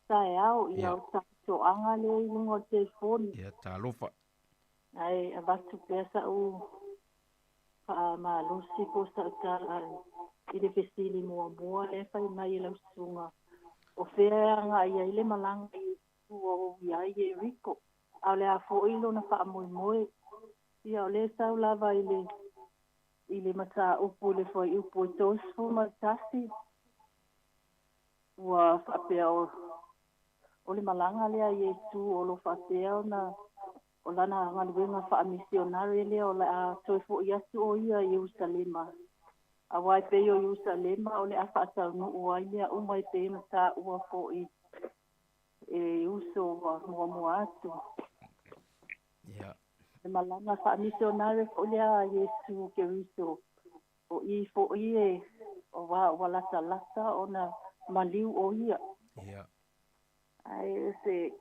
tae au ia o tatoanga le luga o telefoni ia talofa ai avatu pea sa'u fa'amalosi po sa'utala i le fesili muamua le fai mai i lau sunga o feanga ia i le malanga i o iai e riko au le a fo'i lona fa'amoemoe ia o le sau lava i le mata upu le foi upu i tosu matasi ua whapea o le malanga lea Iesu o lo whapea o lana ngaluenga wha misionare lea o le a toi fo Iesu o ia Yerusalema a wai pe o Yerusalema o le a whaatau no uai lea umai pe mata ua fo i e uso wa mua atu le malanga wha misionare fo lea Iesu Keriso o i fo i o wa lata lata o na maliu o ia ai se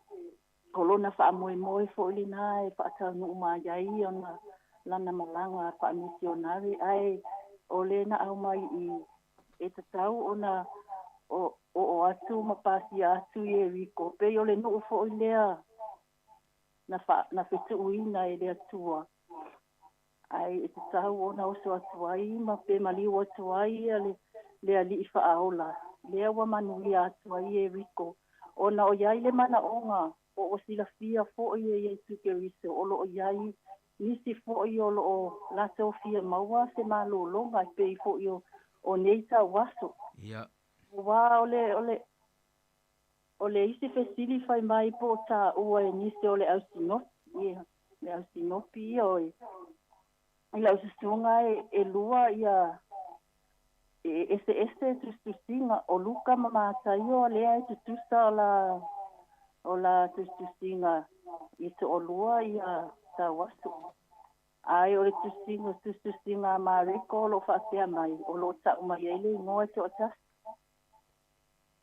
kolona fa moe fo lina e fa ta no ma yai ona lana malanga fa misionari ai o lena au mai i e tau ona o atu ma pasi atu e riko pe yo le no fo lea na fitu uina e le atua ai e tau ona o so atuai ma pe mali o atuai le ali fa aola le wa manu ia atuai e riko ona o yai le mana onga o sila fia fo i Iesu Keriso o lo yai nisi fo i o lo la sofia maua se malo longa pe fo i o neita waso wa ole isi fesili fai mai po ta ua nisi ole ausino le ausino pi o ila usunga e lua ia ese tustusinga o luka mama tayo le tustusa o la tustusinga ito o lua ia tawasu ai o le tustusinga mariko lo fasia mai o lo ta mai ele ngoa to ta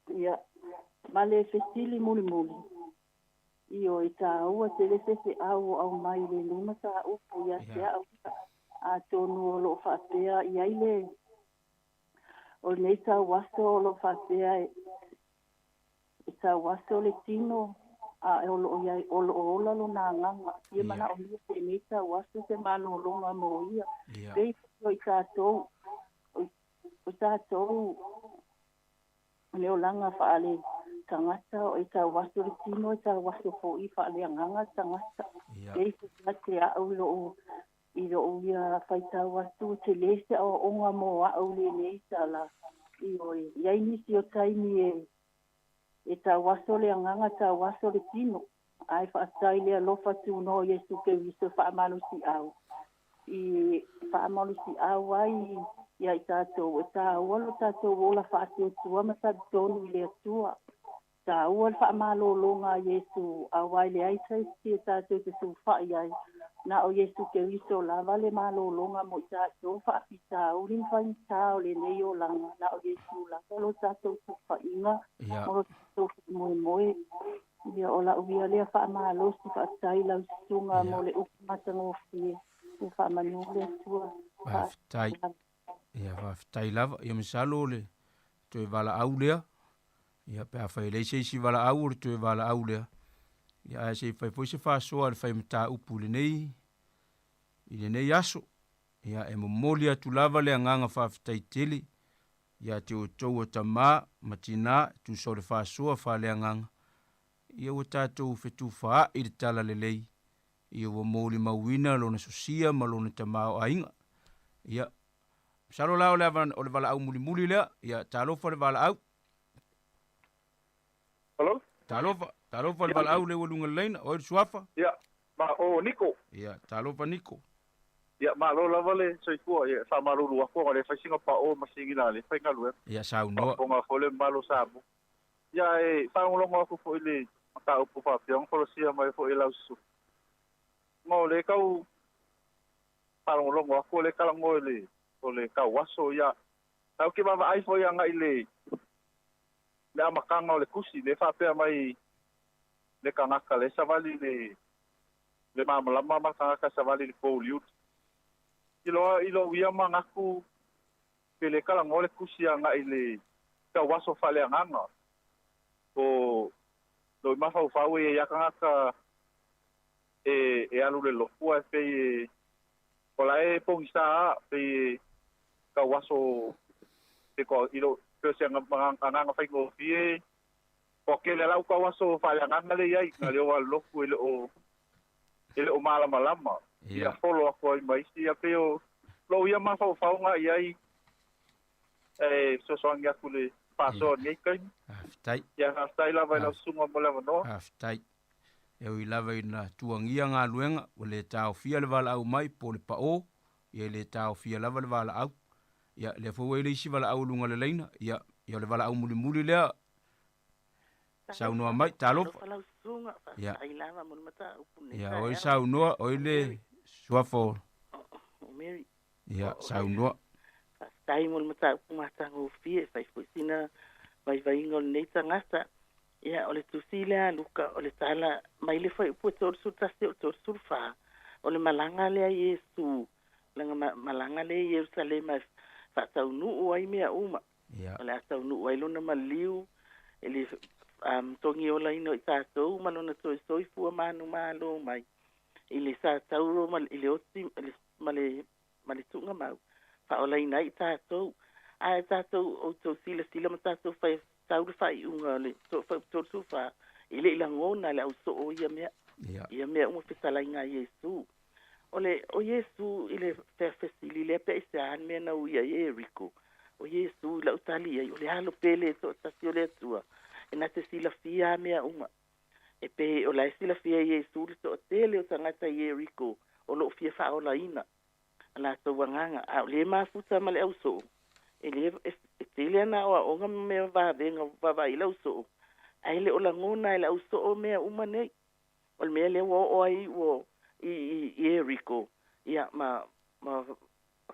ia male festili muli io ita ua telefese au mai le luma ta upu ia se au a tonu lo fasia ia ile o neita waso lo fasia ita waso le tino a o lo lo na nganga ia mana o le neita waso se malo longa mo ia pe o ita to le olanga faale tangata o ita waso le tino ita waso fo i faale nganga tangata pe te a o ilo ia faita wasu te lese o onga mo a o le neita la ioi yai nisi o taimi e ta waso le anganga ta waso le tino ai whaatai lea lofa tu no Iesu Keriso whaamalusi au i whaamalusi au ai ia i tātou e tā ualo tātou ola whaatio tua ma tā tonu i lea tua tā ual whaamalolonga Iesu au ai le ai taisi e tātou te su whai ai na o Iesu Keriso la vale malolonga mo i tātou whaapita urin whain tāo le nei o langa na o Iesu la kalo tātou tu whainga mo tātou moe ia o la uia lea whaamalosi whaatai lau sunga mo le upumatango fie e whaamanu lea tua whaafitai lava ia misalo le toe vala au lea ia pe a whai leise isi vala au o le toe vala au lea ia se fai foi se whaasoa le fai mta upu le nei i le nei aso ia e momoli atu lava le anganga whaafitai tele ia te o tau o tamā matina tu sau le whaasoa wha le anganga ia o tātou whetu whaa i le tala le lei ia o moli mauina lona sosia ma lona tamā o ainga ia salo lao o le vala au muli lea ia talofa le vala au Hello? Talofa le vala au le walunga leina o suafa ia ma o Niko ia talofa Niko ia ma lo lava le soifua ia sa malulu a ko le fasinga pa o masingina le fainga lue ia sau no ko nga fole malo sabu ia e fa un longo ko fo ile ta upu pa pion fo sia mai fo ila su mo le kau pa un longo ko le kala mo le o le kauaso ia tau ke mavaai foi aga i le amakaga o le kusi le faapea mai le kagaka le savali le mamalama ma kagaka savali le poliuti i lo ia magaku pe le kalago le kusi aga i le kauaso faaleagaga o loi mafaufau e ia kagaka e alu le lofua e pei o la e pongisa pei kauaso pe ko ilo pe se nga fai ko fie o ke le lau kauaso faaleagaga le ai na le o lofu ele o malama ia folo ko mai si a pe o lo ia mafaufau nga ai so ngia kule paso ni kai aftai ia aftai la vai la sunga mo le no aftai e o lava ina tuangia ngā luenga o le tau fia le wala au mai po le pao ia le tau fia lava le wala au ia le fo le isi wala au lunga le leina ia le wala au muli lea saunoa mai talo ia ia o saunoa o le suafo ia saunoa tai mo mata mata ngo fie fai fusina vai ngol nei tangata ia ole tusila luka ole tala mai le fai puto surta se to surfa ole malanga le Yesu langa malanga le Yerusalem fa tau nu ai mea uma ole tau nu ai lona maliu ele tongi ola ino ta to malona to soi fu manu malo mai ile sa tau mal ile oti male tunga mau fa ola ina i tātou. A tātou o tō sila ma tātou fai tauru fai unga le tō fai tō fa ile ila ngona le au so o ia mea. Ia mea unga fetala inga Yesu. Ole o Yesu ile fesili le pe se an mea na uia Jericho. O Yesu la utali ai ole halo pele tō tasi ole tua. E na te sila fia mea unga. E pe o la sila fia Yesu le tō tele o tangata Jericho. O lo fia fa ola ina. La to wanganga a le mafuta male au so ele tele na o nga me va venga va ile au so ai le ola ngona ile au so me umane ol me le wo ai wo i Jericho ia ma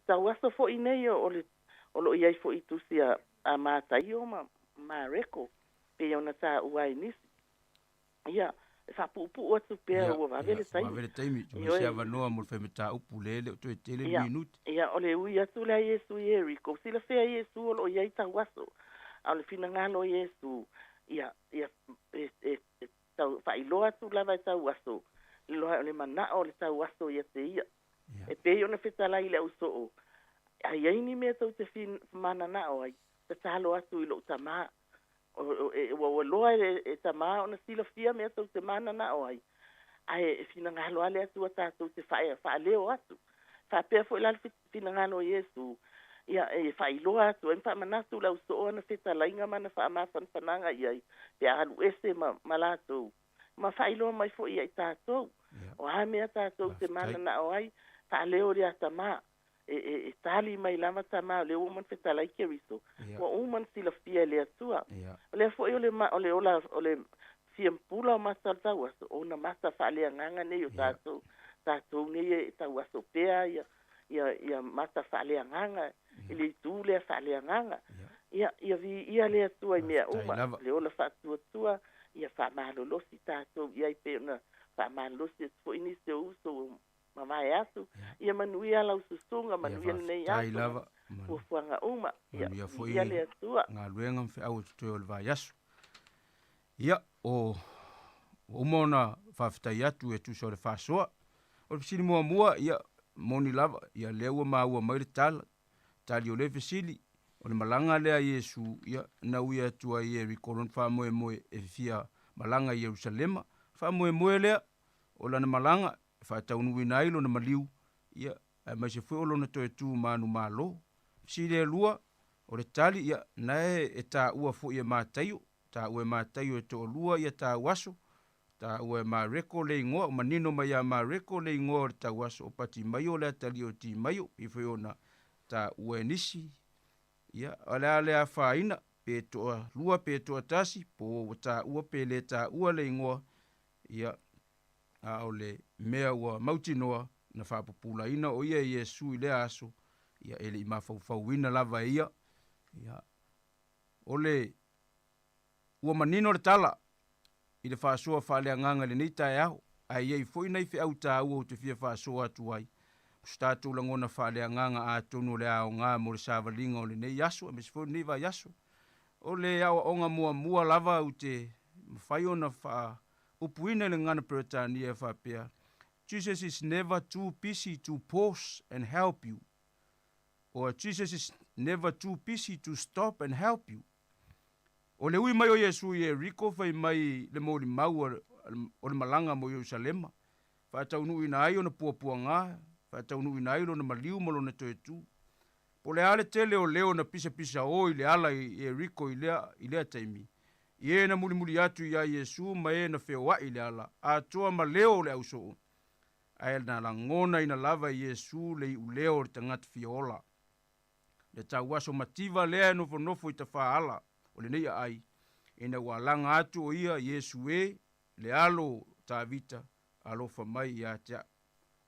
ta waso fo ine o lo ia fo itusia a mata io ma reko pe ona ta uai nis ia fa pu atu pe o va vele taimi o se ava no mo fe meta upu lele o te tele minuti ia ole ui atu la Yesu Jericho sila fe Yesu o ia ita waso al fina ngalo Yesu ia tau fa ilo atu la va tau waso lo le mana o le tau waso ia te ia e pe ona feta la ile uso ai ni me tau te fin mana na o ai te talo atu ilo tama o loa e tama ona sila fia me tau te mana na o ai ai fina ngalo ale atu atu te fa leo atu fa pe fo la fina ngalo Yesu ia e fa ilo atu en fa manatu la uso ona feta la inga mana fa ma fan fananga ia pe alu ese malato ma fa ilo mai fo ia tato o ha me tato te mana na o ai fa leo ria tama tali mai lama tama le woman feta la keriso o woman sila fia le atua le fo ole ma ole fiempula ma salta waso ona masa fa le nganga ne yo tato ne ta waso pea ia masa fa le nganga ile tu le fa le nganga ia vi ia le atua me uma le ola fa tua ia fa malo lo si tato ia pe na fa malo si fo inicio uso mama yasu ia manuia la ususunga manuia nei yasu o fuanga uma ia le atua nga luenga fe au te o va yasu ia o mona fa fta yatu e tu so le fa so o sili mua ia moni lava ia leua maua mai le tali o le fesili o le malanga lea Yesu ia na uia tua ia rikoron fa moe e fia malanga Jerusalema fa moe lea o lana malanga fa taunu ina ilo na maliu ia mai se foi lo na to tu manu malo si le lua o le tali ia na e ta ua fo ia mataio ta ua mataio to lua ia ta waso ta ua ma reko le ngo manino mai ya ma reko le ngo ta waso pati mai o le tali o ti mai i foi ona ta ua nisi ia ala le faina pe to lua pe to tasi po ta ua pe le ta ua le ngo ia a ole mea ua mautinoa na whapupula ina o ia Yesu i le aso ia ele i mafaufauina lava ia ia ole ua manino le tala i le whaasua whaaleanganga le neita e aho ai ei foi nei fe au tāua o te fia whaasua atu ai statu langona whaaleanganga a tonu le ao ngā mo le sāwalinga o le nei yasu a mesifo nei va yasu o le au onga mua lava u te mawhai ona wha upuina le ngana Peretania e whapea. Jesus is never too busy to pause and help you. Or Jesus is never too busy to stop and help you. O le ui mai o Yesu i e riko fai mai le mo li mau o le malanga mo Yerusalema. Whaataunu ina ai o na puapua ngā, whaataunu ina ai o na maliu malo na toe tu. Po le ale tele o leo na pisa o i le ala i e riko i lea taimi. I e na muli atu i a Yesu ma e na whewa i le ala. A toa ma leo le au soo. Ai na langona ina lava i Yesu le i uleo le tangata fiola. Le tau waso mativa lea nofo i ta whaala. O le nei ai. Ina walanga atu o ia Yesu e le alo ta vita alo mai i a tea.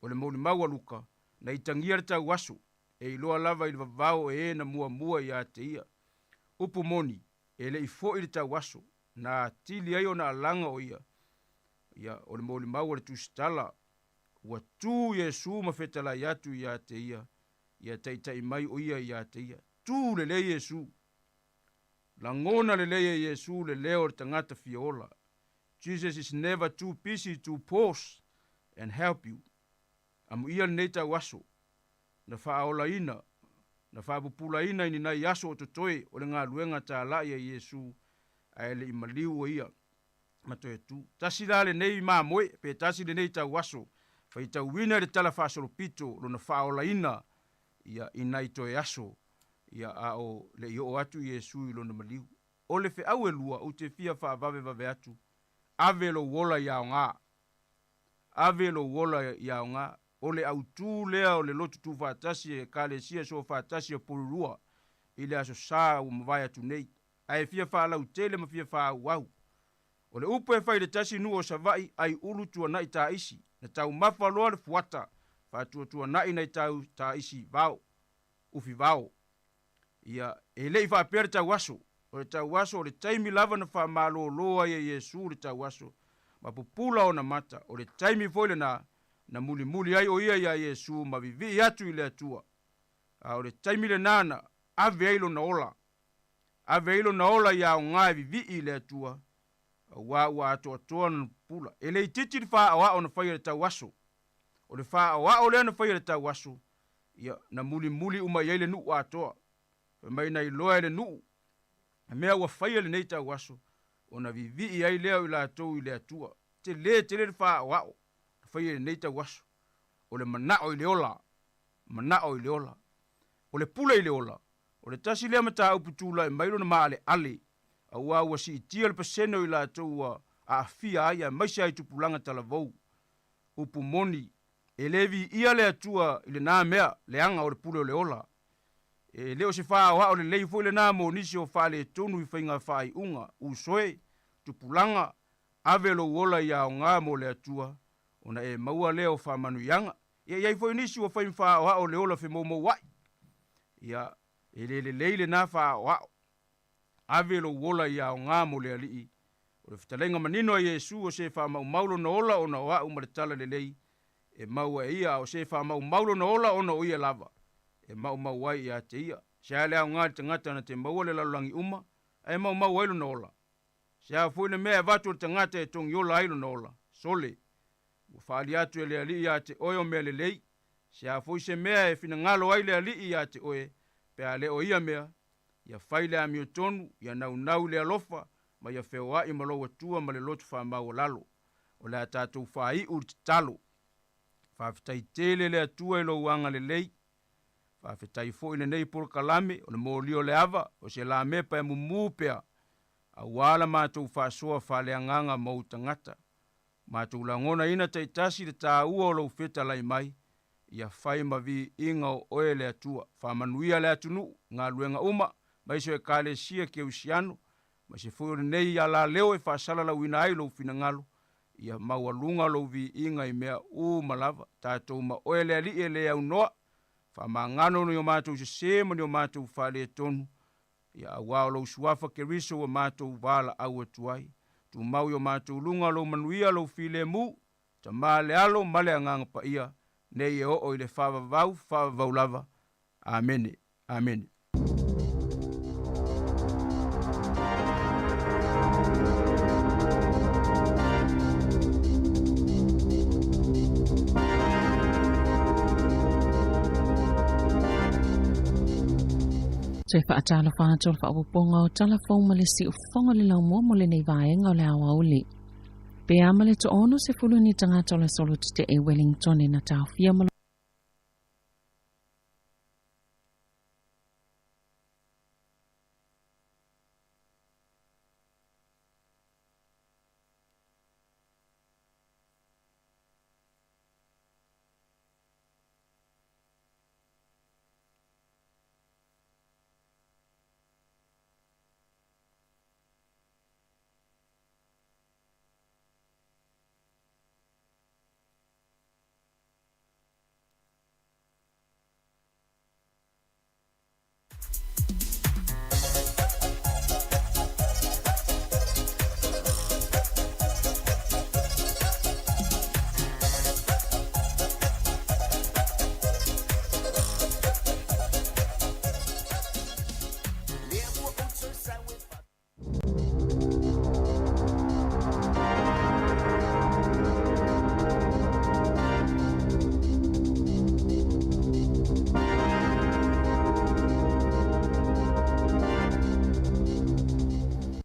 O le mauli maua luka na itangia le tau waso. E iloa lava i le vavao e na mua i a te ia. Upu moni e le i fo i le tau waso. Na tili ai o na alanga o ia. Ia o le mauli maua le tusitala. Ua tu Yesu mawhetala i atu i a te ia. Ia taitai mai o ia i a te ia. Tu le Yesu. Langona le Yesu le leo le tangata fiola. Jesus is never too busy to pause and help you. Amu ia le neita waso. Na whaola ina. Na whaapupula ina ini nai yaso o totoe o le ngā luenga tā lai a Yesu. Ai le imaliu o ia. Matoe tu. Tasi la le nei maa moe. Pe tasi le neita waso. Fai tau wina le tala whaasoro pito. Lo na whaola ina. Ia inai toe aso. Ia a o le i o atu Yesu i lona maliu. O le fe au e lua o te fia whaavave atu. Ave lo wola ia o ngā. Ave lo wola ia o ngā. O le au tū lea o le lotu tū whaatasi e ka le sia so whaatasi e pururua. I le aso sā o mawai atu nei. Ai fia whaalau tele ma fia whaau au. O le upo e whai le tasi nu o savai ai ulu tua nai tā isi. Na tau mawhaloa le fuata. Whaatua tua nai nai tau tā isi vau. Ufi vau. Ia e lei whaapere tau waso. O le tau waso o le taimi lava na wha malo loa ia Yesu le tau waso. Ma pupula o na mata. O le taimi foile na muli ai o ia Yesu ma vivi atu i le atua. O le taimi le nana ave eilo na ola. Ave eilo na ola ia o ngai vivi i le atua. Wa atoa na pula. E le ititi le wha awa o na whaia le tau waso. O le wha awa o le na whaia le tau waso. Ia na muli umai ele nu atoa. Mai nei loa le nu. Mea ua whaia le nei tau waso. O na vivi i ai leo i la atou i le atua. Te le wha wao. Whaia le nei tau waso. O le manao i le ola. Manao i le ola. O le pula i le ola. O le tasi lea mata au putula e mailo na maa ale. A ua si itia le paseno i la atou a afia ai a maisi ai tupulanga talavou. Upu moni. E levi ia le atua i le nā mea le anga o le pula o le ola. E leo se wha o le lei fo le nā mo nisi o wha le tonu i whainga whai unga. Usoe, tupulanga, avelo wola i au ngā mo le atua. Ona e maua leo wha manu ianga. Ia iai fo nisi o whain wha o le ola whi momo wai. Ia e le leile nā wha o avelo wola i au ngā mo le alii. O le whitalenga manino a Yesu o se wha mau maulo na ola o na wa umaretala le lei. E maua e ia o se wha mau maulo na ola o na oia lava. E mau wai i a te ia. Sea lea o ngāri tangata na te maua le lalulangi uma. E mau wailu na ola. Sea fuine mea vatu le tangata e tongi ola ailu na ola. Sole. Ua whaali atu e le ali i a te oe o mea le lei. Sea fui se mea e fina ngalo ai le ali i a te oe. Pea le o ia mea. Ia whai le amio tonu. Ia nau le alofa. Ma ia whewa i malo atua ma le lotu wha mau lalo. O le a tātou whai uri te talo. Whawhitai tele le atua i lo uanga le lei. Whawhitai fo i le nei polo kalame, o le mōlio le ava, o se la mepa e mumupea. A wala mātou whasoa whalea nganga mau tangata. Mātou la ngona ina taitasi le tā ua o lau wheta lai mai. Ia whai mavi inga o oe le atua. Whamanuia le atunu, ngā luenga uma, mai so e kāle sia ke usiano. Ma se fo i le nei a la leo e whasala lau ina ai lau fina ngalo. Ia maua lunga lau vi inga i mea malava. Tātou ma oe le ali e le au noa. Whamangano ni o mātou se sema ni o mātou whale tonu. Ia awao lau suafa ke riso o mātou wala au atuai. Tu mau o mātou lunga lo manuia lo file mu. Ta male alo male anganga pa ia. Nei e o le whavavau lava. Amene. Amene. Se whaatala whātua whaapuponga o telefon ma le si ufonga le lau mua mo le nei vaenga o le awa uli. Pe ama le to ono se fulu ni tangata o le solo te e Wellington e na tau fia malo.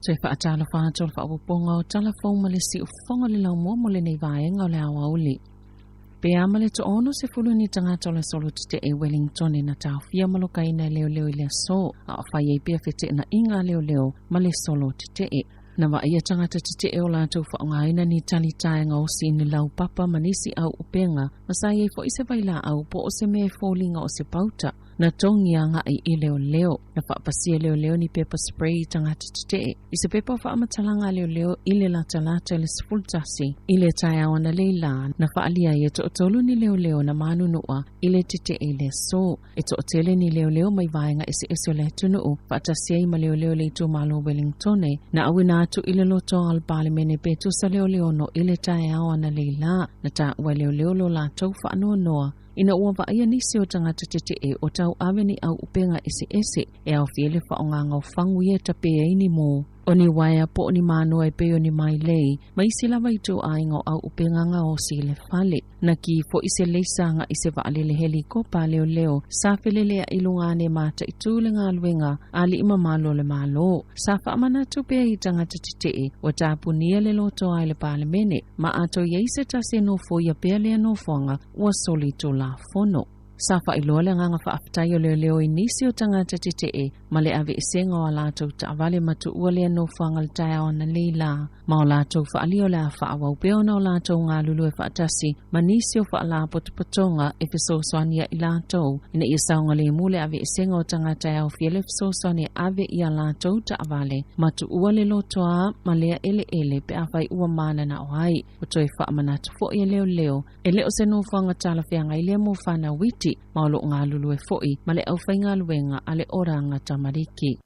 Se whaatala whātua whaapuponga o telefon ma le si ufonga le lau mua mo le nei vaenga o le awa uli. Pe ama le to ono se fulu ni tangata o le solo te e Wellington e na tau fia malo kaina leo leo i le so. A whai e pia fete na inga leo leo ma le solo te e. Na wa ia tangata te e o lātou whaongaina ni tali taenga o si ni lau papa manisi au upenga. Masai e fo ise vaila au po o se mea fōlinga o se pauta. Na tongi anga i leo leo. Na whaapasia leo leo ni pepper spray tangata te. I se pepa whaamatalanga leo leo i le latalata le sifultasi. I le tai awana leila. Na whaalia i to otolu ni leo leo na manunua i le te e le so. E to otele ni leo leo mai vaenga ese o le tunuu. Whaatasia i ma leo leo le tu malo Wellington. Na awina atu i le loto al palemene petu sa leo leo no i le tai awana leila. Na ta ua leo leo lo la tau whaanoa noa. Ina ua vaia nisi o tangata te e o tau awene au upenga ese e au fiele whaonganga o whanguia ta pea ini mo. O ni waia po o ni mano e peo ni mai lei, ma isi lawa i tō ainga au upenga nga o si le whale. Na ki fo ise leisanga ise vaale le helikopa leo leo, sa whelelea ilungane mata i tūle ngā luenga, ali ima malo le malo. Sa whaamana tu pea i tangata te e, o tāpunia le loto ai le palemene, ma ato yeise tase no fo ia pea lea no fonga, ua soli tō la fono. Safa iloa le nganga whaafitai o leo leo i nisi o tangata te e, ma le ave isenga o lātou ta avale matu ua lea no whangal tai o na leila. Ma o lātou whaali o lea whaawau peona o lātou ngā lulu e whaatasi, ma nisi o whaala potopotonga e fisoswania i lātou. Ina ia saunga le mule ave isenga o tangata o fiele fisoswania ave ia lātou ta avale, matu ua le lotoa ma lea ele pe awhai ua mana na o hai. O toi whaamanatu fo i leo leo, e leo se no whanga tala whianga i lea mo whana witi, maolo ngā lulu e fo'i, ma le au whainga luenga a le oranga tamariki.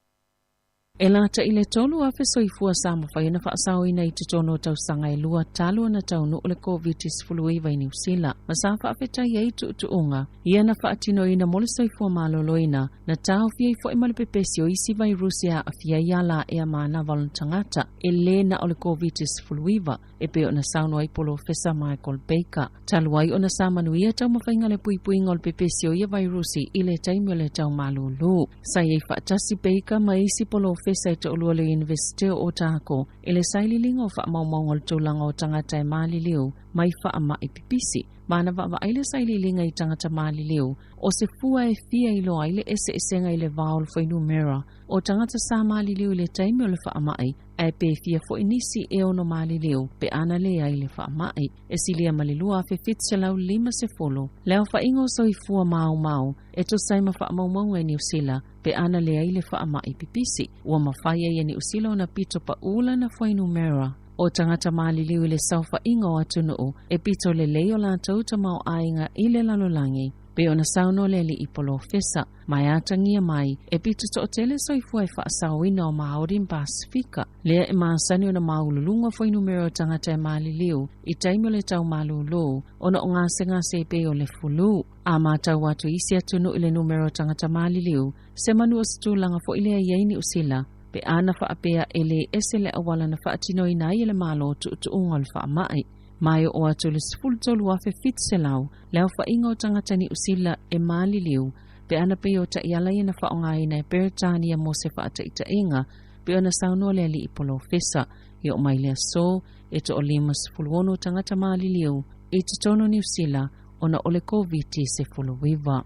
E lata i le tolu a fesoifua sa mawhaina whaasao ina i te tono tau sanga e lua talu na tau no le COVID-19 i New Zealand. Ma sa whaafetai e tu unga, ia na whaatino ina mole soifua maloloina, na tau fia i fo'i male pepesi o isi vairusia a fia iala e a mana valentangata, e le na o le COVID-19, e peo na sauno ai polo Fesa Michael Baker. Talu ai o na sa manuia tau mawhainga le pui ngol pepesi o ia vairusi i le taimio le tau malolo. Sa i whaatasi Baker ma isi polo Fesa i te olua le University o Otako, e le saililinga o whaamaumau tūlanga o tangata e maliliu, mai whaama i pipisi. Mana wa aile saililinga i tangata maliliu, o se fua e fia i loa ile esenga i le vaol whainu mera, o tangata sa maliliu i le taimi o le whaamai, e pe fia fo inisi e ono maliliu, pe ana lea i le whaamai, e silia malilua fe fitselau 5 leo whaingo so i fua mau, e to saima whaamaumau e New Zealand, pe ana lea i le whaamai pipisi, ua mawhaia i New Zealand na pito pa ula na whainu mera. O tangata maliliu i le sauwha inga o atunuu, e pito le leo la tauta mau ainga i le lalolangi, Pe ona sauno le li ipolo fesa, mai atangia mai, e pitu to tele soifua e whaasawina o Maorim Pasifika. Lea e maasani ona maululunga foi numero tangata e mali liu, i taimo le tau malulu, ona o ngase pe o le fulu. A matau watu isi atunu ile numero tangata mali liu, se manu o situlanga fo ile yaini usila, pe ana whaapea ele esele awala na whaatino ina ile malo tu ungal whaamai. Mai o atu le sifulu tolu afe fitselau, leo whainga o tangatani usila e mali liu, pe ana pe o ta iala ina whaongai na e peretani a mose whaata ita inga, pe ona sauno le li ipolo fesa, i o mai lea so, e to o lima sifulu ono tangata mali liu, e te tono ni usila, ona ole COVID se fulu wiva.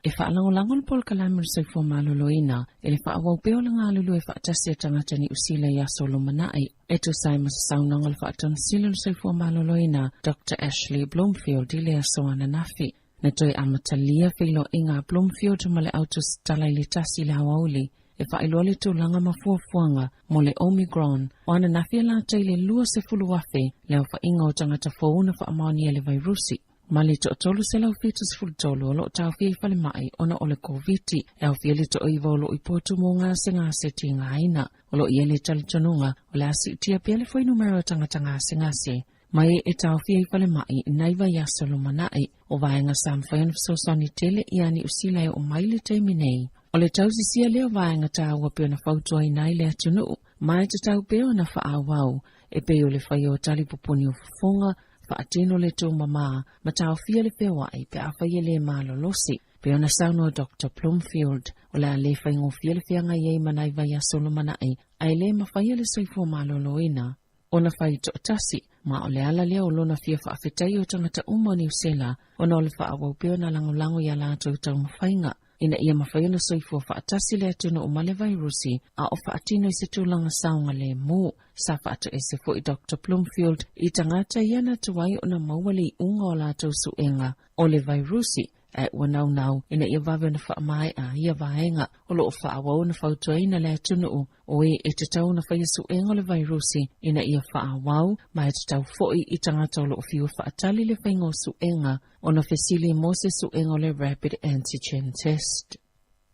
E whaalangolangon pol kalamir sa ifo maloloina, e le whaawau peo langa alulu e whaatasi a tangata ni usila ya solo manai. E tu sai masasaunangal whaatan silul sa ifo maloloina, Dr. Ashley Bloomfield i lea soana nafi. Na toi amatalia whilo inga Bloomfield male autos talaili tasi le hawauli, e whailole tu langa mafuafuanga mo le Omicron, o ana nafi la teile lua se fulu wafe, leo whainga o tangata founa whaamani ele vairusi. Mali to tolu se lau fitus fulu tolu o lo tau fie fale mai ona ole COVID-19 e au fie li to oiva o lo ipotu mo ngase ti ngaina o lo iele talitonunga o le asi tia pele foi numero tangata ngase mai e tau fie fale mai naiva yaso lo manai o vaenga samfayan fsosoni tele iani usila e o maile teiminei o le tau sisia leo vaenga tau wapio na fautua inai le atunu mai te tau peo na whaawau e peo le whai o tali pupuni o fufunga Faatino le tō mama, matau fia le whewa i pe awhaia le malolosi. Pe ona sauno Dr. Bloomfield, o la le whaingo fia le whianga iei manai vai a solo manai, ai le mawhaia le soifo maloloina. Ona whai to tasi, ma o le ala lea o lona fia whaafetai o tangata uma New Zealand, ona o le whaawau pe ona lango i ala tau tau mawhainga. Ina ia mawhaia le soifo whaatasi le atuna o male vairusi, a o whaatino i se tūlanga saunga le mu. Sa whaata e se fo i Dr. Bloomfield, i tangata iana tuwai o na mauali unga o la tau suenga o le vairusi, e wanau ina ia wawe na whaamai a ia vaenga o lo o whaawau na whautua ina le atunu o e te tau na whaia suenga o le vairusi, ina ia whaawau, ma e te tau foi i tangata o lo o fiu whaatali le whainga o suenga o na whesili mo se suenga o le rapid antigen test.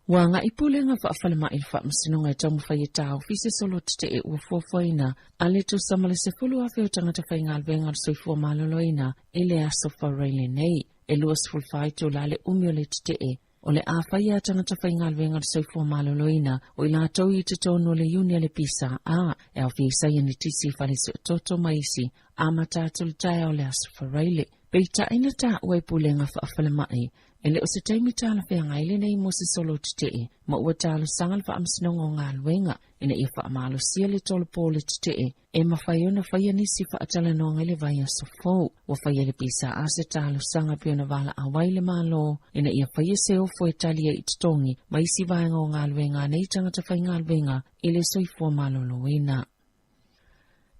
Wanga ipulenga whaafale mai il whaamasinonga e tamu whaia tau fise solo te e ua fuafuaina, ale tu samale se fulu awhi o tangata whainga alwenga soifua maloloina, e le aso whareile nei, e luas fulfai tu la le umiole te e, o le awhaia tangata whainga alwenga soifua maloloina, o ila tau i te tono le uni ale pisa, e au fisa ni tisi whale se toto maisi, matatu le tae o le aso whareile, peita ina ta ua ipulenga whaafale mai, ele o se taimi tala whea ngaile nei mo se solo te ma ua tala sangal wha amsinonga o ngā luenga, ina ia wha amalo sia le tolo pōle te e ma whaiona whaia nisi wha atala no ngale vai a sofou, wa whaia le pisa a se tala sanga piona wala a waile malo, ina ia whaia se ofo e talia i titongi, ma isi vaenga o ngā luenga nei tangata whai ngā luenga, ile soifua malo loina.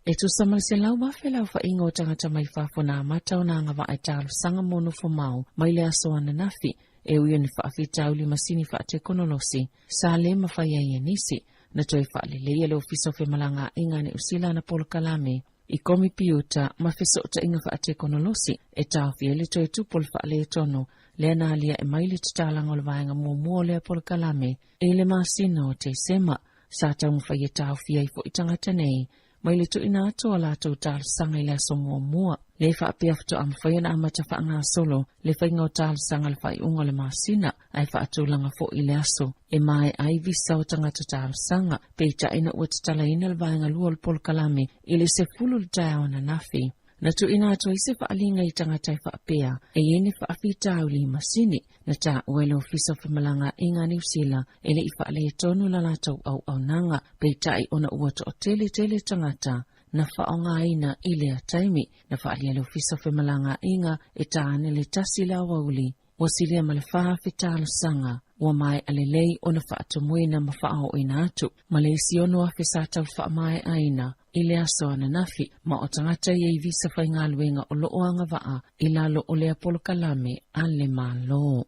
E tu samal se lau wafe lau whainga o tangata mai whafona mata o nanga wa e talo sanga mono fo mau, mai le aso ana nafi, e uia ni whaafi tauli masini whaate konolosi, sa le mawhaia ia nisi, na toi whaale leia le ofiso fe malanga inga ne usila na polo kalame, i komi piuta ma feso ta inga whaate konolosi, e tau fia le toi tupol whaale e tono, le na alia e maili titalanga o le vaenga mua le polo kalame, e le masina o te sema, sa tau mwhaia tau fia i fo itangata nei, mai le tu ina ato ala tau tal sanga ila songo mua. Le wha apia fto am whaia na amata wha ngā solo, le whainga o tal sanga le whai unga le masina, ai wha atu langa fo i le aso, e mai ai visa o tangata tal sanga, peita ina ua tatala ina le vaenga lua le pol kalame, ili se fulu le tau na nafi. Na tu ina ato ise wha alinga i tangata i wha apia, e yene wha afi tau li masini, na ta uele ofiso wha malanga inga New Zealand, ele i wha ale tonu la latau au nanga, peita i ona ua to o tele tangata, na whaonga ina i lea taimi, na wha alia ofiso wha malanga inga e taane le tasi la wauli, wasilia ma le wha whetala sanga, wa mai alelei o na wha atumui na ma wha o ina atu, ma le isi ono a whesatau wha mai aina, i lea soa na nafi, ma o tangata i visa whai ngā luenga o loo anga waa, i lalo o lea polo kalame a le malo.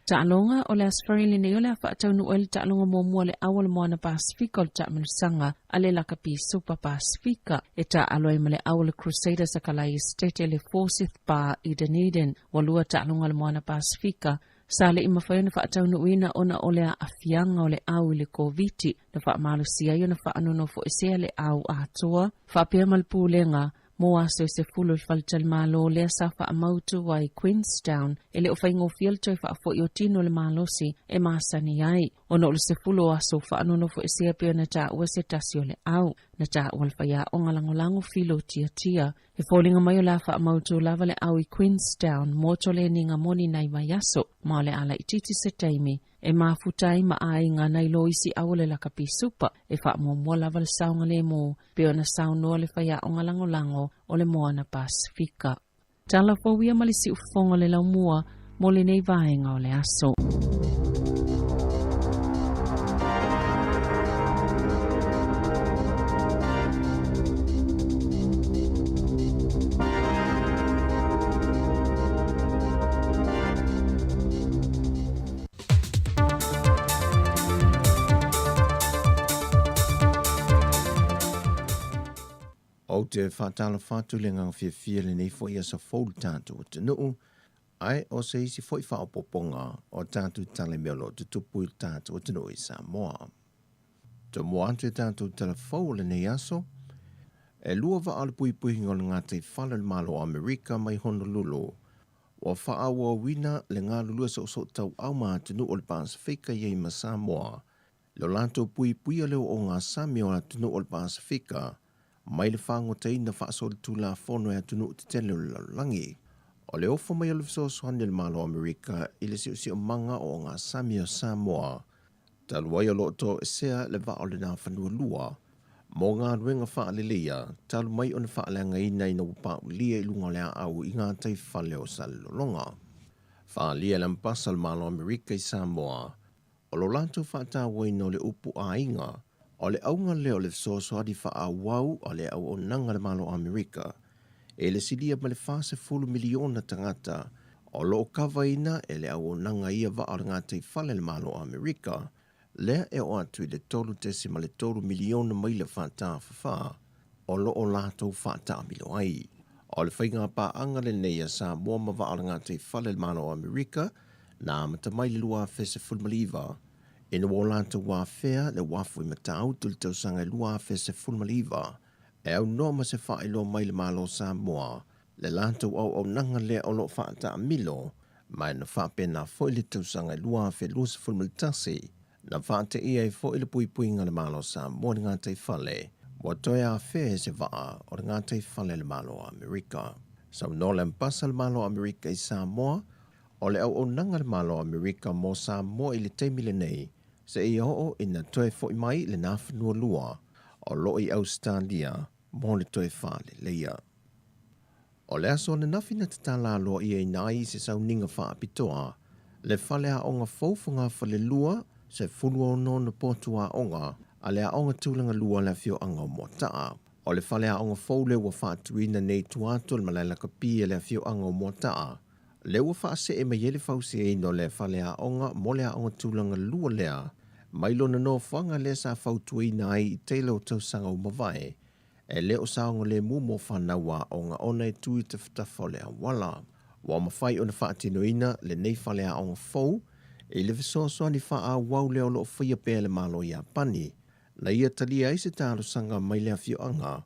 Ta'alonga o le asfari le neole a whaatau o le ta'alonga mōmua le awal moana Pasifika o le ta'amilusanga a le lakapi Super Pasifika e ta'aloi ma le awal Crusaders a kalai estate le Forsyth Bar i Dunedin walua ta'alonga le moana Pasifika sa le ima whaiona whaatau nuina ona o le afianga o le au i le COVID na whaamalu siaio na whaanono fo esea le au atoa whaapea malpulenga mo aso se fulu faltal malo le safa amautu wai Queenstown ele o faingo filter fa fo yo tino le malosi e masani ai ono le se fulu aso fa anono fo ese pe na ta o se tasio le au na ta wal fa ya o ngalangolango filo tia e folinga mai la fa amautu lava le au i Queenstown moto le ninga moni nai mayaso ma le ala ititi se taimi e mafutai ma ai nga nai loisi awole la kapi supa e fa mo lava le saunga le mo pe ona sauno le fa ya o ngalangolango o le moana Pasifika. Tala fawia malisi ufonga le laumua mo le nei vaenga o le aso. O te whatala whatu le ngang whiawhia le nei fo ia sa fōlu tātou o te nuu, ai o se isi fo i whaopoponga o tātou tale meolo te tupu i tātou o te nuu i Samoa. Te moa atu e tātou tala fau le nei aso, e lua wa ala pui ngol ngā te whala le malo Amerika mai Honolulu, o whaawa wina le ngā lulua sa o tau au maa te nuu o le Pasifika iei ma Samoa, lo lanto pui a leo o ngā Sami o la te nuu o le Pasifika, mai le whango te ina whaasol tu la whono e atunu te tele o langi. O le ofo mai o le visosoani le malo Amerika i le si o manga o ngā Sami o Samoa. Taluai o loto e sea le wa o le nā whanua lua. Mō ngā ruenga wha le lia, talu mai o na wha le ngaina i na upa lia i lunga lea au i ngā tei whale o sa lolonga. Wha lia le mpasa le malo Amerika i Samoa. O lo lanto whaatawa no le upu a inga, o le aunga leo le sosoadi wha a wau o le au o nanga le malo Amerika. E le silia ma le whase fulu miliona tangata o lo kawa ina e le au o nanga ia wa o ngā te whale le malo Amerika. Lea e o atu i le tolu tesi ma le tolu miliona mai le whata whawha o lo o lato whata amilo ai. O le whainga pa anga le neia sa mua ma wa o ngā te whale le malo Amerika na mata mai le lua fese fulmaliva. E na wōlanta wāwhea le wāfui matau tuli tau sanga lua fese fulmaliva. E au no ma se whaelo mai le malo Samoa. Le lantou au nanga le o lo whaata amilo. Mai na whapena fo le tau sanga lua fe lusa fulmalitasi. Na whaata ia e fo le pui ngā le malo Samoa ngā te whale. Wa toi a whea se waa o ngā te whale le malo Amerika. Sau no le mpasa le malo Amerika i Samoa. O le au nanga le malo Amerika mo Samoa i le teimile nei. Se i o ina toe fo i mai le nāwhanua lua o lo i Australia mo le toe whale leia. O le aso le nawhina te tala loa i e nai se sau ninga wha apitoa, le whale a onga faufunga whale lua se fulua o no na potua onga a le a onga tūlanga lua le fio anga mo taa. O le whale a onga faule wa whaatuina nei tuato le malaila ka pia le fio anga mo taa. Le ua whaase e mai ele fausi e ino le whale a onga mo le a onga tūlanga lua lea, mai lona no whanga le sa fautua ina ai i teilo tausanga o mawai, e le o saonga le mumo whanaua onga ona e tui te whatawhole a wala. Wa mawhai o na whaatino ina le nei whale a onga fau, e le visoso ni wha a wau leo lo whaia pēle malo i a pani, na ia talia i se tāro sanga mai lea fio anga,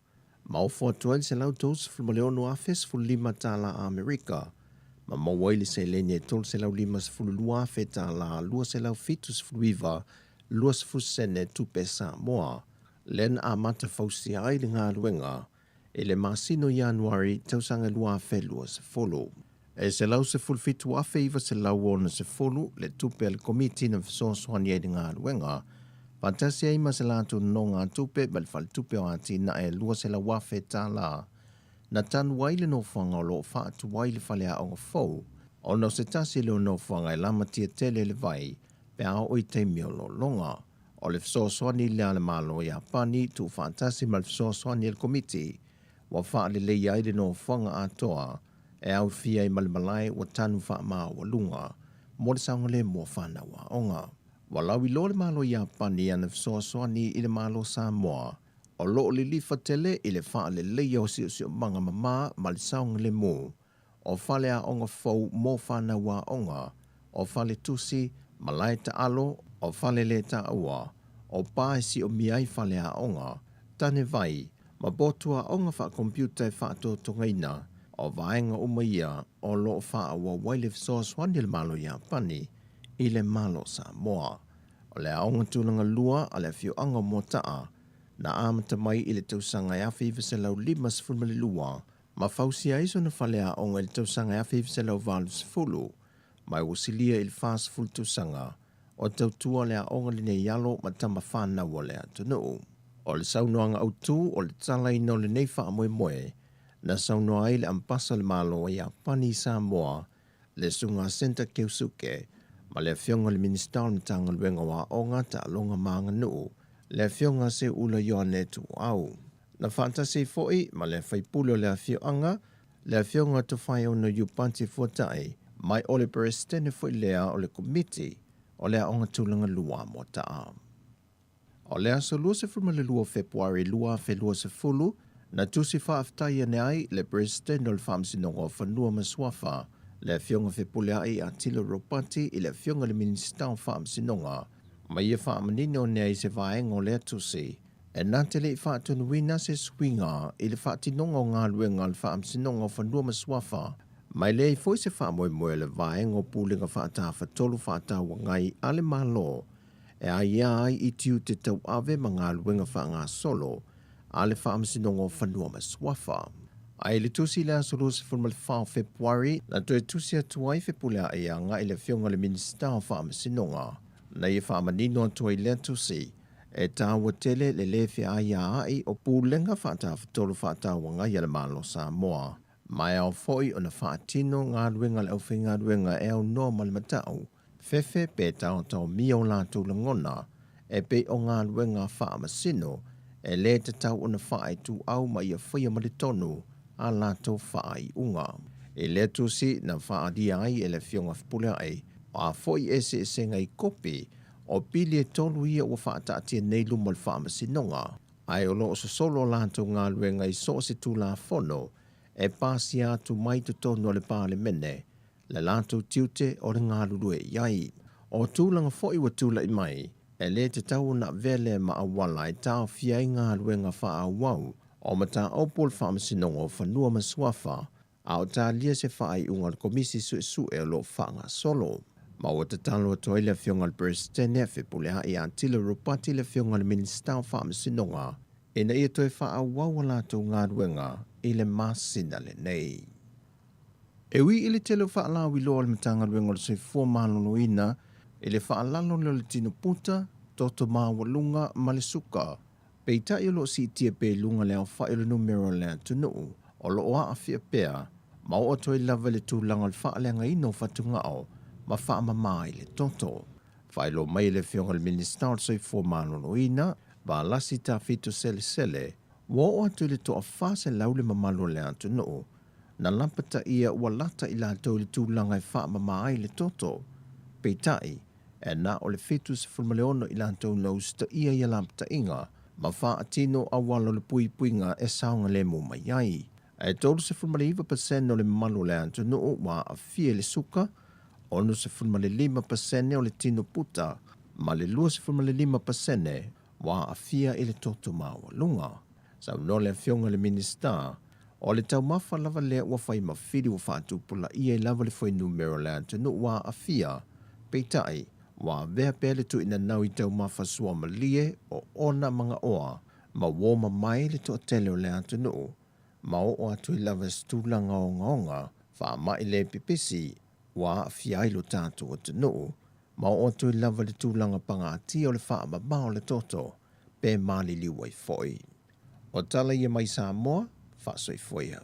ma o whatua se lau tos fulmaleo no a festival lima tāla a Amerika, ma mawaili se lenye tol se lau lima se fulu lua feta la lua se lau fitus fluiva lua se fusene tupe Samoa. Len a mata fausi ai le ngā luenga, e le masino Januari tausanga lua fe lua se folo. E se lau se fulu fitu a feiva se lau ona se folo le tupe le komiti na fisosoani e le ngā luenga, fantasia ima se latu no ngā tupe bel fal tupe o ati na e lua se lau feta la. Na tan waile no whanga lo whaatu waile whale a onga fau, o no se tasi leo no whanga e lama tia tele le vai, pe a oi te mio lo longa. O le fisosoani le ale malo i a pani tu fantasi ma le fisosoani el komiti, wa wha le le iaile no whanga a toa, e au fia i malimalai wa tanu wha maa wa lunga, mo le saunga le mo whana wa onga. Walau I lo le malo ia pani ana soasoani I le malo Samoa, o lo le lifatele I le wha le leia o si manga mama ma le saunga le mo, o whale a onga fau mo whana wa onga, o whale tusi, malai ta alo, o whale le ta awa, o pae si o miai whale a onga, tane vai, ma botua onga wha komputa wha to tongaina, o vaenga umaia, o lo wha awa waile soasoani le malo ia pani, I le malo Samoa. O le aonga tūlanga lua a le fio anga mo taa, na amata mai I le tausanga ia whiwese lau 5 lua, ma fausia iso na whale a onga le tausanga ia whiwese lau 20, mai wasilia I le fast full tausanga, o tautua le a onga le ne yalo ma tama whana wa le atunu. O le saunoanga au tū o le tala ino le neifa a moe moe, na saunoa ai le ampasa le malo ia pani Samoa, le sunga senta keusuke, ma le fionga le minister ni tanga luenga wa onga ta alonga maanga nuu, le fionga se ula yoane tu au. Na fantasi foi, ma le whaipulo le fionga, le fionga tu whai o no yupanti fuatai, mai ole perestene foi lea o le komiti, o le onga tūlanga lua mo taa. O le aso lua se fruma le lua Februari lua fe lua se fulu, na tusi whaaftai ane ai le presidente o le whamsinonga o whanua maswafa, le fionga whepulea ai a tila ropati I le fionga le minister o whamsinonga, ma ia whaamanini o nea I se vaenga o le atusi, e nantele I whaatunuina se swinga I le whaatinonga o ngā luenga le whamsinonga o whanua maswafa, mai le I foi se whaamoe moe le vaenga o pūlinga whaataa whatolu whaataa wangai ale malo, e ai ai I tiu te tau ave ma ngā luenga whaanga solo, ale whaamsinonga o whanua maswafa. Ai le tusi le asolo se formal 4 Februari, na toe tusi atuai whepulea ai anga I le fionga le minister o whaamsinonga, na ia whaamanino atuai le tusi, e tāua tele le lefe ai ai o pūlenga whaataa whatolu whaataa wangai ale malo Samoa, mai au foi o na whaatino ngā ruenga le au whinga ruenga e au noa malimatau, fefe pe tau mia o lātou langona, e pe o ngā ruenga whaamasino, e le te tau o na whaai tu au ma ia whaia malitonu, a lātou whaai unga. E le tusi na whaadia ai e le fionga whipulea ai, o a foi ese ngai kopi, o pili e tolu ia o whaataatia nei lumal whaamasinonga. Ai o loo solo lātou ngā luenga I so se tu la fono, e pāsi atu mai tu tonu le pāle mene, le lātou tiute o le ngā lulue iai. O tūlanga foi wa tūla I mai, e le te tau na vele ma awala e tāo fiai ngā luenga wha awau, o mata opol whaamasinonga o whanua maswafa, a o tā lia se whaai unga le komisi su e lo whaanga solo. Ma o te talo atoa le fionga le presidente whipulea I antila ropati le fionga le minister o whaamasinonga, e na ia toi wha awau lātou ngā ruenga I le masina le nei. E wi I le telo wha alawi loa le matanga ruenga le soifua maloloina, I le wha alalo le tino puta, toto maa walunga ma le suka, peita I lo si tia pe lunga leo wha I le numero le tunu, o lo oa a fia pea, ma o toi lava le tūlanga le wha lenga ino whatunga au, ma wha mamai le toto. Whai lo mai le fionga le minister o soifua maloloina, ba lasi ta fito sele, wo o atu le toa whase laule mamalo le tunu, na lampata ia ua lata I la tau le tūlanga I wha mamai le toto, peitai, e na o le fetus fulmaleono I la tau lausta ia ia lampata inga, ma wha atino awalo le puipuinga e saunga le mo mai ai. E tolu se fulmale 5% o le mamalo le tunu wa a fie le suka, ono se fulmale 5% o le tino puta, ma le 2,5% wa a fia I le toto maua lunga. Sau no le fionga le minister, o le tau mafa lava lea ua whai mawhiri wa whātu pula ia I lava le whai numero le tunu wa a fia, peitai, wa vea pele tu ina nau I tau mafa sua malie o ona mga oa, ma woma mai le to tele o le tunu, ma o atu I lava stulanga o ngaonga, wha mai le pipisi, wa a fia I lo tātu o tunu, ma o atu I lava le tūlanga pangati o le wha mabao le toto, pe mali liwai foi. O tala ia mai Samoa, wha soi foia.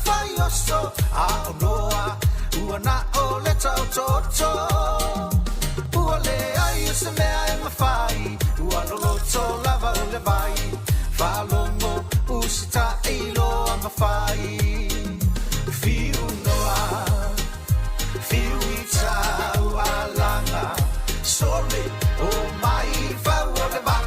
fai oso a onoa ua na o le tau toto ua le ai o se mea e mawhai ua lolo to lava o le vai whalongo usita ilo a mawhai fiu noa fiu i tau a langa sole o mai whau o le vai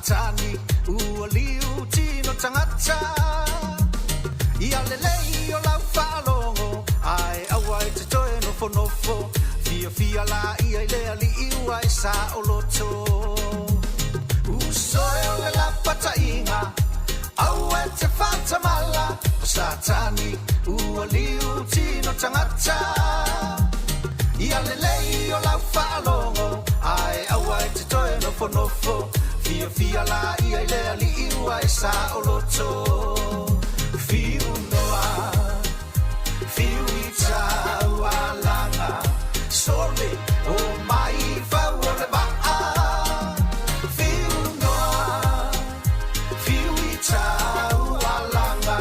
Tani ua liu tino tangata ia lelei o lau whalongo ai awai te toe nofo nofo fia fia la ia lea li iua e sa o loto usoe o le la patainga aue te whatamala o satani ua liu tino tangata ia lelei o lau whalongo ai awai te toe nofo nofo Fia fia la ia lea li iua e sa o loto Fiu noa Fiu i tau a langa Sole o mai fau o le waa Fiu noa Fiu i tau a langa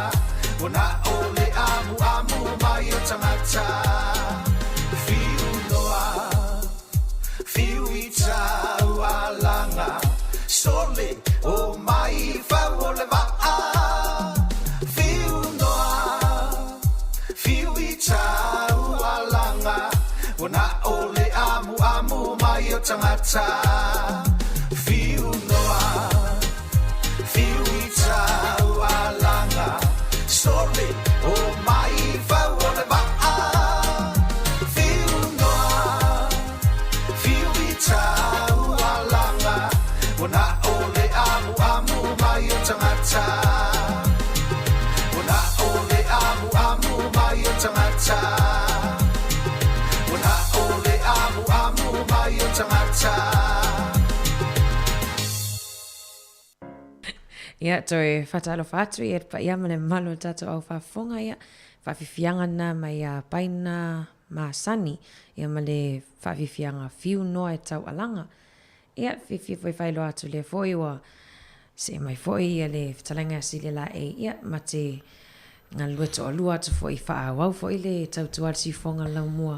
Ona o le amu amu mai o tangata Fiu noa Fiu i tau a langa Sole o mai fau o le waa Fiu noa Fiu i tau a langa Ona o le amu amu mai o tangata Fiu noa Fiu i tau a langa Sole o mai fau o le waa Fiu noa Fiu i tau a langa Ona o le amu amu mai o tangata Ona o le amu amu mai o tangata Ona o le amu amu mai o tangata Ia toi whatalo whatu i pa ia mane malo tato au whafonga ia whawhiwhianga na mai a paina maasani ia male whawhiwhianga fiu noa e tau alanga ia fifi foi failo atu le foi wa se mai foi ia le talanga sile la e ia mate ngal lueto alua atu foi fa wau foi le tau tual si fonga la mua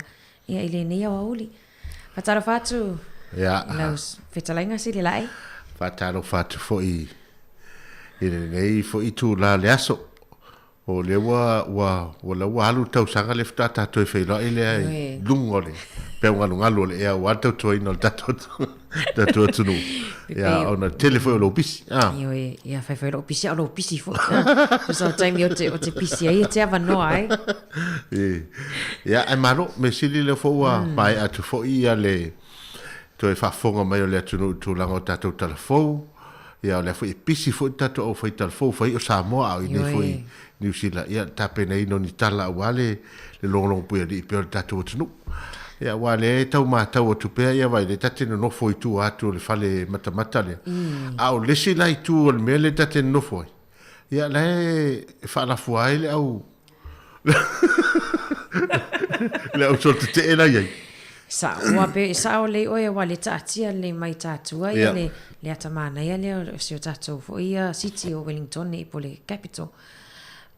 ia ile nia wa uli fatalo fatu ia laus fitalanga sile la e fatalo fatu foi ile nei foi tu la le aso o le wa la alu tau sanga le fata to failo ile lungole pe ngalo le ia wa tau toi no tato tato tunu ya ona telefone lo pisi yo ya fa lo pisi lo pisi fo so time yo te pisi ai te ava no ai ya ai malo me sili le fo wa mai atu fo ia le to fa fonga mai le tunu tu lango tato telefone ya le fo pisi fo tato o fo telefone fo o sa mo ai ne fo New Zealand ya tape nei no ni tala wale le long pu di pe tato tunu ya wale tau matau o tupea ia vai le tate no foi tu atu le fale matamata le au le si lai tu o le mele tate no foi ia le fa la foi le au le au sol te ela ia sa wa pe sa o le o wale tatia le mai tatua ia le atamana ia le si o tato foi ia city o Wellington e pole capital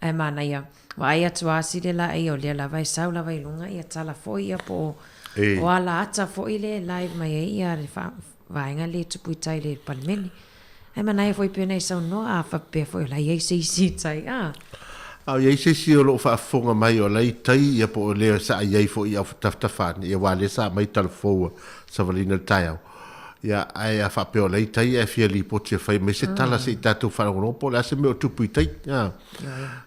e mana ia wa ia tua si de la e o le la vai sa la vai lunga ia tala foi ia po o ala ata fo ile live mai ia re fa vainga le tupu tai le palmeni e mana e foi pena isa no a fa pe foi la ia si tai au ia si o lo fa fonga mai o lai tai ia po le sa ia fo ia tafta fa ia wale sa mai tal fo sa valina tai ia ai a fa pe o lai tai e fia li po te fai me se tala se tatu fa no po la se me tupu tai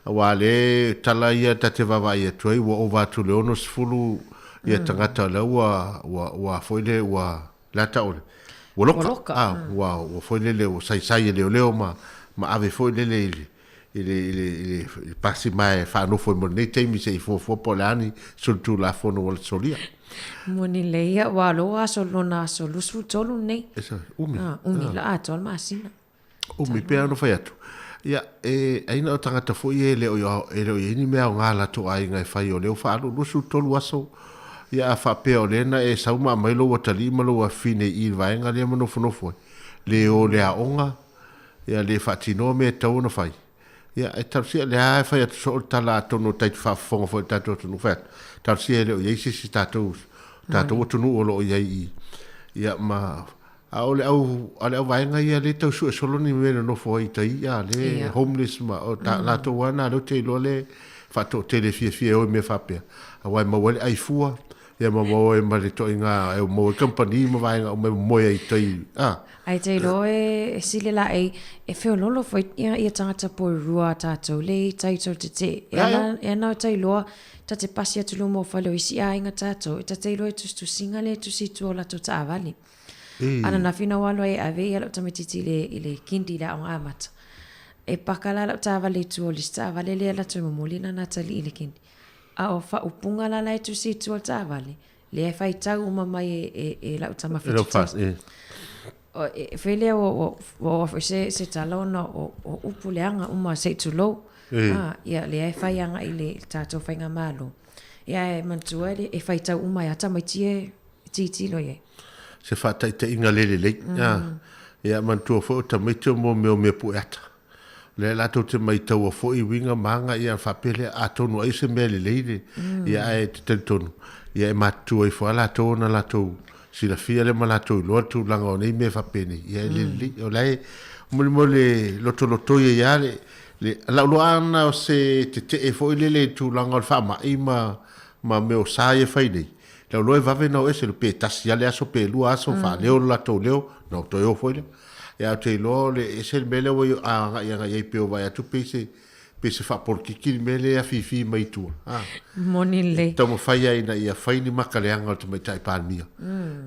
wale tala ia tate va ia toi o va tu le onos fulu ia tangata la wa foi le wa la taole woloka wa foi lele o sai leo ma ave foi lele ele pasi mai fa no foi mo nei temi se fo polani sul tu la fono wal solia moni leia wa lo aso lona so lusu tolu nei esa umi la atol masina umi pe ano fai atu ia aina o tangata foi ele o ni mea ngala to ai ngai fai o leo fa lusu tolu aso ia fa pe o lena sauma mai lo watali malo wa fine I vaenga le mo no foi le o le aonga ia le fatino me tau no fai ia tarsia le ai fai atu so tala tono tai fa fonga foi tato no fa tarsia le o yeisi si tato tu no lo ia ia ma au ale vaenga ia le tau su solo ni me no foi tai ia le homeless ma o ta la to wana lo te lo le fa to tele fie o me fa pe awai ma wale ai fua ia ma mo ma le to inga mo company ma vaenga o me mo ai tai ai te loe sile la e feo lolo foi ia tangata po rua tato le taito te e na te loa ta te pasi atu lo mo falo isi a inga tato ta te loe tu singa le tu si tu la to ta avali ana na fina walo e ave ia lo tamititi le kindi la o amata e pakala la ta avali tu o lista avali le la tu molina na tali le kindi a o fa upunga la la tu si tu ta avali le fai tau uma mai e la tama fitu fele o se talona o upuleanga uma se tulo ia le fai anga ile tato fainga malo ia mantua e fai tau uma ya tama titi lo ye se fa tai te inga lele ia mantua fo tamito mo me puata le la to te mai tau fo I winga manga ia fa pele atonu ai se mele leile ia e te tonu ia matua I fo la tona la to si la fia le malato lo tu langa nei me fa pene ia le o lai mo le loto ia le la lo ana o se te e fo le tu langa fa ma ma me o sai fa nei la lo va veno ese le petas ia le aso pe lu aso fa le o la to leo no to yo fo ia te lo le ese le mele o ia pe o vai tu pese fa por ki mele a fifi mai tu monile tomo fai ai na ia fai ni makaleanga o te mai tai palmia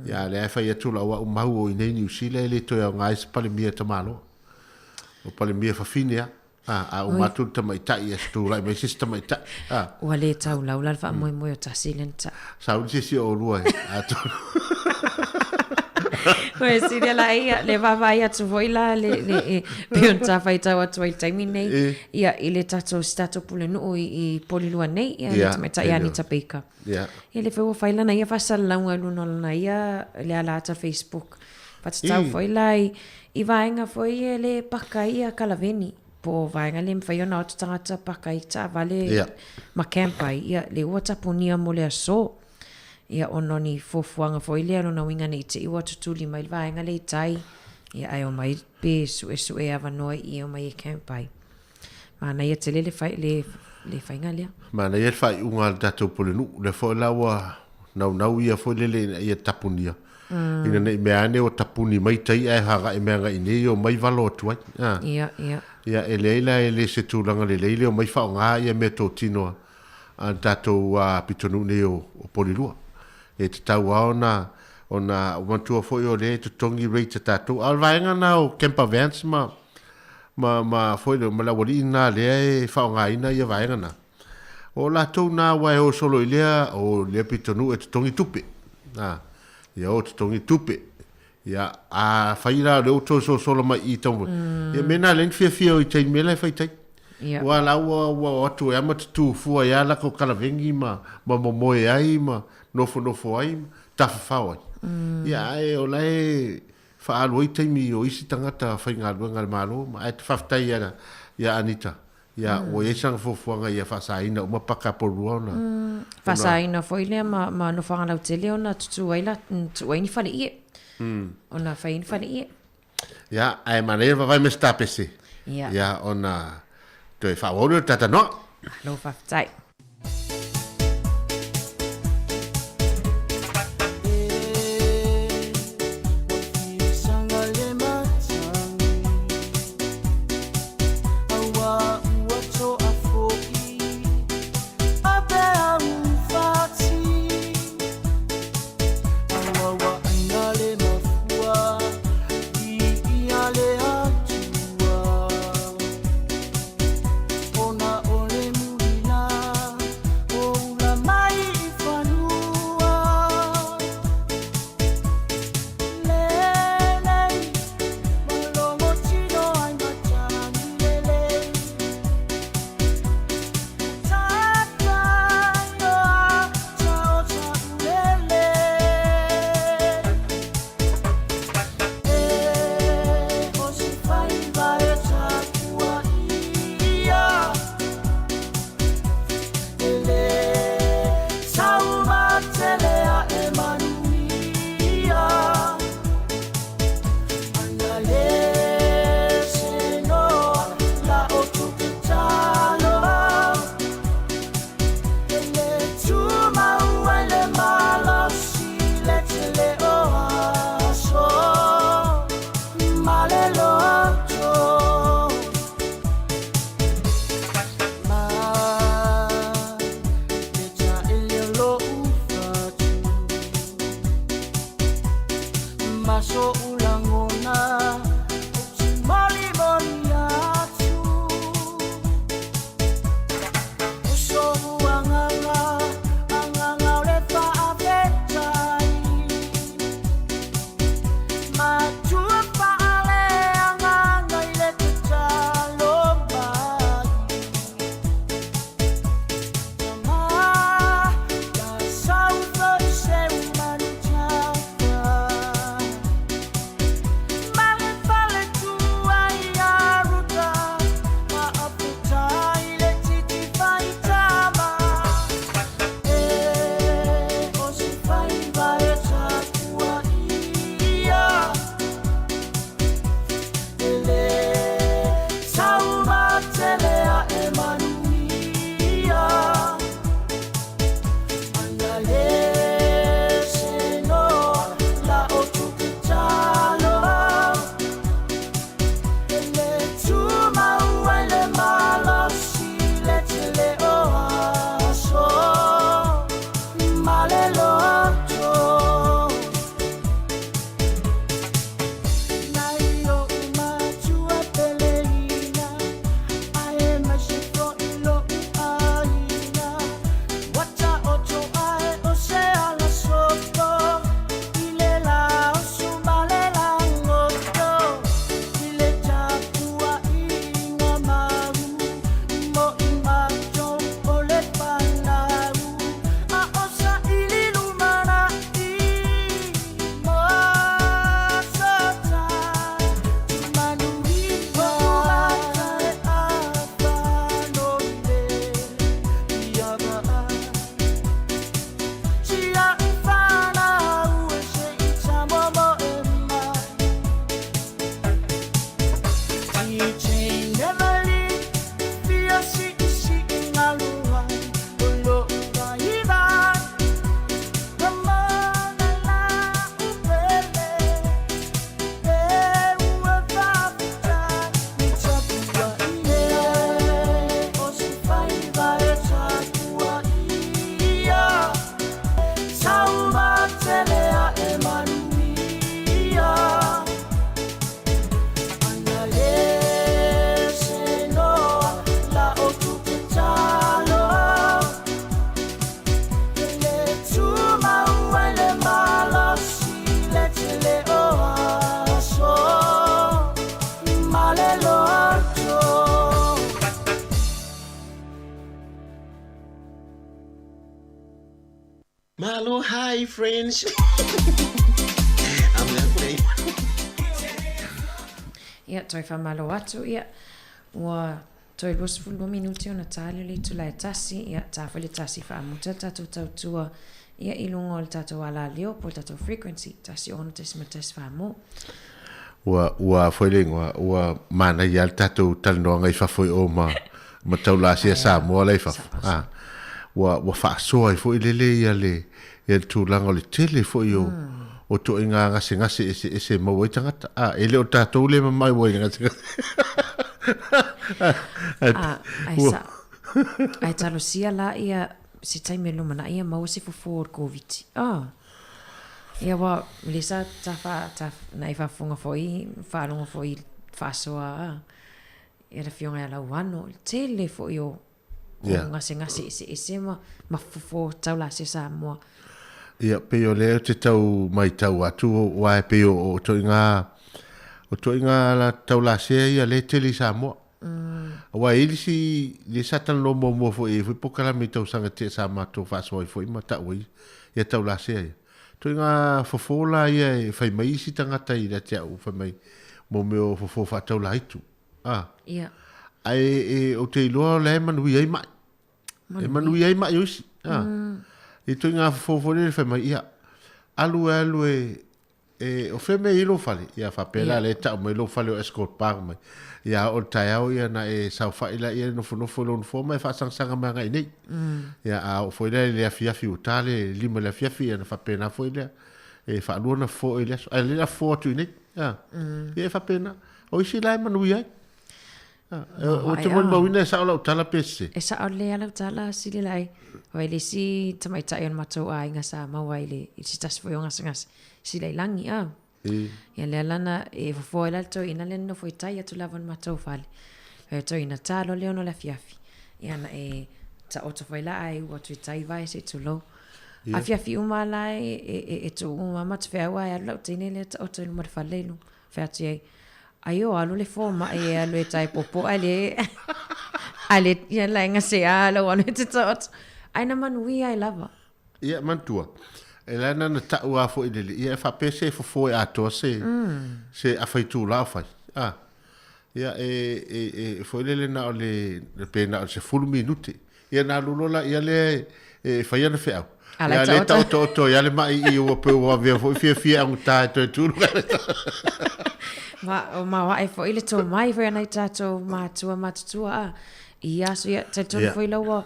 ia le fai atu la wa mau o nei New Zealand le to ia ngai palmia te malo o palmia fa finia o matu te mai tai stu lai mai sistema mai tai o le tau la fa moi o ta silenta sa si o lua atu Pues si la ia le va vai atu voila le piunta fai tau atu ai taimi nei ia ile tato stato pule no I polilua nei ia le tameta ia ni tapeka ia le fo faila na ia fa salanga luno na ia le ala ta Facebook patau voila I vaenga foi le pakaia kalaveni po vaenga le mfai ona o tangata pakai ta vale ma campai ia le wata ponia mo le so ia ono ni fofuanga foi le no winga ni te iwa tutuli mai vaenga le tai ia ai o mai pe su e ava noi ia mai campai mana ia te le fai le fainga le mana ia fai unga dato polenu le fo lawa nau ia fo le ia tapunia ina nei me ane o tapuni mai tai ai haga e menga ini o mai valo tu ia ia ele se tulanga le o mai fa nga ia me to tino a dato pitonu ne o polilua e te tau ona wantua foi o le te tongi rei te tatu al vaenga na o Kempa Vance ma foi le malawali na le e whaonga ina ia vaenga na o la tau na wai o solo ilea o le pitonu e te tongi tupe ia o te tongi tupe ia a whaira le o to solo mai I tongu ia mena len fia o I tai mele whai tai wa la wa atu e amata tu fua ia la ko kalavengi ma moe ai ma nofo ai tafafau ai ia e o lai fa alo I taimi o isi tangata whainga luenga le malo ma e te whaftai ia Anita ia o e sanga fofuanga ia whasaina o mapaka porua ona whasaina foi lea ma no whanganau te leo na tutu waila tu waini whale ie ona whaini whale ie ia ai maneira vai me stapese ia ona toi whaoro tata no lo whaftai le loto. Malo, hi friends. I'm gonna play. Ia, toi whamalo atu, ia. Ua, toi luas fulua minuti o na tāle li tu lai tasi, ia, tāwhale tasi whaamuta tātou tautua, ia ilunga o le tātou ala leo, po tātou frequency, tasi ona tesi matasi whaamo. Ua whailing, ua mana i al tātou talanoa ngai whawhoi o ma taulasia sa mua lei whawha. Ua whaasoa i fwoi lele i le tūlanga o le tele fwoi o to inga ngase ese mawai tangata. Ele o tātou le mamai wai ngase ngase. Ai talo sia la ia si taime lumana ia mau se forward COVID. Ia wa lisa ta na ifa funga foi falunga foi fasoa. Ia fionga la wano tele foi o ngase ese ma fofo taula se sa mo. Ia pe o leo te tau mai tau atu wa pe o to inga la taula se ia le tele sa mo. Wa ilisi le satan lo mo foi pokala mi tau sanga te sa ma to fasoa foi ma ta oi ia taula se. To inga fofola ia fai mai si tangata i la te au fai mai mo meo fofo fa taula itu. Ia. Ai o te iloa le manui ai mai. Manui ai mai oisi. I to inga fofo le fai mai ia. Alu o fe me ilo fale. Ia fa pela le ta o ilo fale o escort park mai. Ia o tai au ia na sau fa ila ia no fo mai fa sanga mai ngai nei. Ia a fo le afiafi o tale lima le afiafi na fa pena fo ile. Fa luona fo ile. Ai le fo tu nei. Ia fa pena. O isi lai manui ai. O te mon mawina sa ola utala pese. E sa ole ala utala sili lai. O ele si tamai tai on matou a inga sa mawaile. I si tas fo yonga sangas. Si lai langi Ia le lana e fofo ela to ina le no foi tai atu lavan matou fale. E to ina talo le ono la fiafi. Ia na ta oto foi la ai o tu tai vai se tu lo. A fiafi uma la e tu uma mat fe wa ia lo tine le ta oto mo fale lu. Fe ati ai o alu le forma e alu e tai popo ale ia la nga se ala o te tot. Ai na manui ai lava. Ia mantua. E lana na ta ua fo ile ia fa pese fo ato se a fai tu la fai ia fo ile na ole pena se full minute ia na lulola ia le fai ana fe au ia le to ia le mai i o pe o via fo fia un ta to tu ma wa e fo ile to mai fo ana tato matua ia so ia tato fo ile wa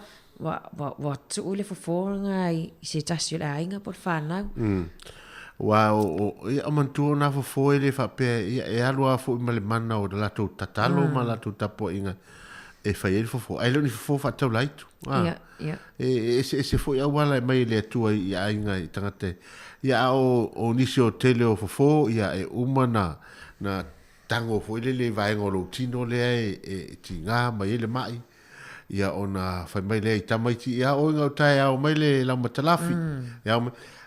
tu ule fofonga I se tasi la inga por fana. O ia mantu na fo ele fa pe ia alua fo male mana o la to tatalo ma la to tapo inga e fa ele fo ai lo ni fo fa tau laitu. Ia. Se fo ia wala mai le tu ia inga tangate. Ia o nisi o tele o fo ia e umana na tango fo ele le vai ngolo tino le e tinga mai ele mai. Ia ona fai mai le tamai ti ia o nga tai au mai le la matalafi ia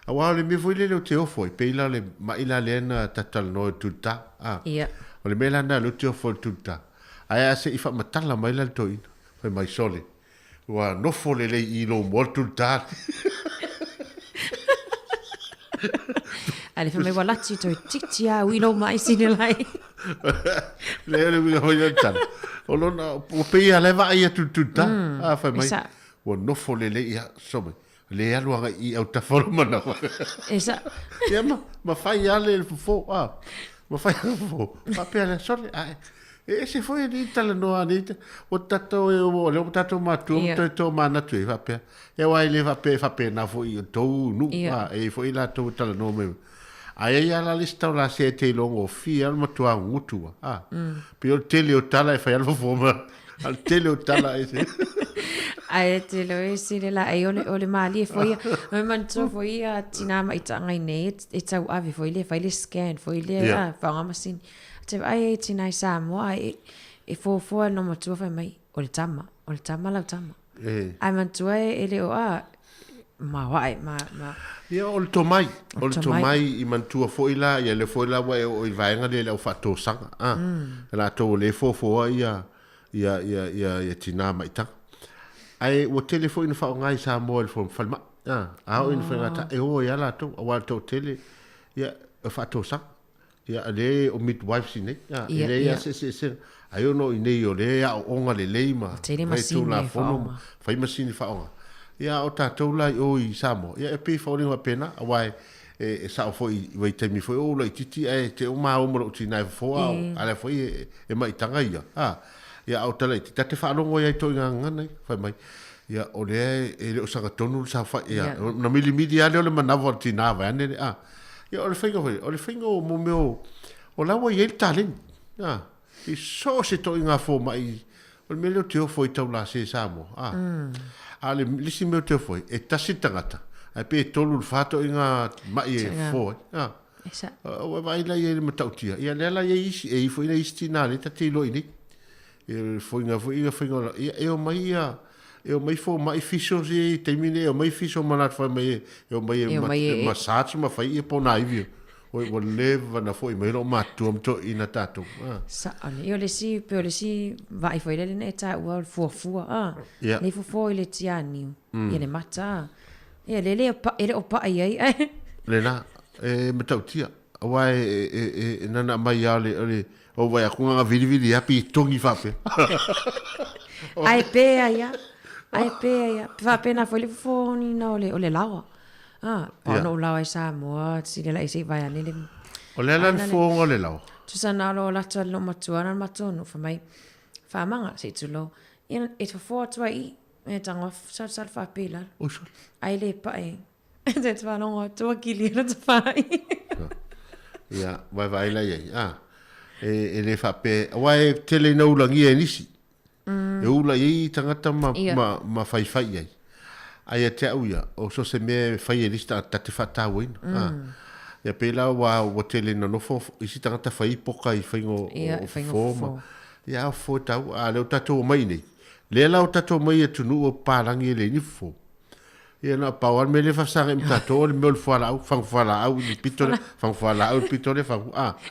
awa le mi foi le te ofo pe ila le mai la le na tatal no tuta ia o le mela na le te ofo tuta ai se ifa matala mai la toi fai mai sole wa no fo le I lo mo tuta ale fa me wala ti to tiktia wi lo mai sine lai le mi ho yo tan o lo na o pe ia le va ia tuta fa mai o no fo le ia some le ia lo I au ta forma na esa ia ma fai ale fo ma fai fo ma pe ale sole e se foi di tala no anita o tato o le tato ma tu to mana tu va pe e wai le va pe na fo I to nu e foi la to tala no me ai ia la lista la se te longo fia ma tu ngutu pe o tele o tala e fai alfo forma al tele o tala e ai te lo e sile la ai ole mali foi me manto foi a tina mai tanga nei e tau ave foi le fai le scan foi le fa nga masin te ai tina sa mo ai e fo no matu fa mai o le tama la tama ai manto e le o wae ma ia o le tomai I mantua foi la ia le foi la wa o I vaenga le o fato sanga la to le fo ia tina mai ta ai o telefone fa ngai sa mo le fo falma o in fa ta e o ia la to wa to tele ia fato sanga ia le o midwife sine ile ia se ai no ine o le a onga le leima tu la fono fai masini fa onga ia o tatou lai o I Samo ia e pe fa o pena awai e sa foi vai te mi foi o lai titi e te o ma o mo tina fo ala foi e mai tanga ia ia o tele ti te fa longo ia to nganga nei fai mai ia o le e o sanga tonu sa fa ia na milimidi ale o le manava tina va ne ia o le fingo mo meu o la wa ia talen I so se to inga fo mai o le mele o te o foi tau la se Samo ale lisi meu te foi e tasi tangata ai pe tolu fato inga mai e foi o vai la ia matautia ia lela ia isi e foi na istina le tati lo ini e foi nga ia e o mai fo mai fiso si termine o mai fiso manat foi mai e o mai massage ma fai e pona ivio o leva na foi mai lo matum to ina tatu sa ale io le si pe le si vai foi le ne ta o fu le fu le tiani ia le mata ia le o pa ai le na e matautia wa e nana mai ale o vai ku nga vili api tongi fape ai pe ia fa pena foi le fu ni no le lawa no lawa I Samoa si le lai se vai ane le o le lan fo le lawa tu sa na lo la tsa lo matuana matonu fa mai fa manga se tu lo ia e fo tu ai e tanga sa fa pela o so ai le pa e te twa no tu ki le te fa ia vai la ia e le fa pe wai tele no langi e nisi e ula I tangata ma fai ai ai te auia o so se me fai e lista te fata win ia pela wa tele no fo isi tangata fai poka I faingo fo ia fo tau a le tato mai nei le la o tato mai e tunu o parangi le ni fo ia na pawal me le fa sa im tato le me o fala au fang fala au ni pitole fang fala au pitole fang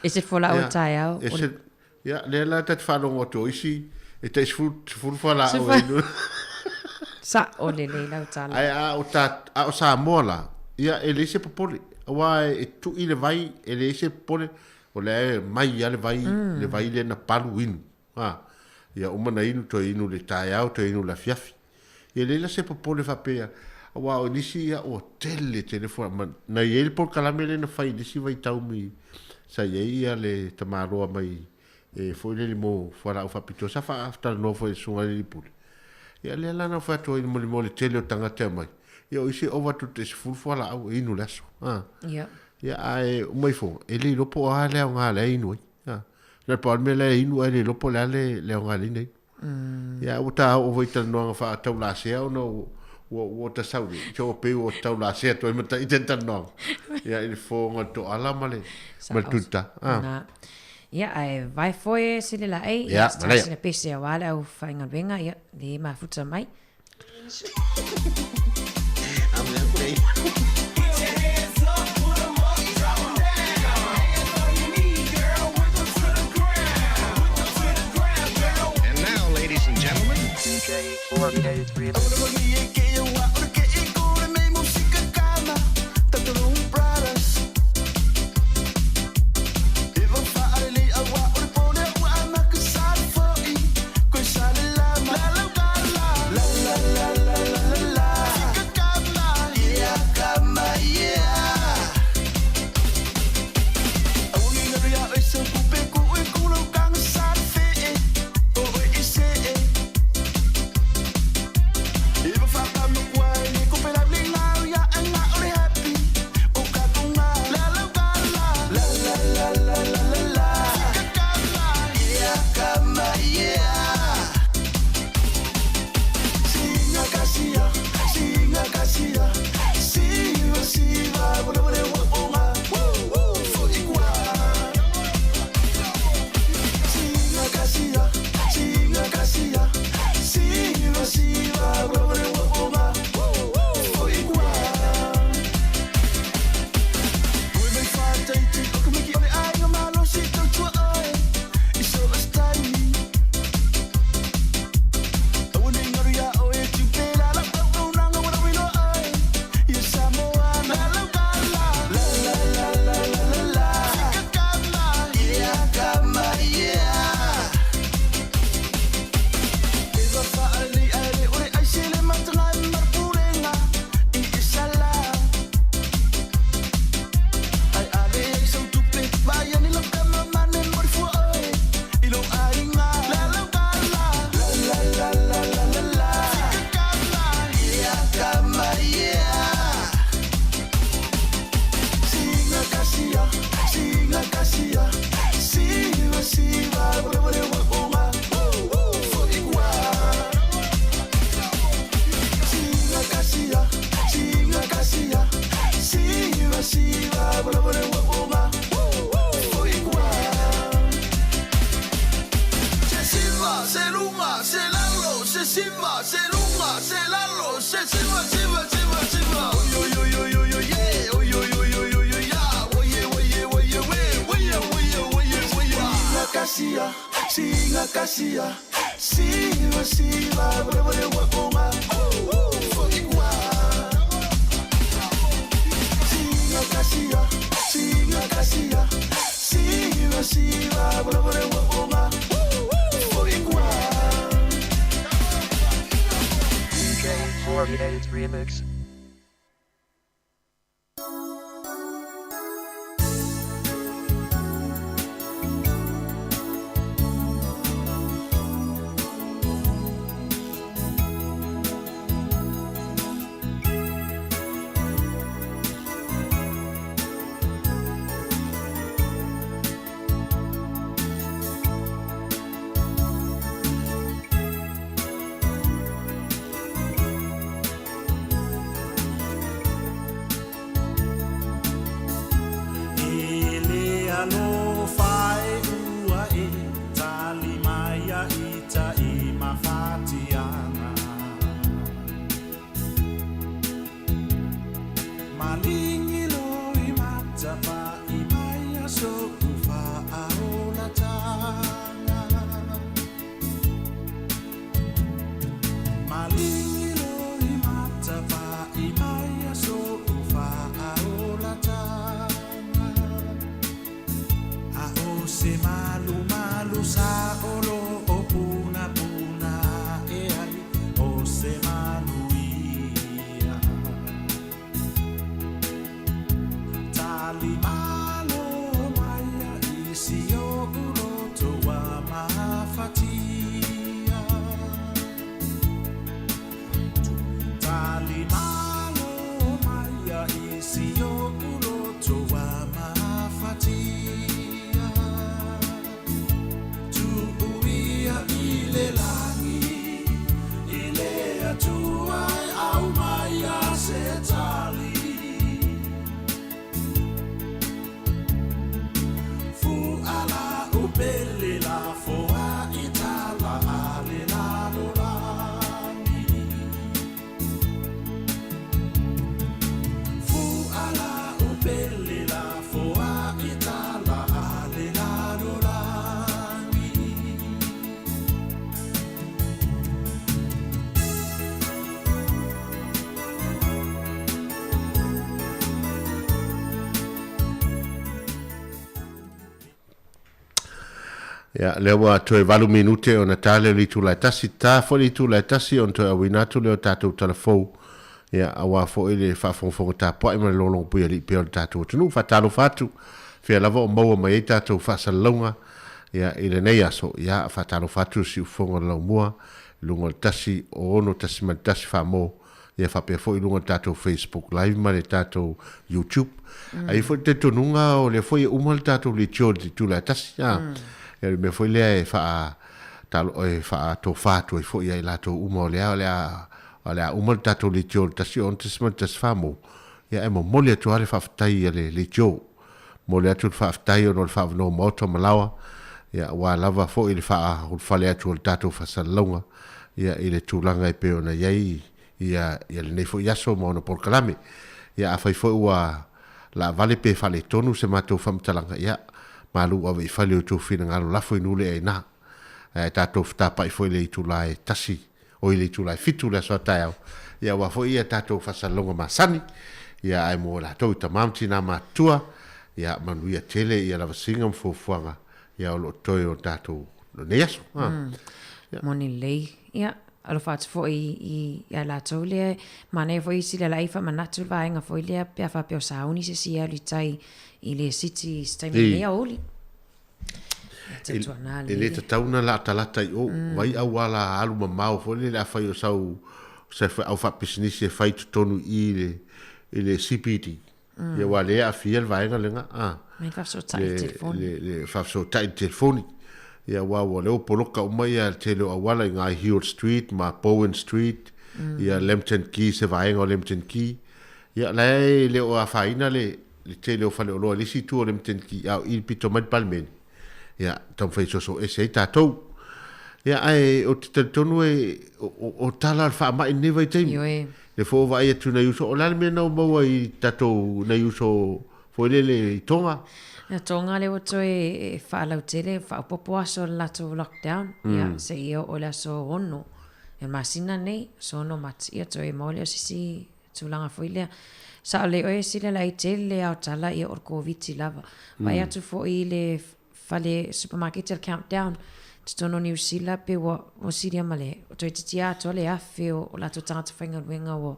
e se fola o tai au ia le la tat fa lo to isi e te fu fala au sa o le la tala ai o sa mola ia ele se popole wa e tu ile vai ele se popole o le mai ia le vai le na paluin ia o mana inu to inu le tai au to inu la fiafi ele la se popole fa pe wa o nisi ia o telefone na ele por calamele na fai disi vai tau mi sa ia le tamaro mai e foi le mo fora o fa pito sa fa after no foi sunga le pule ia le lana fato I mole tele o tangata mai ia o isi over to this full fala au inu laso ia ai o mai fo ele lopo a le nga le inu na pa me le inu ele lopo le nga le nei ia o ta o voi tan no fa tau la se no o ta saudi cho pe o tau la se to mata I tentan no ia il fo ngato ala male matuta ia ai vai foi se le lai ia se le pese a wala o fainga venga ia le ma futa mai And now ladies and gentlemen Come on. Siva, se lunga, se lalo, se siva, siva, siva, siva. Oy, oy, oy, oy, oy, oy, yeah. Oy, oy, oy, oy, oy, oy, yeah. Oye, oye, oye, oye, oye, oye, oye. Singa kasia, singa kasia. Siva, siva, brevore wakonga. Fokiwa. Singa kasia, singa kasia. Siva, siva, brevore wakonga. Fokiwa. K48 Remix. Ya, lewa toe valu minute o na tale li tu lai tasi, ta fo li tu lai tasi on toe awinatu leo tatou telefou. Ya, awa fo ile fa fonfonga ta po ima lolong puya li peo tatou tunu, fa talo fatu, fia lava o maua mai tatou fa salonga, ya, ile nei aso, ya, fa talo fatu si ufonga lau mua, lunga tasi o ono tasi man tasi fa mo, ya, fa pia fo ilunga tatou Facebook live ma le tatou YouTube. Ai fo te tonunga o le fo i umal tatou li tio di tu lai tasi, ya, me foi le fa tal o fa to fatu fo ia la to umo le ala umo tato li tio tasi on tisman tas famo ia emo mole to ale fa tai le tio mole to fa tai on fa no moto malawa ia wa lava fo il fa ul fa le to tato fa salonga ia ile tulanga pe ona ia le ne fo ia so mo no por kalame ia fa fo wa la vale pe fa le tonu se mato fam talanga ia malu ave fale tu fina ngalo la foi nule na ta to sta pa foi le tu lai tasi o le tu lai fitu la so ta ya wa foi ya ta to fa salonga masani ya ai mo la to ta mamti na matua ya manu ya tele ya la singa fo fuanga ya lo toyo ta to no neso moni lei ya alo fats fo i ya la tole mane fo i sile la ifa manatu va nga fo ile pe fa pe sauni se si ali tai ile city stay me oli ele te tauna la talata o vai awala alu mamau fo le la fai o sau se fa au fa business e fai tonu ile CPD ya wale a fiel vai nga lenga me fa so tai telefoni le fa so tai telefoni ya wa le poloka o mai al tele awala nga Hill Street ma Bowen Street ya Lempton Key se vai nga Lempton Key ya le o a faina le tele o fa le o le si tu Lempton Key au il pito mai palmen ya tom fai so ese tatou Ia ai o te tonu o tala fa mai ne vai te. Le fo vai atu na uso o la me no mo i tato na uso fo le tonga. Na tonga le wato e fa la tele fa popo aso la to lockdown. Ia se io o la so ono. E masina nei so no mat ia to e mole o sisi tulanga fo ile. Sa le o sile la tele au tala ia or covid lava. Vai atu fo ile fa le supermarket countdown. Tono New Zealand pe o siria male o te tia to le afe o la to tanga whainga wenga o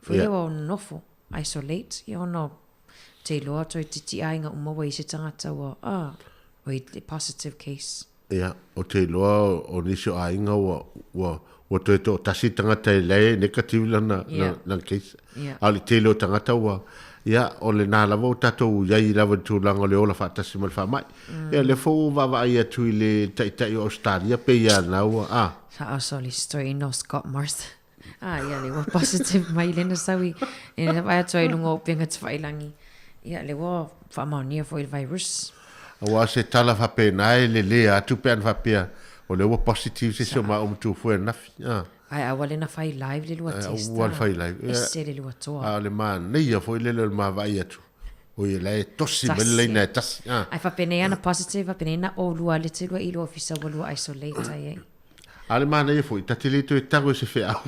fwe o nofo isolate yo no te loa to te tia inga umawa i se tangata o wait the positive case o te loa o nisio a inga o to to tasi tangata le negative lana na case ali te loa tangata o o le nā lava o tatou iai lava tūlanga le ola whaatasi mal whamai. Le fōu wawa ai atu I le taitai o Australia pe ia nau. Sa sorry story no Scott Morrison. Le wa positive mai le na sawi. E le vai atu ai lunga o penga te whailangi. Le wa whamaunia fo il virus. Wa se tala whapena e le atu pean whapea o le wa positive se so ma umtu fue nafi. Wale na fai live le lua testa. Wale fai live. Se le lua toa. Le man, nei foi le ma vai atu. O ye le tosi belle na tas. Ai fa pene ana positive, fa pene na o lua le te lua I lua ofisa wa lua isolate ai. Ale man nei foi tatile to tago se fe au.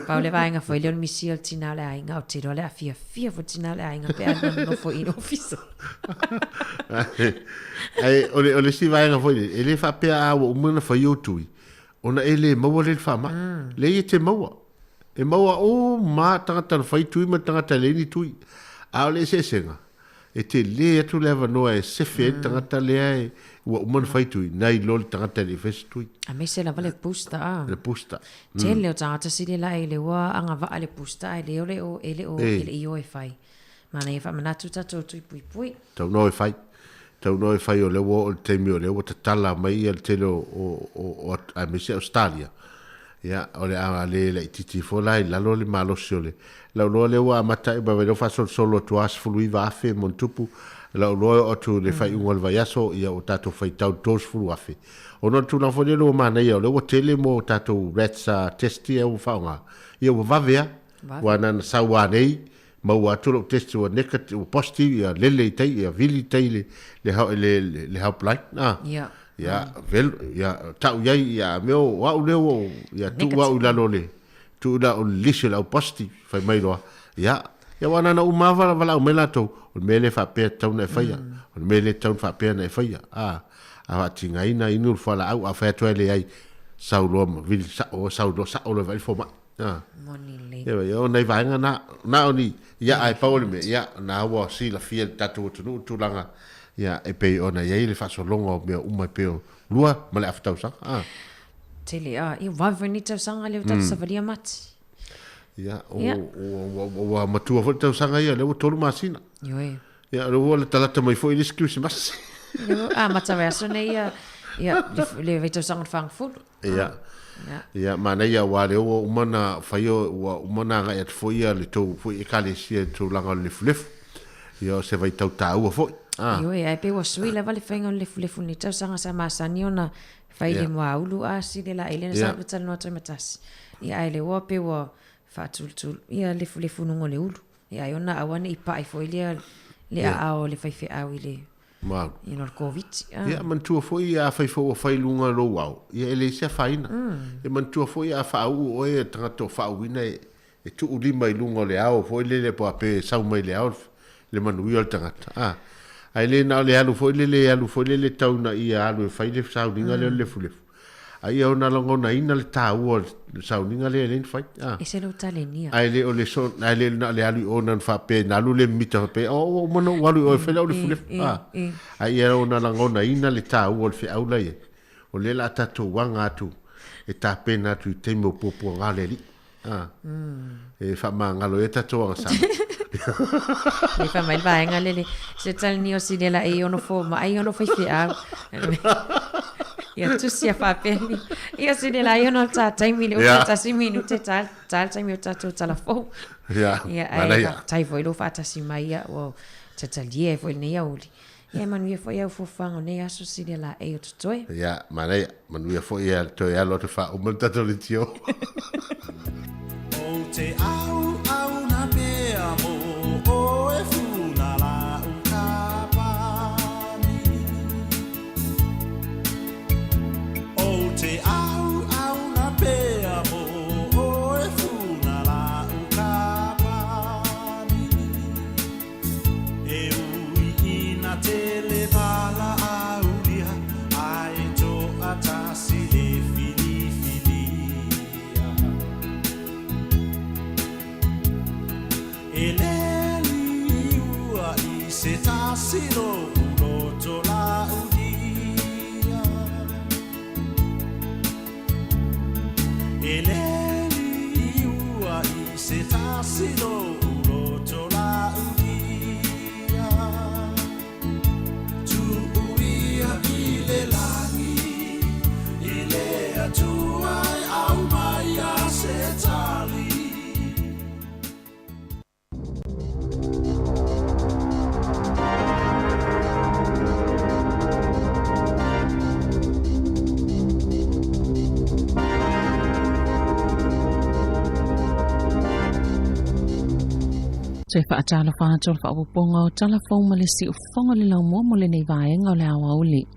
Paule vai nga foi le misi al tinale ai nga o tiro le afia fo tinale ai nga pe ana no foi in office. Ole si vai nga foi ele fa pe a o mona fa yotui. Ona ele mo le fa ma. Le te mo. E mo o ma tanga fa tui ma tanga le ni tui. A ole se senga. E te le tu leva no e se fe tanga le ai o mona fa tui nai lol tanga le fes tui. A me se la vale pusta Le pusta. Te le o tangata si le la ele wa anga va ale pusta ele o ele io e fai. Mana e fa manatu tato tui pui. Tau no e fai. Tau no e fai o le wo o te mi o le wo te tala mai el te o a me se Australia. Ole a le titi fo lai la lo le malo sole. La lo le wa mata e ba ve fa solo tu as fului va fe montupu. La lo o tu le fai un vai aso ia o tato fai tau dos fulu afe. O no tu na fo le lo mana ia le o tele mo tato retsa testi e o faunga. Ia o va vea. Wa na sawa nei. Ma wa tu lo testi o negative o positive ia lele tai ia vili tai le helpline. Vel tau iai ia meo wa leo ia tu wa la lole. Tu la o lise la positive fai mai loa. Ia wana na umava vala o melato o mele fa pe tau na faia. O mele tau fa pe na faia. A tinga ina inu fala au a fa to ele ai saulo vil saulo saulo vai foma. Yo nei vai na oni ia ai paul me ia na wa si la fia tatu tu langa. Ia e pe ona ia le fa so longo me uma pe lua ma le aftau sa. Tele I va venir tau sanga le tatu savaria mat. Ia o matua fo tau sanga ia le o tolu masina. Yo Ia o le talata mai fo ilis kiusi mas. Mata verso nei ia le veto sanga fangful. Ia mana ia wale o umana faio o umana ga et foi le to foi ekalesia to langa le flef. Ia se vai tau tau fo. Yo e pe was sui leva le fenga le flef ni tau sanga sa masani ona fai le maulu a si de la elena sa betal no matas. Ia ele o pe o fatul ia le flef no le ulu. Ia ona awane I pai foi le a o le fai fe a ile. Wow. Ino COVID. Ia man tua foi a fai fo fai lunga lo wow. Ia ele se faina. E man tua foi a fa u o e tanga to fa wina e tu uli mai lunga le ao foi le po pe sau mai le ao le man wi al tanga. Ai le na le alu foi le tau na ia alu fai le sau dinga le fule. Ai ona longo na ina le tau sau dinga le fai. E se lo talenia. Ai le o le son ai le na le alu ona fa pe na lu le mita pe o mano walu o fe le fule. Ai era ona longo na ina le tau o fe aula ye. O le la tatu wanga tu e ta pena tu te mo popo ngale li. E fa mangalo e tatu wanga sa. Mi fa mai vai ngale se tal ni o si de la e ono fo ma ai ono fai fe a. Ia tu sia fa peni. Ia si de la io non ta taimi le o ta si minute tal taimi o ta tu tala fo. Ia ai tai foi lo fa ta si mai o ta talie foi ne ia uli. Ia manuia fo ia fofanga nei aso sile la e o tutoe. Ia, manei, manuia fo ia toe alo te wha umanta toli tio. O te au na mea mo o e funa la ukapani. O te au na mea mo o e funa la ukapani. E ui ina tele vala aulia ai to atasi le fili filia. E leli ua I se tasiro uloto la udia. E leli ua I se tasiro uloto la udia. Tu uia I le langi I le atua au mai a se tali. Se whaatala whātua whaapuponga o talafong ma le si ufonga le lau mua mo le nei vaenga o le awa uli.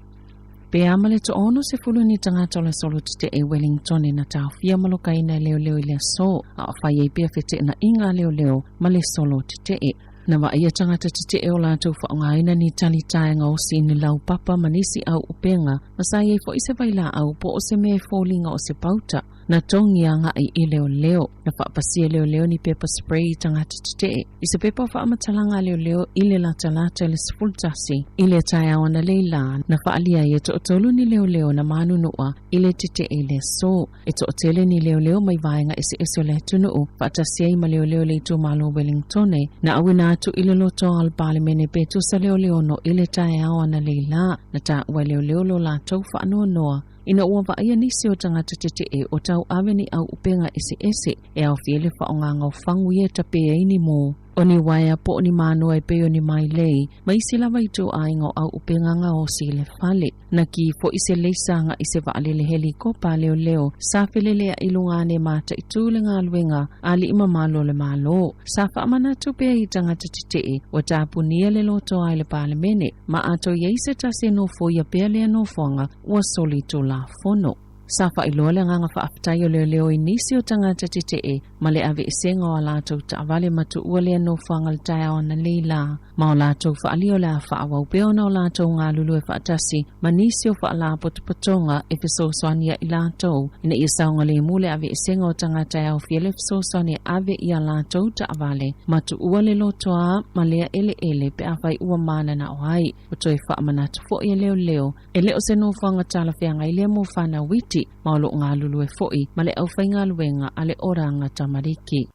Pe ama le to ono se fulu ni tangata o le solo te e Wellington e na tau fia malokaina e leo leo I le so a whai e pia fete na inga leo leo ma le solo te e. Na wa ia tangata te e o lātou whaongaina ni tali taenga o si ni lau papa manisi au upenga ma sa iei fo ise vaila au po o se me fōlinga o se pauta. Na tongi anga I leo leo. Na whaapasia leo leo ni pepper spray tangata te e. I se pepa whaamatalanga leo leo I le latalata le sifultasi. I le tai awana leila. Na whaalia I to otolu ni leo leo na manunua. I le te e le so. E to otele ni leo leo mai vaenga ese eso le tunuu. Whaatasia I ma leo leo le tu malo Wellington e. Na awina atu I le loto al palimene petu sa leo leo no I le tai awana leila. Na ta ua leo leo lo la tau whaanua noa. Ina ua vaia nisi o tangata te e o tau awene au upenga ese e au fiele whaonga ngau whangu ia tape e ini mō. O ni waia po ni mano e peo ni mai lei, ma isi lawa I tō ainga au upenga nga o si le whale. Na ki fo ise leisanga ise vaale le helikopa leo leo, sa whelelea ilungane mata I tūle ngā luenga, ali ima malo le malo. Sa whaamana tupea I tangata te e, o tāpu nia le loto ai le palemene, ma ato yeise tase no fo ia pea lea no fonga, ua soli tō la fono. Sa whailoa le nganga whaafitai o leo leo I nisi o tangata te e, ma le ave isenga o lātou ta avale matu ua lea no whangal tai o na leila. Ma o lātou whaalio lea whaawau peona o lātou ngā lulu e whaatasi, ma nisi o whaala potopotonga e fisoswania I lātou. Ina ia saunga le mule ave isenga o tangata au fiele fisoswania ave ia lātou ta avale, matu ua le lotoa ma lea ele pe awhai ua mana na o hai. O toi whaamanatu fo ia leo leo, e leo se no whanga tala whianga I lea mo whana witi, maolo ngā lulu e fo'i, ma le au whai ngā luenga a le oranga tamariki.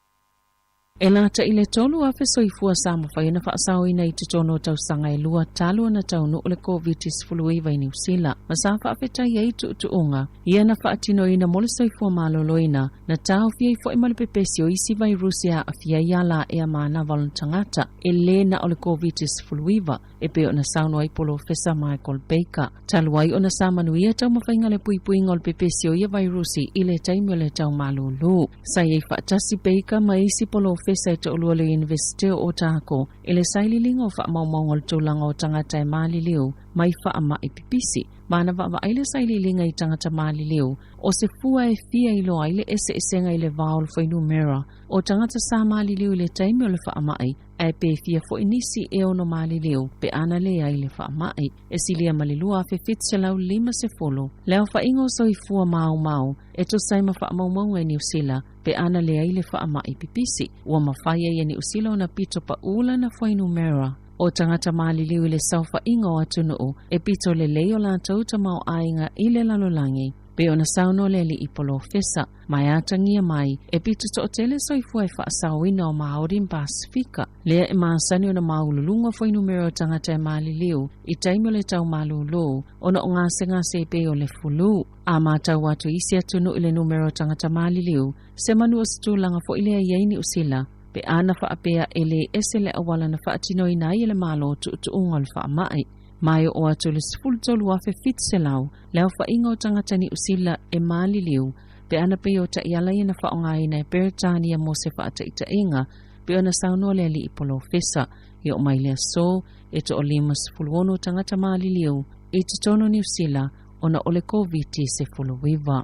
E lata I le tolu a fesoifua sa mawhaina whaasau ina I te tono tau sanga e lua talu na tau no le COVID-19 I New Zealand. Ma sa whaafetai e tuunga, ia na whaatino ina mole soifua maloloina, na tau fia I fo'i male pepesio isi vairusia a fia iala e a mana valentangata, e le na o le COVID-19, e peo na sauno ai polo Fesa Michael Baker. Taluai o na sa manuia tau mawhainga le puipuinga o le pepesio ia vairusi I le taimi o le tau malolo. Sa iei whaatasi Baker ma isi polo Fesa e te olua le University o Otako, e le saililinga o whaamaumau le tūlanga o tangata e Maliliu, mai whaama I pipisi. Mana wa aile saililinga I tangata Maliliu, o se fua e fia I loa I le ese esenga I le vaol whainu mera, o tangata sa Maliliu I le taimi o le whaamai, e pe fia fo inisi e ono Maliliu, pe ana le ai le whaamai, e silia malilua fe fitselau 5 leo whaingo so I fua mau, e to saima whaamaumau e New Zealand, pe ana le ai le whaamai pipisi, ua mawhaia I New Zealand na pito pa ula na whainu mera. O tangata Maliliu I le sauwha ingo atunuu, e pito le leo la tauta mau ainga I le lalolangi. Pe ona sauno le li I polo Fesa, mai atangia mai, e pito to otele soifua e whaasawina o Maorim Pasifika. Lea e maasani o na maululunga foi numero tangata e Maliliu, I taimi o le tau malulu, ona o ngase e pe o le fulu. A matau watu isi atunu I le numero tangata Maliliu, se manu o situlanga fo ilea iaini usila, pe ana whaapea ele esele awala na whaatino I nai ele malo tuunga le whaamai. Mai o atu le sifulu tolu afe fitselau, leo fa inga o tangata ni usila e mali liu, pe ana pe o ta iala ina fa onga ina e Beretania mo se fa ata ita inga, pe ona sauno le li ipolo fesa, i o mai lea so, e to o lima sifulu ono tangata mali liu, i te tono ni usila, ona ole COVID se fulu wiva.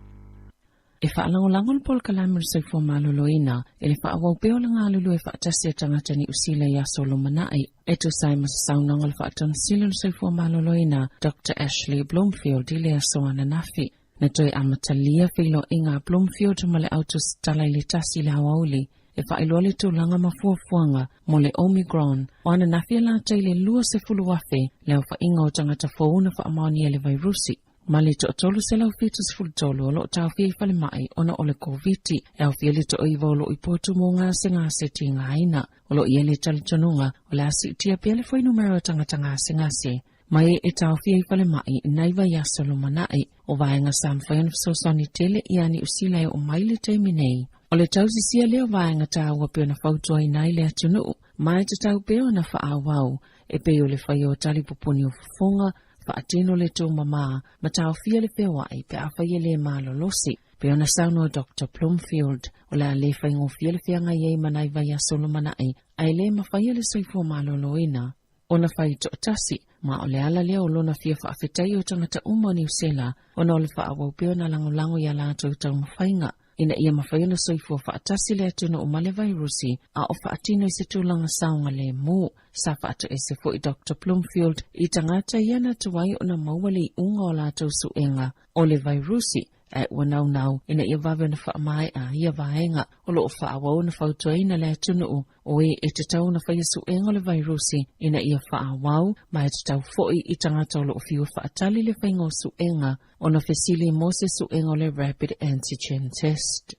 E whaalangolango le pol kalamir sa ifo maloloina, e le whaawau peo langa alulu e whaatasi tangata ni usila ya solo manai. E tu sai masasaunanga le whaatana sila sa ifo maloloina, Dr. Ashley Bloomfield ile ya soana nafi. Na toi amatalia filo inga Bloomfield male autos talai le tasi le hawauli. E whailua le tūlanga mafuafuanga mo le Omicron, o ana nafi la teile lua se fulu wafe, leo whainga o tangata founa whaamaunia le vairusi. Mali to tolu se lau fitus ful tolu o lo tau fia fale mai ona ole COVID e au fia le to iwa o lo ipotu mo ngā se ti ngā ina o lo iele tali tonunga o le asi tia pia le fwai numero tangata ngā se. Mai e tau fia fale mai naiva yaso lo manai o vaenga sam faian fsosoni tele iani usila o maile teiminei. O le tau sisia leo vaenga tau wapio na fautua inai le atunu, mai te tau peo na faa wau e peo le fai o tali pupuni o fufonga atino le tō mama, ma tau fia le whewai pe awhaia le malolosi. Pe ona sauno Dr. Bloomfield, o la le whaingo fia le whianga iei manai vai a solo manai, ai le ma whaia le soifo maloloina. Ona whai to tasi, ma o le ala lea o lona fia whaafetai o tangata uma New Zealand, ona o le whaawau pe ona lango ia lātou tau mawhainga. Ina ia mawhaiona soifo whaatasi le atuna o male vairusi, a o whaatino i se tūlanga saunga le mū. Sa whaata e se fo i Dr. Bloomfield, i tangata iana tuwai o na mauali unga o lātou suenga o le vairusi, e ua nau, ina ia wawe na whaamai a ia vaenga, o lo o whaawau na whautuaina le atunu o e te tau na whaia suenga o le vairusi, ina ia whaawau, ma e te tau foi i tangata o lo o fiu whaatali le whainga o suenga, o na whesili mo se suenga o le rapid antigen test.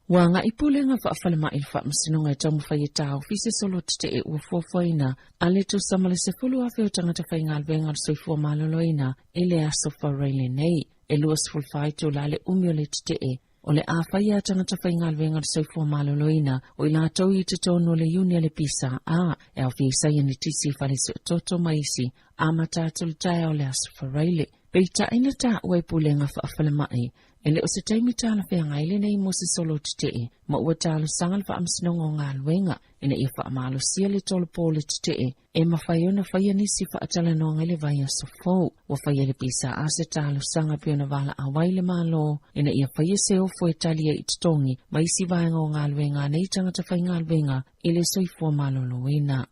Wanga ipulenga whaafale mai whaamasinonga e tamu whai e tau, fise solo te e ua fuafuaina, ale tu samale se fulu awhi o tangata whainga alwenga o soifua maloloina, e le aso whareile nei, e luas fulfai tu la le umio le te e, o le awhai a tangata whainga alwenga o soifua maloloina, o i la tau i te tono le unia le pisa, e au fisa i ni tisi whale se toto maisi, matatu le tae o le aso whareile. Peita ina ta ua ipulenga whaafale mai, e le o se taimi tāla whea ngaile nei mo se solo te e, ma ua tāla sangal wha amsinonga o ngā luenga, ina ia wha amalo sia le tolo pōle te e ma whaiona whaia nisi wha atala no ngaile vai aso fau, wa whaia le pisa a se tāla sanga piona wala a waile malo, ina ia whaia se ofo e talia i tutongi, ma isi vaenga o ngā luenga nei tangata whai ngā luenga, i le soifua malo loina.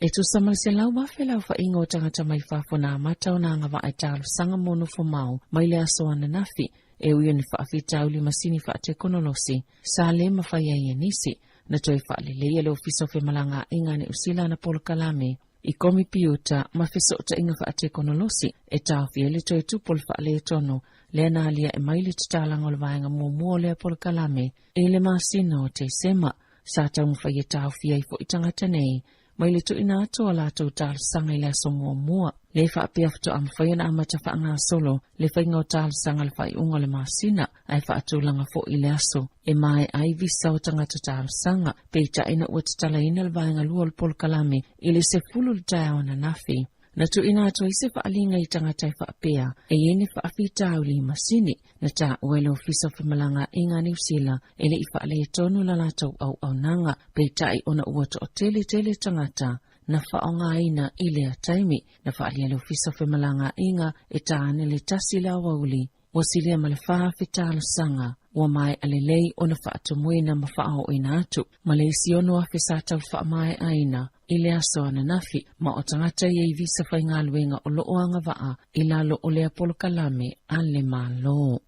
E tu samal se lau wafe lau wha ingo tangata mai whafona matau na ngā wa ai tālu sanga mono fo mau, mai le aso ana nafi, e uio ni whaafi tauli masini wha te konolosi, sa le ma whaia i nisi, na toi wha le leia le ofiso fe malanga inga ne usila na polo kalame, i komi piuta ma fiso ta inga wha te konolosi, e tau fia le toi tupol wha le tono, le na alia e mai le titalang o le vaenga mua le polo kalame, e le masina o te sema, sa tau mwhaia tau fia i fo i tangata nei, mai le tu ina ato ala tau tāl sanga i le aso mua. Le wha apia fto am whaiana amata wha ngā solo, le whainga o tāl sanga le whai unga le masina, ai wha atulanga fo i le aso, e mai ai visa o tangata tāl sanga, peita ina ua tatala ina le vaenga lua le polo kalame, i le se fulu le tae ona nafi. Na tu ina ato i se wha alinga i tangata i wha apia, e ene wha afi tāu li masini, na tā uele o fisa whamalanga i ngā New Zealand, e le i wha ale tonu la lātou au nanga, peita i ona ua to o tele tangata, na wha o ngā ina i lea taimi, na wha alia le fisa whamalanga inga e tāne le tasi la wauli, wa silia ma le wha whitala sanga, wa mai alelei o na wha atomuina ma wha o ina atu, ma le isi ono a whisatau wha mai aina, i le aso ana nafi, ma o tangata i ei visa whai ngā luenga o loo anga waa, i lalo o le apolo kalame, a le malo.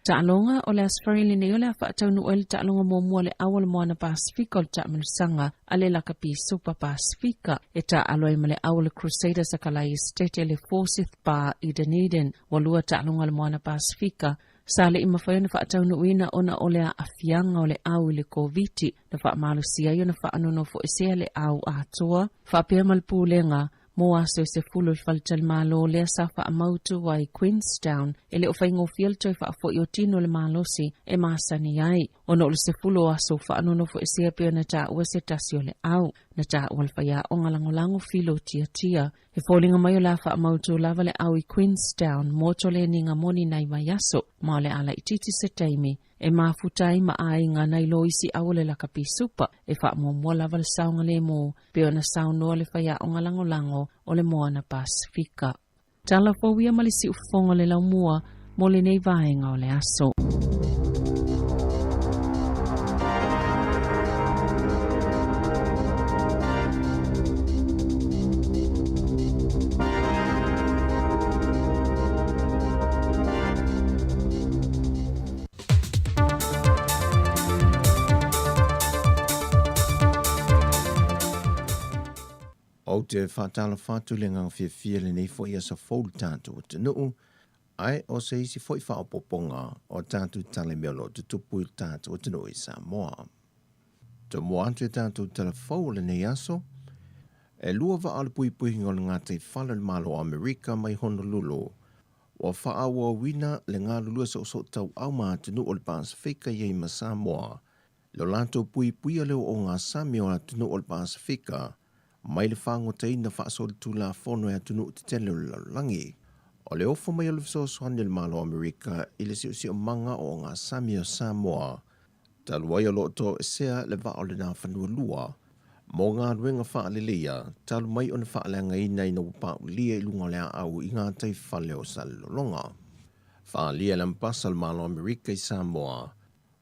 Ta'alonga o le asfarile ne o le whaatau nu ele ta'alonga mua le awal moana Pasifika o le ta'amilusanga a le lakapi Super Pasifika e ta'aloi ma le awal Crusaders a kalai estate le 40th bar i Dunedin walua ta'alonga le moana Pasifika sa le ima whaiona whaatau nu ina ona o le afianga o le au le COVID na whaamalu sia i ona whaanono fo esea le au atoa whaapea malpulenga Mo aso se fulu falchal malo le safa amautu wai Queenstown ele o faingo fielto fa fo yo tino le malosi e masani ai ono le se fulu aso fa anono fo ese pe na ta wese tasio le au na ta wal fa ya ongalangolango filo tia e folinga mai la fa amautu lava le au i Queenstown moto le ninga moni nai mayaso ma le ala ititi se taimi e mafutai ma ai nga nai loisi awole la kapi supa e fa mo lava le saunga le mo pe ona sauno le fa ya ongalangolango o le moa na Pasifika. Tala fawia malisi ufonga le laumua mo le nei vaenga o le aso. O te whatala whatu le ngā whiawhia le nei fwoi asa fōlu tātou o te nuu, ai o se isi fwoi whaopoponga o tātou tale meolo te tupu tātou o te nuu i Samoa. Te mua atu e tātou tala whau le nei aso, e lua wa ala pui pui ngol ngā te whala le malo o Amerika mai Honolulu, o whaawa wina le ngā lulua sa o tau au maa te nuu o le Pasifika iei ma Samoa, lo lanto pui pui a leo o ngā Sami o la te nuu o le Pasifika, mai le whango te ina whaasol tu la whono e atunu te tele o langi. O le ofo mai o le whasosoani le malo Amerika i le si o manga o ngā Sami o Samoa. Taluai o loto e sea le wa o le nā whanua lua. Mō ngā ruenga wha le lia, talu mai o na wha le ngai nei na upa lia i lunga lea au i ngā tei whale o salolonga. Wha lia le mpasa le malo Amerika i Samoa.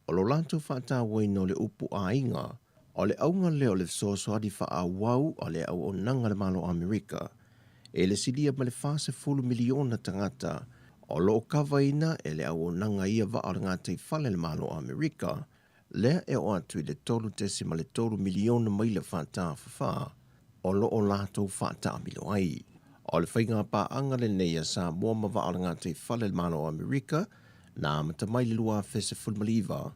O lo lanto wha tā waino le upu a inga, o le aunga leo le soasoani wha a wau o le au o nanga le malo Amerika. E le silia ma le whase fulu miliona tangata o lo o kawaina e le au o nanga ia wa o ngā tei whale le malo Amerika. Lea e o atu i le tolu tesi ma le tolu miliona mai le whata whawha o lo o lato whata milo ai. O le whainga pa anga le neia sa mua ma wa o ngā tei whale le malo Amerika na matamai le lua fese fulmaliva.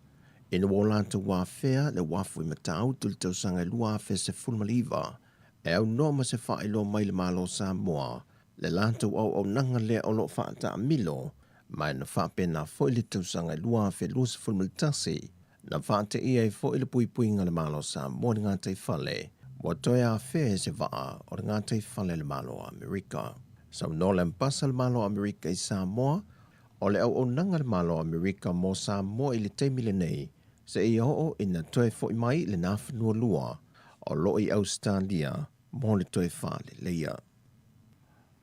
E na wōlanta wāwhea le wāfui matau tuli tau sanga lua fese fulmaliva. E au no ma se whae lo mai le malo Samoa, le lanta au nanga lea o lo whaata a milo, mai na whape na fwoi le tau sanga lua fe lusa fulmalitasi, na whaate ia e fwoi le pui pui nga le malo Samoa ni ngā tei whale, wa toi a whea se waa o ngā tei whale le malo Amerika. Sau no le mpasa le malo Amerika i Samoa, o le au nanga le malo Amerika mo Samoa i le teimile nei, se i o'o ina toe fwoi mai le nā whanua lua o lo i Australia mo le toe whale leia.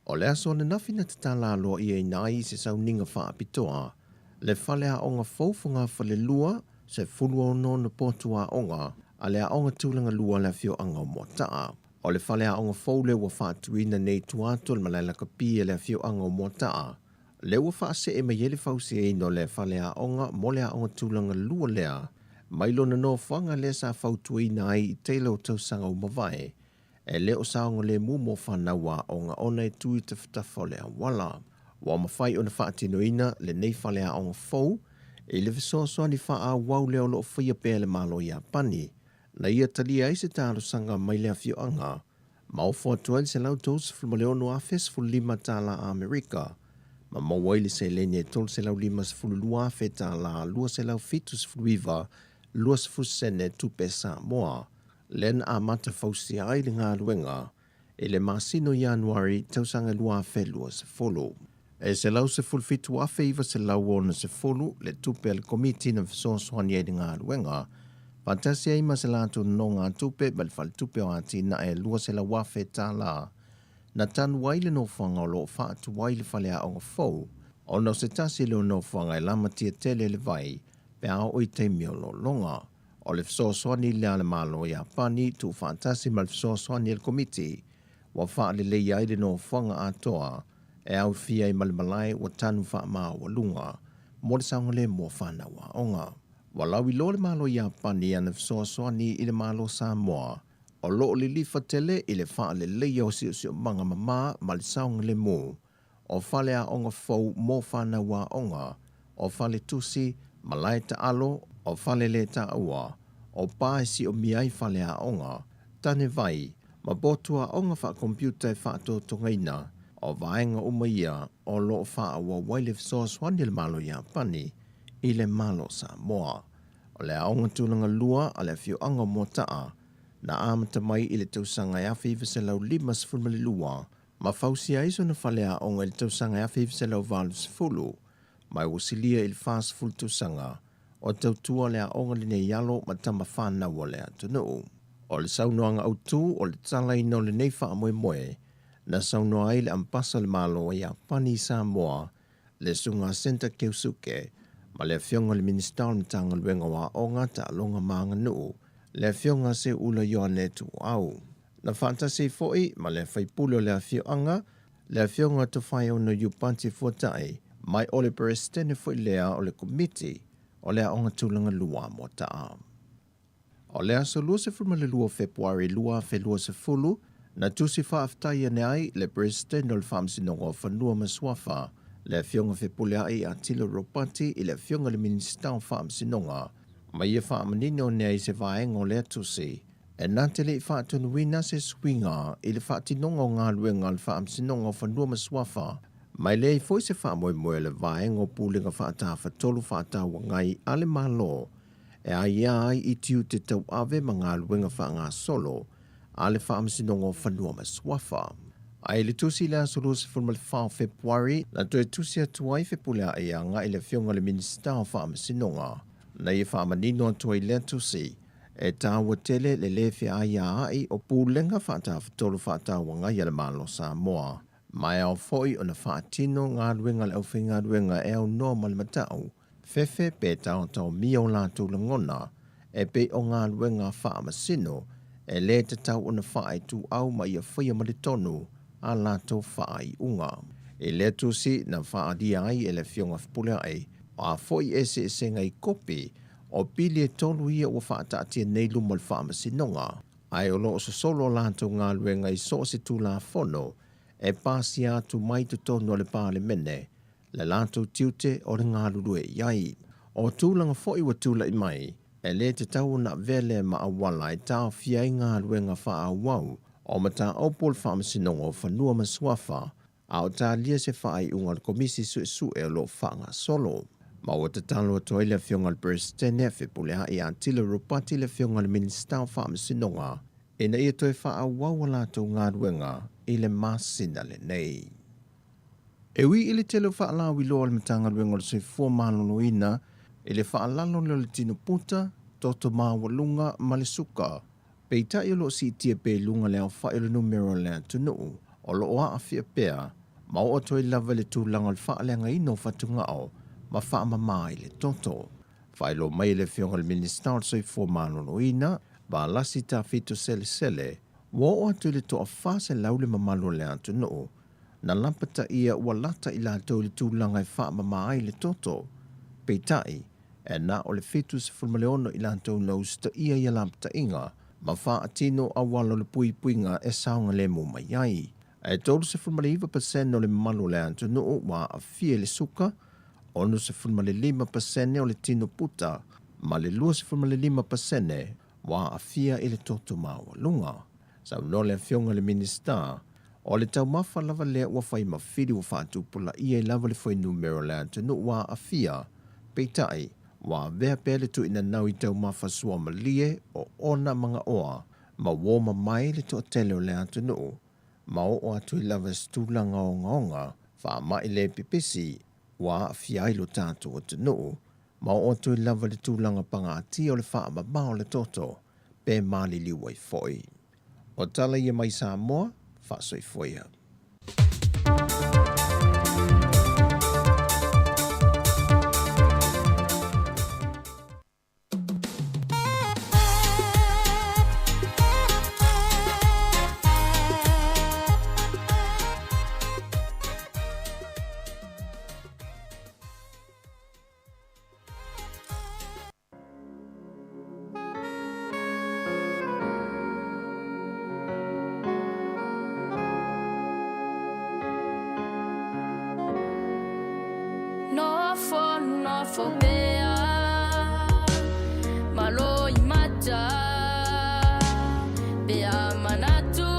O le aso na nawhina te tala loa i e nai se sau ninga wha apitoa, le whale a onga faufunga whale lua se fulua ono na potua onga a le a onga tūlanga lua le fio anga o motaa. O le whale a onga faule wa whaatuina nei tuato le malaila ka pia le fio anga o motaa. Le ua whaase e mai ele fausi e ino le whale a onga mo le a onga tūlanga lua lea, mailo na no whanga le sa whautua ina ai i teilo tausanga o mawai, e leo saonga le mumo whanawa o ngā ona e tui te whatafa le wala. Wa mawhai o na whaatino ina le nei whale a onga fau, e le visosoani wha a wau leo lo whaia pēle malo i Apani, na ia talia i se tālo sanga mai lea fio anga, ma o whatuai se lau tōs fulmaleono a fesful lima tāla a Amerika, ma mawaili se lene tol se lau lima se fulu lua fe tāla lua se lau fitus fluiva, luas fusene tupe Samoa, len a mata fausi ai le ngā luenga, e le masino Januari tausanga lua fe luas folo. E se lau se fulfitu a feiva se lau ona se folo, le tupe al komiti na visosoani e le ngā luenga, fantasia ima se lato no ngā tupe, bal fal tupe o ati na e lua se lau wafe tāla, na tanu waile no whanga o lo whaatu waile whale a onga fau, o no se tasi leo no whanga e lama tia tele le vai, pe ao oi te miolo longa. O le fisosoani le ale malo i Apani tu fantasi ma le fisosoani el komiti, wa wha le le iaile no whanga atoa, e au fia i malimalai wa tanu wha maa wa lunga, mo le saunga le mo whana wa onga. Wa lau i lo le malo i Apani ana fisosoani i le malo Samoa, o lo le lifa tele i le wha le le iau si o manga mama ma le saunga le mo, o whale a onga fau mo whana wa onga, o whale tusi, malai ta alo, o whale le ta ua, o pae si o miai whale a onga, tane vai, ma botua onga wha computer wha to tongaina o vaenga umaia o lo wha wa wailef source wani le malo ia pani i le malo Samoa. O le aonga tūlanga lua a le whio anga mo taa na amata mai i le tausanga ia whiwese lau 5 lua ma fausia iso na whalea onga i le tausanga ia whiwese lau 20 mai wasilia i le fast full tausanga o tautua le aonga li nei yalo ma tama whana wa le atunu. O le saunoanga au tū o le tala ina o le nei wha moe moe na saunoa ai le ampasa le malo ia pani Samoa le sunga senta Keusuke ma le fionga le minister na tanga luenga wa onga ta alonga maanga nuu le fionga se ula yoane tu au. Na fantasi foi ma le whaipulo le fionga le fionga tu whai o no yupanti fuatai mai ole perestene foi lea o le komiti o le aonga tūlanga lua mo taa. O lea so lua se fulma le lua Februari lua fe lua se fulu na tusi whaaftai ane ai le presidente o le whamsinonga o whanua maswafa le fionga whepule ai a Tilo Ropati i le fionga le minister o whamsinonga ma ia whaamanini o nea i se vaenga o lea tusi e nantele i whaatunuina se swinga i le whaatinonga o ngā luenga le whamsinonga o whanua maswafa mai le i foi se whaamoe moe le vaenga o pūlinga whaatafa tolu whaatawa ngai ale malo e ai ai i tiu te tau ave ma ngā luenga wha ngā solo a le whaamsinonga o whanua maswafa. Ai le tusi le asolo se fulma le whao Februari na toe tusi atuai whepulea e anga i le fionga le minister o whaamsinonga na i whaamanino atuai le tusi e tāua tele le lefe ai ai o pūlenga whaatafa tolu whaatawa ngai ale malo Samoa. Mai au foi o na whaatino ngā luenga le au whinga luenga e au noa malimatau fefe pe tau tau mio la tūlangona e pe o ngā luenga whaamasino e le te tau o na whaai tu au ma ia whaia maritonu a la tau whaai unga. E le tusi na whaadia ai e le fionga whapulea ai o a foi ese e senga i kopi o pili e tolu ia ua whaataatia nei luma le whaamasinonga. Ai o lo o solo la tau ngā luenga i so se tu la fono e pasi atu mai tu tonu le pāle mene le lātou tiute o le ngā lulue iai. O tūlanga foi wa tūla i mai, e le te tau na vele ma awala e tāo fiai ngā luenga wha awau, o mata opol whaamasinonga o whanua maswafa, a o tā lia se whaai unga le komisi su e lo whanga solo. Ma o te talo atoa le fionga le presidente whepulea i Tilo Ropati le fionga le minister o whaamasinonga, e na ia toi wha awau lātou ngā luenga i le masina le nei. E wi ili telo whaalawi loa le matanga luenga le soi fua maloloina i le whaalalo le tino puta, toto mawalunga malesuka. Pei tai lo si tia pe lunga le au whae le numero le tunu o lo oa a fia pea, ma o toi lava le tūlanga le whaalenga ino whatunga au, ma whaama mai le toto. Whae lo mai le fionga le minister le soi fua maloloina, ba lasi ta fito sele, wo o atu le toa whase laule mamalo le tunu na lampata ia ua lata i lātou le tūlanga i whaama mai le toto. Peitai, e na o le fitu se fulmaleono i lātou lausta ia i lampata inga, ma wha atino a wala le pui puinga e saunga le mo mai ai. E tolu se fulmale 5% o le malo le antunu wa a fie le suka, onu se fulmale 5% o le tino puta, ma le lua se fulmale 5% wa a fia i le toto maua lunga. Sau no le fionga le minister, o le tau mafa lava lea ua whai mawhiri ua whaatupula ia i lava le whai numero le antunu wa a fia, peitai, wa vea pele tu ina nau i tau mafa sua malie o ona mga oa, ma woma mai le to tele o le antunu, ma o atu i lava stulanga o ngaonga, wha mai le pipisi, wa a fia ilo tātu o tunu, ma o atu i lava le tūlanga panga ati o le wha mabao le toto, pe mali liwa i foi. O tala ia mai Samoa, whaasoi foia. Malo imata, be amanatu.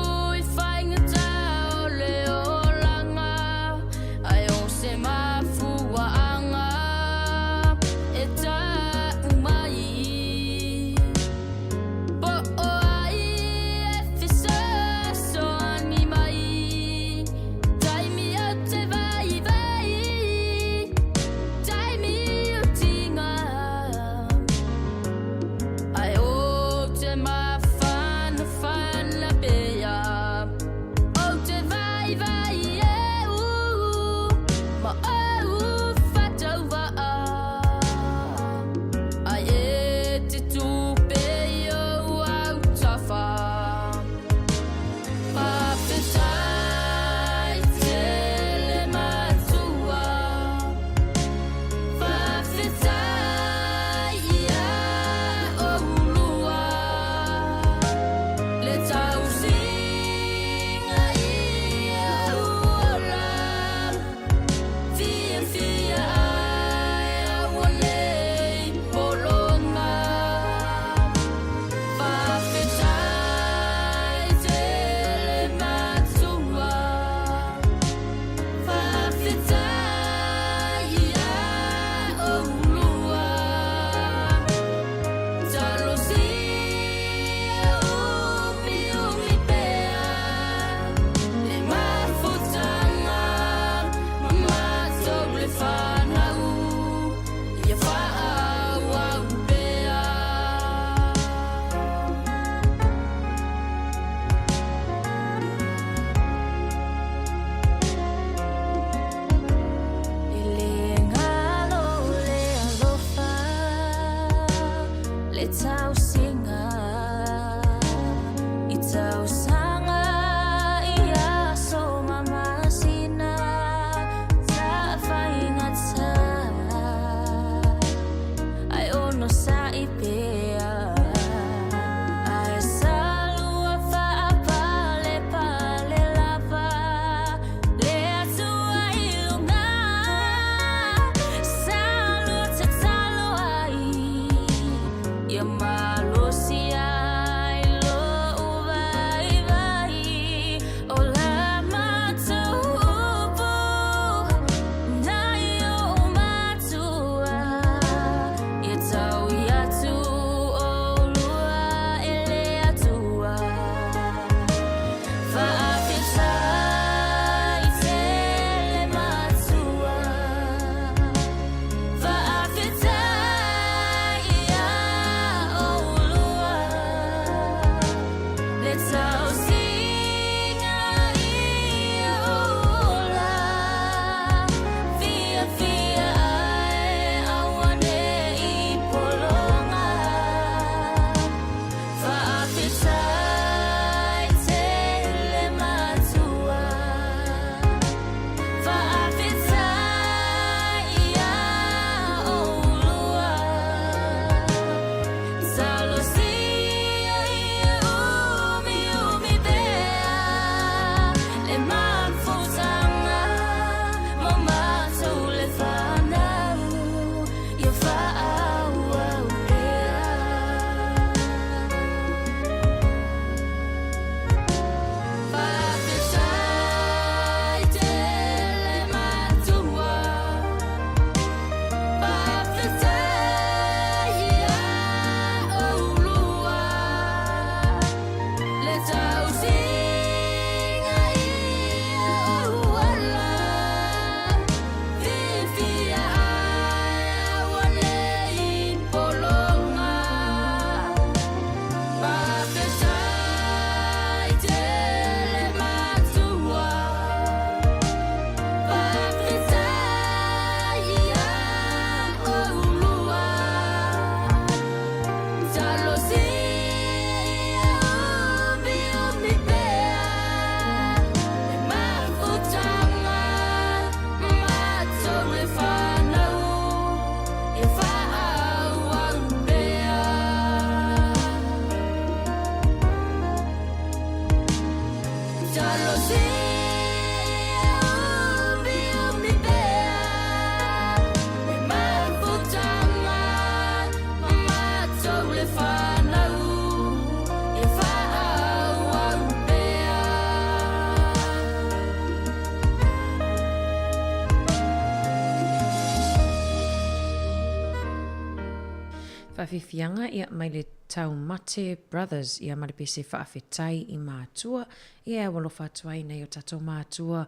Whawhiwhianga ia mai le tau Mate Brothers ia mai pese whaafetai i mātua. Ia walo whatuai nei o tatou mātua.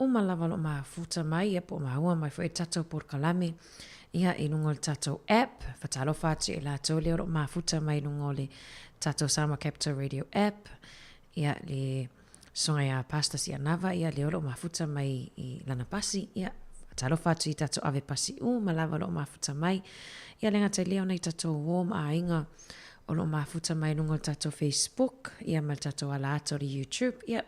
O malawa lo mafuta mai ia po mahua mai fo e tatou por kalame. Ia i lungo le tatou app. Whatalo whatu e la tau leo lo mafuta mai lungo le tatou Sama Capital Radio app. Ia le songa ia pasta si anava ia leo lo mafuta mai i lana pasi. Ia talo whatu i tatou ave pasi malawa lo mafuta mai. Ia lenga te leo nei tatou warm a inga o lo mafuta mai lungo tatou Facebook. Ia mal tatou ala ato le YouTube. Ia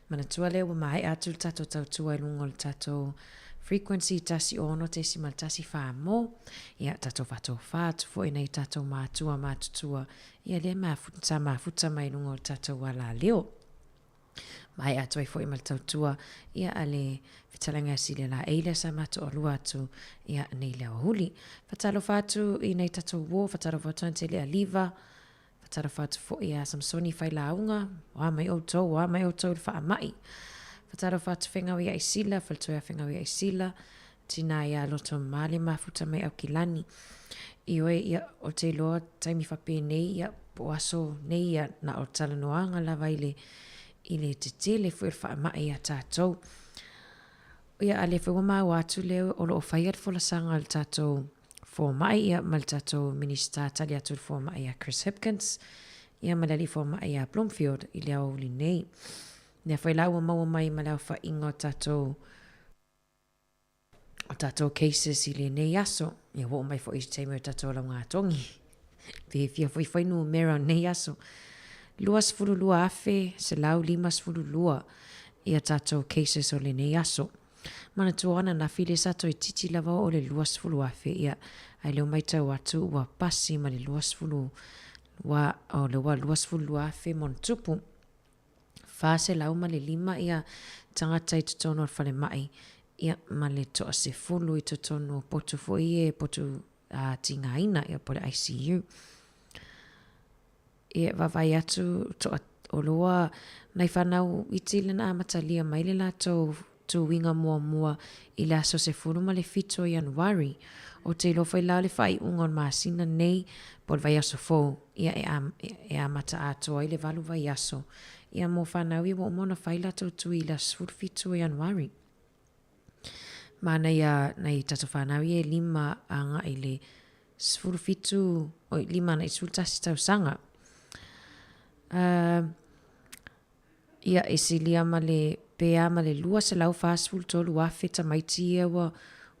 mana tua leo mai atu tatou tautua i lungo tatou frequency tasi ono te si mal tasi whamo. Ia tatou whatou whatu fo i nei tatou mātua mātutua. Ia le mafuta mai lungo tatou ala leo. Mai atu ai fo i mal tautua. Ia ale fitalanga sile la eile sa matu o lua atu. Ia nei leo huli. Fatalo whatu i nei tatou wo. Fatalo whatu ante lea liva. Fatalo whatu fo i a Samsoni whai launga. Wa mai o tau le wha mai. Fatalo whatu whengawi a isila. Faltoia whengawi a isila. Tina ia loto male mafuta mai au kilani. Ioi ia o te loa taimi whape nei. Ia po aso nei ia na o talanoanga lava ile te tele fo wha mai a tātou. Ia ale fo mau atu leo o lo whaiat fo la sanga al tātou fo mai ia mal tātou minister tali atu fo mai a Chris Hipkins. Ia malali fo mai a Bloomfield i leo li nei. Nea whai lau maua mai malau wha ingo tātou cases i le nei aso. Ia wo mai fo i teime o tātou lau ngā tongi. Fia fo i nu mera nei aso. Luas fulu lua afe, se lau 5 lua ia tātou cases o le nei aso. Mana tuana na file sato i titi lava o le luas fulu afe ia ai leo mai tau atu ua pasi ma le luas fulu lua afe mon tupu. Fa se lau ma le 5 ia tangata i tutono al fale mai ia ma le toa se fulu i tutono potu fo ie potu tinga ina ia po le ICU. Ia wawai atu o loa nai whanau i tila na amatalia mai le lato tu winga mua i la so se furu ma le fito i Januari o te lo fai la le fai ungon maasina nei por vai aso fo ia e amata ato i le valu vai aso ia mo whanau i wo mona fai lato tu i la sfuru fito i Januari mana ia nei tato whanau i e 5 anga i le sfuru fito o 5 na i sultasi tau sanga. Ia esilia ma le pea ma le lua se lau fastful tolu afe tamaiti e wa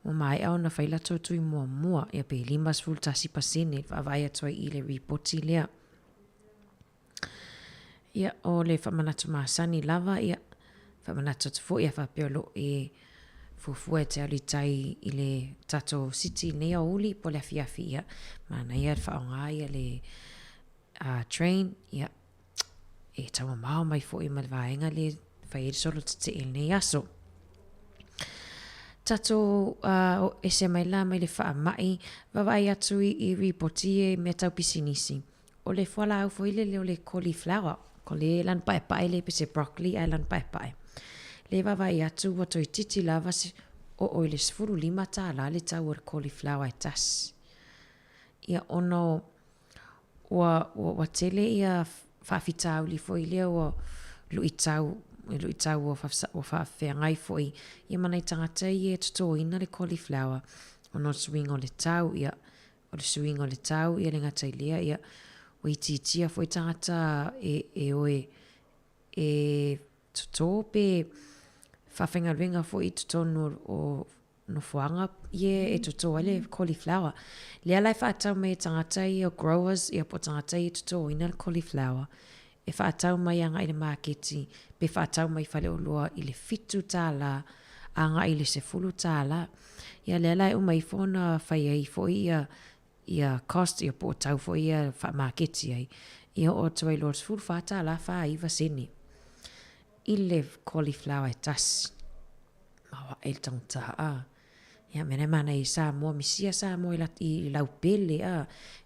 mai au na whaila totu i mua ia pe 5 full tasi pasene whawai atua i le ripoti lea. Ia o le whamanatu maasani lava ia whamanatu tufo ia whapeolo e fufua te ali tai i le tato city nea uli po le afiafi ia mana ia whaonga ia le train ia e tawa mau mai fo i malvaenga le whaere solo te il nei aso. Tato e se mai la mai le wha mai wawai atu i ripoti e mea tau pisinisi. O le whala au fo ile leo le cauliflower. Ko le lan pae le pese broccoli ai lan pae. Le wawai atu wato i titi lava o le 5 ta la le tau o cauliflower e tas. Ia ono wa tele ia whawhitau li fo i leo o lui tau o whawhengai fo i manai tangata i e tuto ina le cauliflower o no swing o le tau ia o le swing o le tau ia le ngata i lea ia o i titia fo i tangata e oe e tuto pe whawhenga fo i tuto no fuanga ie e tuto ale cauliflower. Lea lai whaatau me tangata i o growers i a po tangata i tuto ina le cauliflower. E whaatau mai anga i le marketi, pe whaatau mai whale o loa i le fitu tāla, anga i le 10 tāla. Ia lea lai o mai whona whai ai fo ia cost i a po tau fo ia marketi ai. Ia o tawai lor 10 tāla wha iwa sene. I le cauliflower tas. Mawa e tangata ia mena mana i sa mo misia sa mo i lau pele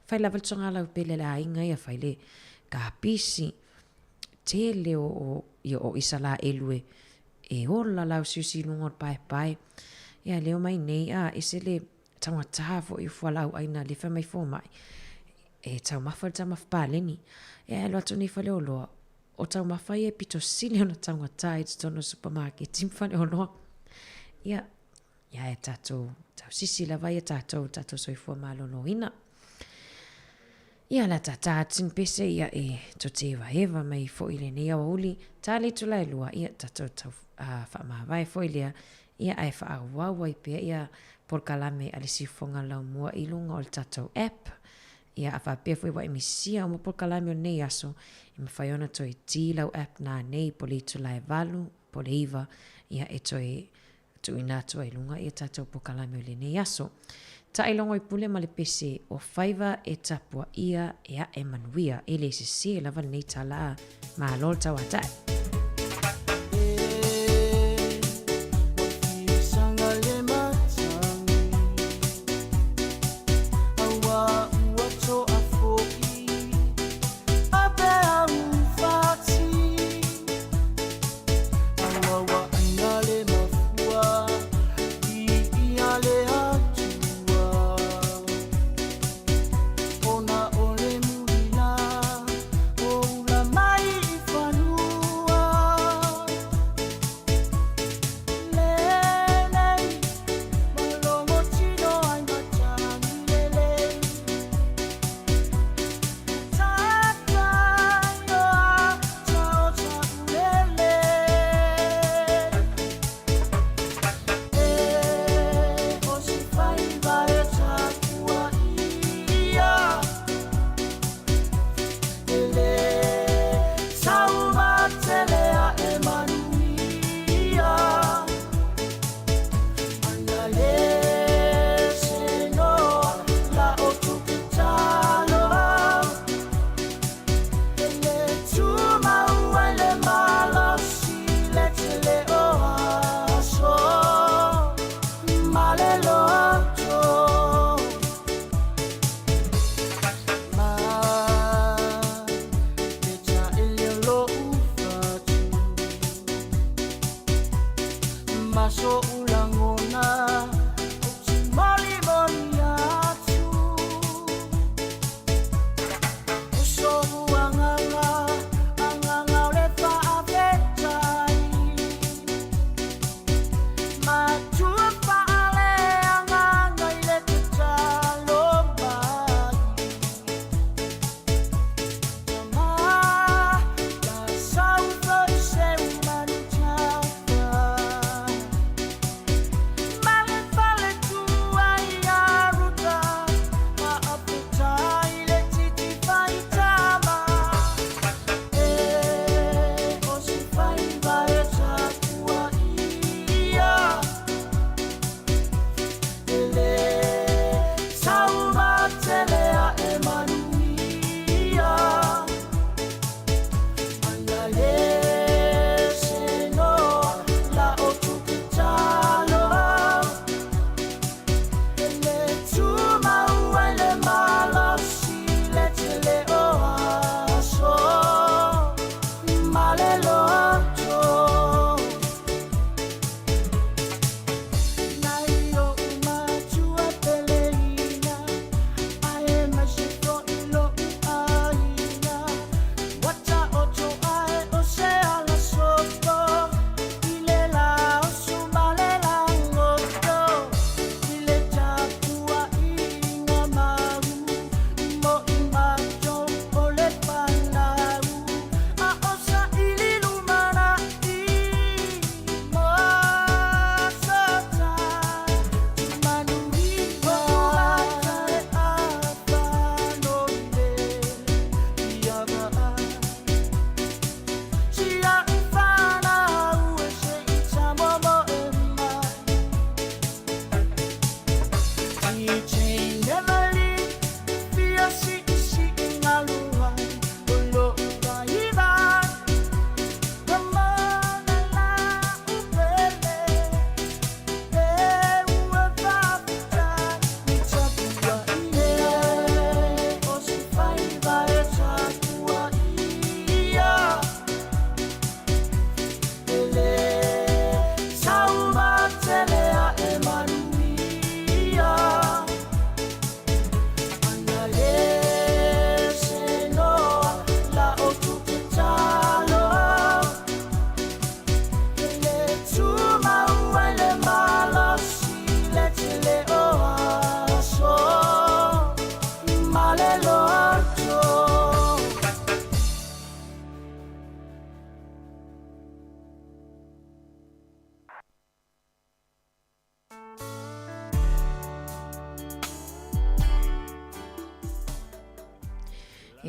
fai la valtonga lau pele la inga ia fai le ka pisi tele o isala elue e ola lau susi lungot pai ia leo mai nei ese le tangata fo i fualau aina le whamai fo mai. E tau mawha tau mawha pāleni. E alo atu ni whale oloa. O tau mawha e pito sili ona tangata i tono supermarket. Tim whale oloa. Ia e tātou. Tau sisi la vai e tātou soifua mālono ina. Ia la tata tin pese ia e to te eva mai fo ile ne ia uli tali tu lai lua ia tato tau fa ma vai fo ile ia ai fa wa wa pe ia por kalame ali si fonga la mua ilunga ol tato app ia fa pe fo wa emisia mo por kalame ne aso im fa yona to e ti la app na nei poli tu lai valu poliva ia e to e tu ina to ilunga ia tato por kalame le ne aso. Ta ilongo i pule ma le pese o faiva e tapua ia e a emanuia e le se lava nei tala ma lol tawatai.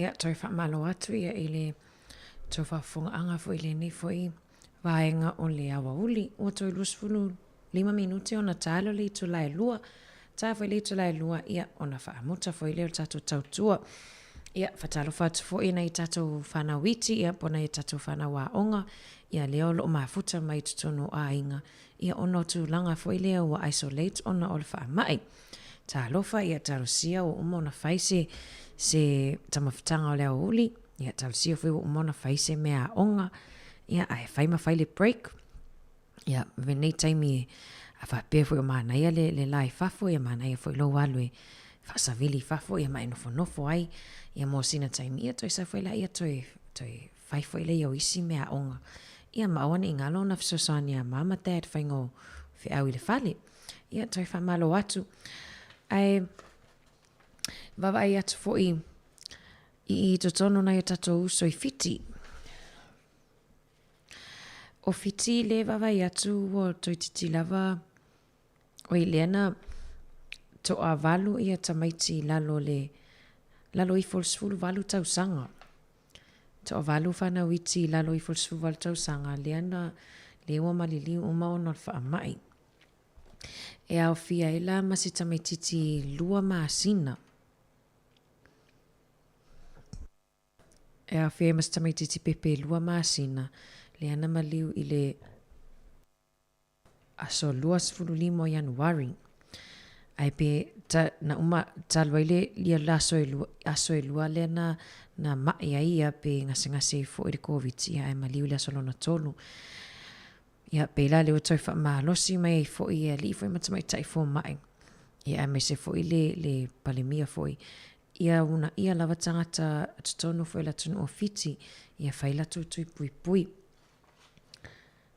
Ia toi whamalo atu ia i le tau whafunga anga fo i le ni fo i vaenga o le awa uli. Ua toi lusfulu 5 minuti ona talo le tu lai lua. Ta fo i le tu lai lua ia ona whaamuta fo i le o tatu tautua. Ia whatalo whatu fo i nei tatu whana witi ia pona i tatu whana wa onga. Ia leo lo mafuta mai tutono a inga. Ia ono tu langa fo i leo wa isolate ona o le wha mai. Ta alofa ia tarusia o umona whaise se tamawhitanga o leo uli. Ia tarusia fo i umona whaise mea onga. Ia ai whaima whaile break. Ia venei taimi a whapea fo i o mana ia le lai fafo ia mana ia fo i lo walue. Whasavili fafo ia mai nofo ai. Ia mo sina taimi ia toi sa fo i la ia toi whaifo i le i o isi mea onga. Ia maawane i ngalo na fisosani a mama dad whaingo whi au i le whale. Ia toi whamalo atu. Ai wawai atu fo i totono na i tatou uso i fiti. O fiti le wawai atu o toi titi lava o i leana to a valu ia tamaiti lalo i folsfulu valu tau sanga. To a valu whana witi lalo i folsfulu valu tau sanga leana lewa malili uma o nol wha mai. E au fia e la masi tamaititi lua maasina. E au fia e masi tamaititi pepe lua maasina. Leana maliu i le aso lua sifulu limo Januari. Ai pe na uma talwaile lia laso e lua leana na mai ia pe ngase fo i COVID ia e maliu le aso lona tolu. Ia pe la le utoi wha mahalosi mai fo i li fo i matamai tai fo mai. Ia me se fo i le palemia fo i. Ia lava tangata tutonu fo i la tunu o fiti. Ia whaila tui pui.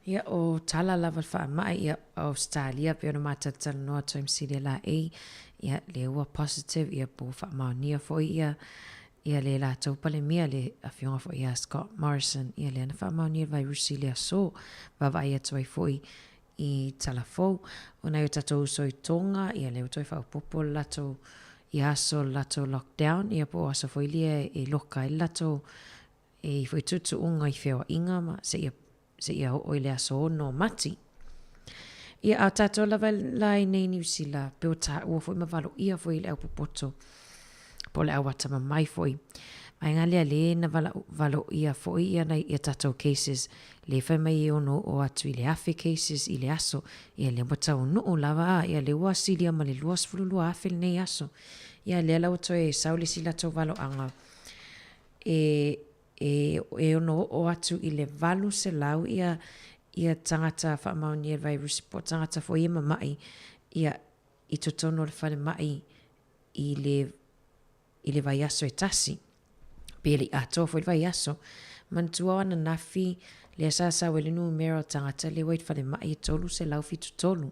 Ia o tala lava wha mai ia Australia pe ona matatala noa toi msile la e. Ia le ua positive ia po wha maonia fo i ia le la tau palemia le awhionga fo ia Scott Morrison. Ia le ana wha maonia virusi le aso. Wawa ia toi fo i talafou. Ona i tatou uso i tonga. Ia le utoi wha upopo lato i aso lato lockdown. Ia po aso fo ilia e loka i lato e fo i tutu unga i whewa inga ma se ia o le aso ono mati. Ia au tatou lava lai nei New Zealand. Peo ta ua fo i mawalo ia fo i le au popoto. Po le au atama mai fo i. Mai ngalea le na valo ia fo i ia nei ia tatou cases. Le whai mai e ono o atu i le afe cases i le aso. Ia le matau nuu lava a ia le ua silia ma le luas fulu lua afe le nei aso. Ia le lau to e sauli sila tau valo anga. E ono o atu i le valu se lau ia tangata wha mauni e virus po tangata fo ia mamai ia i totono le whale mai i le vai aso e tasi. Peli ato fo i vai aso. Mantua wana nafi le asasa wele nu mero tangata le wait whale mai e tolu se lau fitu tolu.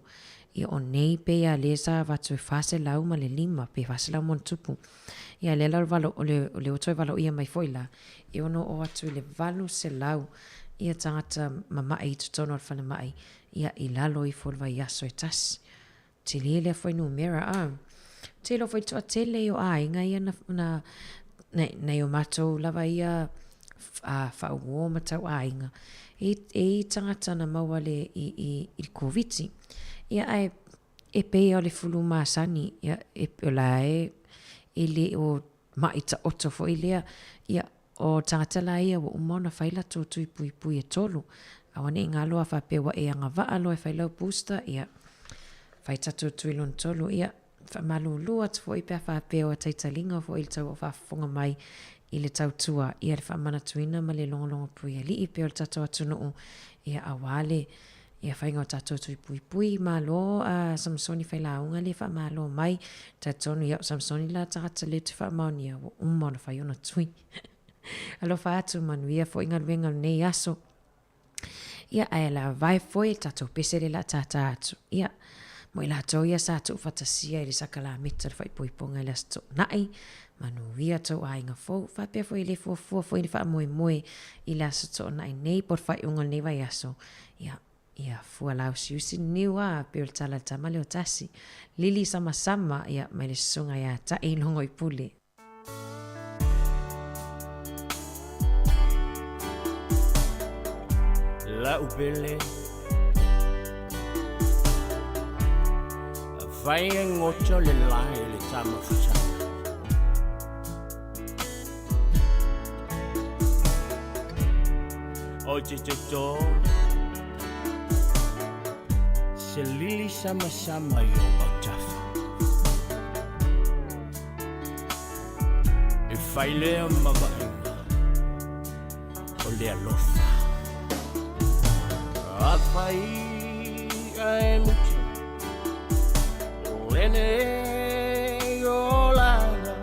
Ia o nei pe ia le sa vatu e fase lau ma le 5 pe fase lau mon tupu. Ia le lau valo o le otoi valo ia mai foila. E ono o atu le valu se lau. Ia tangata mamai i tutono al whale mai. Ia i lalo i folva i aso e tas. Te lele foi numera a. Te lo foi to tele o a inga ia na o matou lava ia a fa wo matau a inga. E tangata na mawale i COVID. Ia ai e pe o le fulu masani ia e la e le o maita oto fo ilea ia o tangata la ia o umona faila to tui pui e tolu. Awane inga loa fa pe wa e anga va alo e faila booster ia faita to tui lon tolu ia fa malu lua fo i pe fa pe o taitalinga fo il tau fa fonga mai i le tau tua ia le fa mana tuina ma le longo pui ali i pe o tatu atunu ia awale ia whainga o tatou tui pui malo a Samsoni whaila unga le wha malo mai tatonu ia Samsoni la tangata le tu wha maonia o umona whai ona tui. Alo wha atu manuia fo inga luenga nei aso. Ia ai la vai foi tatou pesele la tata atu. Ia mo ila tau ia sa tu fatasia i le sakala mita le whai poiponga i le asto nai. Manuia tau a inga fo wha pia foi le fua foi ni wha moe i le asto nai nei por whai unga nei vai aso. Ia fua lau siusi niwa pe o tala tamale o tasi. Lili sama ia mai le sunga ia ta e longo i pule. la upele fai ngocho le lai le tama fucha oje jojo se lili sama sama yo bautafa e fai le mavainga o le alofa a fai ai mucho lene yo lana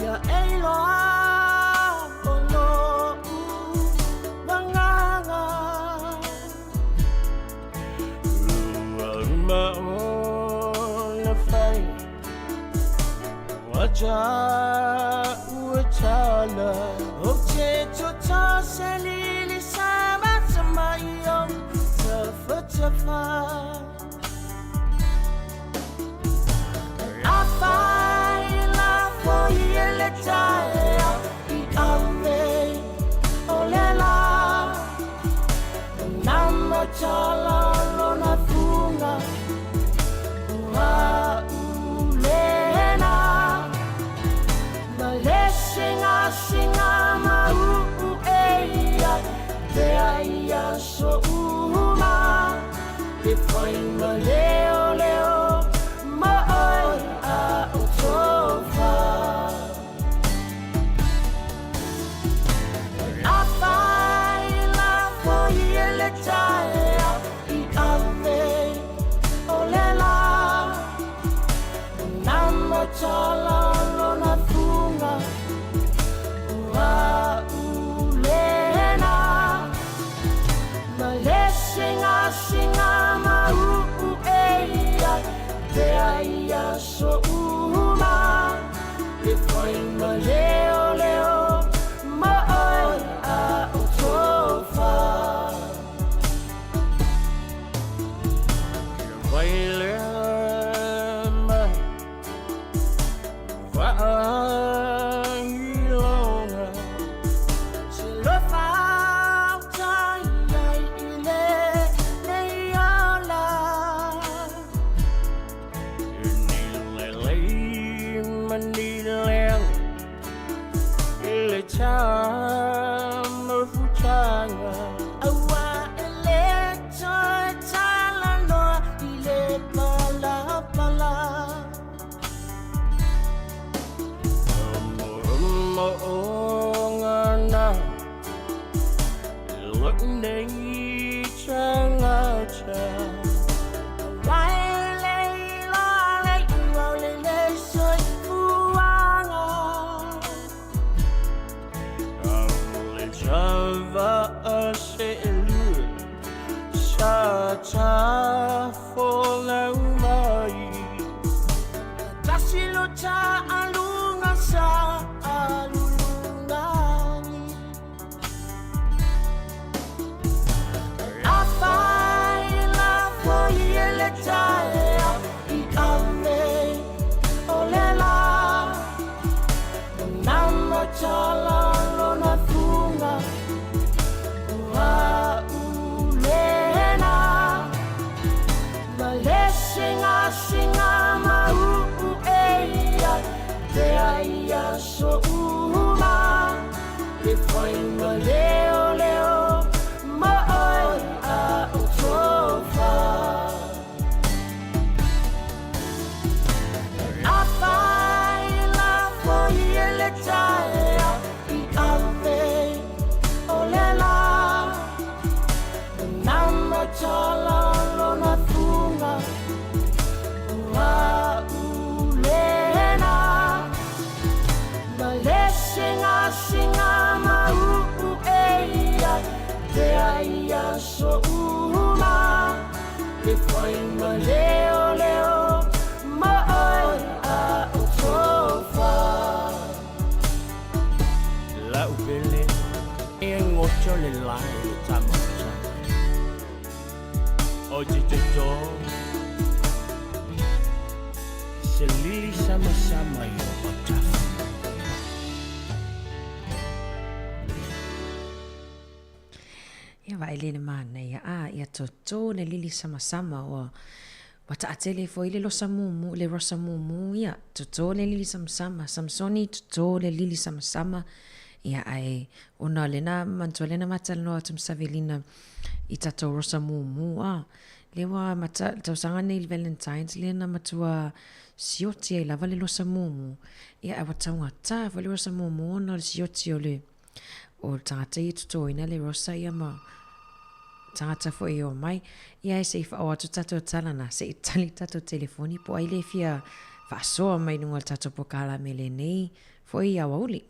ya eilo Wachala Oche Chota Selili Sama Samayo Tafa I find love for you letaya I ame Olela Nama Chala Lona Funga Singa mau eia te aia so uma te foi ma leo ma oi a utofa I find love for you letaya I ame olela nama chala lona funga Singa mau eia te aia so uma te foi ma leo ma oi a utofa vai lema vai longa se lo fa Cha fola mai Tasilo cha alunga sa alungani I find love for you letaya I ame olela Nama chala lona funga Singa mau eia te aia so uma te foi ma leo ma oi a utofa I find love for you letaya I ame olela nama chala lona funga Singa mau eia te aia so uma te foi ma leo ma oi a utofa la upele e ngocho le lai tamacha oje jojo se lili sama sama yo bautafa Ia ele le mana ia toto le lili sama o wata atele fo ile rosa mumu ia toto le lili sama Samsoni toto le lili sama ia ai ona le na mantole na matal no tum savelina I tato rosa mumu lewa mata tausanga ni Valentine's le na matua sioti ai lava le rosa mumu ia awataunga ta le rosa mumu ona le sioti o tangata I tuto ina le rosa ia ma tangata fo I o mai ia se fa o atu tato talana se itali tato telefoni po ai le fia fa soa mai nunga tato pokala mele nei fo ia wauli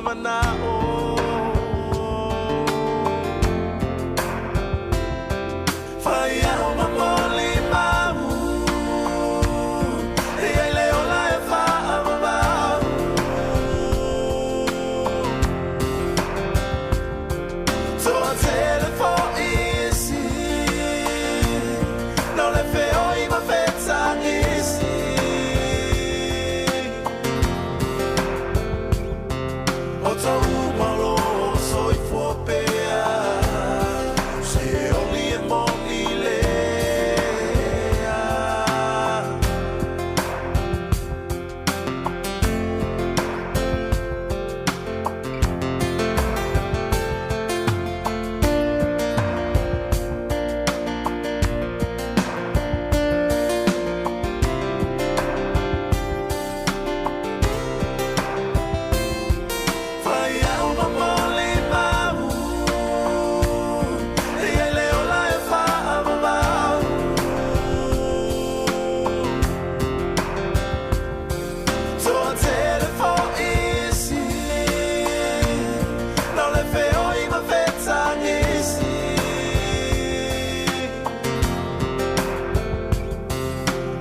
Manao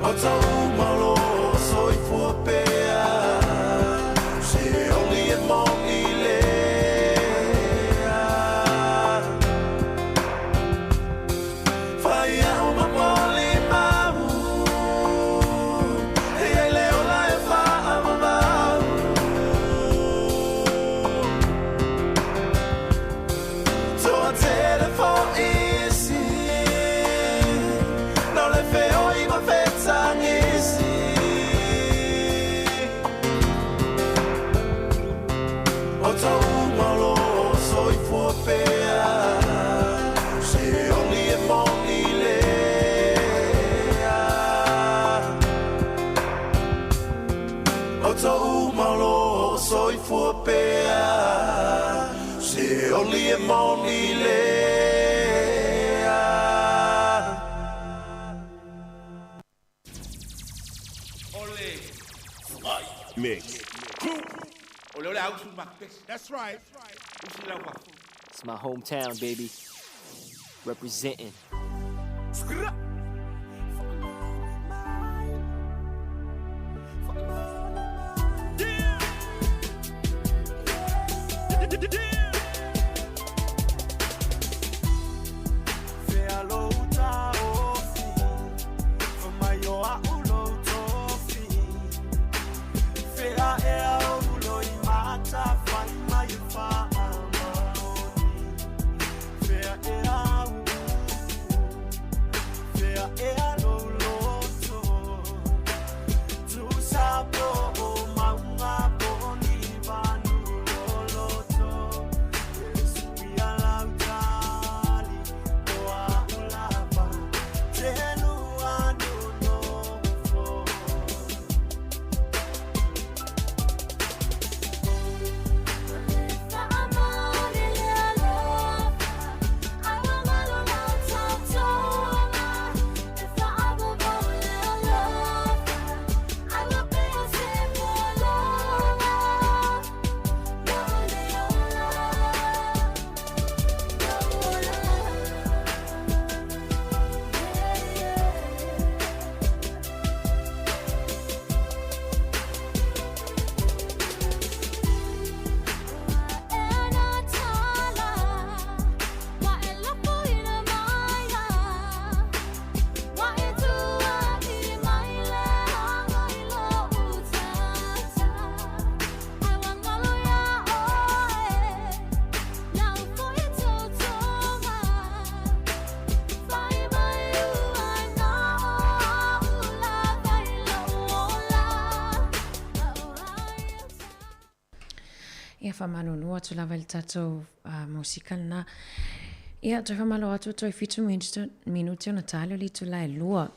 O tau malo soi fua pea Se oli e mongi lea Fai au mamoli mau E ai leo la e wha amamau Toa telefo isi No le feo I ma fetang isi O tau malo soi fua pea Se oli e mongi lea O tau malo soi fua pea Se oli e mongi lea Mix. That's right. It's my hometown, baby. Representing. Ia whamanunua tu lawa le tatou musical na. Ia toi whamalo atu toi fitu minuti ona talo li tu lai lua.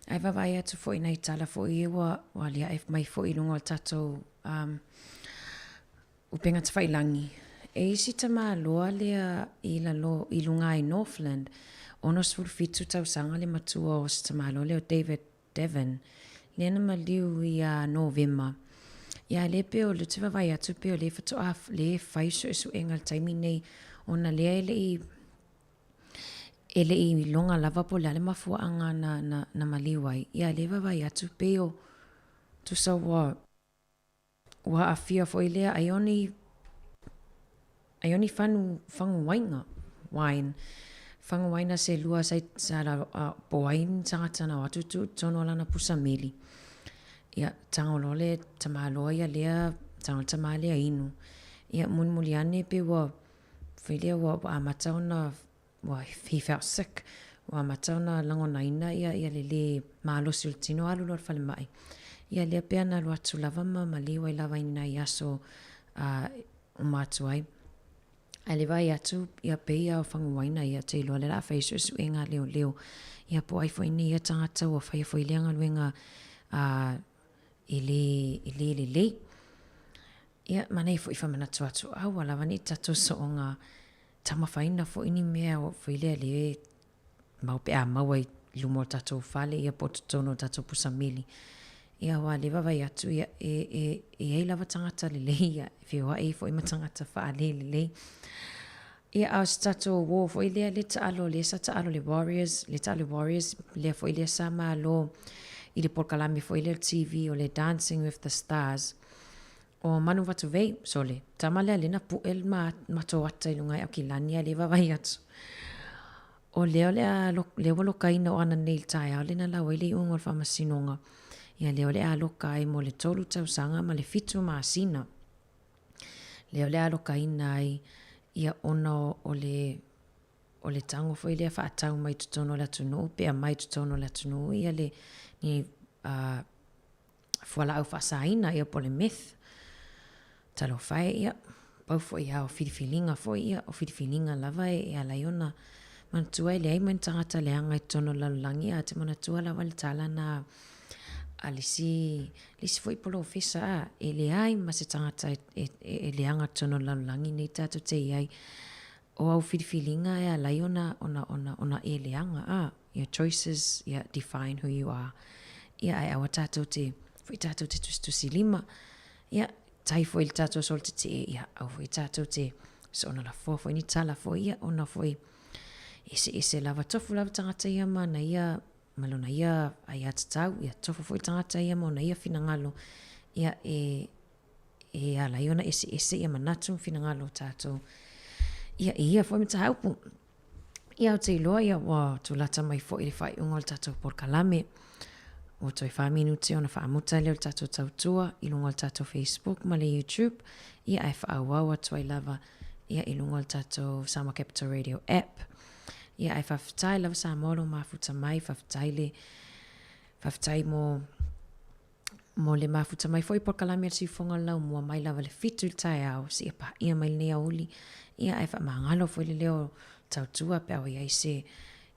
Ai wawai atu fo ina i tala fo i ewa walia e mai fo i lunga o tatou upenga te whailangi. E isi ta maa loa lea i lunga i Northland. Ono suru fitu tau sanga le matua o sta maa loa leo David Devon. Lena maliu i November. Ia le peo le te wawai atu peo le whatu af le whaisu esu engal taimi nei ona lea ele i longa lava po le mafua anga na maliwai. Ia le wawai atu peo tu sa wa afia fo ilea aioni fangu wainga wine. Fangu waina se lua sa la poain sangatana watu tu tono lana pusamili. Ia tangolo le tamaloa ia lea tamale inu. Ia munmuliane pe wa filia wa amata ona he felt sick. Wa amata ona langona ina ia le malo sultino alu lor fale mai. Ia lea pe ana lo atu lava maliwa lava ina iaso umatu ai. Ale vai atu ia pe ia fangu waina ia te lo le la feisu su enga leo. Ia po ai fo ini ia tangata wa fai fo ileanga luenga ile ia mana fo ifa mana atu au ala vani tatu so nga tama faina fo ini mea fo ile le mau pe mau lumo tatu fale ia potono tatu pusamili ia wa le vai atu ia e lava tangata le ia fi wa e fo ima tangata fa le ia au tatu wo fo ile le talo le sa talo le warriors le fo ile sama lo i le polkalame fo i le TV o le Dancing with the Stars. O manu watu vei, sole, tamale alena pu el mato ata ilunga au kilani a lewa vai atu. O leo lewa lokaina o ana neil tai au lena la wele ungo al whamasinonga. Ia leo lea lokai mo le tolu tausanga ma le fitu maasina. Leo lea lokaina ai ia ona o le tango fo ile fa atau mai tutono la tunu pe mai tutono la tunu ia le ni fuala au fa saina ia po le myth. Talo fai ia pau fo ia o filifilinga fo ia o filifilinga lava ia la iona mantua le ai mentangata le anga tono la langi a te manatua la wale tala na alisi foi polo ofisa e le ai ma se tangata e le anga tono la langi nei tatu te iai o au filifilinga ia la iona ona e le anga your choices define who you are ia ai awa tatu te foi tatu te tusi lima ia tai foi il tatu sol te ia au foi tatu te so ona la foi ni tala foi ia ona foi ese lava tofu lava tangata ia mana ia malona ia ai atatau ia tofu foi tangata ia mona ia finangalo ia ala iona ese ia manatu finangalo tatu ia foi mita haupu ia o te iloa ia wa tulata mai foi le fai ungol tatu por kalame o toi 5 minuti ona whaamuta leo tatu tautua ilungol tatu Facebook ma le YouTube ia ai whaawawa toi lava ia ilungol tatu Sama Capital Radio app ia ai whawhitai lava sa molo mafuta mai whawhitai mo le mafuta mai foi por kalame at si fonga lau mua mai lava le fitu il tai au si apa ia mai lea uli ia ai whamangalo foi le leo tautua pe au ia se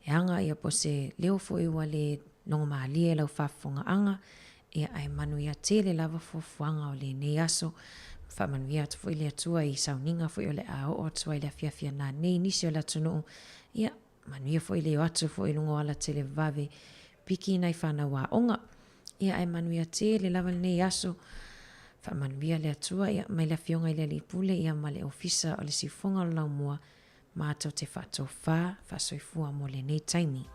anga ia po se leo foi wa le longo maalia lau whafonga anga ia ai manu ia tele lava fofuanga o le nei aso whamanu ia atu foi le atua i sauninga foi o le ao o atua i le afiafia na nei nisi o la tunu ia manu ia foi le atu foi lungo ala tele vave piki nai whana wa onga ia ai manu ia tele lava le nei aso whamanu ia le atua ia mai le fionga i le lipule ia ma le ofisa o le sifonga o lau mua ma atau te whato whasoifua mo le nei taimi.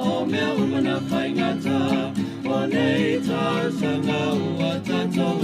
O mea umana whaingata, o nei tā sanga ua tātou